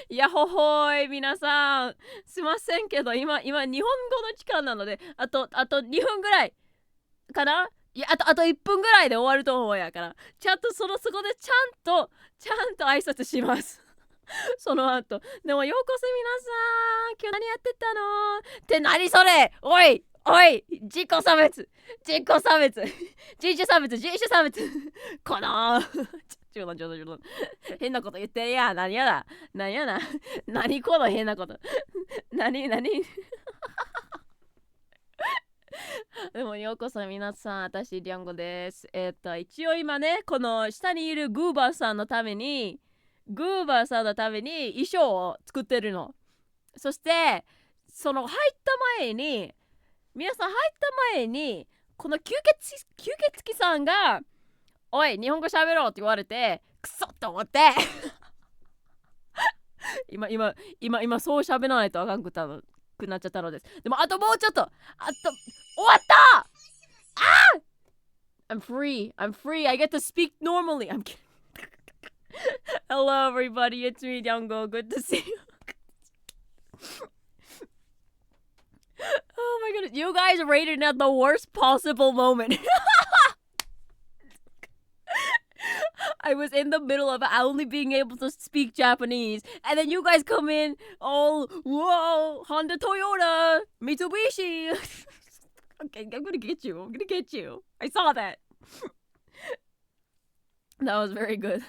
いやほほーい皆さんすいませんけど今日本語の時間なのであと2分ぐらいかな。いやあと1分ぐらいで終わると思うやから、ちゃんとそこでちゃんと挨拶しますその後でもようこそ皆さん今日何やってたのって何それ。おい自己差別このちょっと変なこと言ってるや。何やな何この変なこと何でもようこそ皆さん、私リャンゴです。一応今ね、この下にいるグーバーさんのために衣装を作ってるの。そしてその入った前に、皆さん入った前に、この吸血鬼さんがおい日本語喋ろうって言われて、クソって思って今そう喋らないとあかんくなっちゃったのです。でもあともうちょっと、終わった。I'm free. I get to speak normally. I'm kidding. Hello everybody, it's me Dyango. Good to see you. Oh my goodness, you guys rated at the worst possible moment. I was in the middle of only being able to speak Japanese, and then you guys come in all, whoa, Honda, Toyota, Mitsubishi. Okay, I'm gonna get you. I saw that. That was very good.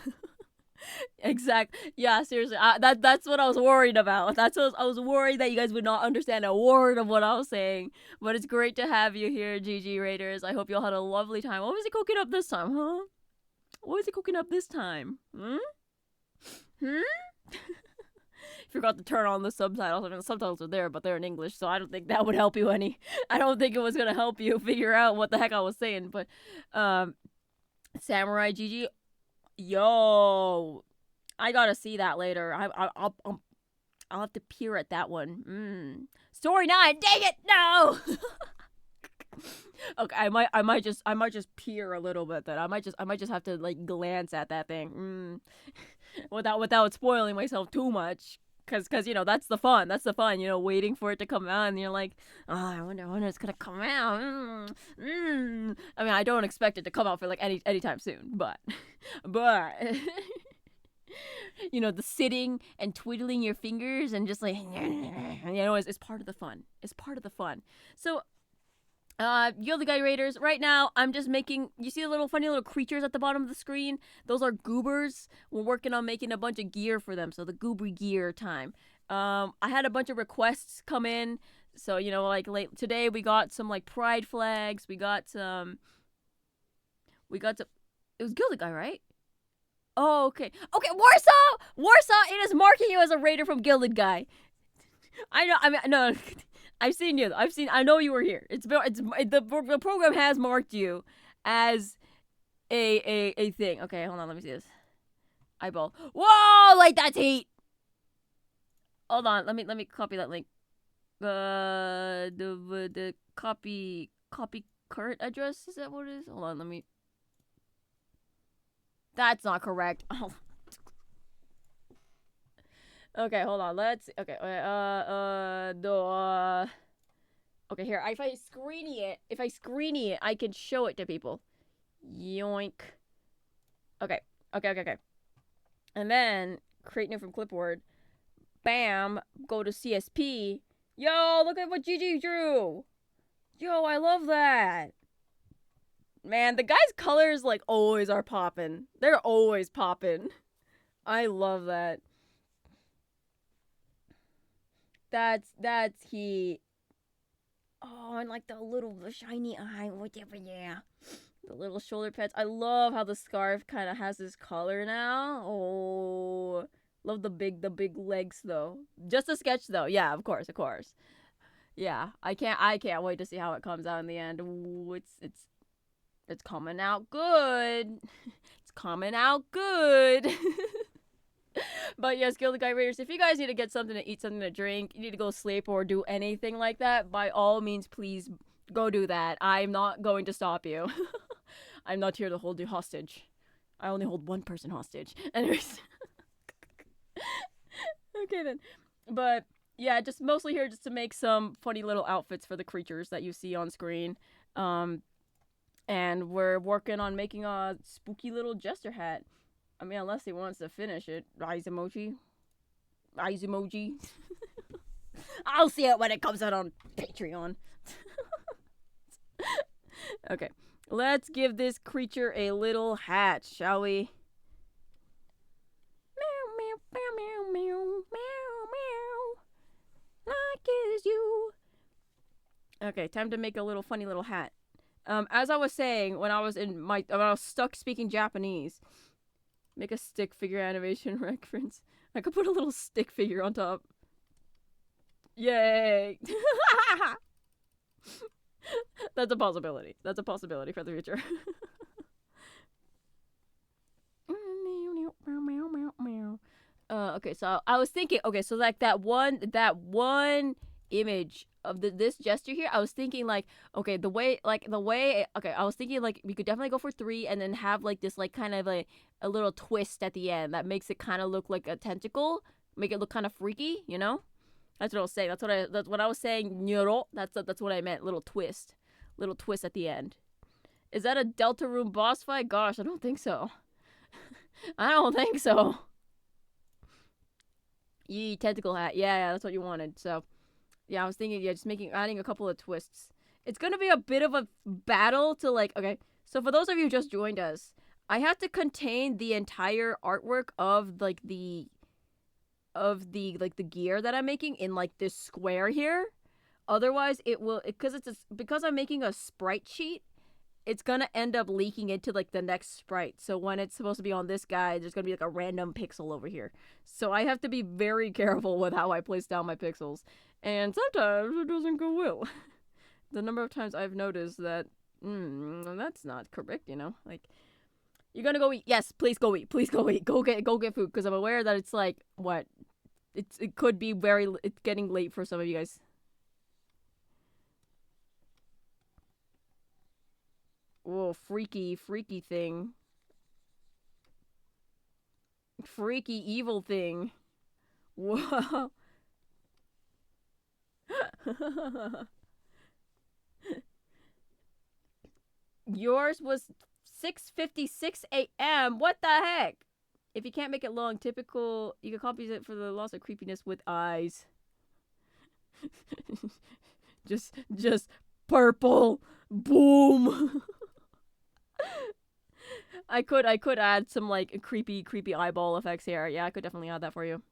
Exact. Yeah, seriously. That's what I was worried about. I was worried that you guys would not understand a word of what I was saying. But it's great to have you here, GG Raiders. I hope you all had a lovely time. What was he cooking up this time, huh? What was he cooking up this time? Forgot to turn on the subtitles. I mean, the subtitles are there, but they're in English, so I don't think that would help you any. I don't think it was gonna help you figure out what the heck I was saying. But, Samurai GG, yo, I gotta see that later. I'll have to peer at that one. Story 9. Dang it, no. Okay, I might just peer a little bit. Then I might just have to like glance at that thing. Without spoiling myself too much. Cause you know that's the fun. You know, waiting for it to come out, and you're like, oh, I wonder when it's gonna come out. I mean, I don't expect it to come out for like anytime soon, but you know, the sitting and twiddling your fingers and just like, you know, it's part of the fun. It's part of the fun. So, Guilty Guy Raiders, right now I'm just making, you see the little funny little creatures at the bottom of the screen? Those are goobers. We're working on making a bunch of gear for them, so the Goober Gear time. I had a bunch of requests come in, so you know, like today we got some like pride flags, it was Guilty Guy, right? Oh, okay, Warsaw, it is marking you as a raider from Gilded Guy. I know, I mean, no, I've seen you. I know you were here. The program has marked you as a thing. Okay, hold on. Let me see this. Eyeball. Whoa, like that's heat. Hold on. Let me copy that link. The copy current address. Is that what it is? Hold on. Let me. That's not correct. Oh. Okay, hold on. Let's see. Okay, okay, here. If I screeny it, I can show it to people. Yoink. Okay. And then create new from clipboard. Bam. Go to CSP. Yo, look at what Gigi drew. Yo, I love that. Man, the guy's colors like always are popping. They're always popping. I love that. That's he. Oh, and like the little shiny eye, whatever, yeah. The little shoulder pads. I love how the scarf kind of has this color now. Oh, love the big legs though. Just a sketch though. Yeah, of course. Yeah, I can't wait to see how it comes out in the end. Ooh, it's coming out good. It's coming out good. But yes, Guilty Guy Raiders, if you guys need to get something to eat, something to drink, you need to go sleep or do anything like that, by all means, please go do that. I'm not going to stop you. I'm not here to hold you hostage. I only hold one person hostage. Anyways. Okay then. But yeah, just mostly here just to make some funny little outfits for the creatures that you see on screen. And we're working on making a spooky little jester hat. I mean, unless he wants to finish it. Eyes emoji. I'll see it when it comes out on Patreon. Okay. Let's give this creature a little hat, shall we? Meow, meow, meow, meow, meow, meow, meow. Like is you. Okay, time to make a little funny little hat. As I was saying, when I was stuck speaking Japanese, make a stick figure animation reference. I could put a little stick figure on top. Yay! That's a possibility. That's a possibility for the future. Okay, so I was thinking, okay, so like that one image of this gesture here, I was thinking like, okay, okay, I was thinking like we could definitely go for 3 and then have like this like kind of like a little twist at the end that makes it kind of look like a tentacle, make it look kind of freaky, you know? That's what I was saying. That's what I was saying. Nyoro. That's what I meant. Little twist at the end. Is that a Delta Room boss fight? Gosh, I don't think so. I don't think so. Yee, tentacle hat. Yeah, that's what you wanted. So, yeah, I was thinking, yeah, just adding a couple of twists. It's gonna be a bit of a battle to like. Okay, so for those of you who just joined us, I have to contain the entire artwork of like the gear that I'm making in like this square here. Otherwise, because I'm making a sprite sheet, it's gonna end up leaking into like the next sprite. So when it's supposed to be on this guy, there's gonna be like a random pixel over here. So I have to be very careful with how I place down my pixels. And sometimes it doesn't go well. The number of times I've noticed that, that's not correct, you know? Like, you're gonna go eat. Yes, please go eat. Please go eat. Go get food. Because I'm aware that it's like, what? It could be it's getting late for some of you guys. Whoa, freaky thing. Freaky evil thing. Whoa. Yours was 6:56 a.m. What the heck? If you can't make it long, typical, you can compensate for the loss of creepiness with eyes. just purple. Boom. I could add some like creepy eyeball effects here. Yeah, I could definitely add that for you.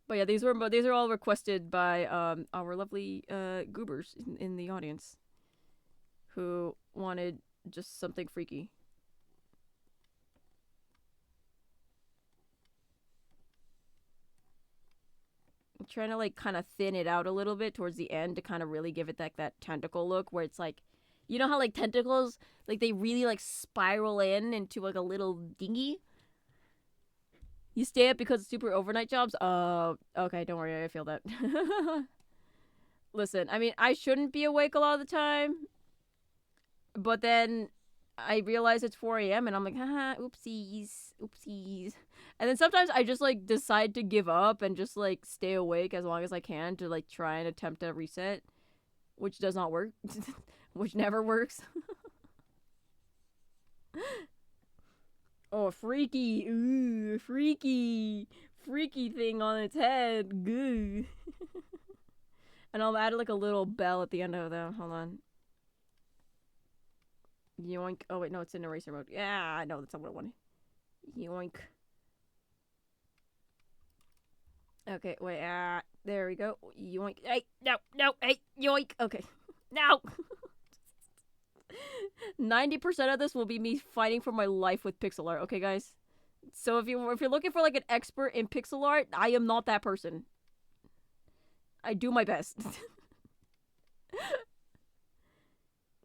But yeah, these are all requested by our lovely goobers in the audience who wanted just something freaky. I'm trying to like kind of thin it out a little bit towards the end to kind of really give it that tentacle look where it's like, you know how like tentacles like they really like spiral into like a little dinghy. You stay up because of super overnight jobs? Okay, don't worry, I feel that. Listen, I mean, I shouldn't be awake a lot of the time, but then I realize it's 4 a.m. and I'm like, haha, oopsies. And then sometimes I just like decide to give up and just like stay awake as long as I can to like try and attempt a reset, which does not work, which never works. Oh, freaky. Ooh, freaky thing on its head. Goo. And I'll add like a little bell at the end of that. Hold on. Yoink. Oh wait, no, it's in eraser mode. Yeah, no, that's not what I wanted. Yoink. Okay, wait, there we go. Yoink. Hey, no, hey, yoink. Okay. No! 90% of this will be me fighting for my life with pixel art, okay, guys? So if you're looking for like an expert in pixel art, I am not that person. I do my best.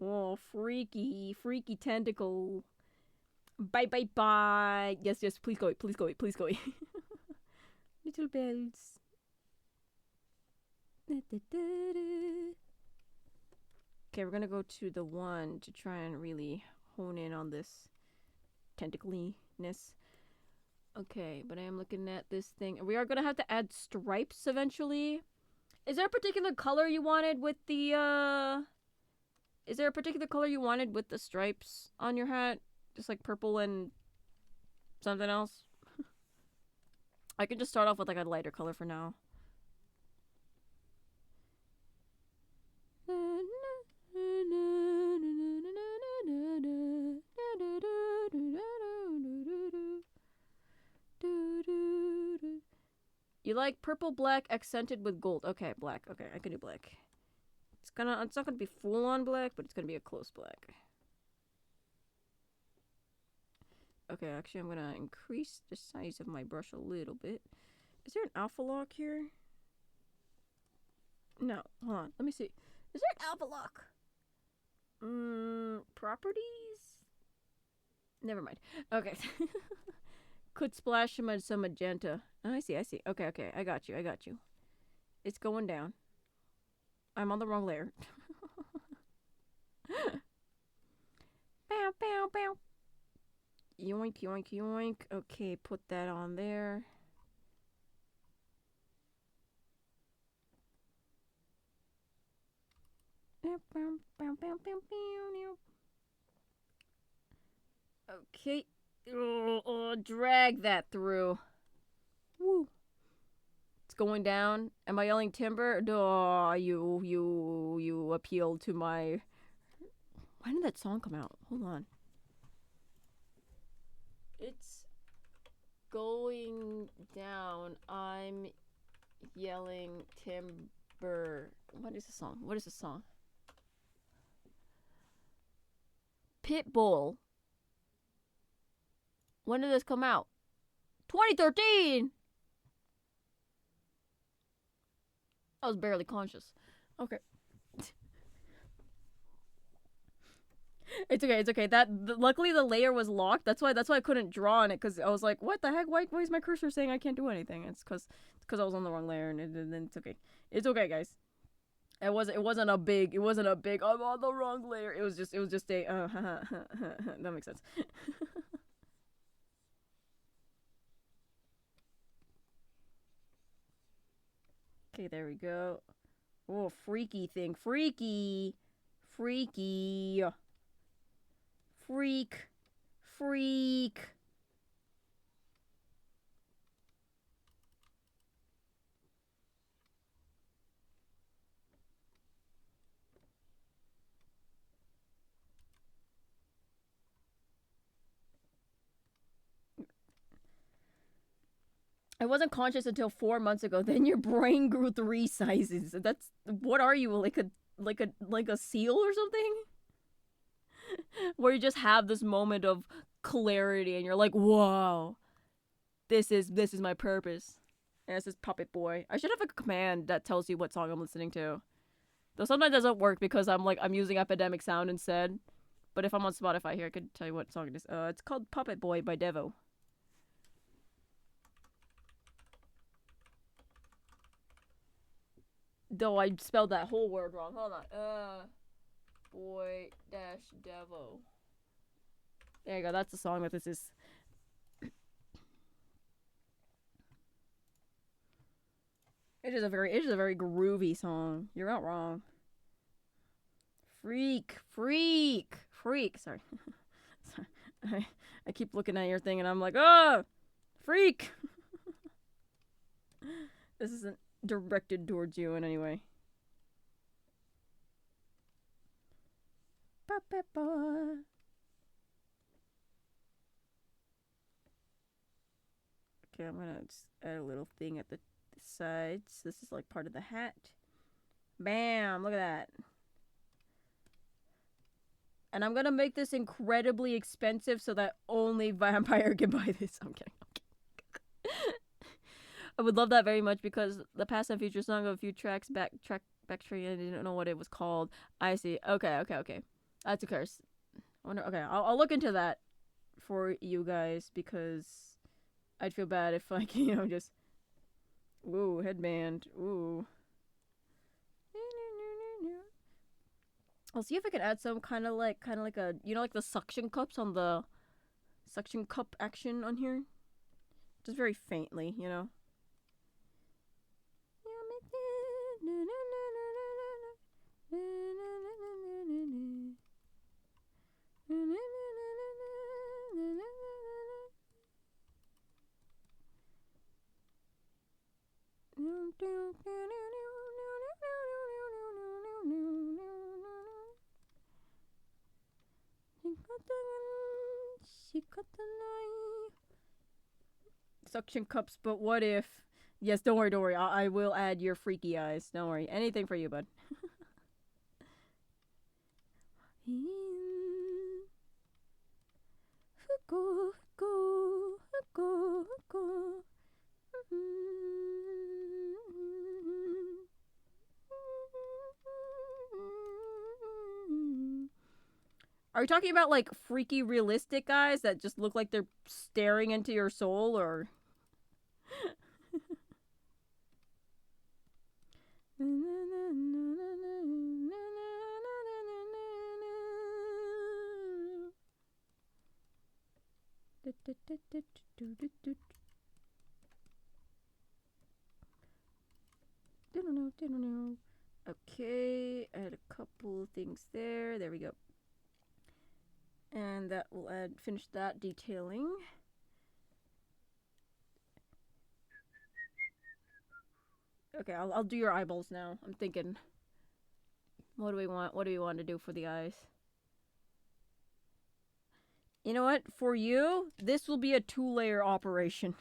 Oh, freaky tentacle. Bye. Yes, please go. Little bells. Okay, we're gonna go to the 1 to try and really hone in on this tentacly-ness. Okay, but I am looking at this thing. We are gonna have to add stripes eventually. Is there a particular color you wanted with the, Is there a particular color you wanted with the stripes on your hat? Just like purple and something else? I can just start off with like a lighter color for now. You like purple black accented with gold. Okay, black. Okay, I can do black. It's not gonna be full on black, but it's gonna be a close black. Okay, actually I'm gonna increase the size of my brush a little bit. Is there an alpha lock here? No, hold on, let me see. Is there an alpha lock? Properties? Never mind. Okay. Could splash some magenta. Oh, I see. Okay, I got you. It's going down. I'm on the wrong layer. Bow, bow, bow. Yoink, yoink, yoink. Okay, put that on there. Okay. Drag that through. Woo. It's going down. Am I yelling timber? Oh, you appealed to my... When did that song come out? Hold on. It's going down. I'm yelling timber. What is the song? Pitbull. When did this come out? 2013! I was barely conscious. Okay. It's okay. Luckily the layer was locked. That's why I couldn't draw on it, because I was like, what the heck? Why is my cursor saying I can't do anything? It's because I was on the wrong layer, and then it's okay. It's okay, guys. It wasn't a big I'm on the wrong layer. It was just a that makes sense. Okay, there we go. Oh, freaky thing. Freaky. Freak. I wasn't conscious until 4 months ago. Then your brain grew 3 sizes. What are you, like a seal or something? Where you just have this moment of clarity and you're like, whoa, this is my purpose. And this is Puppet Boy. I should have a command that tells you what song I'm listening to. Though sometimes it doesn't work because I'm using Epidemic Sound instead. But if I'm on Spotify here, I could tell you what song it is. It's called Puppet Boy by Devo. Though I spelled that whole word wrong. Hold on. Boy dash Devo. There you go. That's the song that this is. It is a very groovy song. You're not wrong. Freak. Sorry. Sorry. I keep looking at your thing and I'm like, oh, freak. This isn't directed towards you in any way. Puppet Boy. Okay, I'm gonna just add a little thing at the sides. This is like part of the hat. Bam! Look at that. And I'm gonna make this incredibly expensive so that only Vampire can buy this. I'm kidding. I would love that very much because the Past and Future song of a few tracks backtracking. I didn't know what it was called. I see. Okay. That's a curse. I wonder. Okay, I'll look into that for you guys because I'd feel bad if like just. Ooh, headband. Ooh. I'll see if I can add some kind of like a like the suction cups on the suction cup action on here, just very faintly, Suction cups, but what if... Yes, don't worry. I will add your freaky eyes. Don't worry. Anything for you, bud. Are you talking about like freaky realistic guys that just look like they're staring into your soul, or okay, add a couple things there. There we go. And that will finish that detailing. Okay, I'll do your eyeballs now. I'm thinking, what do we want? What do we want to do for the eyes? You know what? For you, this will be a 2-layer operation.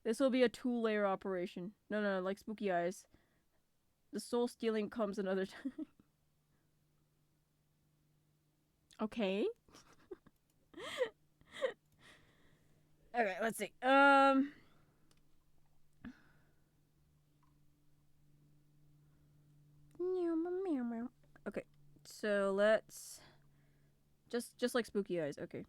This will be a 2-layer operation. No, like spooky eyes. The soul stealing comes another time. Okay. Okay, let's see. Okay, so let's just like spooky eyes. Okay.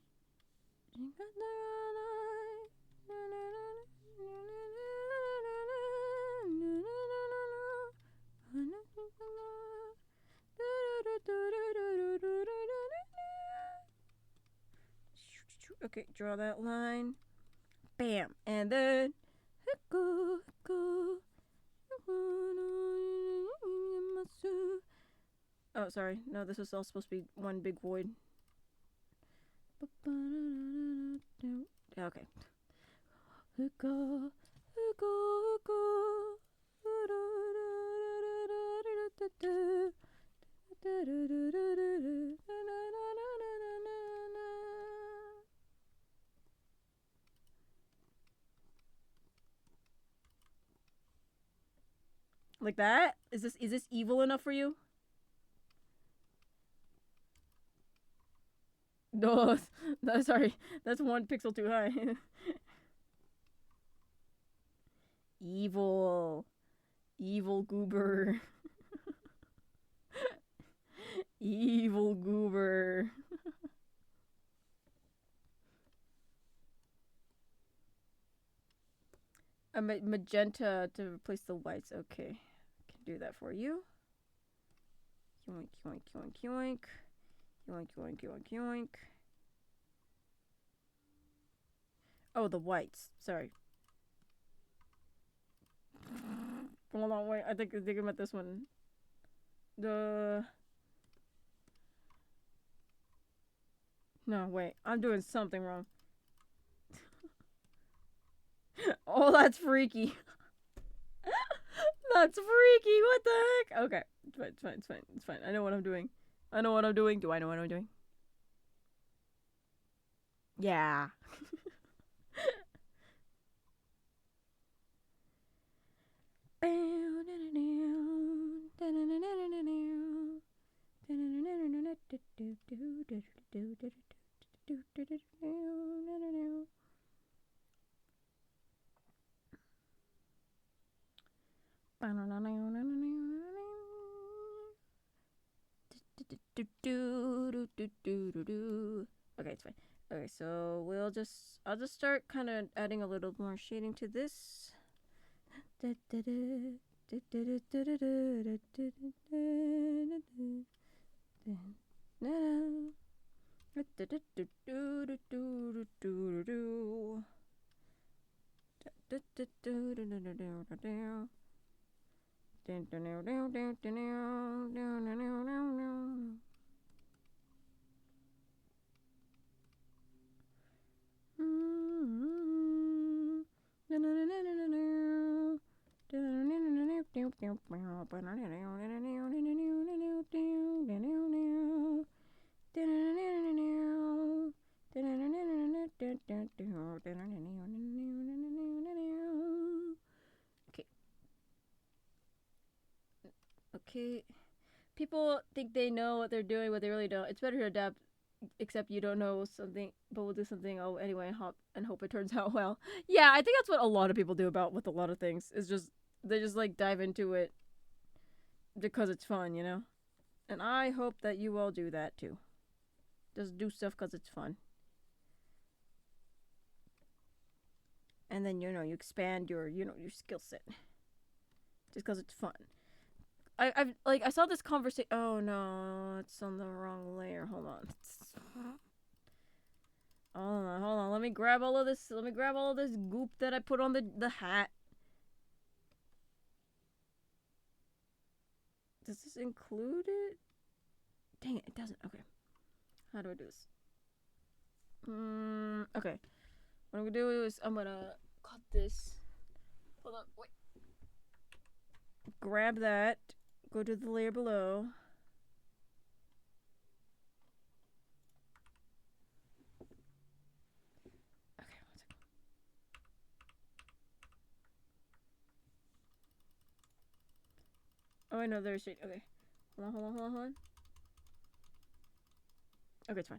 Okay, draw that line. Bam, and then oh, sorry. No, this is all supposed to be one big void. Okay. Like that? Is this evil enough for you? No, no, sorry. That's 1 pixel too high. Evil. Evil Goober. Evil Goober. A magenta to replace the whites. Okay. Can do that for you. Yoink, yoink, yoink, yoink. Yoink, yoink, yoink, yoink. Oh, the whites. Sorry. Hold on, wait. I think I meant this one. No, wait. I'm doing something wrong. Oh, that's freaky. That's freaky. What the heck? Okay. It's fine. It's fine. I know what I'm doing. Do I know what I'm doing? Yeah. Okay, it's fine. Okay, so I'll just start kind of adding a little more shading to this. Okay. People think they know what they're doing, but they really don't. It's better to adapt, except you don't know something, but we'll do something anyway and hope it turns out well. Yeah, I think that's what a lot of people do with a lot of things. Is just they just like dive into it because it's fun, you know. And I hope that you all do that too. Just do stuff because it's fun. And then you expand your skill set just because it's fun. I saw this conversation. Oh no, it's on the wrong layer. Hold on. Hold on. Let me grab all of this. Let me grab all of this goop that I put on the hat. Does this include it? Dang it, it doesn't. Okay. How do I do this? Okay. What I'm gonna do is I'm gonna cut this. Hold on, wait. Grab that. Go to the layer below. Okay, 1 second. Oh, I know there's shade. Okay. Hold on. Okay, it's fine.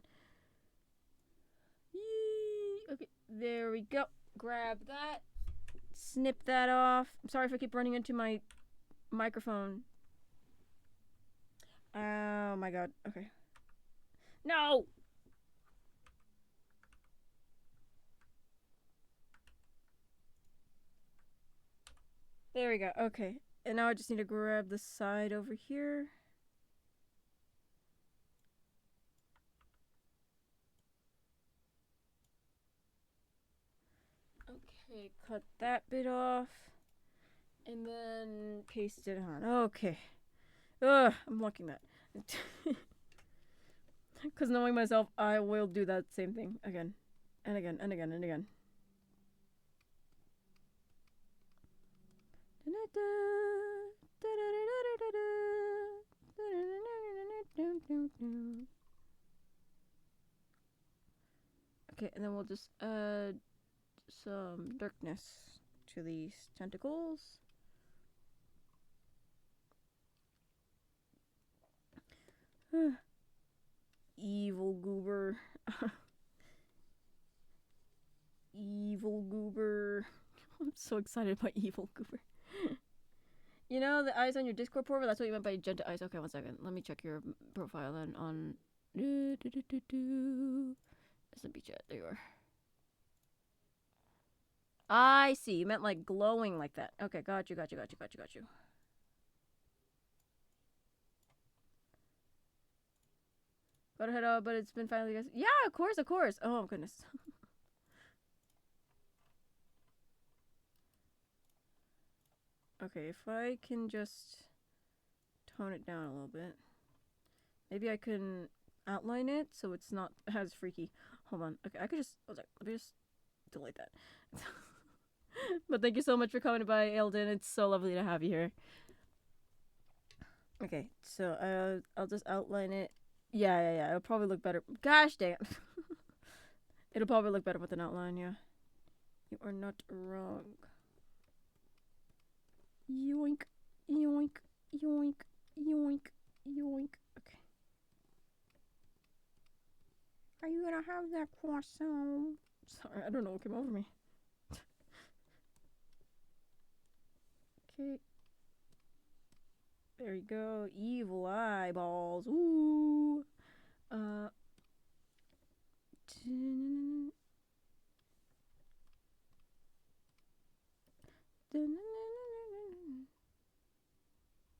Yee! Okay, there we go. Grab that. Snip that off. I'm sorry if I keep running into my microphone. Oh my god. Okay. No! There we go. Okay. And now I just need to grab the side over here. Okay, cut that bit off. And then paste it on. Okay. Ugh, I'm liking that. Because knowing myself, I will do that same thing again. And again, and again, and again. Okay, and then we'll just add some darkness to these tentacles. Evil Goober. Evil Goober. I'm so excited about Evil Goober. You know the eyes on your Discord profile? That's what you meant by Genta eyes. Okay, 1 second. Let me check your profile then on SMB chat. There you are. I see. You meant like glowing like that. Okay, got you. Got you. Got ahead of, but it's been finally. Yeah, of course. Oh goodness. Okay, if I can just tone it down a little bit. Maybe I can outline it so it's not as freaky. Hold on. Okay, I could just. Let me just delete that. But thank you so much for coming by, Eldon. It's so lovely to have you here. Okay, so I'll just outline it. Yeah. It'll probably look better. Gosh dang it. It'll probably look better with an outline, yeah. You are not wrong. Yoink, yoink, yoink, yoink, yoink. Okay. Are you gonna have that croissant? Sorry, I don't know what came over me. Okay. There you go. Evil eyeballs. Ooh.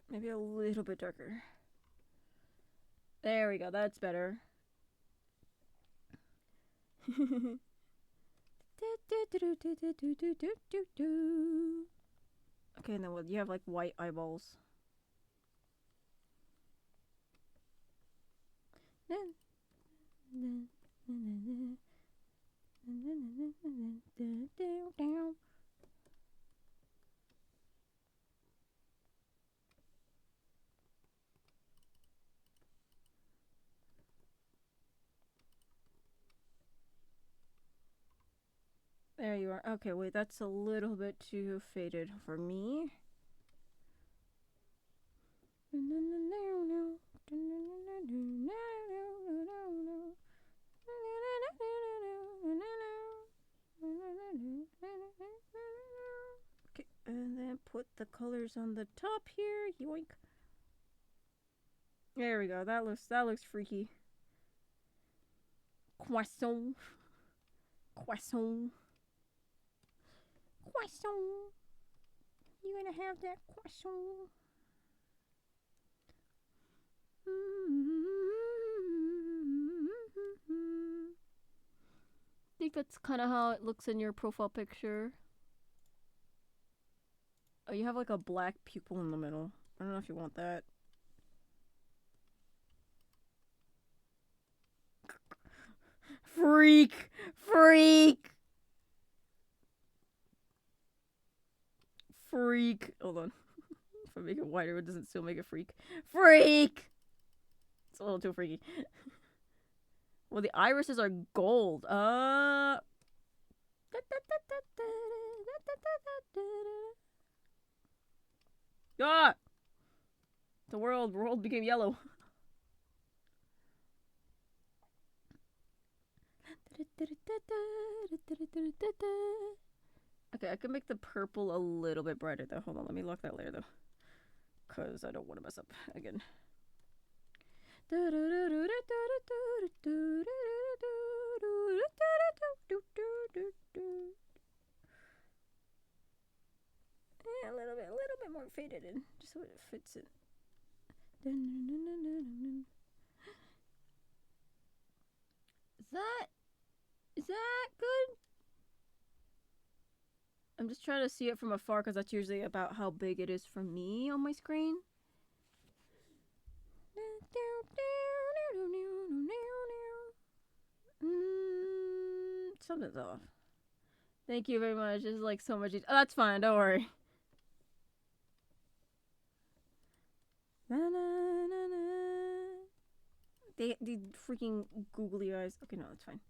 Maybe a little bit darker. There we go. That's better. Okay, and then what? You have like white eyeballs. There you are. Okay, wait, that's a little bit too faded for me. Okay, and then put the colors on the top here. Yoink. There we go. That looks freaky. Croissant. Croissant. Croissant. You gonna have that croissant? I think that's kind of how it looks in your profile picture. Oh, you have like a black pupil in the middle. I don't know if you want that. Freak! Freak! Freak! Hold on. If I make it wider, it doesn't still make it freak. Freak! It's a little too freaky. Well, the irises are gold. Ah! The world became yellow. Okay, I can make the purple a little bit brighter though. Hold on, let me lock that layer though. Because I don't want to mess up again. Yeah, a little bit more faded in, just so it fits in. Is that good? I'm just trying to see it from afar because that's usually about how big it is for me on my screen. Something's off. Thank you very much. It's like so much. Oh, that's fine. Don't worry. The freaking googly eyes. Okay, no, that's fine.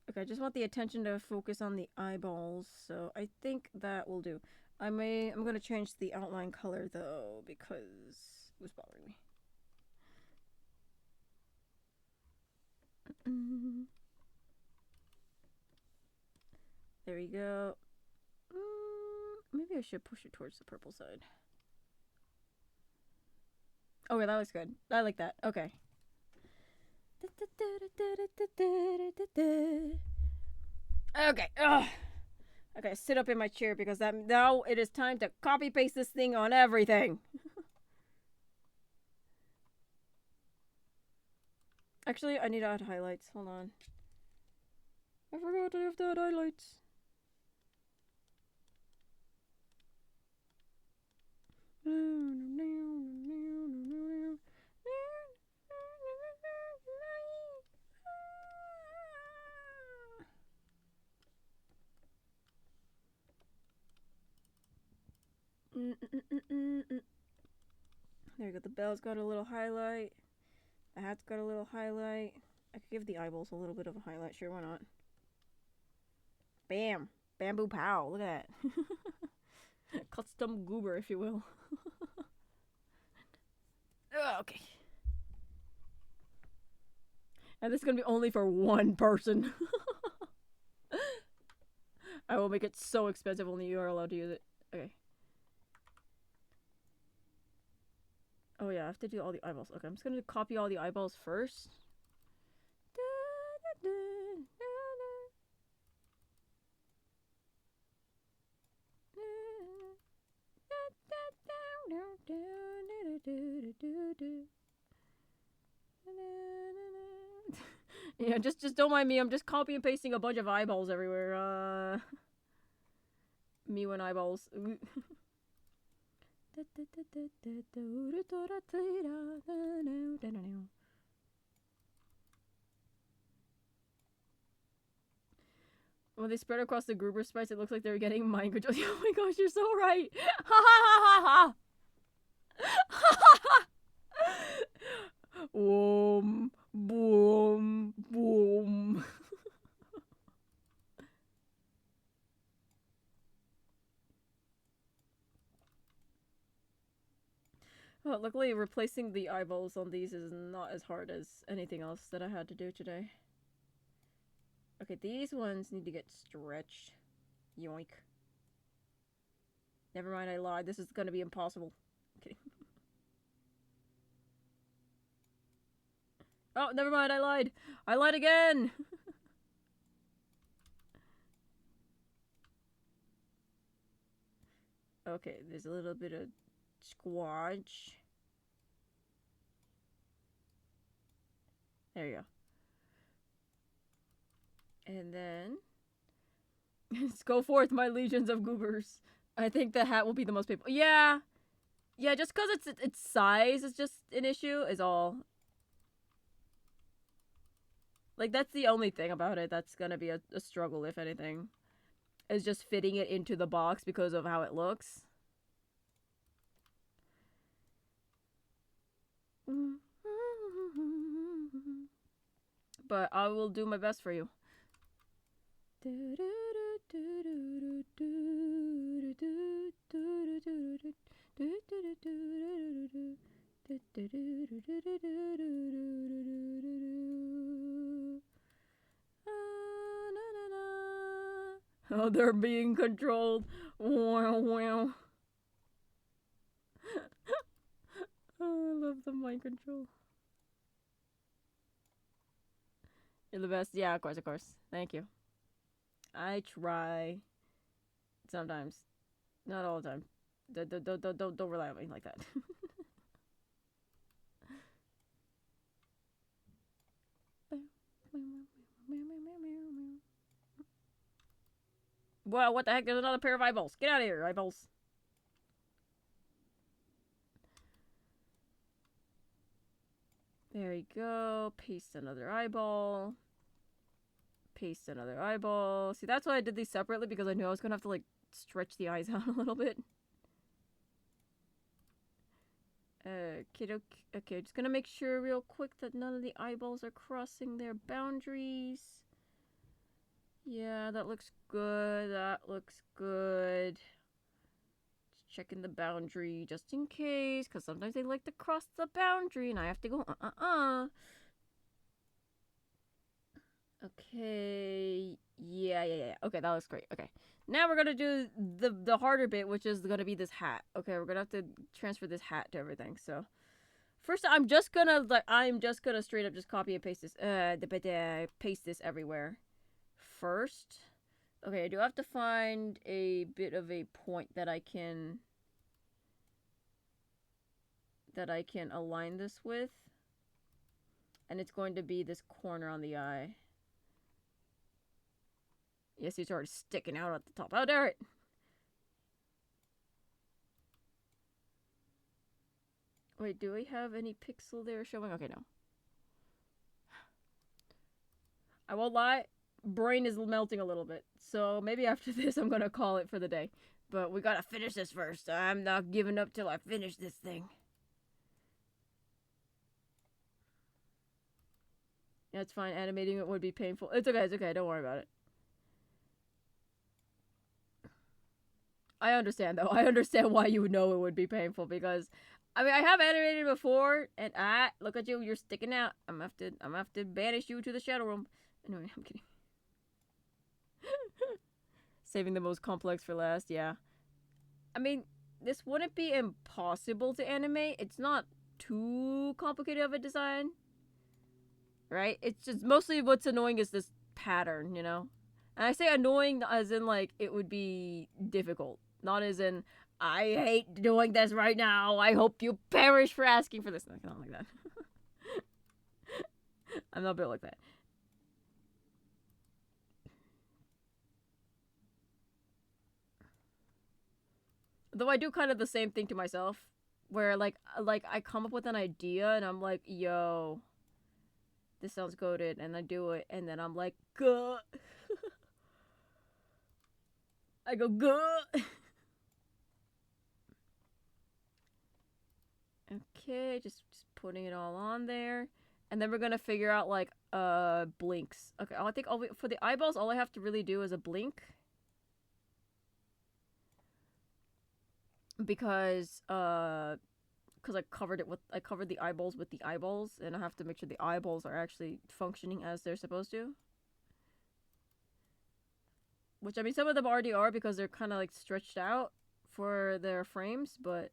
Okay, I just want the attention to focus on the eyeballs, so I think that will do. I'm gonna change the outline color though because it was bothering me. There we go. Maybe I should push it towards the purple side. Okay, that looks good. I like that. Okay. Okay. Ugh. Okay, sit up in my chair because now it is time to copy paste this thing on everything. Actually, I need to add highlights. Hold on. I forgot to have to add highlights. There you go. The bell's got a little highlight. The hat's got a little highlight. I could give the eyeballs a little bit of a highlight. Sure, why not? Bam! Bamboo pow. Look at that. Custom goober, if you will. Okay. And this is gonna be only for one person. I will make it so expensive only you are allowed to use it. Okay. Oh yeah, I have to do all the eyeballs. Okay, I'm just gonna copy all the eyeballs first. Yeah, just don't mind me. I'm just copy and pasting a bunch of eyeballs everywhere. Me when eyeballs. When they spread across the Goober spice, it looks like they're getting mind control. Oh my gosh, you're so right! Ha ha ha ha ha! Boom, boom, boom. Oh, Well, luckily replacing the eyeballs on these is not as hard as anything else that I had to do today. Okay, these ones need to get stretched. Yoink. Never mind, I lied. This is gonna be impossible. I'm kidding. Oh, never mind, I lied. I lied again! Okay, there's a little bit of squash. There you go. And then... let's go forth, my legions of goobers. I think the hat will be the most people. Yeah! Yeah, just because its size is just an issue is all. Like, that's the only thing about it that's gonna be a struggle, if anything. Is just fitting it into the box because of how it looks. But I will do my best for you. Oh, they're being controlled. Wow, wow. Oh, I love the mind control. You're the best. Yeah, of course, of course. Thank you. I try. Sometimes. Not all the time. Don't rely on me like that. Well, what the heck? There's another pair of eyeballs. Get out of here, eyeballs. There you go. Paste another eyeball. Paste another eyeball. See, that's why I did these separately, because I knew I was gonna have to, like, stretch the eyes out a little bit. Okay, just gonna make sure real quick that none of the eyeballs are crossing their boundaries. Yeah, that looks good. That looks good. Just checking the boundary just in case, because sometimes they like to cross the boundary and I have to go Okay. Yeah. Okay, that looks great. Okay. Now we're gonna do the harder bit, which is gonna be this hat. Okay, we're gonna have to transfer this hat to everything. So first, I'm just gonna straight up just copy and paste this. Paste this everywhere. First, okay, I do have to find a bit of a point that I can align this with, and it's going to be this corner on the eye. Yes, it's already sticking out at the top. How dare it! Wait, do we have any pixel there showing? Okay, no. I won't lie, brain is melting a little bit. So maybe after this I'm gonna call it for the day. But we gotta finish this first. I'm not giving up till I finish this thing. Yeah, it's fine. Animating it would be painful. It's okay. Don't worry about it. I understand, though. I understand why you would know it would be painful, because I mean, I have animated before, and look at you, you're sticking out. I'm gonna have to banish you to the shadow room. Anyway, I'm kidding. Saving the most complex for last, yeah. I mean, this wouldn't be impossible to animate. It's not too complicated of a design. Right? It's just mostly what's annoying is this pattern, you know? And I say annoying as in, like, it would be difficult. Not as in, I hate doing this right now. I hope you perish for asking for this. Not like that. I'm not built like that. Though I do kind of the same thing to myself. Where, like I come up with an idea and I'm like, yo, this sounds goated. And I do it. And then I'm like, guh. I go, guh. Okay, just putting it all on there. And then we're gonna figure out, like, blinks. Okay, I think for the eyeballs, all I have to really do is a blink. Because, because I covered the eyeballs with the eyeballs, and I have to make sure the eyeballs are actually functioning as they're supposed to. Which, I mean, some of them already are because they're kind of like stretched out for their frames, but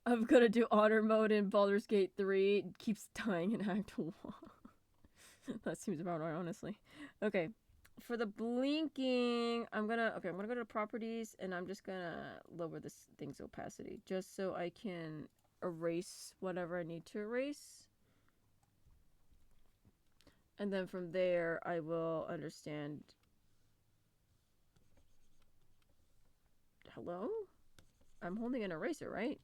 I'm gonna do honor mode in Baldur's Gate 3. It keeps dying in Act 1. That seems about right, honestly. Okay. For the blinking, I'm gonna go to properties, and I'm just gonna lower this thing's opacity just so I can erase whatever I need to erase. And then from there, I will understand. Hello? I'm holding an eraser, right?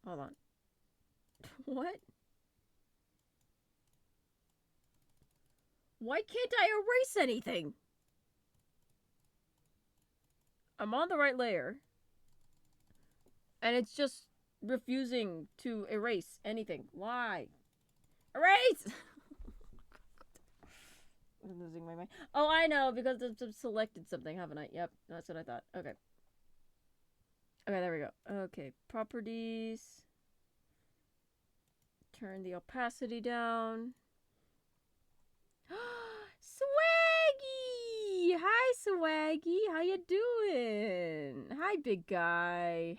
Hold on. What? Why can't I erase anything? I'm on the right layer. And it's just refusing to erase anything. Why? Erase! I'm losing my mind. Oh, I know, because I've selected something, haven't I? Yep, that's what I thought. Okay. Okay, there we go. Okay, properties. Turn the opacity down. Swaggy! Hi, Swaggy. How you doing? Hi, big guy.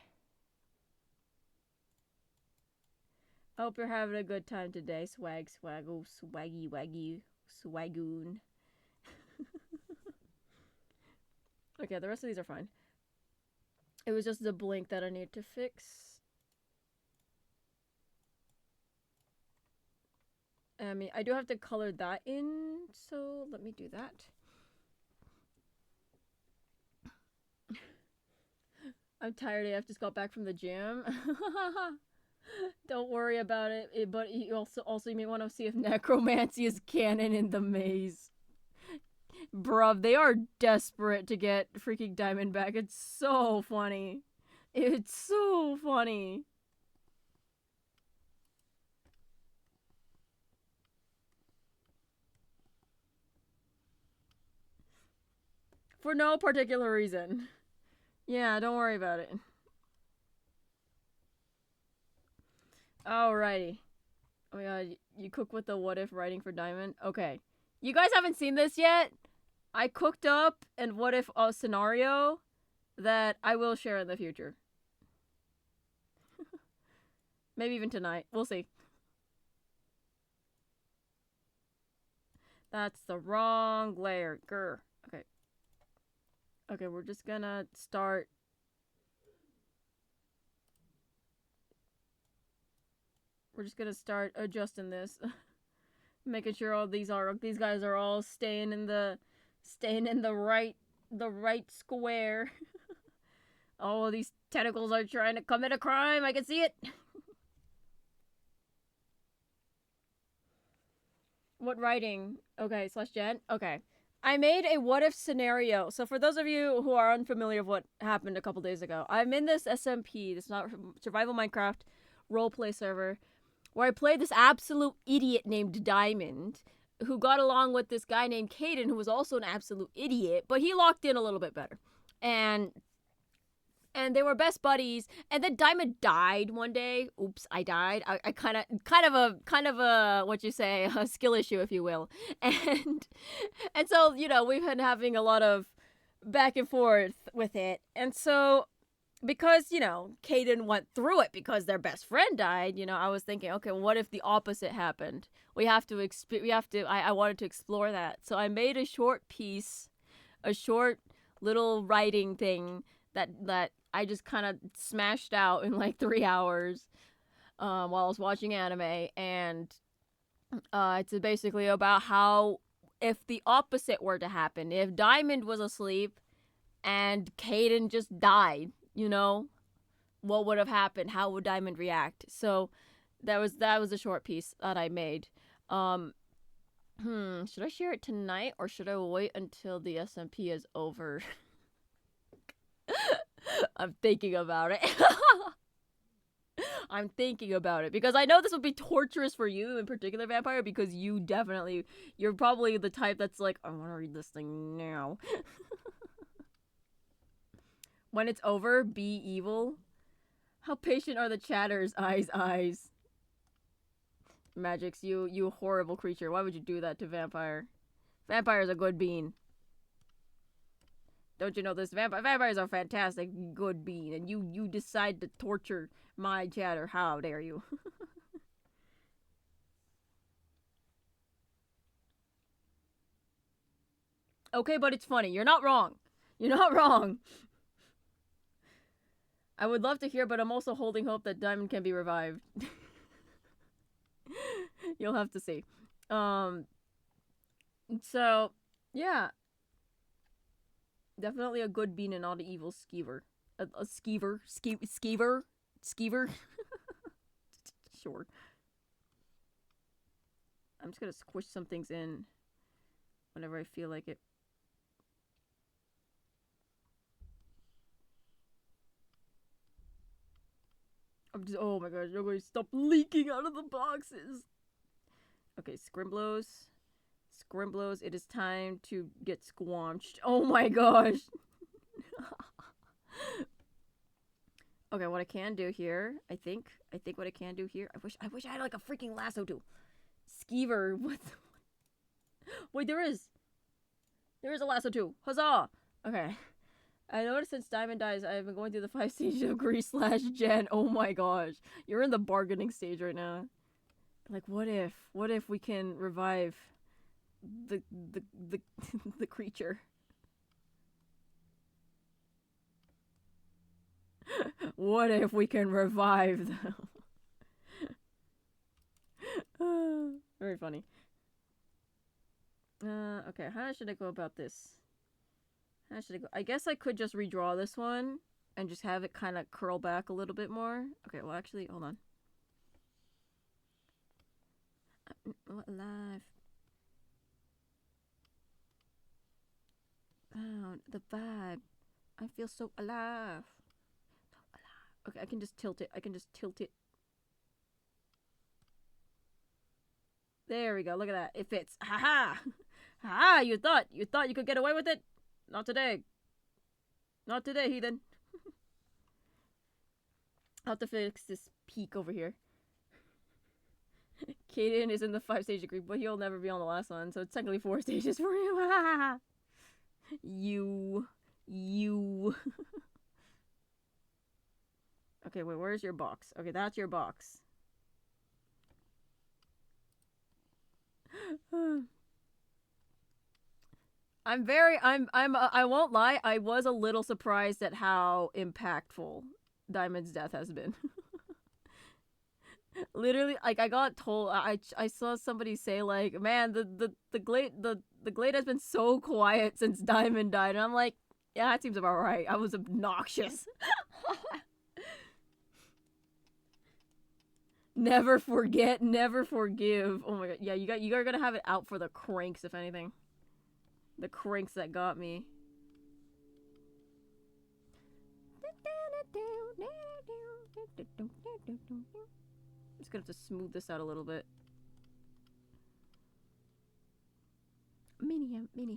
Hope you're having a good time today. Swaggle, swaggy, waggy, swagoon. Okay, the rest of these are fine. It was just the blink that I need to fix. I mean, I do have to color that in, so let me do that. I'm tired. I've just got back from the gym. Don't worry about it. But you also you may want to see if necromancy is canon in the maze. Bruv, they are desperate to get freaking Diamond back. It's so funny. It's so funny. For no particular reason. Yeah, don't worry about it. Alrighty. Oh my god, you cook with the what if writing for Diamond? Okay. You guys haven't seen this yet? I cooked up and what if a scenario that I will share in the future. Maybe even tonight. We'll see. That's the wrong layer. Grr. Okay. Okay, we're just gonna start. We're just gonna start adjusting this. Making sure all these guys are all staying in the right square. Oh, these tentacles are trying to commit a crime. I can see it. What writing? Okay, /Jen. Okay. I made a what if scenario. So for those of you who are unfamiliar with what happened a couple days ago, I'm in this SMP, this not survival Minecraft roleplay server, where I played this absolute idiot named Diamond, who got along with this guy named Caden, who was also an absolute idiot, but he locked in a little bit better. And they were best buddies. And then Diamond died one day. Oops, I died. I kind of a what you say, a skill issue, if you will. And so, you know, we've been having a lot of back and forth with it. And so, because, you know, Caden went through it because their best friend died, you know, I was thinking, okay, well, what if the opposite happened? I wanted to explore that. So I made a short piece, a short little writing thing that I just kind of smashed out in like 3 hours while I was watching anime. And it's basically about how if the opposite were to happen, if Diamond was asleep and Caden just died, you know, what would have happened? How would Diamond react? So that was a short piece that I made. Should I share it tonight or should I wait until the SMP is over? I'm thinking about it. I'm thinking about it because I know this would be torturous for you in particular, Vampire, because you're probably the type that's like, I want to read this thing now. When it's over, be evil. How patient are the chatters? Eyes. Magix, you horrible creature. Why would you do that to Vampire? Vampire's a good bean. Don't you know this? Vampires are fantastic, good bean, and you decide to torture my chatter. How dare you? Okay, but it's funny. You're not wrong. You're not wrong. I would love to hear, but I'm also holding hope that Diamond can be revived. You'll have to see. So, yeah. Definitely a good bean and not an evil skeever. A skeever? Skeever? Sure. I'm just gonna squish some things in whenever I feel like it. Oh my gosh, you're going to stop leaking out of the boxes. Okay, Scrimblows. Scrimblows, it is time to get squanched. Oh my gosh. Okay, what I can do here, I think what I can do here, I wish I had like a freaking lasso too. Skeever, what the... Wait, there is a lasso too. Huzzah! Okay. I noticed since Diamond dies, I've been going through the 5 stages of Grease/Gen. Oh my gosh. You're in the bargaining stage right now. Like, what if we can revive the the creature? What if we can revive them? Very funny. Okay, how should I go about this? How should I go? I guess I could just redraw this one and just have it kind of curl back a little bit more. Okay, well, actually, hold on. Alive. Oh, the vibe. I feel so alive. Okay, I can just tilt it. There we go. Look at that. It fits. Haha. Ha! You thought you could get away with it? Not today. Not today, heathen. I'll have to fix this peak over here. Caden is in the 5-stage degree, but he'll never be on the last one, so it's technically 4 stages for him. You. Okay, wait, where's your box? Okay, that's your box. I won't lie, I was a little surprised at how impactful Diamond's death has been. Literally, like, I got told, I saw somebody say, like, man, the glade has been so quiet since Diamond died, and I'm like, yeah, that seems about right. I was obnoxious. Never forget, never forgive. Oh my god, yeah, you are gonna have it out for the cranks, if anything. The cranks that got me. I'm just gonna have to smooth this out a little bit. Mini ham. And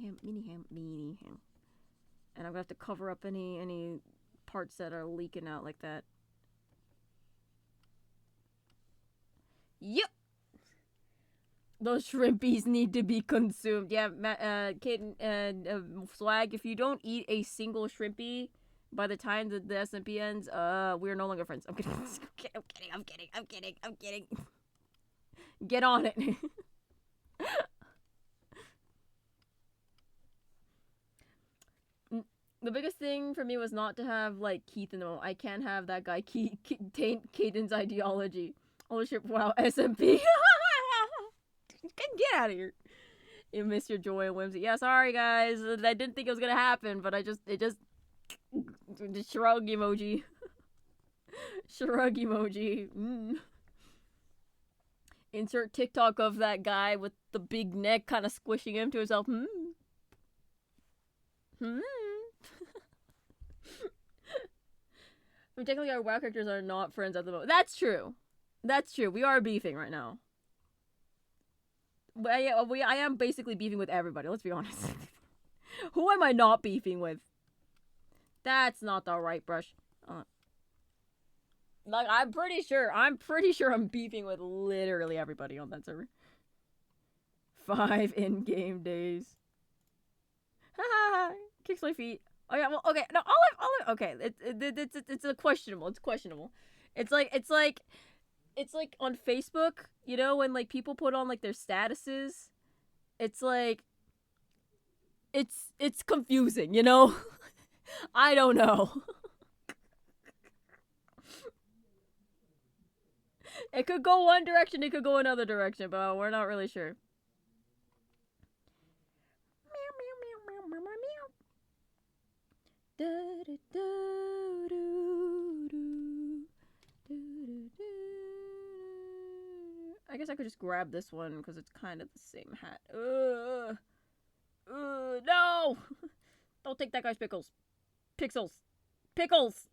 I'm gonna have to cover up any parts that are leaking out like that. Yep. Those shrimpies need to be consumed. Yeah, Kate and Swag, if you don't eat a single shrimpy by the time the SMP ends, we're no longer friends. I'm kidding. I'm kidding. Get on it. The biggest thing for me was not to have, like, Keith in the moment. I can't have that guy taint Caden's ideology. Holy shit, wow, SMP. Get out of here. You miss your joy and whimsy. Yeah, sorry guys. I didn't think it was gonna happen, but it just shrug emoji. Shrug emoji. Insert TikTok of that guy with the big neck kind of squishing him to himself. I mean, technically, our WoW characters are not friends at the moment. That's true. That's true. We are beefing right now. But I am basically beefing with everybody. Let's be honest. Who am I not beefing with? That's not the right brush. Like, I'm pretty sure I'm beefing with literally everybody on that server. 5 in-game days. Haha, kicks my feet. Oh yeah, well, okay, no, Olive, okay, it's a questionable. It's questionable. It's like on Facebook, you know, when like people put on like their statuses. It's like, it's confusing, you know. I don't know. It could go one direction, it could go another direction, but we're not really sure. I guess I could just grab this one because it's kind of the same hat. No! Don't take that guy's pickles. Pixels. Pickles!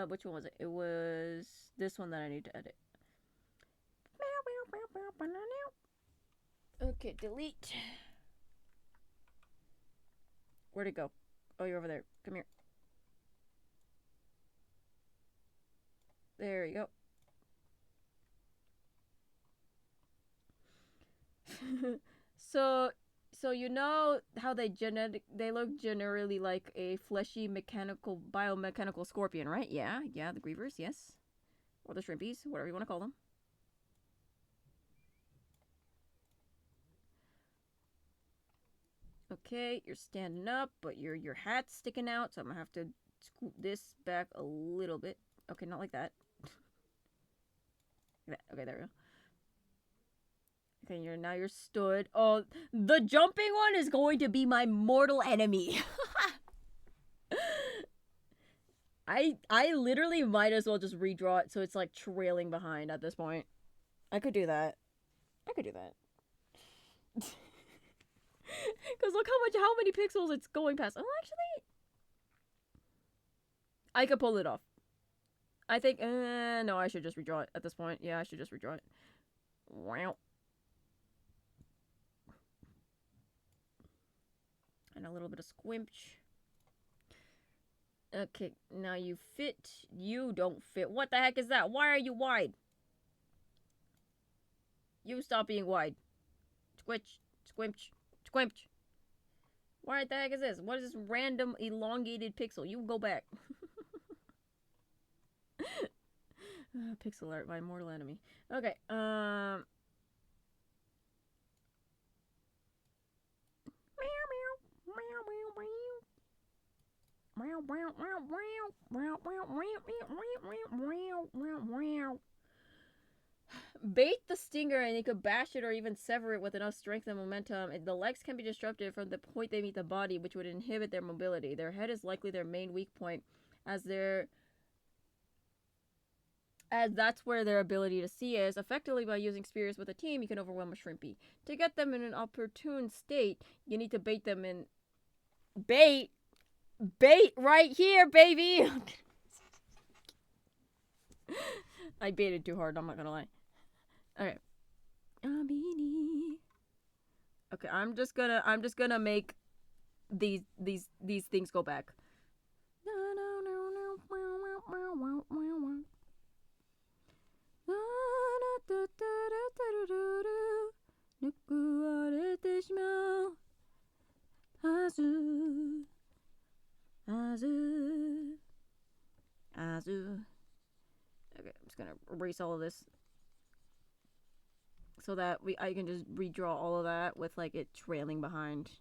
Which one was it? It was this one that I need to edit. Okay, delete. Where'd it go? Oh, you're over there. Come here. There you go. So you know how they look generally like a fleshy biomechanical scorpion, right? Yeah, the grievers, yes. Or the shrimpies, whatever you want to call them. Okay, you're standing up, but your hat's sticking out, so I'm gonna have to scoot this back a little bit. Okay, not like that. Okay, there we go. Okay, now you're stood. Oh, the jumping one is going to be my mortal enemy. I literally might as well just redraw it so it's like trailing behind at this point. I could do that. Because look how many pixels it's going past. Oh, actually, I could pull it off. I think, no, I should just redraw it at this point. Yeah, I should just redraw it. Wow. And a little bit of squinch. Okay, now you fit. You don't fit. What the heck is that? Why are you wide? You stop being wide. Squinch. Squinch. Squinch. What the heck is this? What is this random elongated pixel? You go back. Pixel art, my mortal enemy. Okay, bait the stinger and you could bash it or even sever it with enough strength and momentum. The legs can be disrupted from the point they meet the body, which would inhibit their mobility. Their head is likely their main weak point, as that's where their ability to see is. Effectively, by using spears with a team, you can overwhelm a shrimpy. To get them in an opportune state, you need to bait them in... Bait right here, baby! I baited too hard, I'm not gonna lie. Okay. Okay, I'm just gonna make these things go back. Okay, I'm just gonna erase all of this so that I can just redraw all of that with like it trailing behind.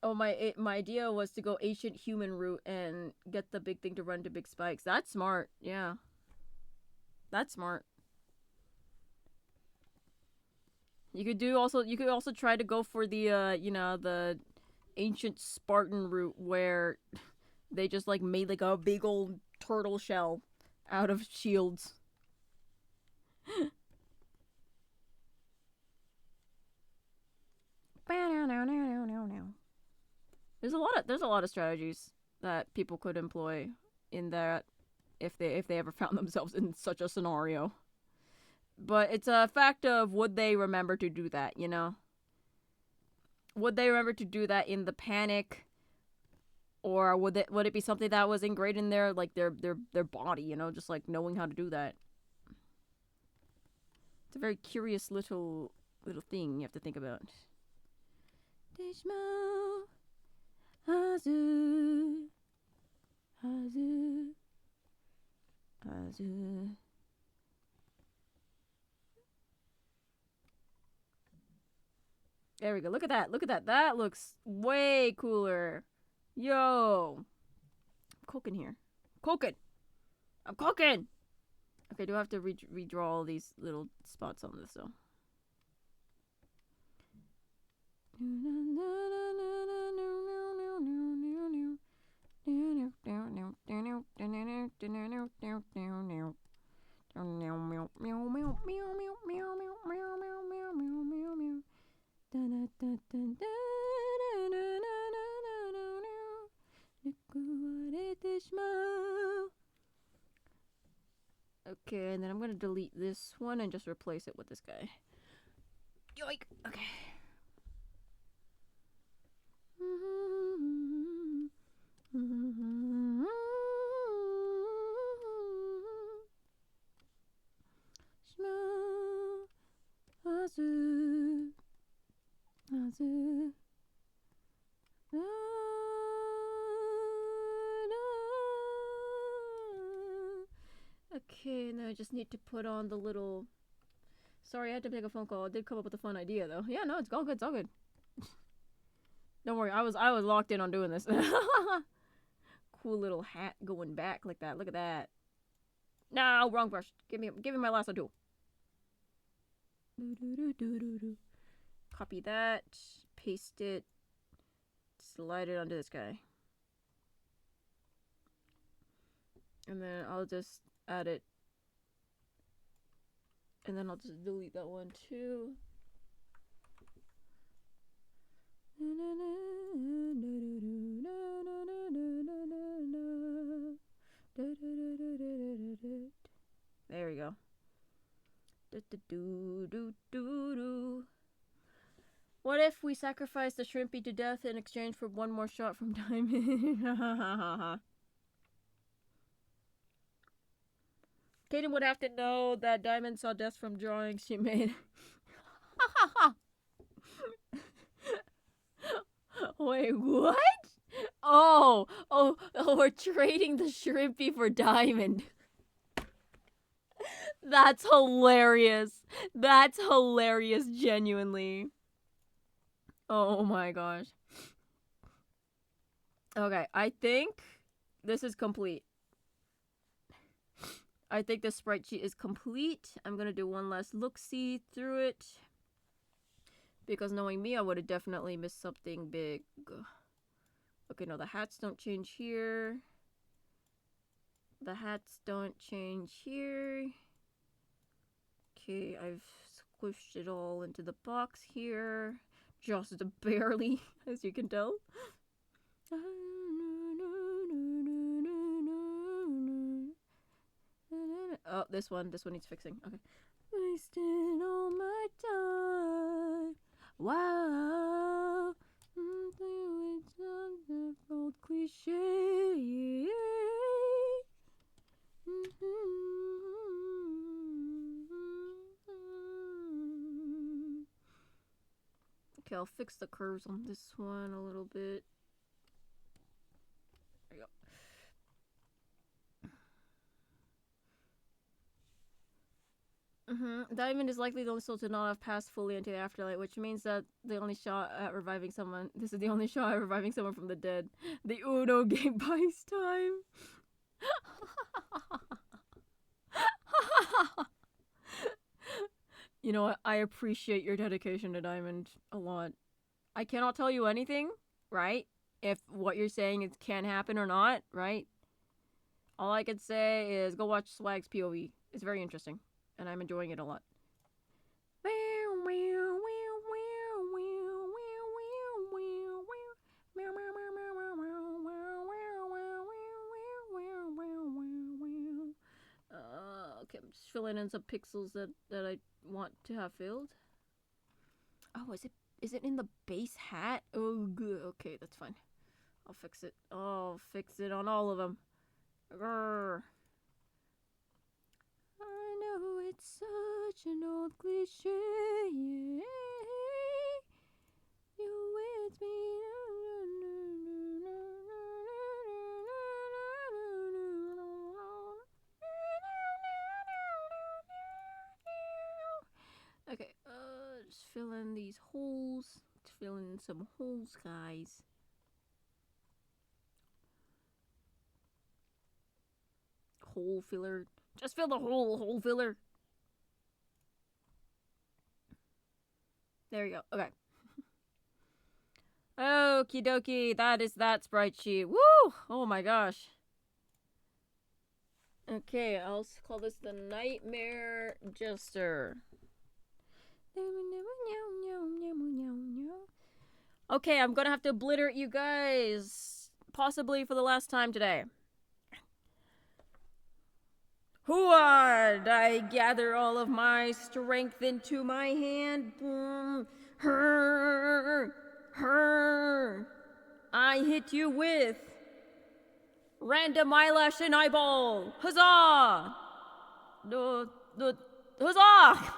Oh, my idea was to go ancient human route and get the big thing to run to big spikes. That's smart. Yeah. That's smart. You could also try to go for the the ancient Spartan route where they just like made like a big old turtle shell out of shields. there's a lot of strategies that people could employ in that if they ever found themselves in such a scenario. But it's a fact of would they remember to do that, you know? Would they remember to do that in the panic? Or would it be something that was ingrained in their like their body, you know, just like knowing how to do that? It's a very curious little thing you have to think about. There we go. Look at that. Look at that. That looks way cooler. Yo. I'm cooking here. Cooking. I'm cooking. Okay, do I have to redraw all these little spots on this though? Okay, and then I'm gonna delete this one and just replace it with this guy. Yoink! Okay. Okay, now I just need to put on the little... Sorry, I had to make a phone call. I did come up with a fun idea, though. Yeah, no, it's all good. It's all good. Don't worry, I was locked in on doing this. Cool little hat going back like that. Look at that. No, wrong brush. Give me my lasso tool. Copy that. Paste it. Slide it onto this guy. And then I'll just add it. And then I'll just delete that one too. There we go. What if we sacrifice the shrimpy to death in exchange for one more shot from Diamond? Kaden would have to know that Diamond saw death from drawings she made. Wait, what? Oh, we're trading the shrimpy for Diamond. That's hilarious. That's hilarious, genuinely. Oh my gosh. Okay, I think this is complete. I think the sprite sheet is complete. I'm gonna do one last look-see through it. Because knowing me, I would have definitely missed something big. Okay, no, the hats don't change here. The hats don't change here. Okay, I've squished it all into the box here. Just barely, as you can tell. Oh, this one needs fixing. Okay. Wasting all my time. Wow. It's an old cliche. Okay, I'll fix the curves on this one a little bit. There you go. Diamond is likely the only soul to not have passed fully into the afterlife, which means that the only shot at reviving someone. This is the only shot at reviving someone from the dead. The Uno game buys time. You know what? I appreciate your dedication to Diamond a lot. I cannot tell you anything, right? If what you're saying is can happen or not, right? All I can say is go watch Swag's POV. It's very interesting. And I'm enjoying it a lot. filling in some pixels that I want to have filled. Oh, is it in the base hat? Oh, good. Okay, that's fine. I'll fix it. I'll fix it on all of them. Grr. I know it's such an old cliche. You with me. Okay, just fill in these holes. Let's fill in some holes, guys. Hole filler. Just fill the hole filler. There you go. Okay. Okie dokie. That is that sprite sheet. Woo! Oh my gosh. Okay, I'll call this the Nightmare Jester. Okay, I'm gonna have to obliterate you guys. Possibly for the last time today. Hooah! I gather all of my strength into my hand. Boom. I hit you with random eyelash and eyeball. Huzzah! Huzzah!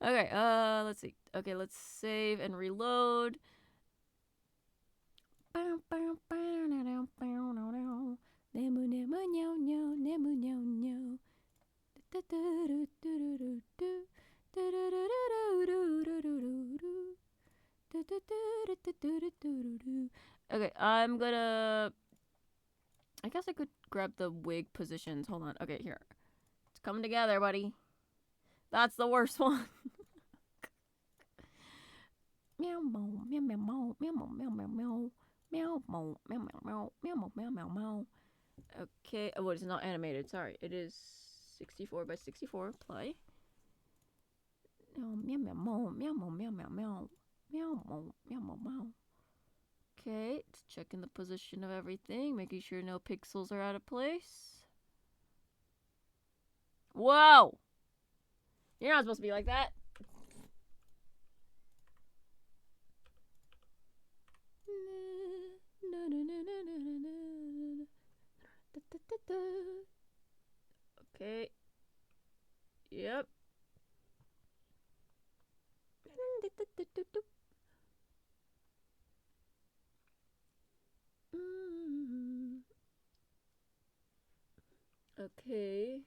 Okay, let's see. Okay, let's save and reload. Okay, I'm gonna... I guess I could grab the wig positions. Hold on. Okay, here. It's coming together, buddy. That's the worst one. Meow meow meow meow meow meow meow meow meow meow meow meow meow meow meow meow meow meow. Okay. Oh, it's not animated. Sorry. It is 64 by 64. Play. Meow meow meow meow meow meow meow meow meow meow meow meow. Okay, it's checking the position of everything, making sure no pixels are out of place. Whoa! You're not supposed to be like that. Okay. Yep. Okay.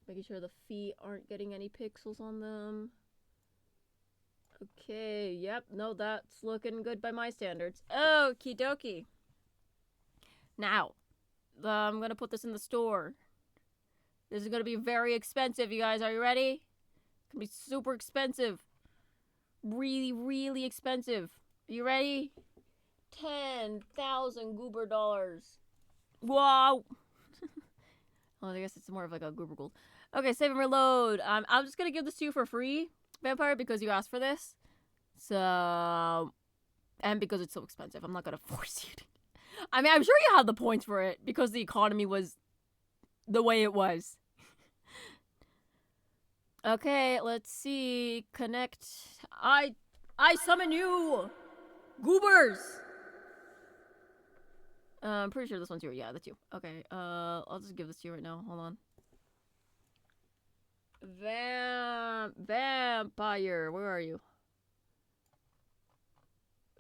Making sure the feet aren't getting any pixels on them. Okay, yep, no, that's looking good by my standards. Okie dokie. Now, I'm gonna put this in the store. This is gonna be very expensive, you guys. Are you ready? It's gonna be super expensive. Really, really expensive. Are you ready? 10,000 goober dollars. Wow. Oh, I guess it's more of like a goober gold. Okay, save and reload. I'm just gonna give this to you for free, Vampire, because you asked for this. So, and because it's so expensive, I'm not gonna force you to. I mean, I'm sure you had the points for it because the economy was the way it was. Okay, let's see. Connect. I summon you, goobers. I'm pretty sure this one's you. Yeah, that's you. Okay. I'll just give this to you right now. Hold on. Vampire. Where are you?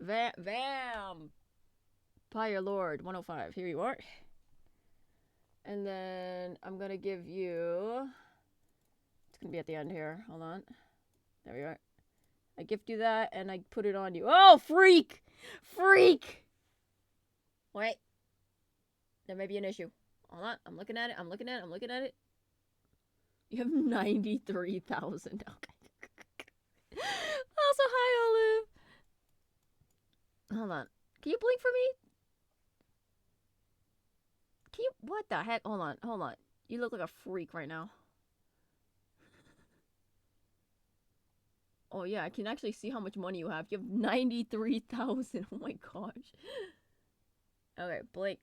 Vampire Lord 105. Here you are. And then I'm gonna give you... It's gonna be at the end here. Hold on. There we are. I gift you that and I put it on you. Oh, freak! Freak! Wait. There may be an issue. Hold on. I'm looking at it. I'm looking at it. You have 93,000. Okay. Also, hi, Olive. Hold on. Can you blink for me? Can you... What the heck? Hold on. You look like a freak right now. Oh yeah, I can actually see how much money you have. You have 93,000. Oh my gosh. Okay, Blake.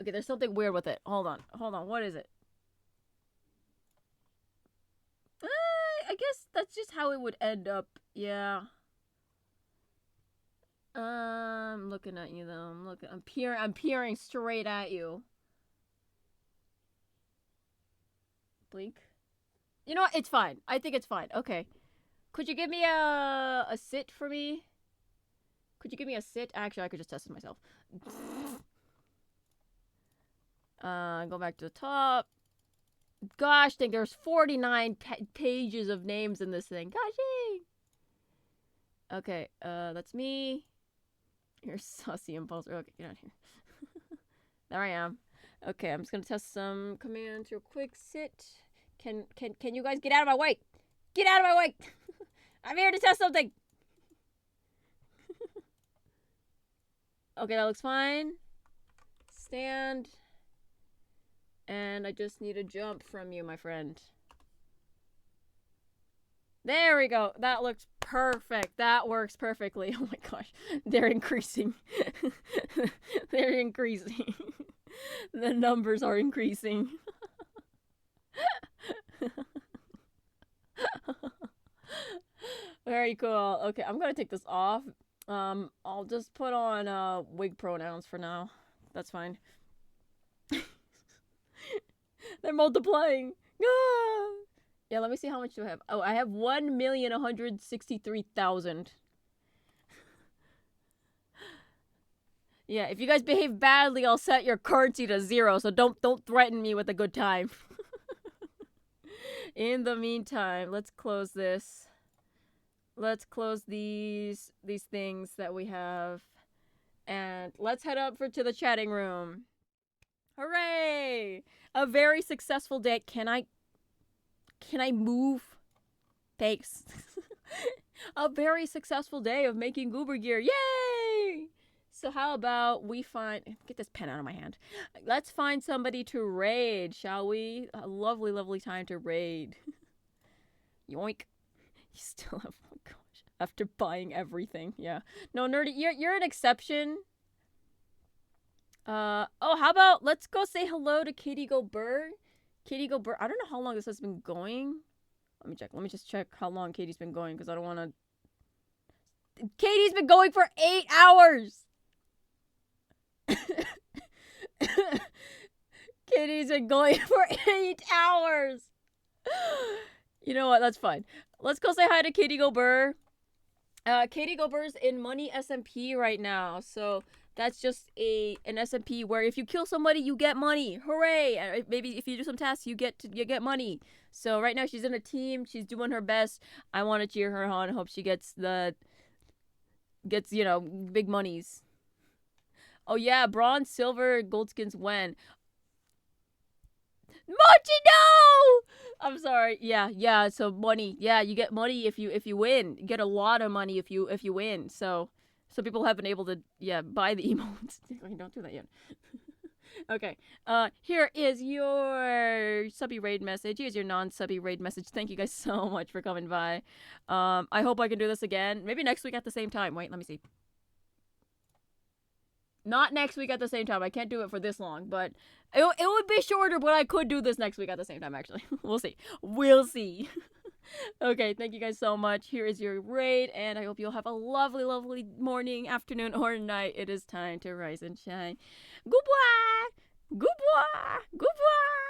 Okay, there's something weird with it. Hold on. What is it? I guess that's just how it would end up. Yeah. I'm looking at you though. I'm peering straight at you. Blink. You know what? It's fine. I think it's fine. Okay. Could you give me a sit for me? Could you give me a sit? Actually, I could just test it myself. Go back to the top. Gosh, dang, there's 49 pages of names in this thing. Gosh, dang. Okay, that's me. You're sussy impulser. Okay, get out of here. There I am. Okay, I'm just gonna test some commands real quick. Sit. Can you guys get out of my way? Get out of my way! I'm here to test something. Okay, that looks fine. Stand. And I just need a jump from you, my friend. There we go. That looks perfect. That works perfectly. Oh my gosh. They're increasing. They're increasing. The numbers are increasing. Very cool. Okay, I'm gonna take this off. I'll just put on wig pronouns for now. That's fine. They're multiplying. Ah! Yeah, let me see how much do I have. Oh, I have 1,163,000. Yeah, if you guys behave badly, I'll set your currency to 0. So don't threaten me with a good time. In the meantime, let's close this. Let's close these things that we have, and let's head up to the chatting room. Hooray! A very successful day. Can I move? Thanks. A very successful day of making Goober Gear. Yay! So how about we get this pen out of my hand. Let's find somebody to raid, shall we? A lovely, lovely time to raid. Yoink. You still have, oh gosh, after buying everything. Yeah. No, Nerdy, you're an exception. Oh, how about let's go say hello to Katie Goober. Katie Goober. I don't know how long this has been going. Let me check. Let me just check how long Katie's been going because I don't want to. Katie's been going for 8 hours. Katie's been going for 8 hours. You know what? That's fine. Let's go say hi to Katie Goober. Katie Goober's in Money SMP right now, so that's just an SMP where if you kill somebody, you get money. Hooray! Maybe if you do some tasks, you get money. So right now she's in a team. She's doing her best. I want to cheer her on. Hope she gets big monies. Oh yeah, bronze, silver, gold skins when. Mochi, no! I'm sorry. Yeah. So money. Yeah, you get money if you win. You get a lot of money if you win. So people have been able to buy the emotes. Don't do that yet. Okay. Here is your subby raid message. Here's your non-subby raid message. Thank you guys so much for coming by. I hope I can do this again. Maybe next week at the same time. Wait, let me see. Not next week at the same time. I can't do it for this long, but it would be shorter, but I could do this next week at the same time, actually. We'll see. We'll see. Okay, thank you guys so much. Here is your raid, and I hope you'll have a lovely, lovely morning, afternoon, or night. It is time to rise and shine. Goodbye! Goodbye! Goodbye!